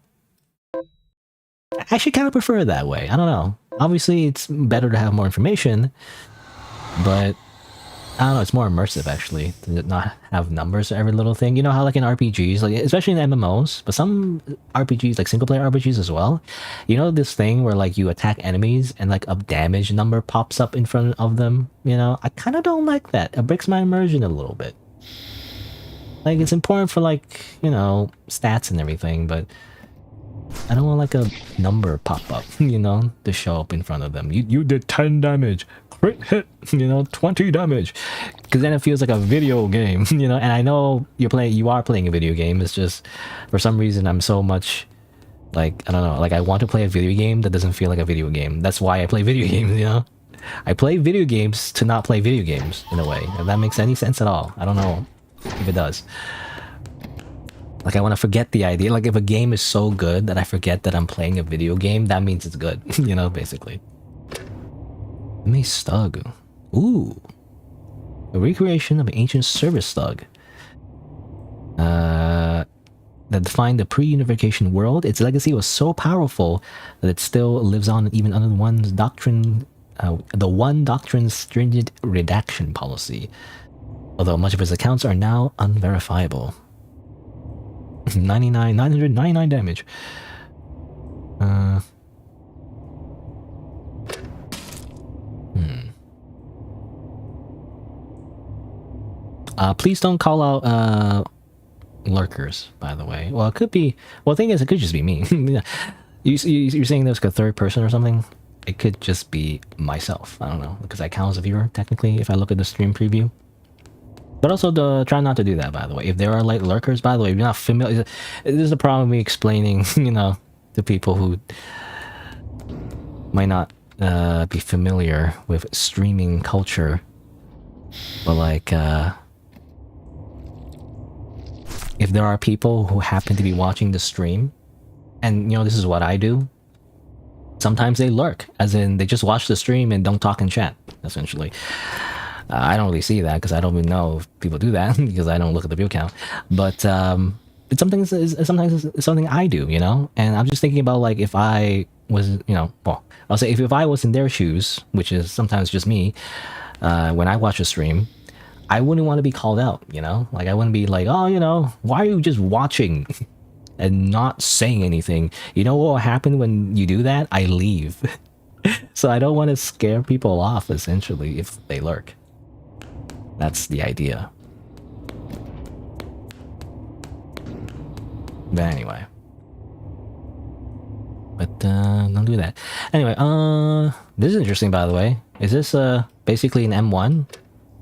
I actually kind of prefer it that way. I don't know. Obviously, it's better to have more information, but I don't know. It's more immersive, actually, to not have numbers for every little thing. You know how, like, in RPGs, like especially in MMOs, but some RPGs, like single-player RPGs as well, you know this thing where, like, you attack enemies and, like, a damage number pops up in front of them, you know? I kind of don't like that. It breaks my immersion a little bit. Like, it's important for, like, you know, stats and everything, but I don't want like a number pop up, you know, to show up in front of them. You did 10 damage, crit hit, you know, 20 damage. Because then it feels like a video game, you know. And I know you are playing a video game. It's just for some reason I'm so much like, I don't know, like I want to play a video game that doesn't feel like a video game. That's why I play video games, you know. I play video games to not play video games in a way. If that makes any sense at all. I don't know if it does. Like, I want to forget the idea. Like, if a game is so good that I forget that I'm playing a video game, that means it's good. You know, basically. May Stug. Ooh. A recreation of an ancient service thug. That defined the pre-unification world. Its legacy was so powerful that it still lives on even under the one doctrine's stringent redaction policy. Although much of his accounts are now unverifiable. 999 damage. Please don't call out lurkers, by the way. Well, it could be. Well, the thing is, it could just be me. You're saying there's like a third person or something? It could just be myself. I don't know, because I count as a viewer technically if I look at the stream preview. But also, try not to do that, by the way. If there are, like, lurkers, by the way, if you're not familiar... This is the problem with me explaining, you know, to people who might not be familiar with streaming culture. But, like, if there are people who happen to be watching the stream, and, you know, this is what I do, sometimes they lurk. As in, they just watch the stream and don't talk in chat, essentially. I don't really see that because I don't even know if people do that because I don't look at the view count. But it's sometimes it's something I do, you know. And I'm just thinking about, like, if I was, you know, well, I'll say if I was in their shoes, which is sometimes just me, when I watch a stream, I wouldn't want to be called out, you know. Like, I wouldn't be like, oh, you know, why are you just watching and not saying anything? You know what will happen when you do that? I leave. So I don't want to scare people off, essentially, if they lurk. That's the idea. But anyway. But don't do that. Anyway, this is interesting, by the way. Is this basically an M1?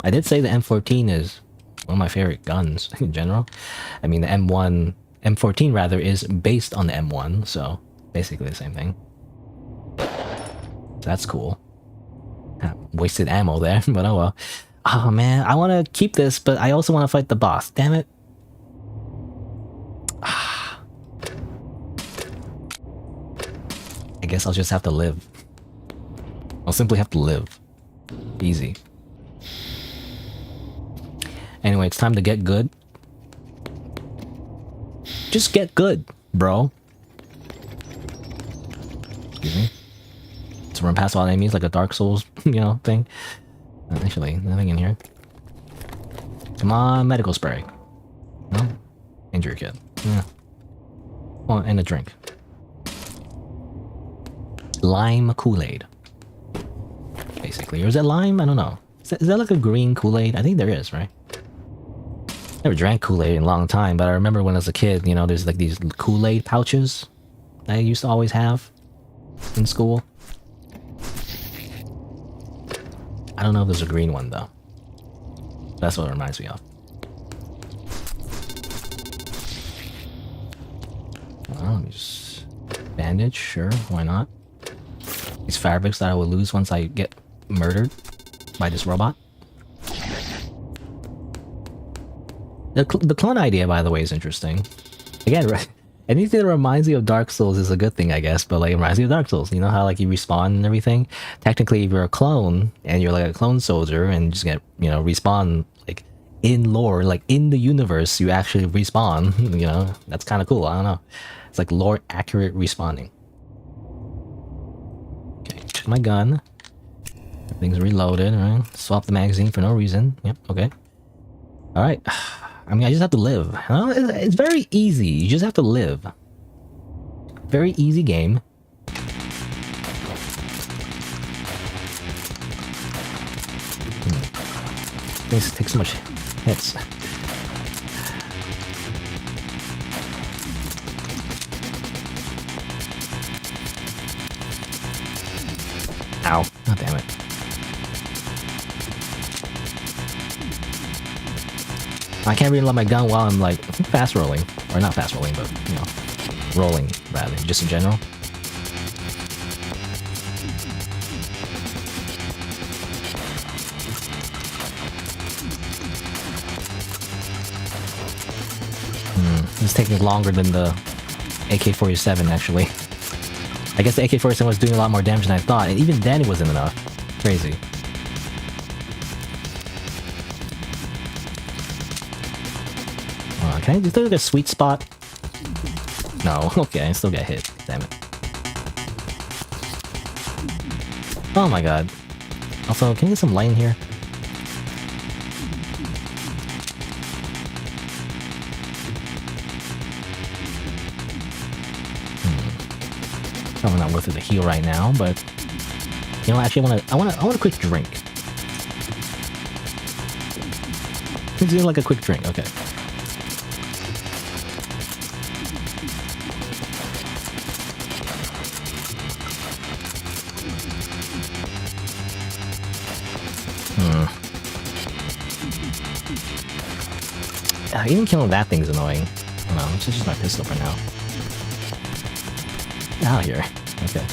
I did say the M14 is one of my favorite guns in general. I mean, the M14 rather, is based on the M1, so basically the same thing. So that's cool. Wasted ammo there, but oh well. Oh man, I want to keep this, but I also want to fight the boss. Damn it. I guess I'll just have to live. I'll simply have to live. Easy. Anyway, it's time to get good. Just get good, bro. Excuse me. To run past all enemies like a Dark Souls, you know, thing. Actually, nothing in here. Come on, medical spray. No? Injury kit. Yeah. Oh, and a drink. Lime Kool-Aid. Basically. Or is that lime? I don't know. Is that like a green Kool-Aid? I think there is, right? Never drank Kool-Aid in a long time, but I remember when I was a kid, you know, there's like these Kool-Aid pouches that I used to always have in school. I don't know if there's a green one, though. That's what it reminds me of. Oh, just bandage, sure, why not? These fabrics that I will lose once I get murdered by this robot. The clone idea, by the way, is interesting. Again, anything that reminds me of Dark Souls is a good thing, I guess, but like it reminds me of Dark Souls. You know how like you respawn and everything? Technically, if you're a clone and you're like a clone soldier and just get, you know, respawn like in lore, like in the universe, you actually respawn, you know? That's kind of cool, I don't know. It's like lore accurate respawning. Okay, check my gun. Everything's reloaded, right? Swap the magazine for no reason. Yep, okay. Alright. I mean, I just have to live. Huh? It's very easy. You just have to live. Very easy game. Things take so much hits. Ow. God damn it. I can't really let my gun while I'm like fast rolling. Or not fast rolling, but you know, rolling rather, just in general. It's taking longer than the AK-47 actually. I guess the AK-47 was doing a lot more damage than I thought, and even then it wasn't enough. Crazy. Can I do like a sweet spot? No, okay, I still get hit. Damn it. Oh my god. Also, can I get some light in here? Probably not worth it to heal right now, but you know, actually, I want a quick drink. Let's do like a quick drink. Okay. Even killing that thing's annoying. I don't know, let's just use my pistol for now. Out of here. Okay.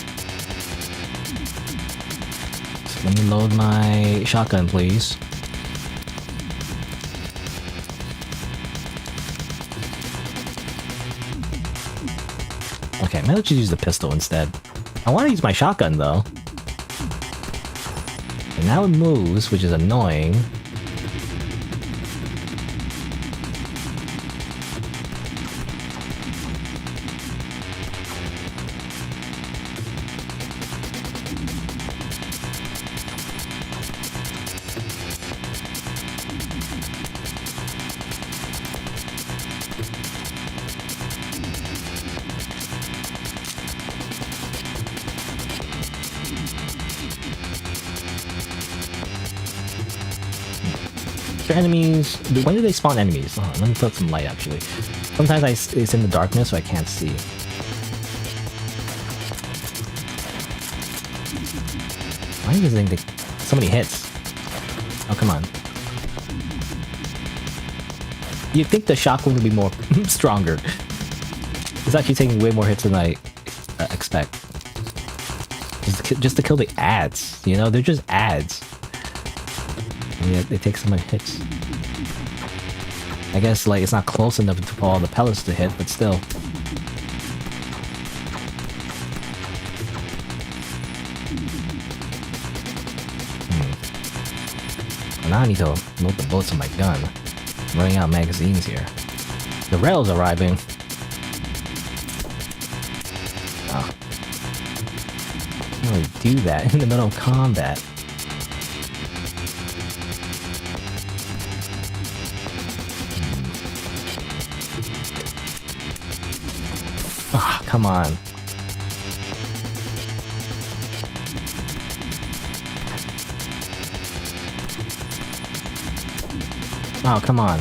So let me load my shotgun, please. Okay, maybe let's just use the pistol instead. I want to use my shotgun, though. And now it moves, which is annoying. Enemies. When do they spawn enemies? Oh, let me put some light actually. Sometimes it's in the darkness, so I can't see. Why does this thing take so many hits? Oh, come on. You'd think the shotgun would be more stronger. It's actually taking way more hits than I expect. Just to kill the ads, you know? They're just ads. Yeah, they take so many hits. I guess, like, it's not close enough for all the pellets to hit, but still. Well, now I need to load the bullets on my gun. I'm running out of magazines here. The rail's arriving. Oh. I don't really do that in the middle of combat. Ah, oh, come on. Oh, come on.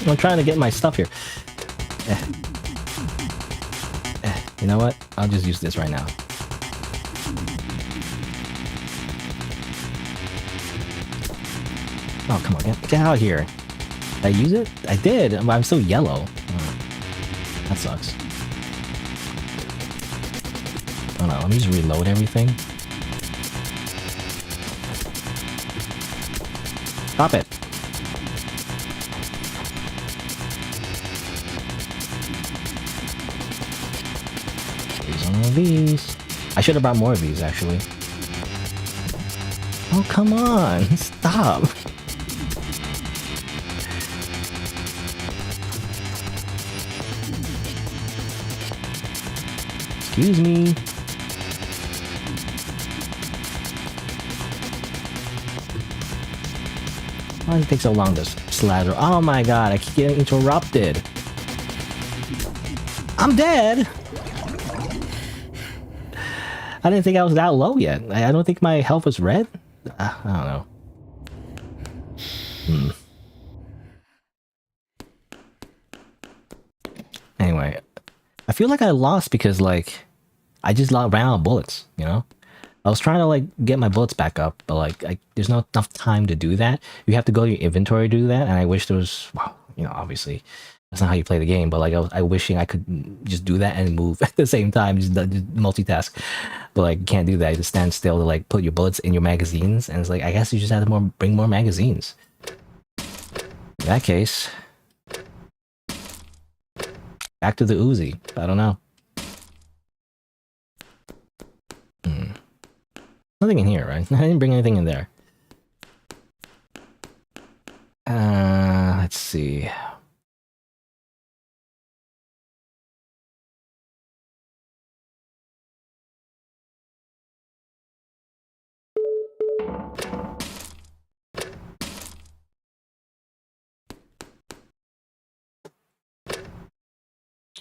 I'm trying to get my stuff here. You know what? I'll just use this right now. Oh, come on. Get out of here. Did I use it? I did. I'm still yellow. Oh, that sucks. Oh no, let me just reload everything. Stop it. Use one of these. I should have brought more of these, actually. Oh, come on. Stop. Excuse me. Why does it take so long to slather? Oh my god, I keep getting interrupted. I'm dead! I didn't think I was that low yet. I don't think my health was red. I don't know. Anyway, I feel like I lost because like I just ran out of bullets, you know? I was trying to like get my bullets back up, but like there's not enough time to do that. You have to go to your inventory to do that, and I wish there was, well, you know, obviously that's not how you play the game, but like I wishing I could just do that and move at the same time, just multitask. But like you can't do that. You just stand still to like put your bullets in your magazines, and it's like I guess you just have to bring more magazines. In that case, back to the Uzi. I don't know. Nothing in here, right? I didn't bring anything in there. Let's see.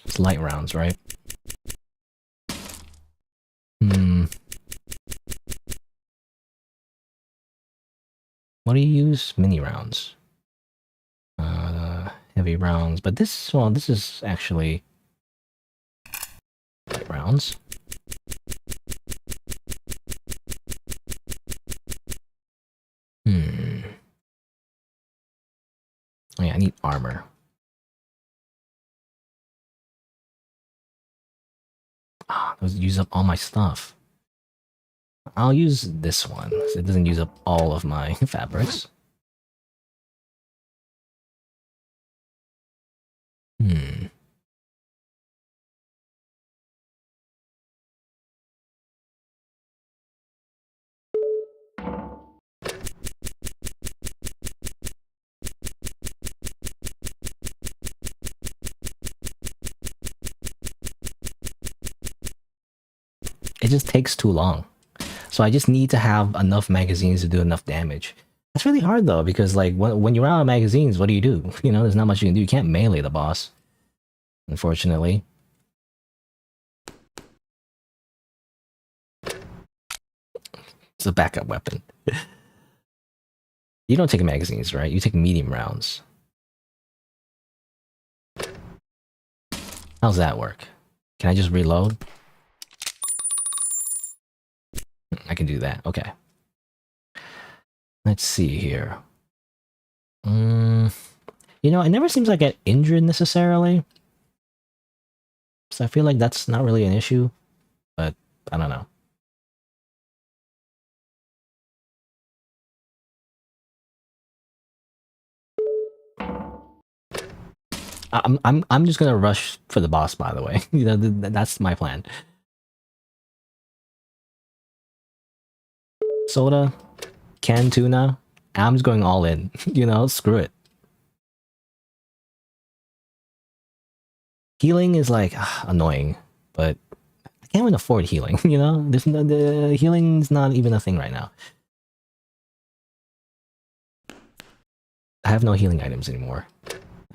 It's light rounds, right? What do you use? Mini rounds. Heavy rounds. But this, well, this is actually light rounds. Oh yeah, I need armor. Those use up all my stuff. I'll use this one, so it doesn't use up all of my fabrics. It just takes too long. So I just need to have enough magazines to do enough damage. That's really hard though, because like when you're out of magazines, what do? You know, there's not much you can do. You can't melee the boss, unfortunately. It's a backup weapon. You don't take magazines, right? You take medium rounds. How's that work? Can I just reload? I can do that. Okay. Let's see here. You know, it never seems like I get injured necessarily. So I feel like that's not really an issue. But I don't know. I'm just gonna rush for the boss, by the way. You know, that's my plan. Soda, canned tuna. I'm just going all in. You know, screw it. Healing is like annoying, but I can't even afford healing. You know, the healing's not even a thing right now. I have no healing items anymore.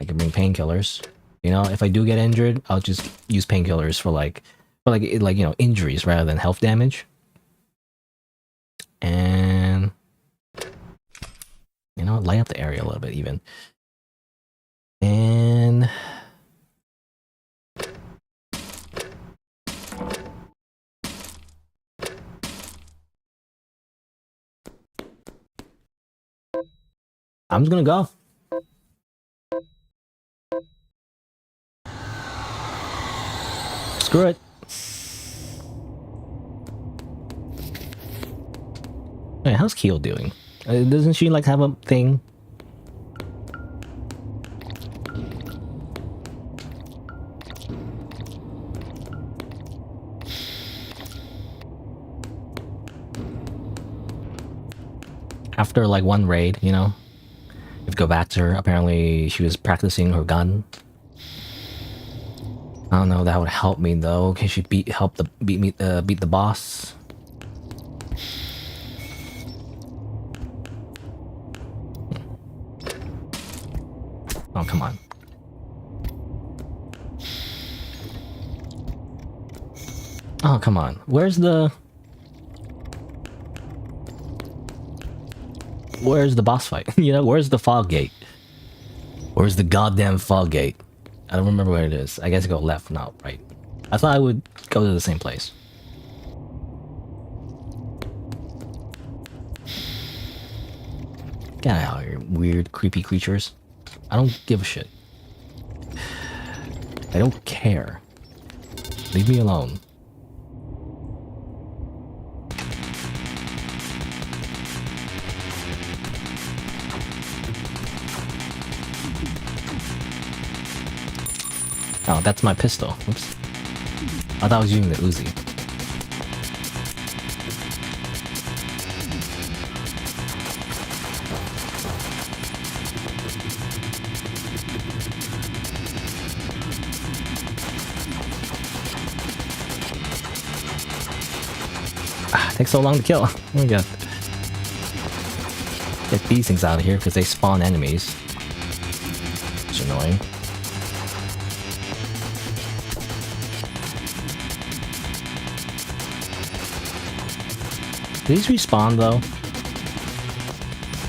I can bring painkillers. You know, if I do get injured, I'll just use painkillers for like you know, injuries rather than health damage. And you know, light up the area a little bit even. And I'm just gonna go. Screw it. Wait, how's Keel doing? Doesn't she like have a thing? After like one raid, you know? You have to go back to her. Apparently she was practicing her gun. I don't know, that would help me though. Can she beat the boss? Oh, come on. Oh, come on. Where's the boss fight? You know, where's the fog gate? Where's the goddamn fog gate? I don't remember where it is. I guess I go left, not right. I thought I would go to the same place. Get out of here, weird, creepy creatures. I don't give a shit. I don't care. Leave me alone. Oh, that's my pistol. Oops. I thought I was using the Uzi. It takes so long to kill. Oh my god. Get these things out of here because they spawn enemies. It's annoying. Do these respawn though?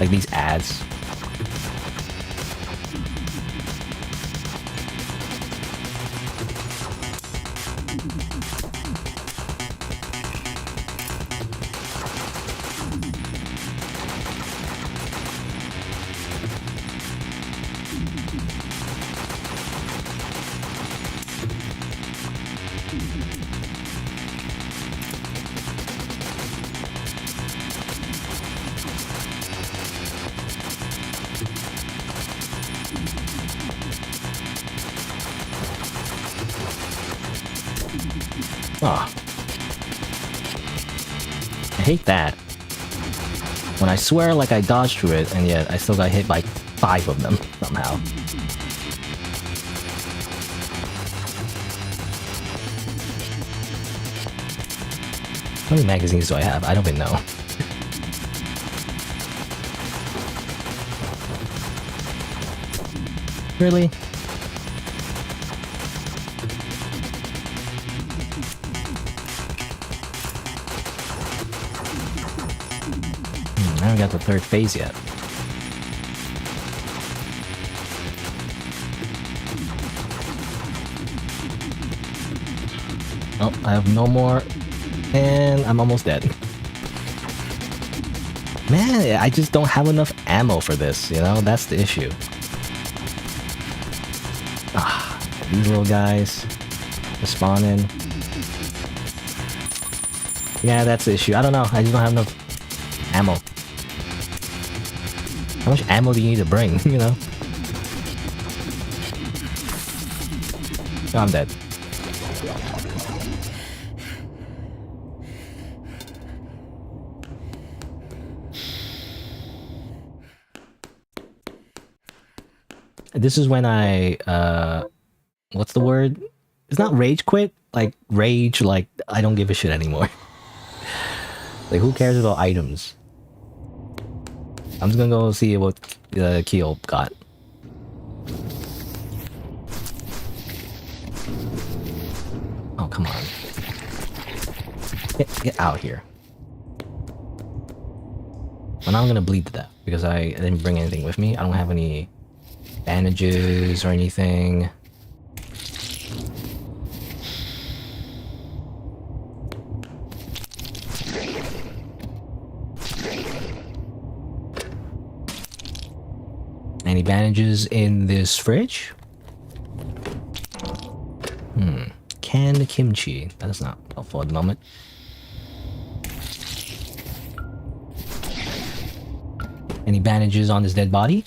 Like these ads? Oh. I hate that. When I swear like I dodged through it, and yet I still got hit by 5 of them somehow. How many magazines do I have? I don't even know. Really? I haven't got the 3rd phase yet. Oh, I have no more. And I'm almost dead. Man, I just don't have enough ammo for this, you know? That's the issue. Ah, these little guys. Spawning. Yeah, that's the issue. I don't know. I just don't have enough ammo. How much ammo do you need to bring, you know? Oh, I'm dead. This is when I, what's the word? It's not rage quit, like rage, like I don't give a shit anymore. Like who cares about items? I'm just gonna go see what Keel got. Oh, come on. Get out here. Well, now I'm gonna bleed to death because I didn't bring anything with me. I don't have any bandages or anything. Any bandages in this fridge? Canned kimchi. That is not helpful at the moment. Any bandages on this dead body?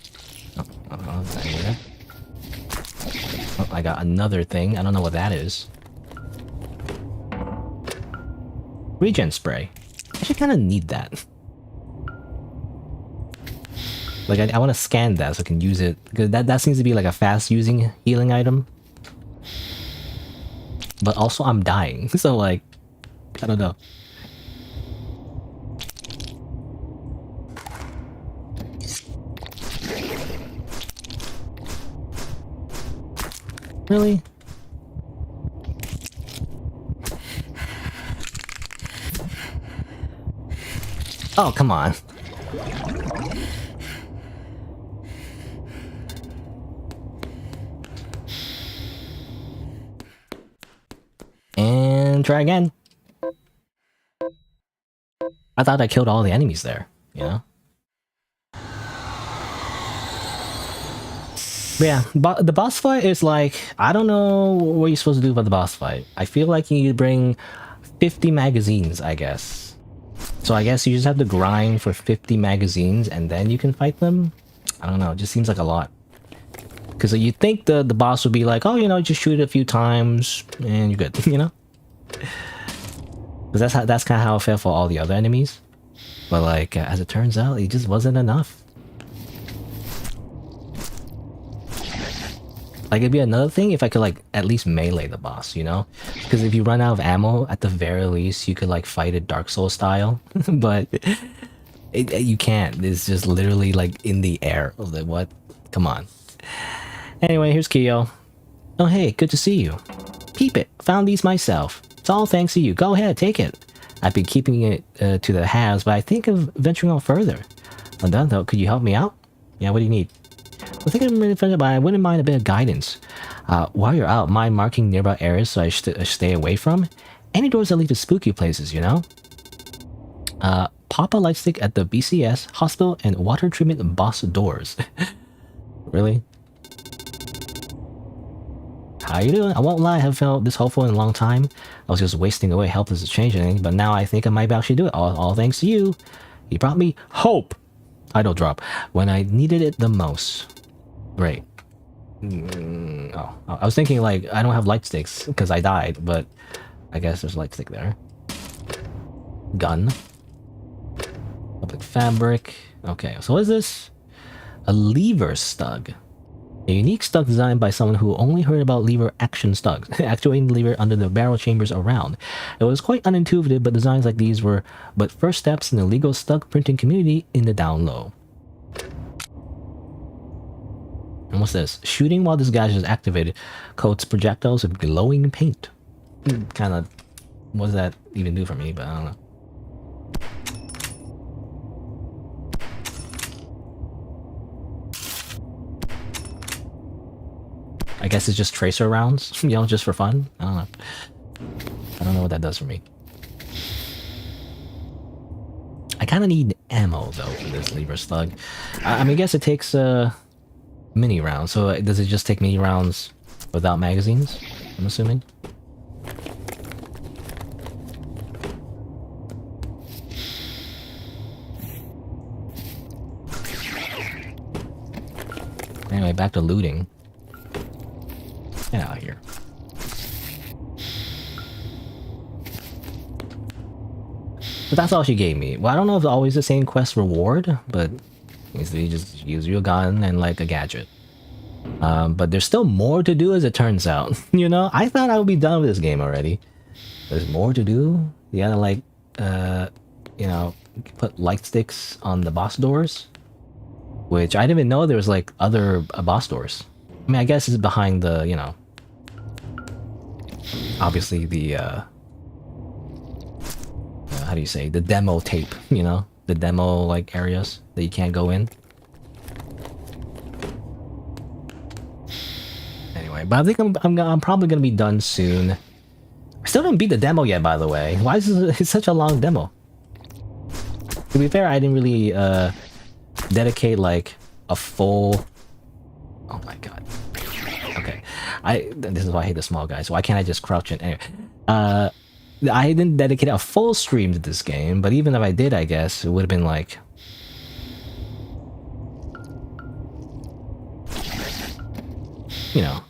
Oh, I got another thing. I don't know what that is. Regen spray. I should kind of need that. Like, I want to scan that so I can use it. Because that seems to be like a fast-using healing item. But also, I'm dying. So, like, I don't know. Really? Oh, come on. and try again. I thought I killed all the enemies there, you know? But yeah, the boss fight is like, I don't know what you're supposed to do about the boss fight. I feel like you need to bring 50 magazines, I guess. So I guess you just have to grind for 50 magazines and then you can fight them? I don't know, it just seems like a lot. Because you think the boss would be like, oh, you know, just shoot it a few times and you're good, you know? Because that's kind of how it felt for all the other enemies. But like, as it turns out, it just wasn't enough. Like, it'd be another thing if I could like at least melee the boss, you know? Because if you run out of ammo, at the very least, you could like fight it Dark Souls style. But you can't. It's just literally like in the air. I was like, what? Come on. Anyway, here's Kyo. Oh hey, good to see you. Peep it, found these myself. It's all thanks to you. Go ahead, take it. I've been keeping it to the halves, but I think of venturing out further. On that though, could you help me out? Yeah, what do you need? I think I'm really offended, but I wouldn't mind a bit of guidance. While you're out, mind marking nearby areas so I stay away from? Any doors that lead to spooky places, you know? Pop a lightstick at the BCS, hospital, and water treatment boss doors. Really? How you doing? I won't lie, I haven't felt this hopeful in a long time. I was just wasting away, helpless to change anything, but now I think I might actually do it. All thanks to you. You brought me hope. Idle drop. When I needed it the most. Great. Oh, I was thinking like, I don't have light sticks because I died, but I guess there's a light stick there. Gun. Public fabric. Okay, so what is this? A lever stug. A unique stug designed by someone who only heard about lever action stugs, actuating the lever under the barrel chambers around. It was quite unintuitive, but designs like these were but first steps in the legal stug printing community in the down low. And what's this? Shooting while this gadget is activated coats projectiles with glowing paint. Kind of, what does that even do for me? But I don't know. I guess it's just tracer rounds, you know, just for fun. I don't know. I don't know what that does for me. I kind of need ammo though for this lever slug. I mean, I guess it takes mini rounds. So does it just take mini rounds without magazines? I'm assuming. Anyway, back to looting. Get out of here. But that's all she gave me. Well, I don't know if it's always the same quest reward, but you just use your gun and like a gadget. But there's still more to do as it turns out. You know, I thought I would be done with this game already. There's more to do. You gotta like, you know, put light sticks on the boss doors. Which I didn't even know there was like other boss doors. I mean, I guess it's behind the, you know, obviously the, how do you say, the demo tape, you know, the demo like areas that you can't go in. Anyway, but I think I'm probably gonna be done soon. I still didn't beat the demo yet, by the way. Why is it such a long demo? To be fair, I didn't really dedicate like a full. Oh my god. Okay, this is why I hate the small guys. Why can't I just crouch in? Anyway, I didn't dedicate a full stream to this game, but even if I did, I guess it would have been like, you know,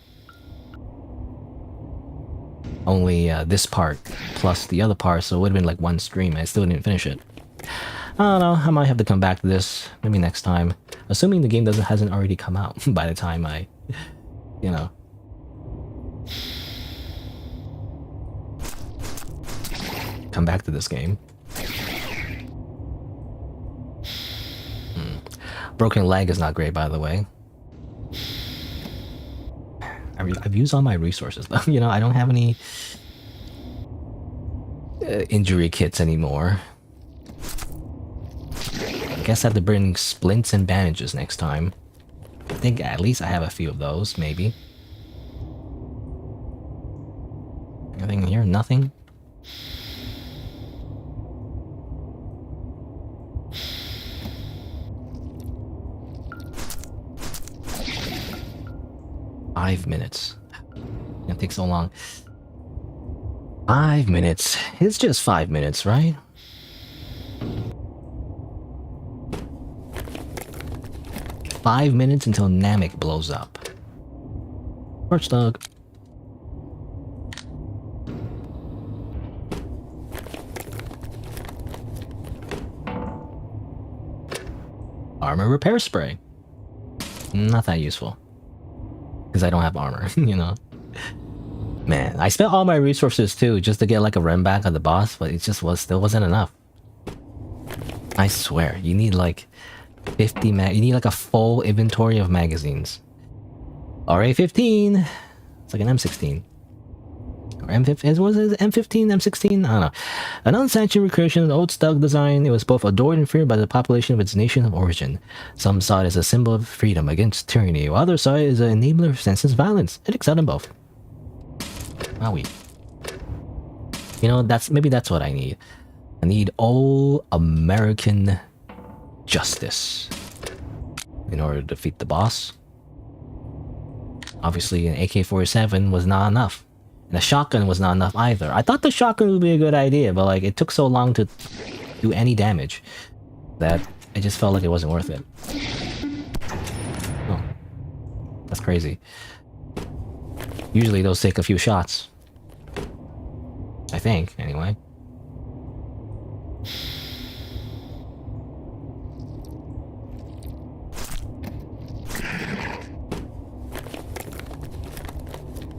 only this part plus the other part, so it would have been like one stream. I still didn't finish it. I don't know, I might have to come back to this maybe next time, assuming the game hasn't already come out by the time I, you know. Come back to this game. Broken leg is not great, by the way. I've used all my resources though. You know, I don't have any injury kits anymore. I guess I have to bring splints and bandages next time. I think at least I have a few of those, maybe. Anything here? Nothing? 5 minutes. It takes so long. 5 minutes. It's just 5 minutes, right? Five minutes until Namek blows up. Torch dog. Armor repair spray. Not that useful. Because I don't have armor, you know? Man, I spent all my resources too just to get like a run back on the boss, but it just still wasn't enough. I swear, you need like 50 you need like a full inventory of magazines. RA-15! It's like an M16. Or M15, was it M15, M16? I don't know. An unsanctioned recreation of the old Stug design, it was both adored and feared by the population of its nation of origin. Some saw it as a symbol of freedom against tyranny, while others saw it as an enabler of senseless violence. It excelled in both. Wowie. You know, maybe that's what I need. I need all American justice in order to defeat the boss. Obviously, an AK-47 was not enough. And a shotgun was not enough either. I thought the shotgun would be a good idea, but like it took so long to do any damage that I just felt like it wasn't worth it. Oh, that's crazy. Usually those take a few shots. I think, anyway.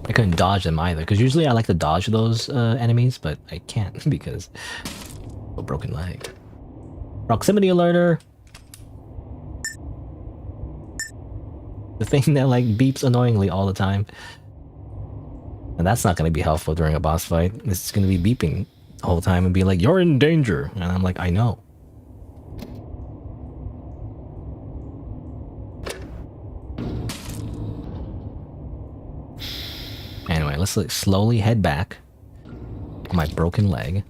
I couldn't dodge them either, because usually I like to dodge those enemies, but I can't because of a broken leg. Proximity alerter. The thing that like beeps annoyingly all the time. And that's not going to be helpful during a boss fight. It's going to be beeping the whole time and be like, you're in danger. And I'm like, I know. Anyway, let's like, slowly head back on my broken leg.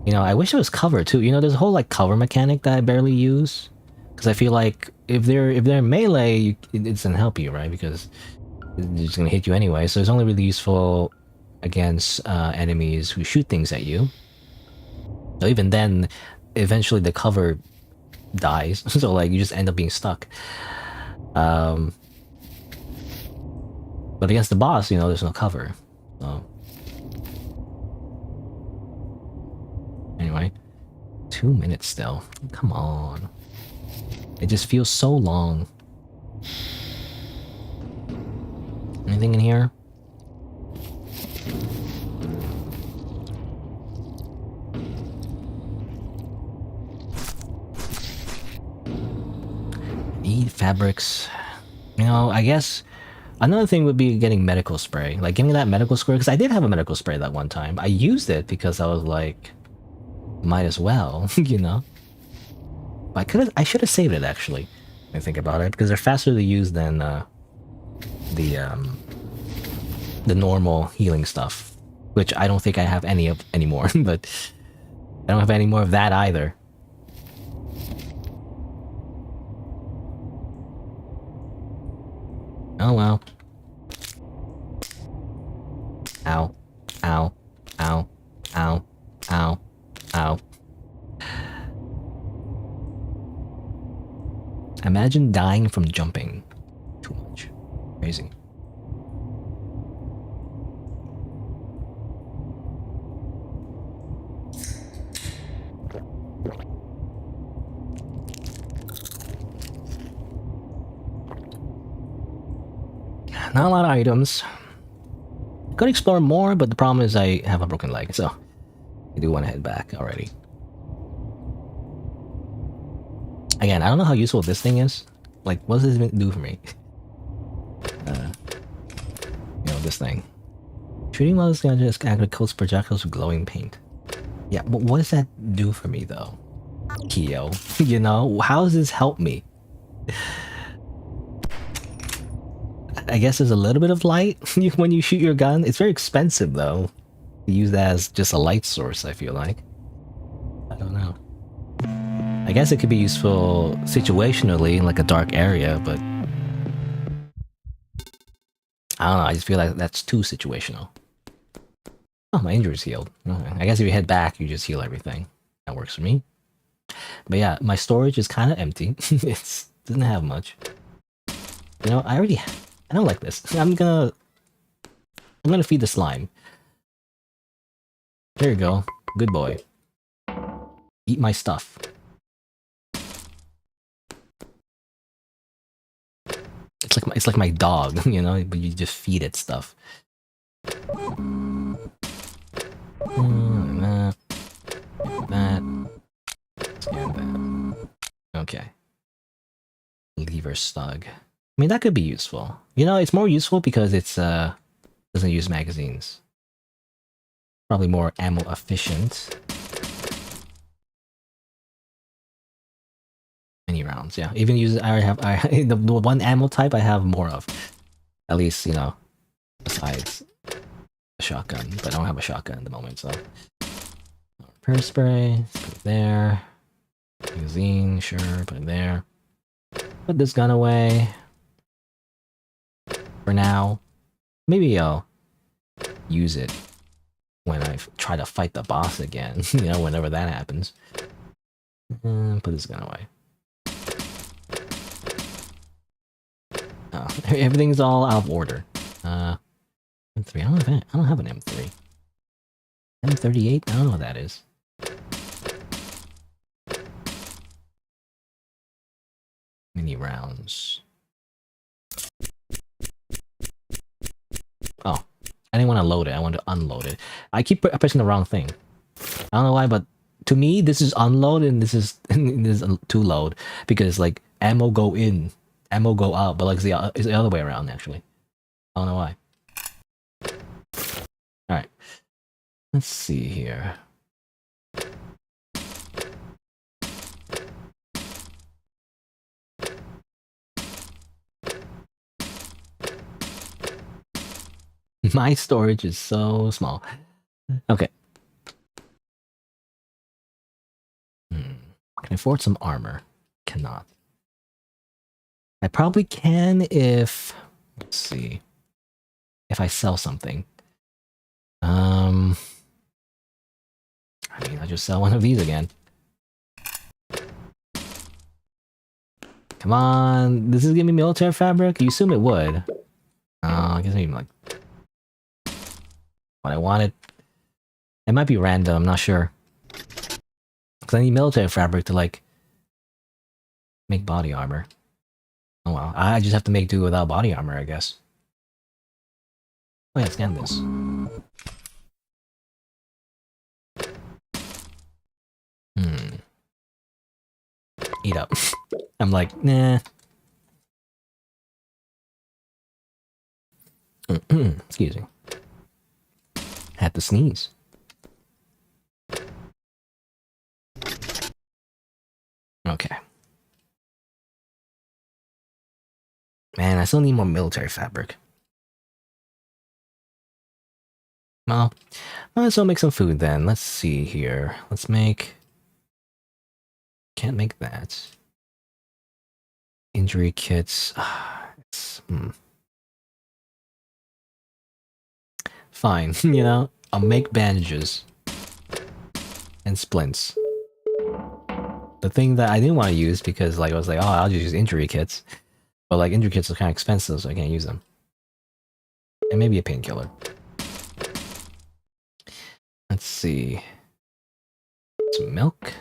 You know, I wish it was cover too. You know, there's a whole like cover mechanic that I barely use, because I feel like if they're melee, it doesn't help you, right? Because it's just gonna hit you anyway. So it's only really useful against enemies who shoot things at you. So even then, eventually the cover dies. So like you just end up being stuck. But against the boss, you know, there's no cover. So anyway, 2 minutes still. Come on. It just feels so long. Anything in here? Need fabrics. You know, I guess another thing would be getting medical spray. Like, give me that medical spray, because I did have a medical spray that one time. I used it because I was like, might as well, you know? But I should have saved it, actually. I think about it, because they're faster to use than the normal healing stuff, which I don't think I have any of anymore. But I don't have any more of that either. Oh well. Ow. Ow. Ow. Ow. Ow. Ow. Imagine dying from jumping. Too much. Crazy. Not a lot of items. Could explore more, but the problem is I have a broken leg, so I do want to head back already. Again, I don't know how useful this thing is. Like, what does this do for me? You know, this thing. Shooting while it's gonna just activate coats projectiles with glowing paint. Yeah, but what does that do for me, though? Kyo. You know, how does this help me? I guess there's a little bit of light when you shoot your gun. It's very expensive though. To use that as just a light source, I feel like. I don't know. I guess it could be useful situationally in like a dark area, but I don't know, I just feel like that's too situational. Oh, my injury's healed. Okay. I guess if you head back, you just heal everything. That works for me. But yeah, my storage is kind of empty. It doesn't have much. You know, I don't like this. I'm gonna feed the slime. There you go. Good boy. Eat my stuff. It's like my dog, you know, but you just feed it stuff. That. Scan that. Okay. Lever stug. I mean, that could be useful. You know, it's more useful because it's doesn't use magazines. Probably more ammo efficient. Many rounds, yeah. Even use the one ammo type I have more of. At least, you know, besides a shotgun. But I don't have a shotgun at the moment, so. Repair spray, put it there. Magazine, sure, put it there. Put this gun away. For now. Maybe I'll use it when I try to fight the boss again. You know, whenever that happens. Put this gun away. Oh, everything's all out of order. M3. I don't have an M3. M38? I don't know what that is. Mini rounds. Oh, I didn't want to load it. I wanted to unload it. I keep pressing the wrong thing. I don't know why, but to me, this is unload and this is to load because like ammo go in, ammo go out, but like it's the other way around actually. I don't know why. All right, let's see here. My storage is so small. Okay. Can I afford some armor? Cannot. I probably can if... Let's see. If I sell something. I mean, I'll just sell one of these again. Come on. This is giving me military fabric? You assume it would. I guess maybe like... what I wanted. It might be random, I'm not sure. Because I need military fabric to, like, make body armor. Oh well, I just have to make do without body armor, I guess. Oh yeah, scan this. Eat up. I'm like, nah. Excuse me. Had to sneeze. Okay. Man, I still need more military fabric. Well, might as well make some food then. Let's see here. Let's make... Can't make that. Injury kits. Fine, you know? I'll make bandages. And splints. The thing that I didn't want to use because like I was like, oh, I'll just use injury kits. But like injury kits are kind of expensive, so I can't use them. And maybe a painkiller. Let's see. Some milk.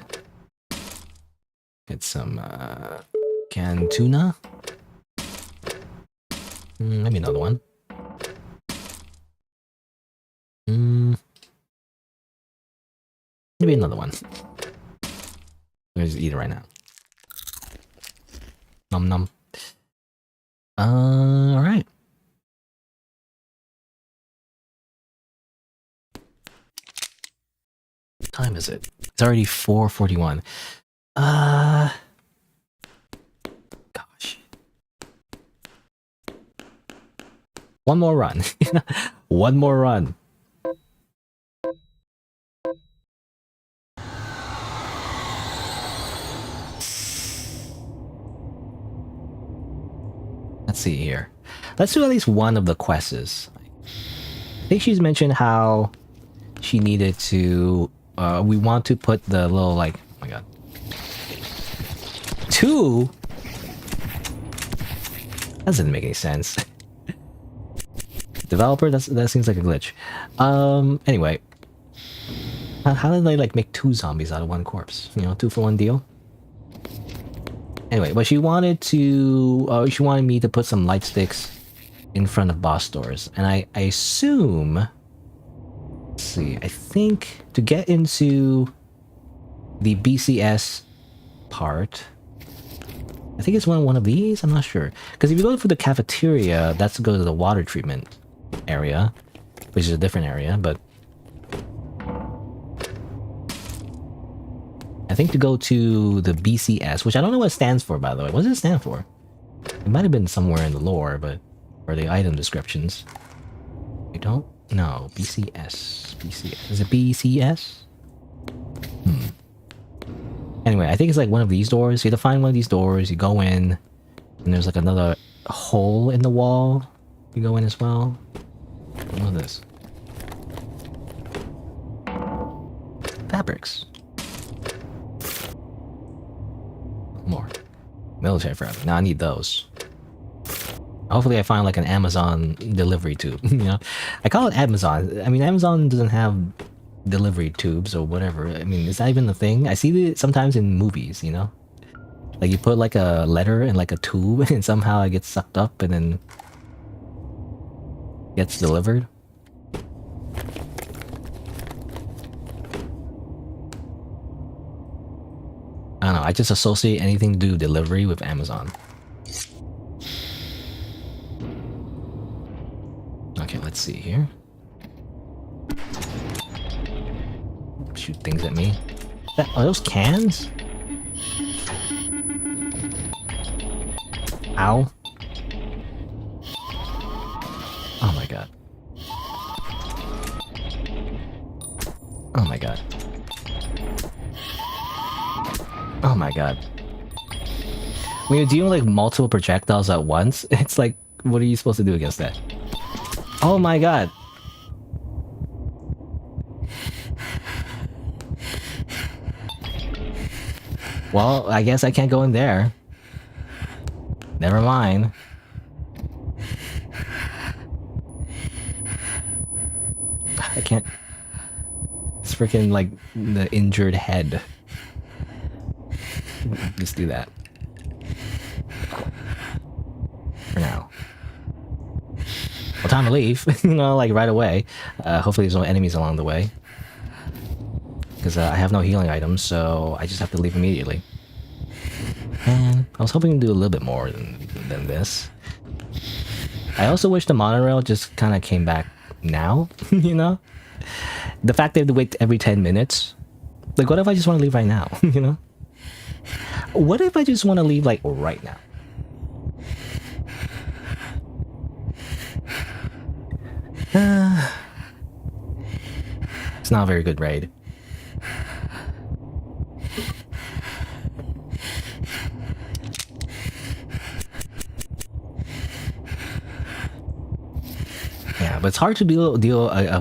Get some canned tuna. Maybe another one. Maybe another one. Let's just eat it right now. Nom nom. Alright. What time is it? It's already 4:41. Gosh. One more run. One more run. Let's see here. Let's do at least one of the quests. I think she's mentioned how she needed to... we want to put the little, like... Oh my god. 2? That doesn't make any sense. Developer, that seems like a glitch. Anyway. How did they, like, make 2 zombies out of 1 corpse? You know, 2 for 1 deal? Anyway, but she wanted to... she wanted me to put some light sticks in front of boss doors. And I assume... Let's see, I think to get into the BCS part... I think it's one of these? I'm not sure. Because if you go for the cafeteria, that's to go to the water treatment area. Which is a different area, but... I think to go to the BCS, which I don't know what it stands for, by the way. What does it stand for? It might have been somewhere in the lore, but... Or the item descriptions. I don't know. BCS. BCS. Is it BCS? Anyway, I think it's like one of these doors. You have to find one of these doors, you go in, and there's like another hole in the wall. You go in as well. What is this? Fabrics. More. Military fabric. Now I need those. Hopefully I find like an Amazon delivery tube, you know? I call it Amazon. I mean, Amazon doesn't have delivery tubes or whatever. I mean, is that even a thing? I see it sometimes in movies, you know? Like you put like a letter in like a tube and somehow it gets sucked up and then gets delivered. I don't know, I just associate anything to do with delivery with Amazon. Okay, let's see here. Shoot things at me. Are those cans? Ow. Oh my god. Oh my god. Oh my god. When you're dealing with like multiple projectiles at once, it's like, what are you supposed to do against that? Oh my god. Well, I guess I can't go in there. Never mind. I can't... It's freaking like the injured head. Just do that. For now. Well, time to leave. You know, like right away. Hopefully there's no enemies along the way. Because I have no healing items, so I just have to leave immediately. And I was hoping to do a little bit more than this. I also wish the monorail just kind of came back now, you know? The fact they have to wait every 10 minutes. Like, what if I just want to leave right now, you know? What if I just want to leave, like, right now? It's not a very good raid. Yeah, but it's hard to deal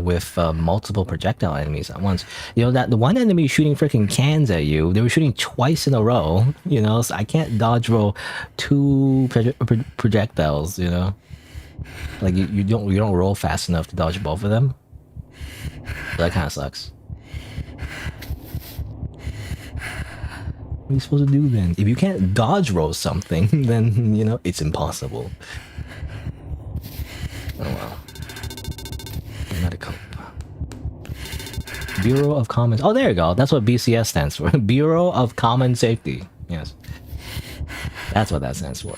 with multiple projectile enemies at once. You know, that the one enemy shooting freaking cans at you, they were shooting twice in a row, you know, so I can't dodge roll 2 projectiles, you know? Like, you don't roll fast enough to dodge both of them. So that kind of sucks. What are you supposed to do then? If you can't dodge roll something, then, you know, it's impossible. Oh well. Medical. Bureau of Common... Oh, there you go. That's what BCS stands for. Bureau of Common Safety. Yes. That's what that stands for.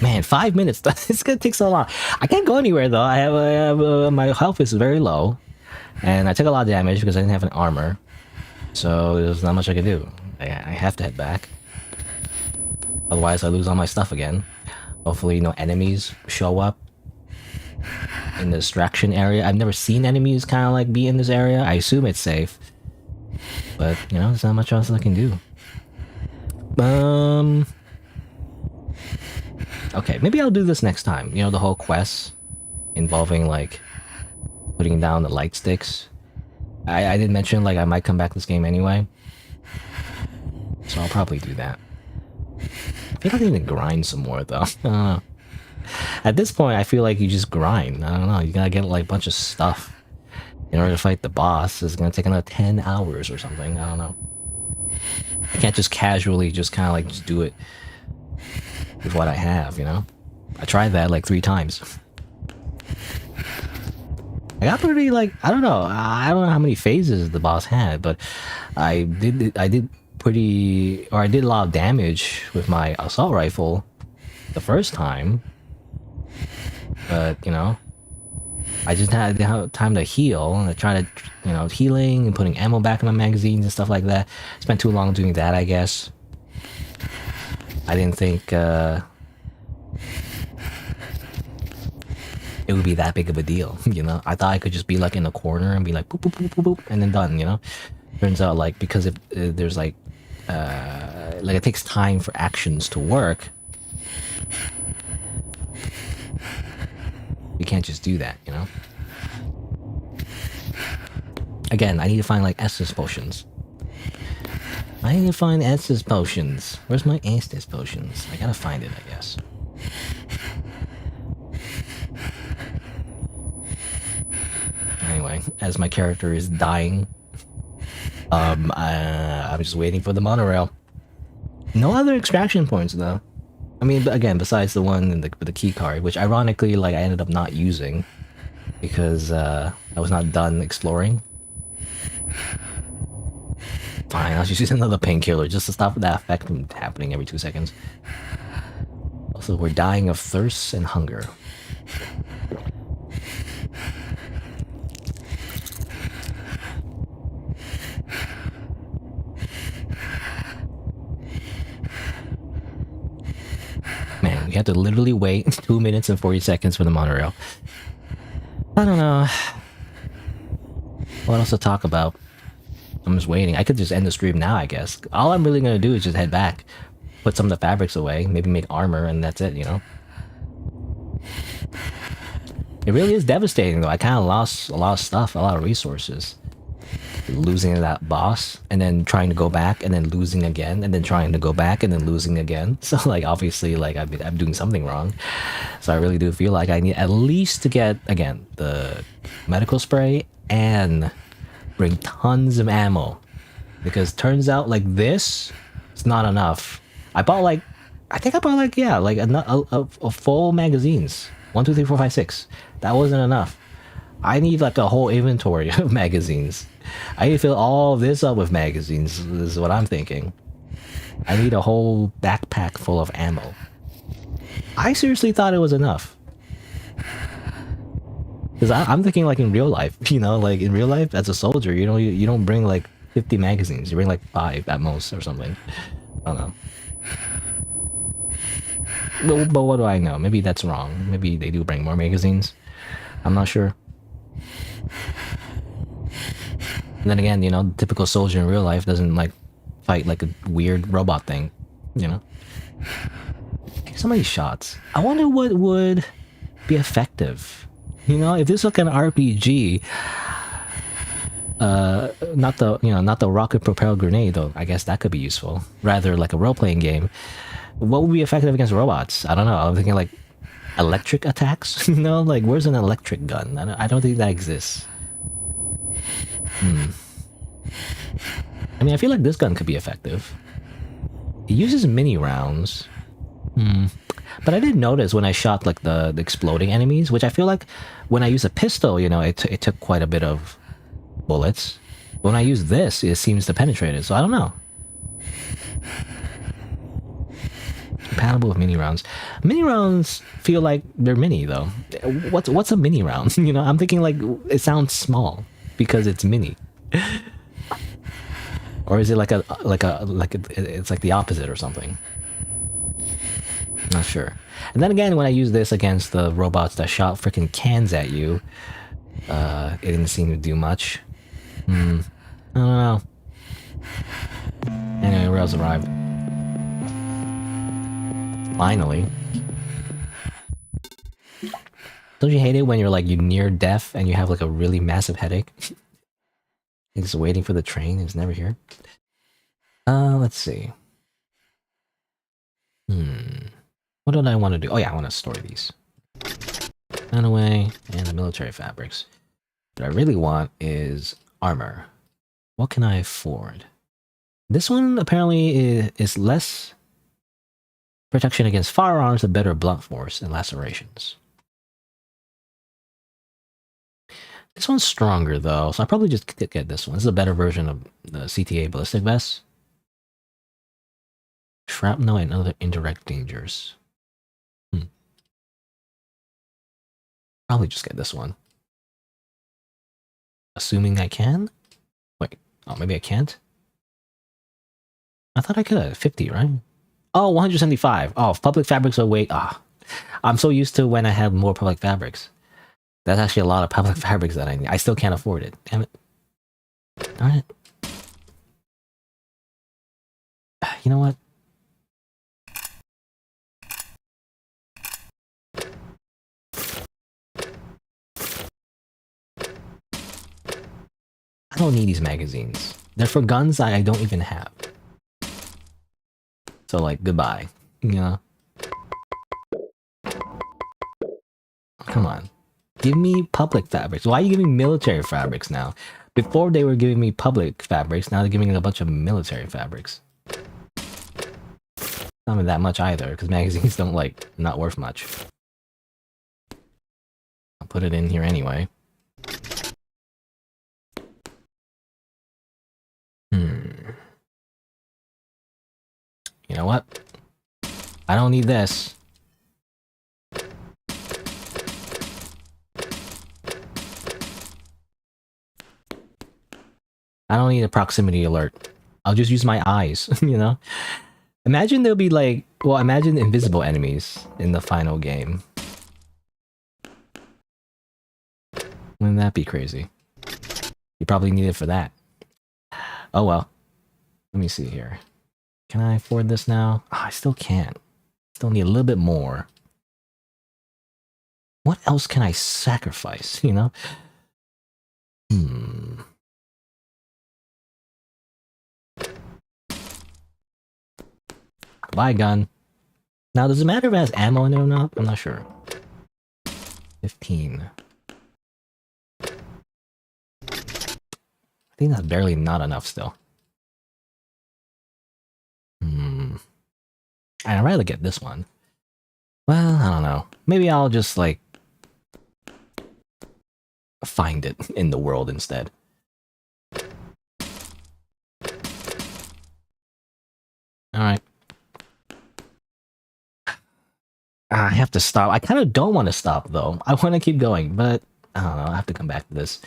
Man, 5 minutes. It's gonna take so long. I can't go anywhere though. I have my health is very low, and I took a lot of damage because I didn't have an armor. So there's not much I can do. I have to head back. Otherwise, I lose all my stuff again. Hopefully, no enemies show up in the distraction area. I've never seen enemies kind of like be in this area. I assume it's safe. But, you know, there's not much else I can do. Okay, maybe I'll do this next time. You know, the whole quest involving, like, putting down the light sticks. I did mention, like, I might come back to this game anyway. So I'll probably do that. I think I need to grind some more, though. I don't know. At this point, I feel like you just grind. I don't know. You gotta get, like, a bunch of stuff in order to fight the boss. It's gonna take another 10 hours or something. I don't know. I can't just casually just kind of, like, just do it with what I have, you know? I tried that, like, 3 times. I got pretty, like, I don't know how many phases the boss had, but I did pretty, or I did a lot of damage with my assault rifle the first time, but, you know, I just had time to heal, and I tried to, you know, healing and putting ammo back in my magazines and stuff like that. Spent too long doing that, I guess. I didn't think, it would be that big of a deal, you know? I thought I could just be, like, in the corner and be like, boop, boop, boop, boop, boop, and then done, you know? Turns out, like, because there's, like, it takes time for actions to work. You can't just do that, you know? Again, I need to find, like, Estus potions. I need to find Estus potions. Where's my Estus potions? I gotta find it, I guess. Anyway, as my character is dying, I'm just waiting for the monorail. No other extraction points, though. I mean, again, besides the one in the key card, which ironically, like, I ended up not using because I was not done exploring. Fine, I'll just use another painkiller just to stop that effect from happening every 2 seconds. Also, we're dying of thirst and hunger. Man, we have to literally wait 2 minutes and 40 seconds for the monorail. I don't know what else to talk about. I'm just waiting. I could just end the stream now, I guess. All I'm really gonna do is just head back, put some of the fabrics away, maybe make armor, and that's it, you know? It really is devastating, though. I kind of lost a lot of stuff, a lot of resources. Losing that boss, and then trying to go back, and then losing again, and then trying to go back, and then losing again. So, like, obviously, like, I'm doing something wrong. So I really do feel like I need at least to get, again, the medical spray and bring tons of ammo. Because turns out, like, this is not enough. I bought, like, yeah, like, a full magazines. 1, 2, 3, 4, 5, 6. That wasn't enough. I need, like, a whole inventory of magazines. I need to fill all this up with magazines, is what I'm thinking. I need a whole backpack full of ammo. I seriously thought it was enough. Because I'm thinking, like, in real life, you know, like, in real life, as a soldier, you know, you don't bring, like, 50 magazines. You bring, like, 5 at most or something. I don't know. But what do I know? Maybe that's wrong. Maybe they do bring more magazines. I'm not sure. And then again, you know, the typical soldier in real life doesn't, like, fight like a weird robot thing, you know? So many shots. I wonder what would be effective. You know, if this was like an RPG, not the rocket propelled grenade, though. I guess that could be useful. Rather like a role-playing game. What would be effective against robots? I don't know. I'm thinking like electric attacks. You know, like where's an electric gun? I don't think that exists. I mean, I feel like this gun could be effective. It uses mini rounds. But I did notice when I shot like the exploding enemies, which I feel like when I use a pistol, you know, it took quite a bit of bullets. When I use this, it seems to penetrate it. So I don't know. Compatible with mini rounds. Mini rounds feel like they're mini though. What's a mini round? You know, I'm thinking like it sounds small because it's mini. Or is it it's like the opposite or something? Not sure. And then again, when I use this against the robots that shot freaking cans at you, it didn't seem to do much. I don't know. Anyway, rails arrived. Finally. Don't you hate it when you're like you near death and you have like a really massive headache? Just waiting for the train, it's never here. Let's see. What did I want to do? Oh yeah, I want to store these. Runaway and the military fabrics. What I really want is armor. What can I afford? This one apparently is less protection against firearms, but better blunt force and lacerations. This one's stronger though, so I probably just get this one. This is a better version of the CTA ballistic vest. Shrapnel and other indirect dangers. Probably just get this one. Assuming I can? Wait, oh, maybe I can't? I thought I could. 50, right? Oh, 175. Oh, public fabrics are way... I'm so used to when I have more public fabrics. That's actually a lot of public fabrics that I need. I still can't afford it. Damn it. Darn it. You know what? I don't need these magazines. They're for guns I don't even have. So, like, goodbye. You know? Come on. Give me public fabrics. Why are you giving me military fabrics now? Before they were giving me public fabrics, now they're giving me a bunch of military fabrics. Not even that much either, because magazines don't, like, not worth much. I'll put it in here anyway. You know what? I don't need this. I don't need a proximity alert. I'll just use my eyes, you know? Imagine there'll be like... Well, imagine invisible enemies in the final game. Wouldn't that be crazy? You probably need it for that. Oh well. Let me see here. Can I afford this now? Oh, I still can't. Still need a little bit more. What else can I sacrifice, you know? Goodbye, gun. Now, does it matter if it has ammo in it or not? I'm not sure. 15. I think that's barely not enough still. I'd rather get this one. Well, I don't know. Maybe I'll just, like, find it in the world instead. Alright. I have to stop. I kind of don't want to stop, though. I want to keep going, but I don't know. I have to come back to this.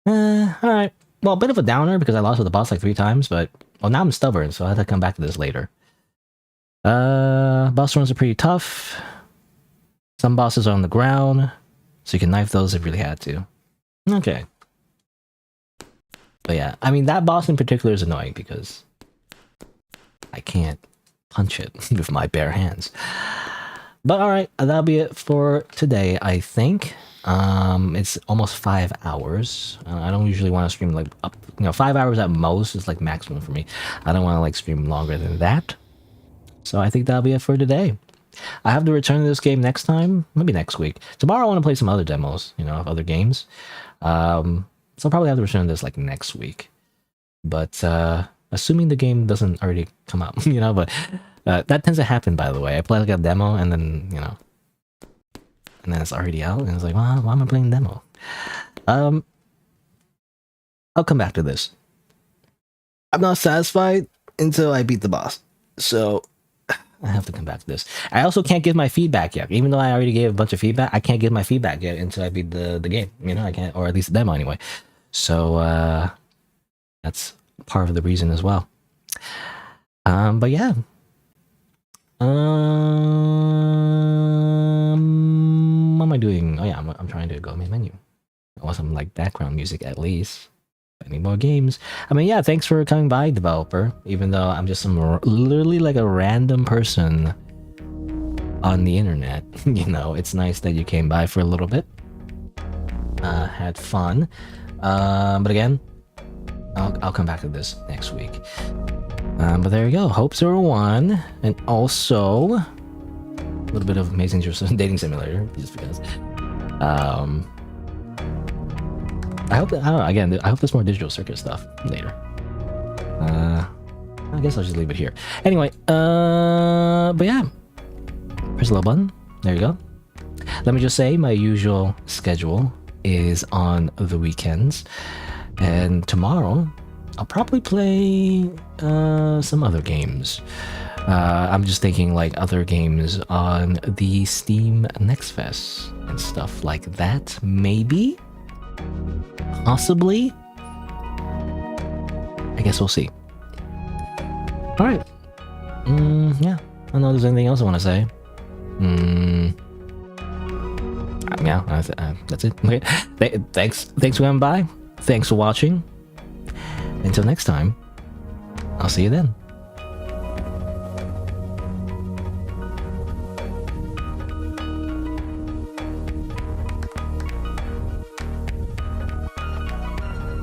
Alright. Well, a bit of a downer because I lost with the boss like 3 times, but... Well, now I'm stubborn, so I have to come back to this later. Boss runs are pretty tough. Some bosses are on the ground, so you can knife those if you really had to. Okay. But yeah, I mean, that boss in particular is annoying because I can't punch it with my bare hands. But alright, that'll be it for today, I think. It's almost 5 hours. I don't usually want to stream like up, 5 hours at most is like maximum for me. I don't want to like stream longer than that. So I think that'll be it for today. I have to return to this game next time, maybe next week. Tomorrow I want to play some other demos, of other games. So I'll probably have to return to this like next week. But assuming the game doesn't already come out, but that tends to happen, by the way. I play like a demo and then, and then it's already out and it's like, well, why am I playing demo? I'll come back to this. I'm not satisfied until I beat the boss. So I have to come back to this. I also can't give my feedback yet. Even though I already gave a bunch of feedback, I can't give my feedback yet until I beat the game. I can't, or at least the demo anyway. So that's part of the reason as well. But yeah. What am I doing? Oh yeah, I'm trying to go main menu. I want some like background music at least. I need more games. I mean, yeah, thanks for coming by, developer. Even though I'm just literally like a random person on the internet. You know, it's nice that you came by for a little bit. Had fun. But again, I'll come back to this next week. But there you go, Hope01, and also a little bit of Amazing Dating Simulator, just because. I hope that, I don't know, again, I hope there's more Digital Circuit stuff later. I guess I'll just leave it here. Anyway, but yeah, press the little button, there you go. Let me just say, my usual schedule is on the weekends, and tomorrow I'll probably play some other games. I'm just thinking like other games on the Steam Next Fest and stuff like that. Maybe? Possibly? I guess we'll see. Alright. Yeah. I don't know if there's anything else I want to say. Yeah, that's it. Okay. Thanks for coming by. Thanks for watching. Until next time, I'll see you then.